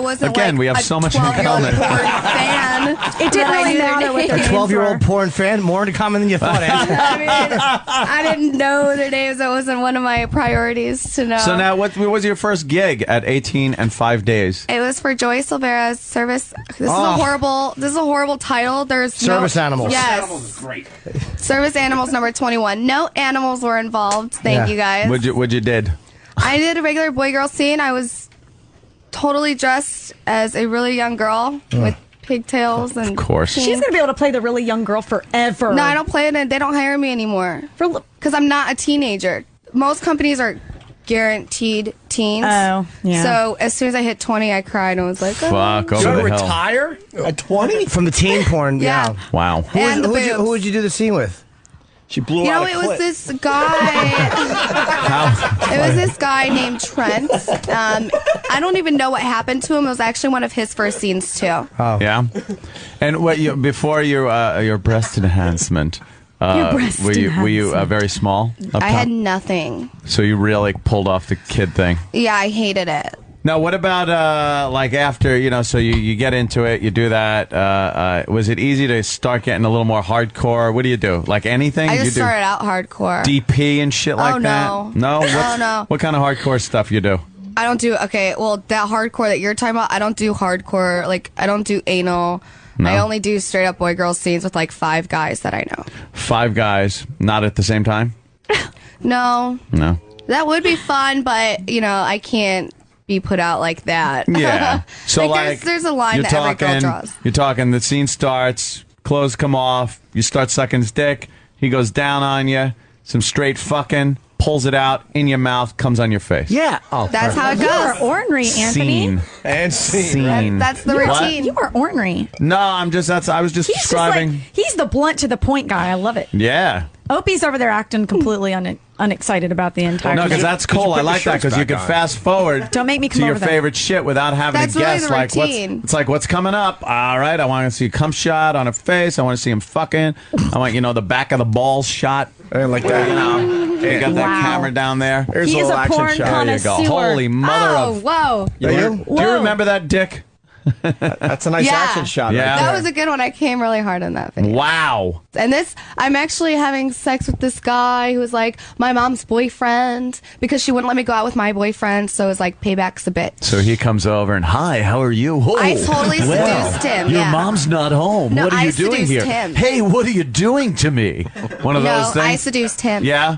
wasn't Again, like we have a so much in 12-year-old common. porn fan. It didn't that I really knew their matter what their names. A 12-year-old porn fan? More in common than you thought, Angie. I mean, I didn't know their names. That wasn't one of my priorities to know. So now, what was your first gig at 18 and 5 days? It was for Joy Silvera's service. This is Oh. a horrible title. There's Service animals. Yes. Great. Service animals number 21. No animals were involved. Thank you guys. What'd you did? I did a regular boy-girl scene. I was totally dressed as a really young girl with pigtails and. Of course. She's going to be able to play the really young girl forever. No, I don't play it, and they don't hire me anymore because I'm not a teenager. Most companies are guaranteed teens. Oh, yeah. So as soon as I hit 20, I cried and was like, oh. Fuck, You over gotta the hill. retire at 20? From the teen porn, Yeah. yeah. Wow. And the Who boobs. would you do the scene with? She blew You out know, a it was clit. this guy. It was this guy named Trent. I don't even know what happened to him. It was actually one of his first scenes too. Oh. Yeah. And before your breast enhancement, were you very small? Up I top? had nothing. So you really pulled off the kid thing. Yeah, I hated it. Now, what about like after so you get into it, you do that? Was it easy to start getting a little more hardcore? What do you do? Like anything? I you just do started out hardcore. DP and shit like that? no. No. Oh, no. What kind of hardcore stuff you do? I don't do well, that hardcore that you're talking about, I don't do hardcore. Like, I don't do anal. No. I only do straight up boy girl scenes with like 5 guys that I know. 5 guys, not at the same time? No. No. That would be fun, but I can't be put out like that. Yeah. So there's a line you're that every girl draws. You're talking, the scene starts, clothes come off, you start sucking his dick, he goes down on you, some straight fucking, pulls it out in your mouth, comes on your face. Yeah. Oh, That's how it You are goes. ornery, Anthony. Scene. And Scene. That's the You are- routine. You are ornery. No, I was just He's describing. just like, he's the blunt to the point guy. I love it. Yeah. Opie's over there acting completely unexcited about the entire No, because thing. that's cool. I like that because you can fast forward. Don't make me come to your over there. favorite shit without having That's to really guess. the Like routine. it's like what's coming up. All right, I want to see a cum shot on her face. I want to see him fucking. I want the back of the balls shot. And like that. You got that Wow. camera down there. Here's He's a little a action porn shot. There you go. connoisseur. Holy mother Oh, of. whoa. Do you remember that dick? That's a nice Yeah. action shot. Yeah. Right That there. was a good one. I came really hard on that video. Wow. And I'm actually having sex with this guy who was like my mom's boyfriend because she wouldn't let me go out with my boyfriend. So it was like payback's a bitch. So he comes over and hi, how are you? Oh, I totally seduced him. Your Yeah. mom's not home. No, what are you I doing seduced here? him. Hey, what are you doing to me? One of No, those things. I seduced him. Yeah.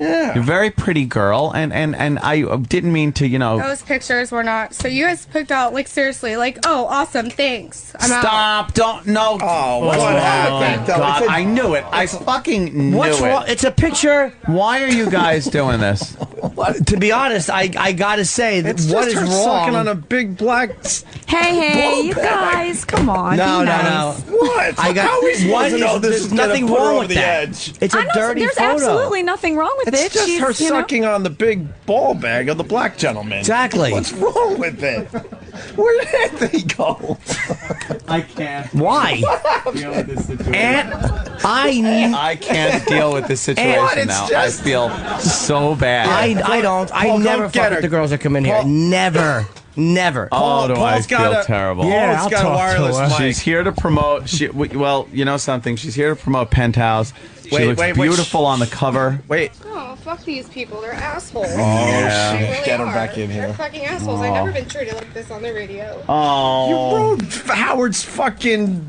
Yeah. You're a very pretty girl, and I didn't mean to, Those pictures were not. So you guys picked out, like, seriously, like, oh, awesome, thanks. I'm out. Stop! Don't no. Oh, what's wrong with that, though? God, I knew it. I fucking knew What's it. wrong? It's a picture. Why are you guys doing this? To be honest, I gotta say that It's what just is her wrong? sucking on a big black. Hey, you guys, come on. No, be no, nice. no. What? I got. How are we supposed What to know is, this there's is gonna nothing put her wrong over with the that. edge? It's a dirty There's photo. absolutely nothing wrong with It's it. just She's, her you know- sucking on the big ball bag of the black gentleman. Exactly. What's wrong with it? Where did Anthony go? I can't. Why? deal with this situation. And I can't deal with this situation What? It's now. just- I feel so bad. I don't. I Paul, never go get fuck her. with the girls that come in here. Paul- Never. Never. Oh, do I Paul's feel got a- terrible. Yeah, Paul's I'll got a talk to wireless her. mic. She's here to promote. Well, you know something. She's here to promote Penthouse. She looks wait, beautiful on the cover. Wait. Oh, fuck these people. They're assholes. Yeah. They really Get 'em are. back in here. They're fucking assholes. I've never been treated like this on the radio. Oh. You rode Howard's fucking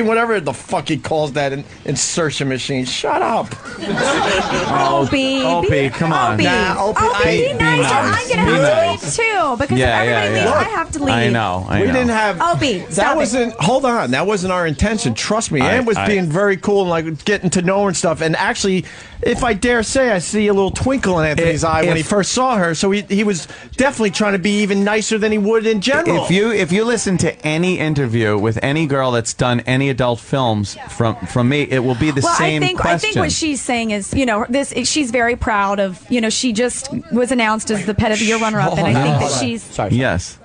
whatever the fuck he calls that insertion machine. Shut up. Opie, come on. Opie, Nah, Opie, be be nice. nice. I'm gonna Be have nice. to leave too because Yeah, if everybody yeah, leaves, yeah. I have to leave. I know. We didn't have. Opie, that stop it. wasn't. Hold on. That wasn't our intention. Trust me. Ann was being very cool and like getting to know her and stuff. And actually, if I dare say, I see a little twinkle in Anthony's eye when he first saw her. So he was definitely trying to be even nicer than he would in general. If you listen to any interview with any girl that's done any adult films from me, it will be the same question. I think what she's saying is, you know, she's very proud of, you know, she just was announced as the Pet of the Year runner-up, and I think that she's. Sorry. Yes.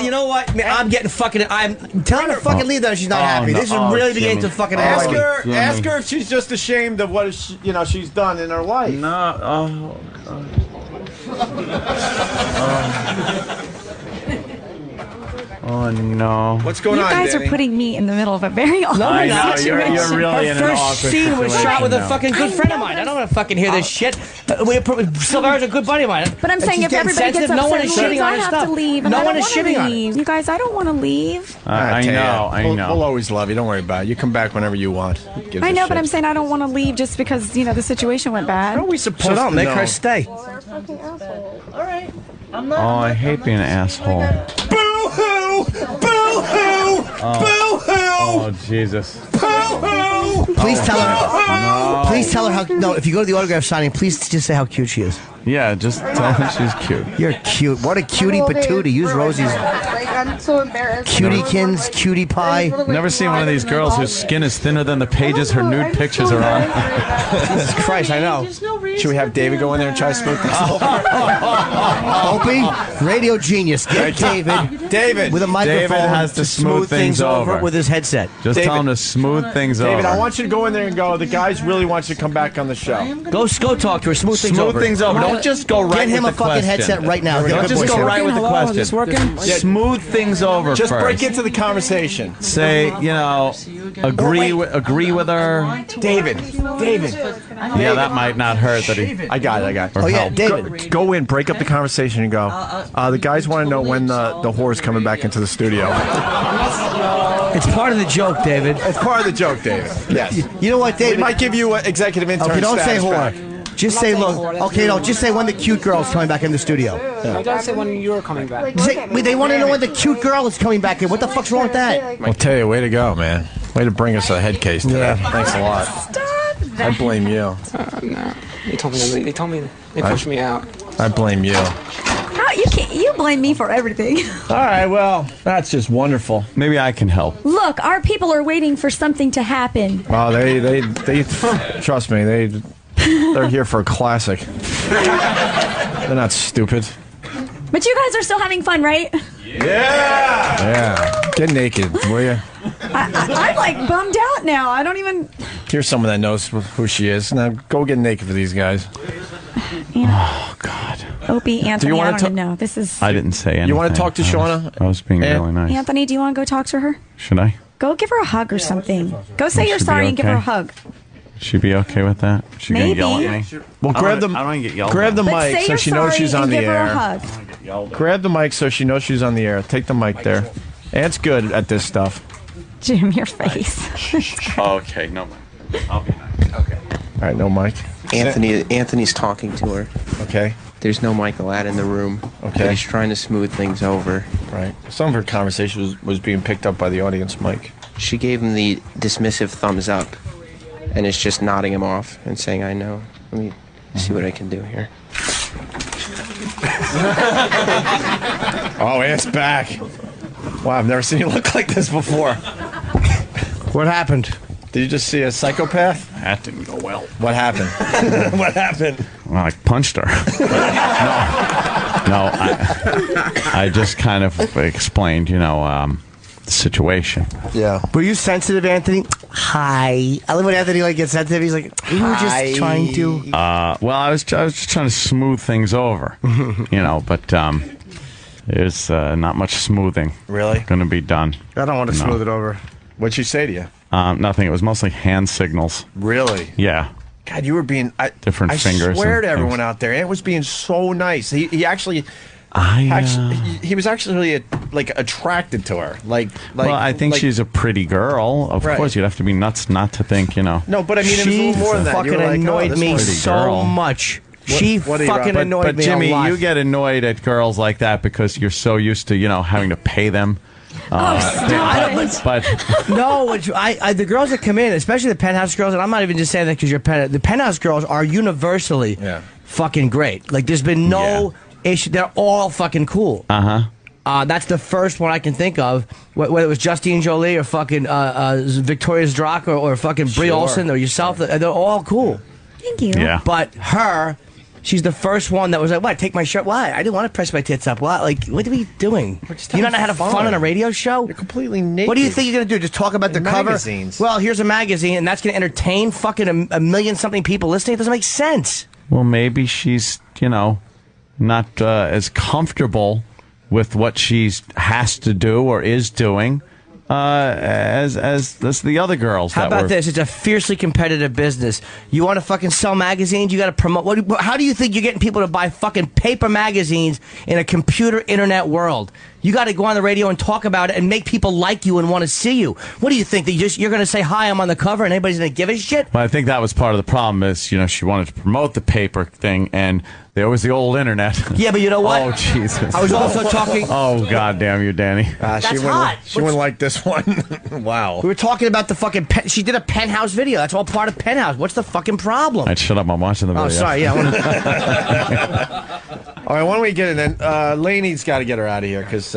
You know what? Man, I'm getting fucking. I'm telling her to fucking leave though. She's not happy. no. This is really beginning to fucking Ask annoy me. her. Ask her if she's just ashamed of what she's done in her life. No. Oh. Oh no. What's going You on, guys Danny? are putting me in the middle of a very awkward I know, situation. you're really in Her an first awkward scene was situation shot with a now. fucking good friend of mine. I don't want to fucking hear this shit. Silvera's a good buddy of mine. But I'm And saying she's if getting everybody gets sensitive, no one upset is and shitting leaves, on I her have stuff. to leave. And No I one don't is wanna shitting on leave. it. You guys, I don't want to leave. I tell know. ya. I know. We'll always love you. Don't worry about it. You come back whenever you want. Who gives I a know, shit? but I'm saying I don't want to leave just because, you know, the situation went bad. How are we supposed So don't to make know? her stay. Oh, I hate being an asshole. Boo-hoo! Boo-hoo! Boo-hoo! Oh, Jesus. Boo-hoo! Please tell her. No. Please tell her how. No, if you go to the autograph signing, please just say how cute she is. Yeah, just tell her she's cute. You're cute. What a cutie patootie. Use Rosie's Like, I'm so embarrassed. cutiekins, cutie pie. Never seen one of these girls whose skin is thinner than the pages her nude pictures are on. Jesus Christ, I know. Should we have David go in there and try to smooth this over? Opie, radio genius. Get David with a microphone David has to smooth things over with his headset. Just David- tell him to smooth things over. David, I want you to go in there and go, the guys really want you to come back on the show. Go talk to her. Smooth things Smooth over. things over. Don't just go right Get him with a the fucking question. headset right now. Don't just go right with the question. Is this working? Smooth things over Just first. break into the conversation. Say, you know, agree with her. David. Yeah, that might not hurt that he. I got it. Oh, yeah, Help. David. Go in, break up the conversation and go. The guys want to know when the whore's coming back into the studio. It's part of the joke, David. It's part of the joke, David. Yes. You know what, David? We might give you an executive intern Okay, don't say status back. whore. Just say, look. Okay, no, just say when the cute girl's coming back in the studio. You gotta say when you're coming back. They want to know when the cute girl is coming back in. What the fuck's wrong with that? I'll tell you, way to go, man. Way to bring us a head case today. Thanks a lot. I blame you. No. They told me to leave. They told me they pushed me out. I blame you. How you blame me for everything. All right, well, that's just wonderful. Maybe I can help. Look, our people are waiting for something to happen. Well, they trust me, they're here for a classic. They're not stupid. But you guys are still having fun, right? Yeah. Get naked, will you? I'm like bummed out now. I don't even. Here's someone that knows who she is. Now go get naked for these guys. Oh God. Opie, Anthony, wanna I don't even know. This is. I didn't say anything. You want to talk to Shauna? I was being really nice. Anthony, do you want to go talk to her? Should I? Go give her a hug or something. Go say Would you're she be sorry and give her a okay? hug. She be okay with that? She gonna Maybe. yell at me? Well, I grab don't the wanna get yelled grab at. the But mic say so you're she knows sorry she's on and the give her a air. hug. Grab the mic so she knows she's on the air. Take the mic there. Ant's good at this stuff. Jim, your face. Okay, no mic. I'll be nice. Okay. All right, no mic. Anthony's talking to her. Okay. There's no Michael Ladd in the room. Okay. But he's trying to smooth things over. Right. Some of her conversation was being picked up by the audience mic. She gave him the dismissive thumbs up and is just nodding him off and saying, I know. See what I can do here. Oh, it's back. Wow, I've never seen you look like this before. What happened? Did you just see a psychopath? That didn't go well. What happened? What happened? Well, I punched her. No, I just kind of explained, the situation. Yeah. Were you sensitive, Anthony? Hi. I love when Anthony gets sensitive. He's like, we were just trying to. Well, I was just trying to smooth things over, but there's not much smoothing. Really? Going to be done. I don't want to smooth it over. What'd she say to you? Nothing. It was mostly hand signals. Really? Yeah. God, you were being different fingers. I swear and to everyone things. out there, Ant was being so nice. He actually, he was actually attracted to her. Well, I think she's a pretty girl. Of course, you'd have to be nuts not to think, No, but I mean, it was a little more than that. Fucking annoyed me so much. She fucking annoyed me Jimmy, a lot. you get annoyed at girls like that because you're so used to, having to pay them. But no, the girls that come in, especially the penthouse girls, and I'm not even just saying that because you're the penthouse girls are universally fucking great. Like, there's been no issue. They're all fucking cool. That's the first one I can think of. Whether it was Justine Jolie or fucking Victoria Zdrock or fucking Brie Olsen or yourself, they're all cool. Thank you. Yeah. But her, she's the first one that was like, "What? Take my shirt? Why? I didn't want to press my tits up. What? Like, what are we doing? You don't know how to have fun on a radio show? You're completely naked. What do you think you're gonna do? Just talk about the cover? Magazines. Well, here's a magazine, and that's gonna entertain fucking a million something people listening. It doesn't make sense. well, maybe she's, not as comfortable with what she has to do or is doing as the other girls. How about this? It's a fiercely competitive business. You want to fucking sell magazines? You got to promote. How do you think you're getting people to buy fucking paper magazines in a computer internet world? You got to go on the radio and talk about it and make people like you and want to see you. What do you think? That you're going to say, hi, I'm on the cover, and anybody's going to give a shit? Well, I think that was part of the problem is, she wanted to promote the paper thing, and there was the old internet. Yeah, but you know what? Oh, Jesus. I was also talking... Oh, God damn you, Danny. She wouldn't like this one. Wow. We were talking about the fucking... She did a penthouse video. That's all part of Penthouse. What's the fucking problem? I'd shut up. I'm watching the video. Oh, sorry. Yeah. All right, why don't we get it in? Lainey's got to get her out of here because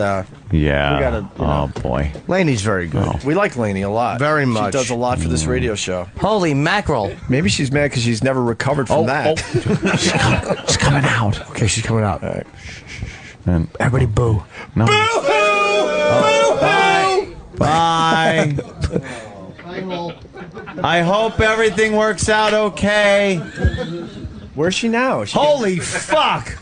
we got to. Oh, boy. Lainey's very good. We like Lainey a lot. Very much. She does a lot for this radio show. Holy mackerel. Maybe she's mad because she's never recovered from that. She's coming out. Okay, she's coming out. All right. And everybody boo. No. Bye. I hope everything works out okay. Where's she now? Holy fuck!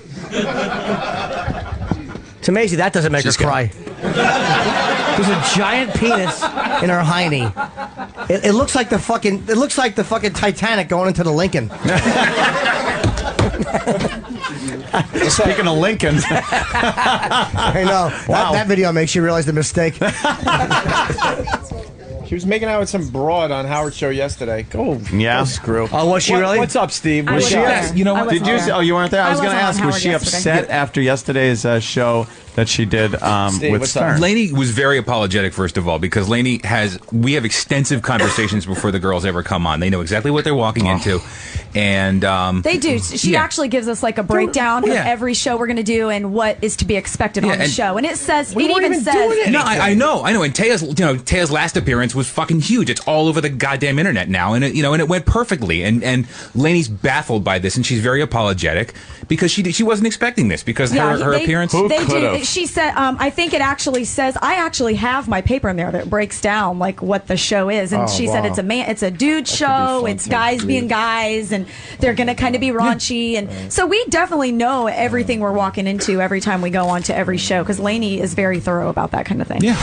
It's amazing that doesn't make her cry. There's a giant penis in her hiney. It looks like the fucking. It looks like the fucking Titanic going into the Lincoln. Speaking of Lincolns. I know. Wow. That video makes you realize the mistake. She was making out with some broad on Howard's show yesterday. Go screw. Oh, was she really? What's up, Steve? I Was she? wasn't there. You know what? I Did you? wasn't there. Oh, you weren't there. I was going to wasn't on ask. Was Howard she yesterday. upset after yesterday's show that she did Steve, with what's Stern? up? Lainey was very apologetic, first of all, because we have extensive conversations before the girls ever come on. They know exactly what they're walking into. And they do. She actually gives us like a breakdown of every show we're going to do and what is to be expected on the show. And it says, We it weren't even even says, doing it. No, I know. And Taya's last appearance was fucking huge. It's all over the goddamn internet now, and it went perfectly. And Lainey's baffled by this, and she's very apologetic because she wasn't expecting this because her appearance. She said, I think it actually says, I actually have my paper in there that breaks down like what the show is, and she said it's a dude show, it's guys being guys, and they're going to kind of be raunchy, and so we definitely know everything we're walking into every time we go on to every show because Lainey is very thorough about that kind of thing. Yeah.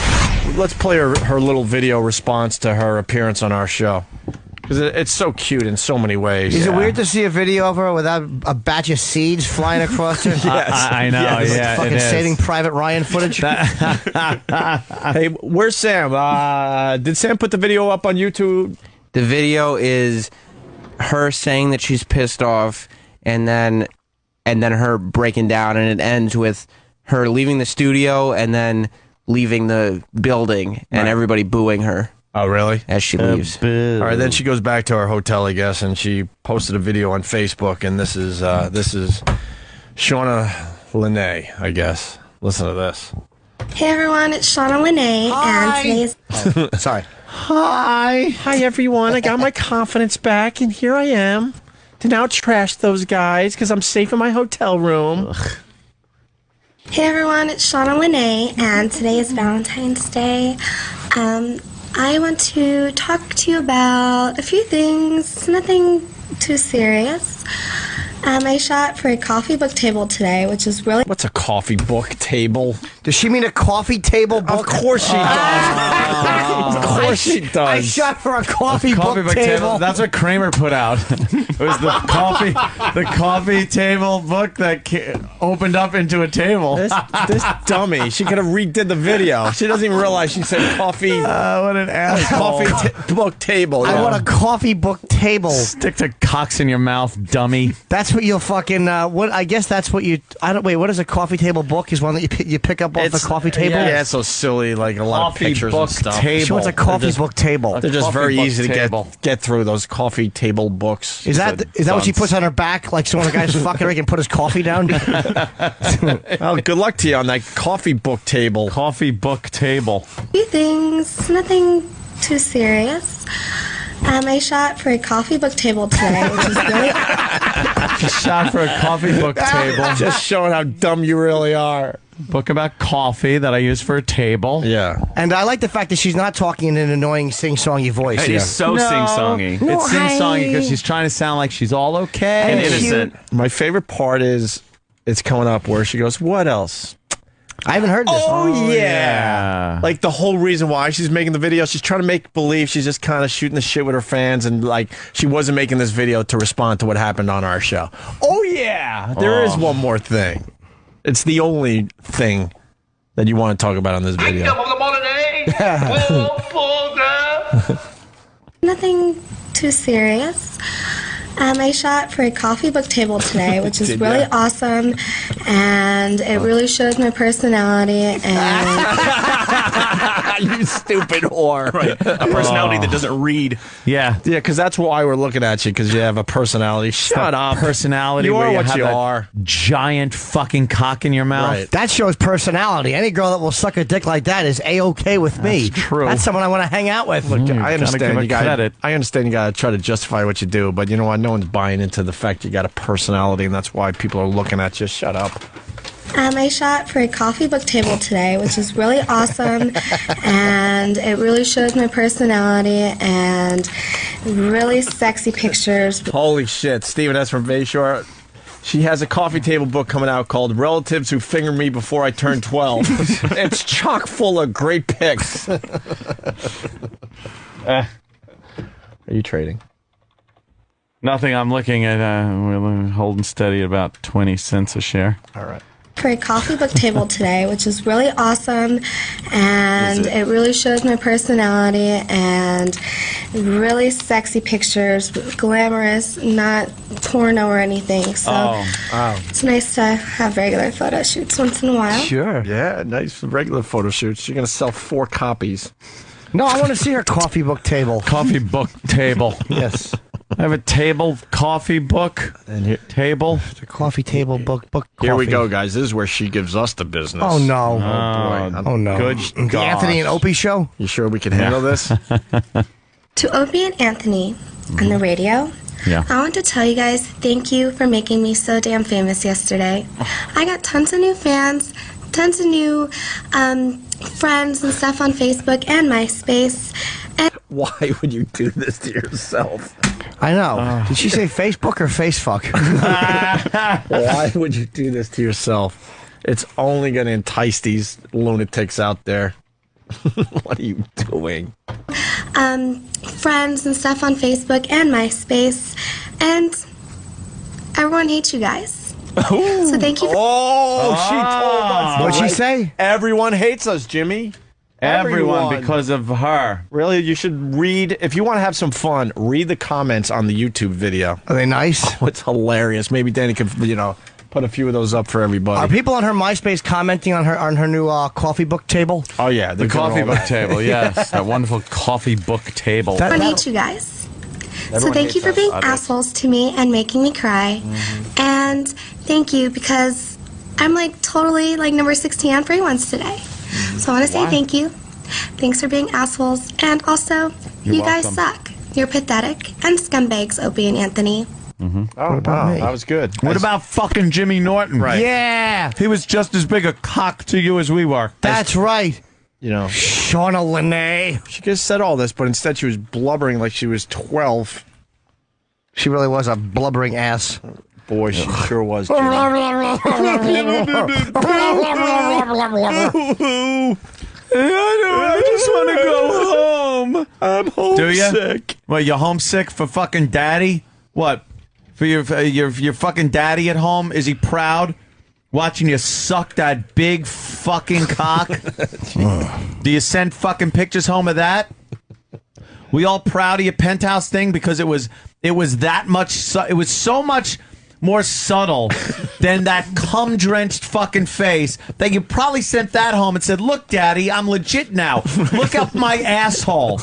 Let's play her little video response to her appearance on our show. Because it's so cute in so many ways. Is it weird to see a video of her without a batch of seeds flying across her? Yes. I know. Yes. Yeah, fucking it is. Saving Private Ryan footage. Hey, where's Sam? Did Sam put the video up on YouTube? The video is her saying that she's pissed off, and then her breaking down, and it ends with her leaving the studio and then leaving the building and everybody booing her. Oh, really? As she leaves. All right, then she goes back to our hotel, I guess, and she posted a video on Facebook, and this is Shauna Lene, I guess. Listen to this. Hey everyone, it's Shauna Lene, and today's Sorry. Hi, everyone. I got my confidence back, and here I am to now trash those guys because I'm safe in my hotel room. Hey everyone, it's Shauna Lene, and today is Valentine's Day. I want to talk to you about a few things, nothing too serious. I shot for a coffee book table today, which is really... What's a coffee book table? Does she mean a coffee table book? Of course she does. Of course she does. I shot for a coffee book table. That's what Kramer put out. It was the coffee table book that opened up into a table. This dummy. She could have redid the video. She doesn't even realize she said coffee. What an asshole. Coffee book table. I want a coffee book table. Stick the cocks in your mouth, dummy. That's what you'll fucking. What I guess that's what you. I don't wait. What is a coffee table book? Is one that you pick up off the coffee table? Yeah, it's so silly. Like a lot Coffee of pictures book and stuff. table. She wants a coffee book table. They're just Coffee very book easy to table. get through those coffee table books. Is that what she puts on her back? Like so when a guy's fucking her, he can put his coffee down. Oh, good luck to you on that coffee book table. Coffee book table. few things, nothing too serious. I shot for a coffee book table today, which is really... Shot for a coffee book table. Just showing how dumb you really are. Book about coffee that I use for a table. Yeah. And I like the fact that she's not talking in an annoying sing-songy voice. It is so sing-songy. No, It's sing-songy because she's trying to sound like she's all okay. And innocent. My favorite part is it's coming up where she goes, "What else?" I haven't heard this. Oh, yeah. Like the whole reason why she's making the video, she's trying to make believe she's just kind of shooting the shit with her fans, and like she wasn't making this video to respond to what happened on our show. Oh yeah, there is one more thing. It's the only thing that you want to talk about on this video. Nothing too serious. I shot for a coffee book table today, which is really awesome, and it really shows my personality. And You stupid whore. Right. A personality that doesn't read. Yeah. Yeah, because that's why we're looking at you, because you have a personality. Shut up. Personality. You where are what have you that are. Giant fucking cock in your mouth. Right. That shows personality. Any girl that will suck a dick like that is A-okay with me. That's true. That's someone I want to hang out with. Look, I give understand her you got. credit. I understand you got to try to justify what you do, but you know what? No one's buying into the fact you got a personality, and that's why people are looking at you. Shut up. I shot for a coffee book table today, which is really awesome, and it really shows my personality and really sexy pictures. Holy shit, Steven S. from Bayshore. She has a coffee table book coming out called Relatives Who Fingered Me Before I Turned 12. It's chock full of great pics. Are you trading? Nothing. I'm looking at we're holding steady at about 20 cents a share. All right. For a coffee book table today, which is really awesome, and it really shows my personality and really sexy pictures, glamorous, not porno or anything. So it's nice to have regular photo shoots once in a while. Sure. Yeah, nice regular photo shoots. You're going to sell 4 copies. No, I want to see her coffee book table. Coffee book table. Yes. I have a table, coffee book, And here, table. The coffee table book. here we coffee. go, guys. This is where she gives us the business. Oh, no. Oh, boy. Oh, no. Good The gosh. Anthony and Opie show? You sure we can handle this? To Opie and Anthony on the radio, Yeah. I want to tell you guys thank you for making me so damn famous yesterday. I got tons of new fans, tons of new friends and stuff on Facebook and MySpace. And Why would you do this to yourself? I know. Did she say Facebook or face fuck? Why would you do this to yourself? It's only going to entice these lunatics out there. What are you doing? friends and stuff on Facebook and MySpace, and everyone hates you guys. So thank you for she told us. What'd she say? Everyone hates us, Jimmy. Everyone because of her. Really, you should read, if you want to have some fun, read the comments on the YouTube video. Are they nice? Oh, it's hilarious. Maybe Danny could, put a few of those up for everybody. Are people on her MySpace commenting on her new coffee book table? Oh yeah, The coffee book table, yes. That wonderful coffee book table. I need you guys. So thank you for being assholes to me and making me cry. And thank you because I'm like totally like number 16 on free ones today. So I want to say thank you. Thanks for being assholes. And also, you guys suck. You're pathetic and scumbags, Opie and Anthony. Oh, wow. That was good. What about fucking Jimmy Norton? Right. Yeah. He was just as big a cock to you as we were. That's right. You know, Shauna Lene. she could have said all this, but instead she was blubbering like she was 12. She really was a blubbering ass. Boy, she sure was. Jimmy. I just want to go home. I'm homesick. Do you? Well, you're homesick for fucking daddy? What? For your fucking daddy at home? Is he proud? Watching you suck that big fucking cock? Do you send fucking pictures home of that? We all proud of your penthouse thing because it was that much. It was so much more subtle than that cum-drenched fucking face that you probably sent that home and said, "Look, Daddy, I'm legit now. Look up my asshole.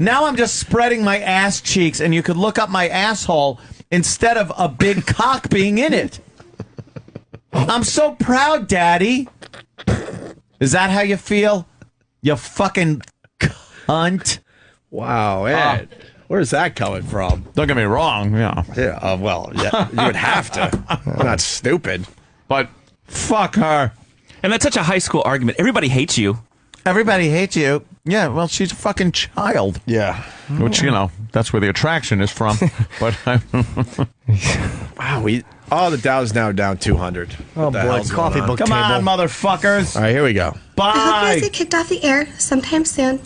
Now I'm just spreading my ass cheeks, and you could look up my asshole instead of a big cock being in it. I'm so proud, Daddy." Is that how you feel? You fucking cunt. Wow, Ed. Where's that coming from? Don't get me wrong. Yeah. Yeah. Well, yeah, you would have to. We're not stupid. But fuck her. And that's such a high school argument. Everybody hates you. Everybody hates you. Yeah, well, she's a fucking child. Yeah. Which, you know, that's where the attraction is from. But wow, the Dow's now down 200. Oh, boy, coffee book Come table. on, motherfuckers. All right, here we go. I hope you Bye. guys get kicked off the air sometime soon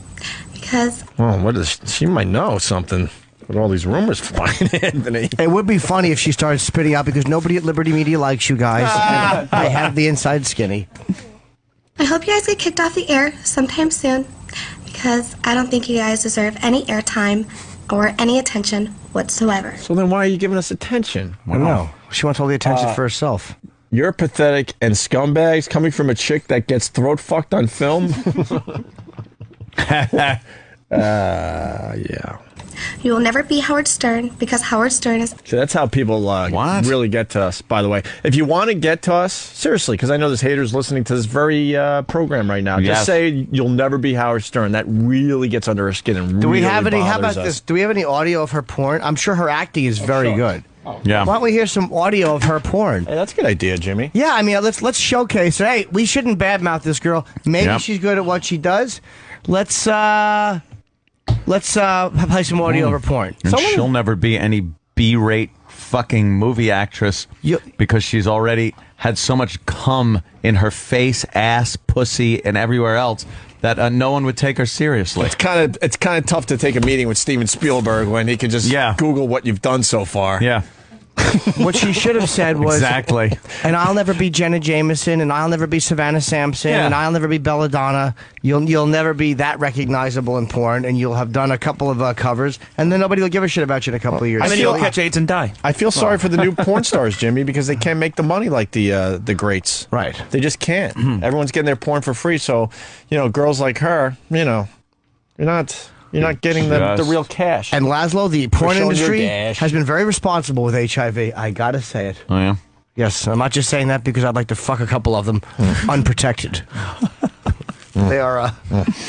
because Oh, what is she might know something with all these rumors flying, Anthony. It would be funny if she started spitting out because nobody at Liberty Media likes you guys. I have the inside skinny. I hope you guys get kicked off the air sometime soon because I don't think you guys deserve any airtime or any attention whatsoever. So then why are you giving us attention? I don't know. She wants all the attention for herself. You're pathetic and scumbags coming from a chick that gets throat fucked on film. Yeah. You will never be Howard Stern because Howard Stern is So that's how people really get to us, by the way. If you want to get to us, seriously, because I know there's haters listening to this very program right now, just say you'll never be Howard Stern. That really gets under our skin and Do we really have any? How bothers about us. this? Do we have any audio of her porn? I'm sure her acting is very good. Yeah. Why don't we hear some audio of her porn? Hey, that's a good idea, Jimmy. Yeah, I mean, let's showcase her. Hey, we shouldn't badmouth this girl. Maybe she's good at what she does. Let's play some audio of her porn. And she'll never be any B-rate fucking movie actress because she's already had so much cum in her face, ass, pussy, and everywhere else that no one would take her seriously. It's kind of tough to take a meeting with Steven Spielberg when he can just Google what you've done so far. Yeah. What she should have said was exactly. And I'll never be Jenna Jameson, and I'll never be Savannah Sampson, and I'll never be Belladonna. You'll never be that recognizable in porn, and you'll have done a couple of covers, and then nobody will give a shit about you in a couple of years. And then you'll catch AIDS and die. I feel sorry for the new porn stars, Jimmy, because they can't make the money like the greats. Right. They just can't. Everyone's getting their porn for free, so girls like her, you're not getting the real cash. And Laszlo, the porn showing your industry dash. has been very responsible with HIV. I gotta say it. Oh yeah. Yes, I'm not just saying that because I'd like to fuck a couple of them unprotected. They are,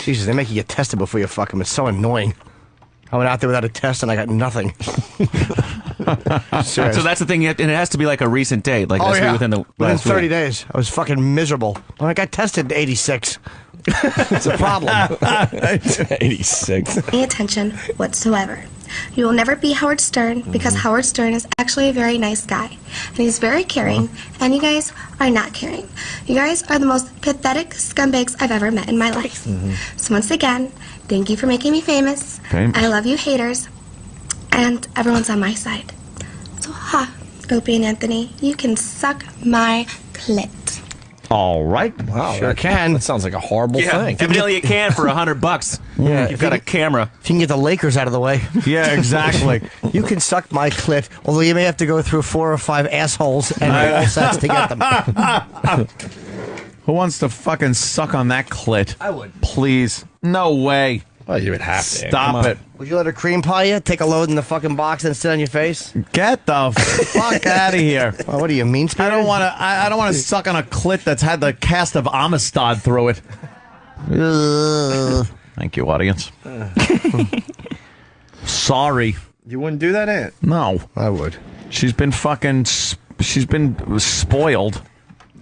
Jesus, they make you get tested before you fuck them. It's so annoying. I went out there without a test and I got nothing. So that's the thing, and it has to be like a recent date. Like, that's within the within last 30 week. days. I was fucking miserable. When I got tested, 86. It's a problem. 86. any attention whatsoever. You will never be Howard Stern because Howard Stern is actually a very nice guy. And he's very caring, and you guys are not caring. You guys are the most pathetic scumbags I've ever met in my life. So once again, thank you for making me famous. I love you haters, and everyone's on my side. So Opie and Anthony, you can suck my clit. All right. Wow, Sure can. That sounds like a horrible thing. Evidently, you can for $100. Yeah, You've got a camera. If you can get the Lakers out of the way. Yeah, exactly. You can suck my clit, although you may have to go through 4 or 5 assholes and all sets to get them. Who wants to fucking suck on that clit? I would. Please. No way. Well, you would have to. Stop it. Would you let her cream pie you? Take a load in the fucking box and sit on your face? Get the fuck out of here. Well, what do you mean? I don't want to. I don't want to suck on a clit that's had the cast of Amistad through it. Thank you, audience. Sorry. You wouldn't do that, Aunt? No, I would. She's been fucking. She's been spoiled.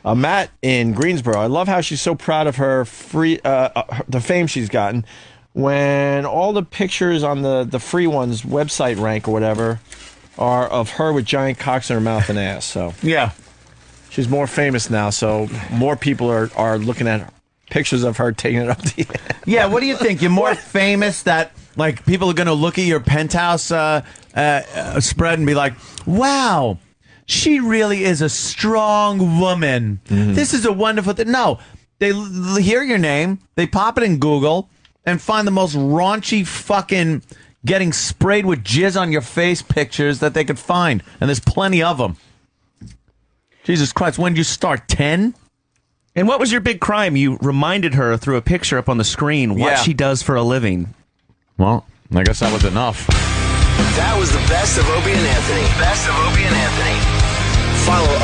Matt in Greensboro. I love how she's so proud of her the fame she's gotten. When all the pictures on the free ones website rank or whatever are of her with giant cocks in her mouth and ass. So yeah, she's more famous now. So more people are looking at pictures of her taking it up the ass. Yeah, what do you think? You're more famous that like people are going to look at your penthouse spread and be like, "Wow, she really is a strong woman. This is a wonderful thing." No, they hear your name, they pop it in Google, and find the most raunchy fucking getting sprayed with jizz on your face pictures that they could find. And there's plenty of them. Jesus Christ, when did you start? 10? And what was your big crime? You reminded her through a picture up on the screen what she does for a living. Well, I guess that was enough. That was the best of Opie and Anthony. Best of Opie and Anthony. Follow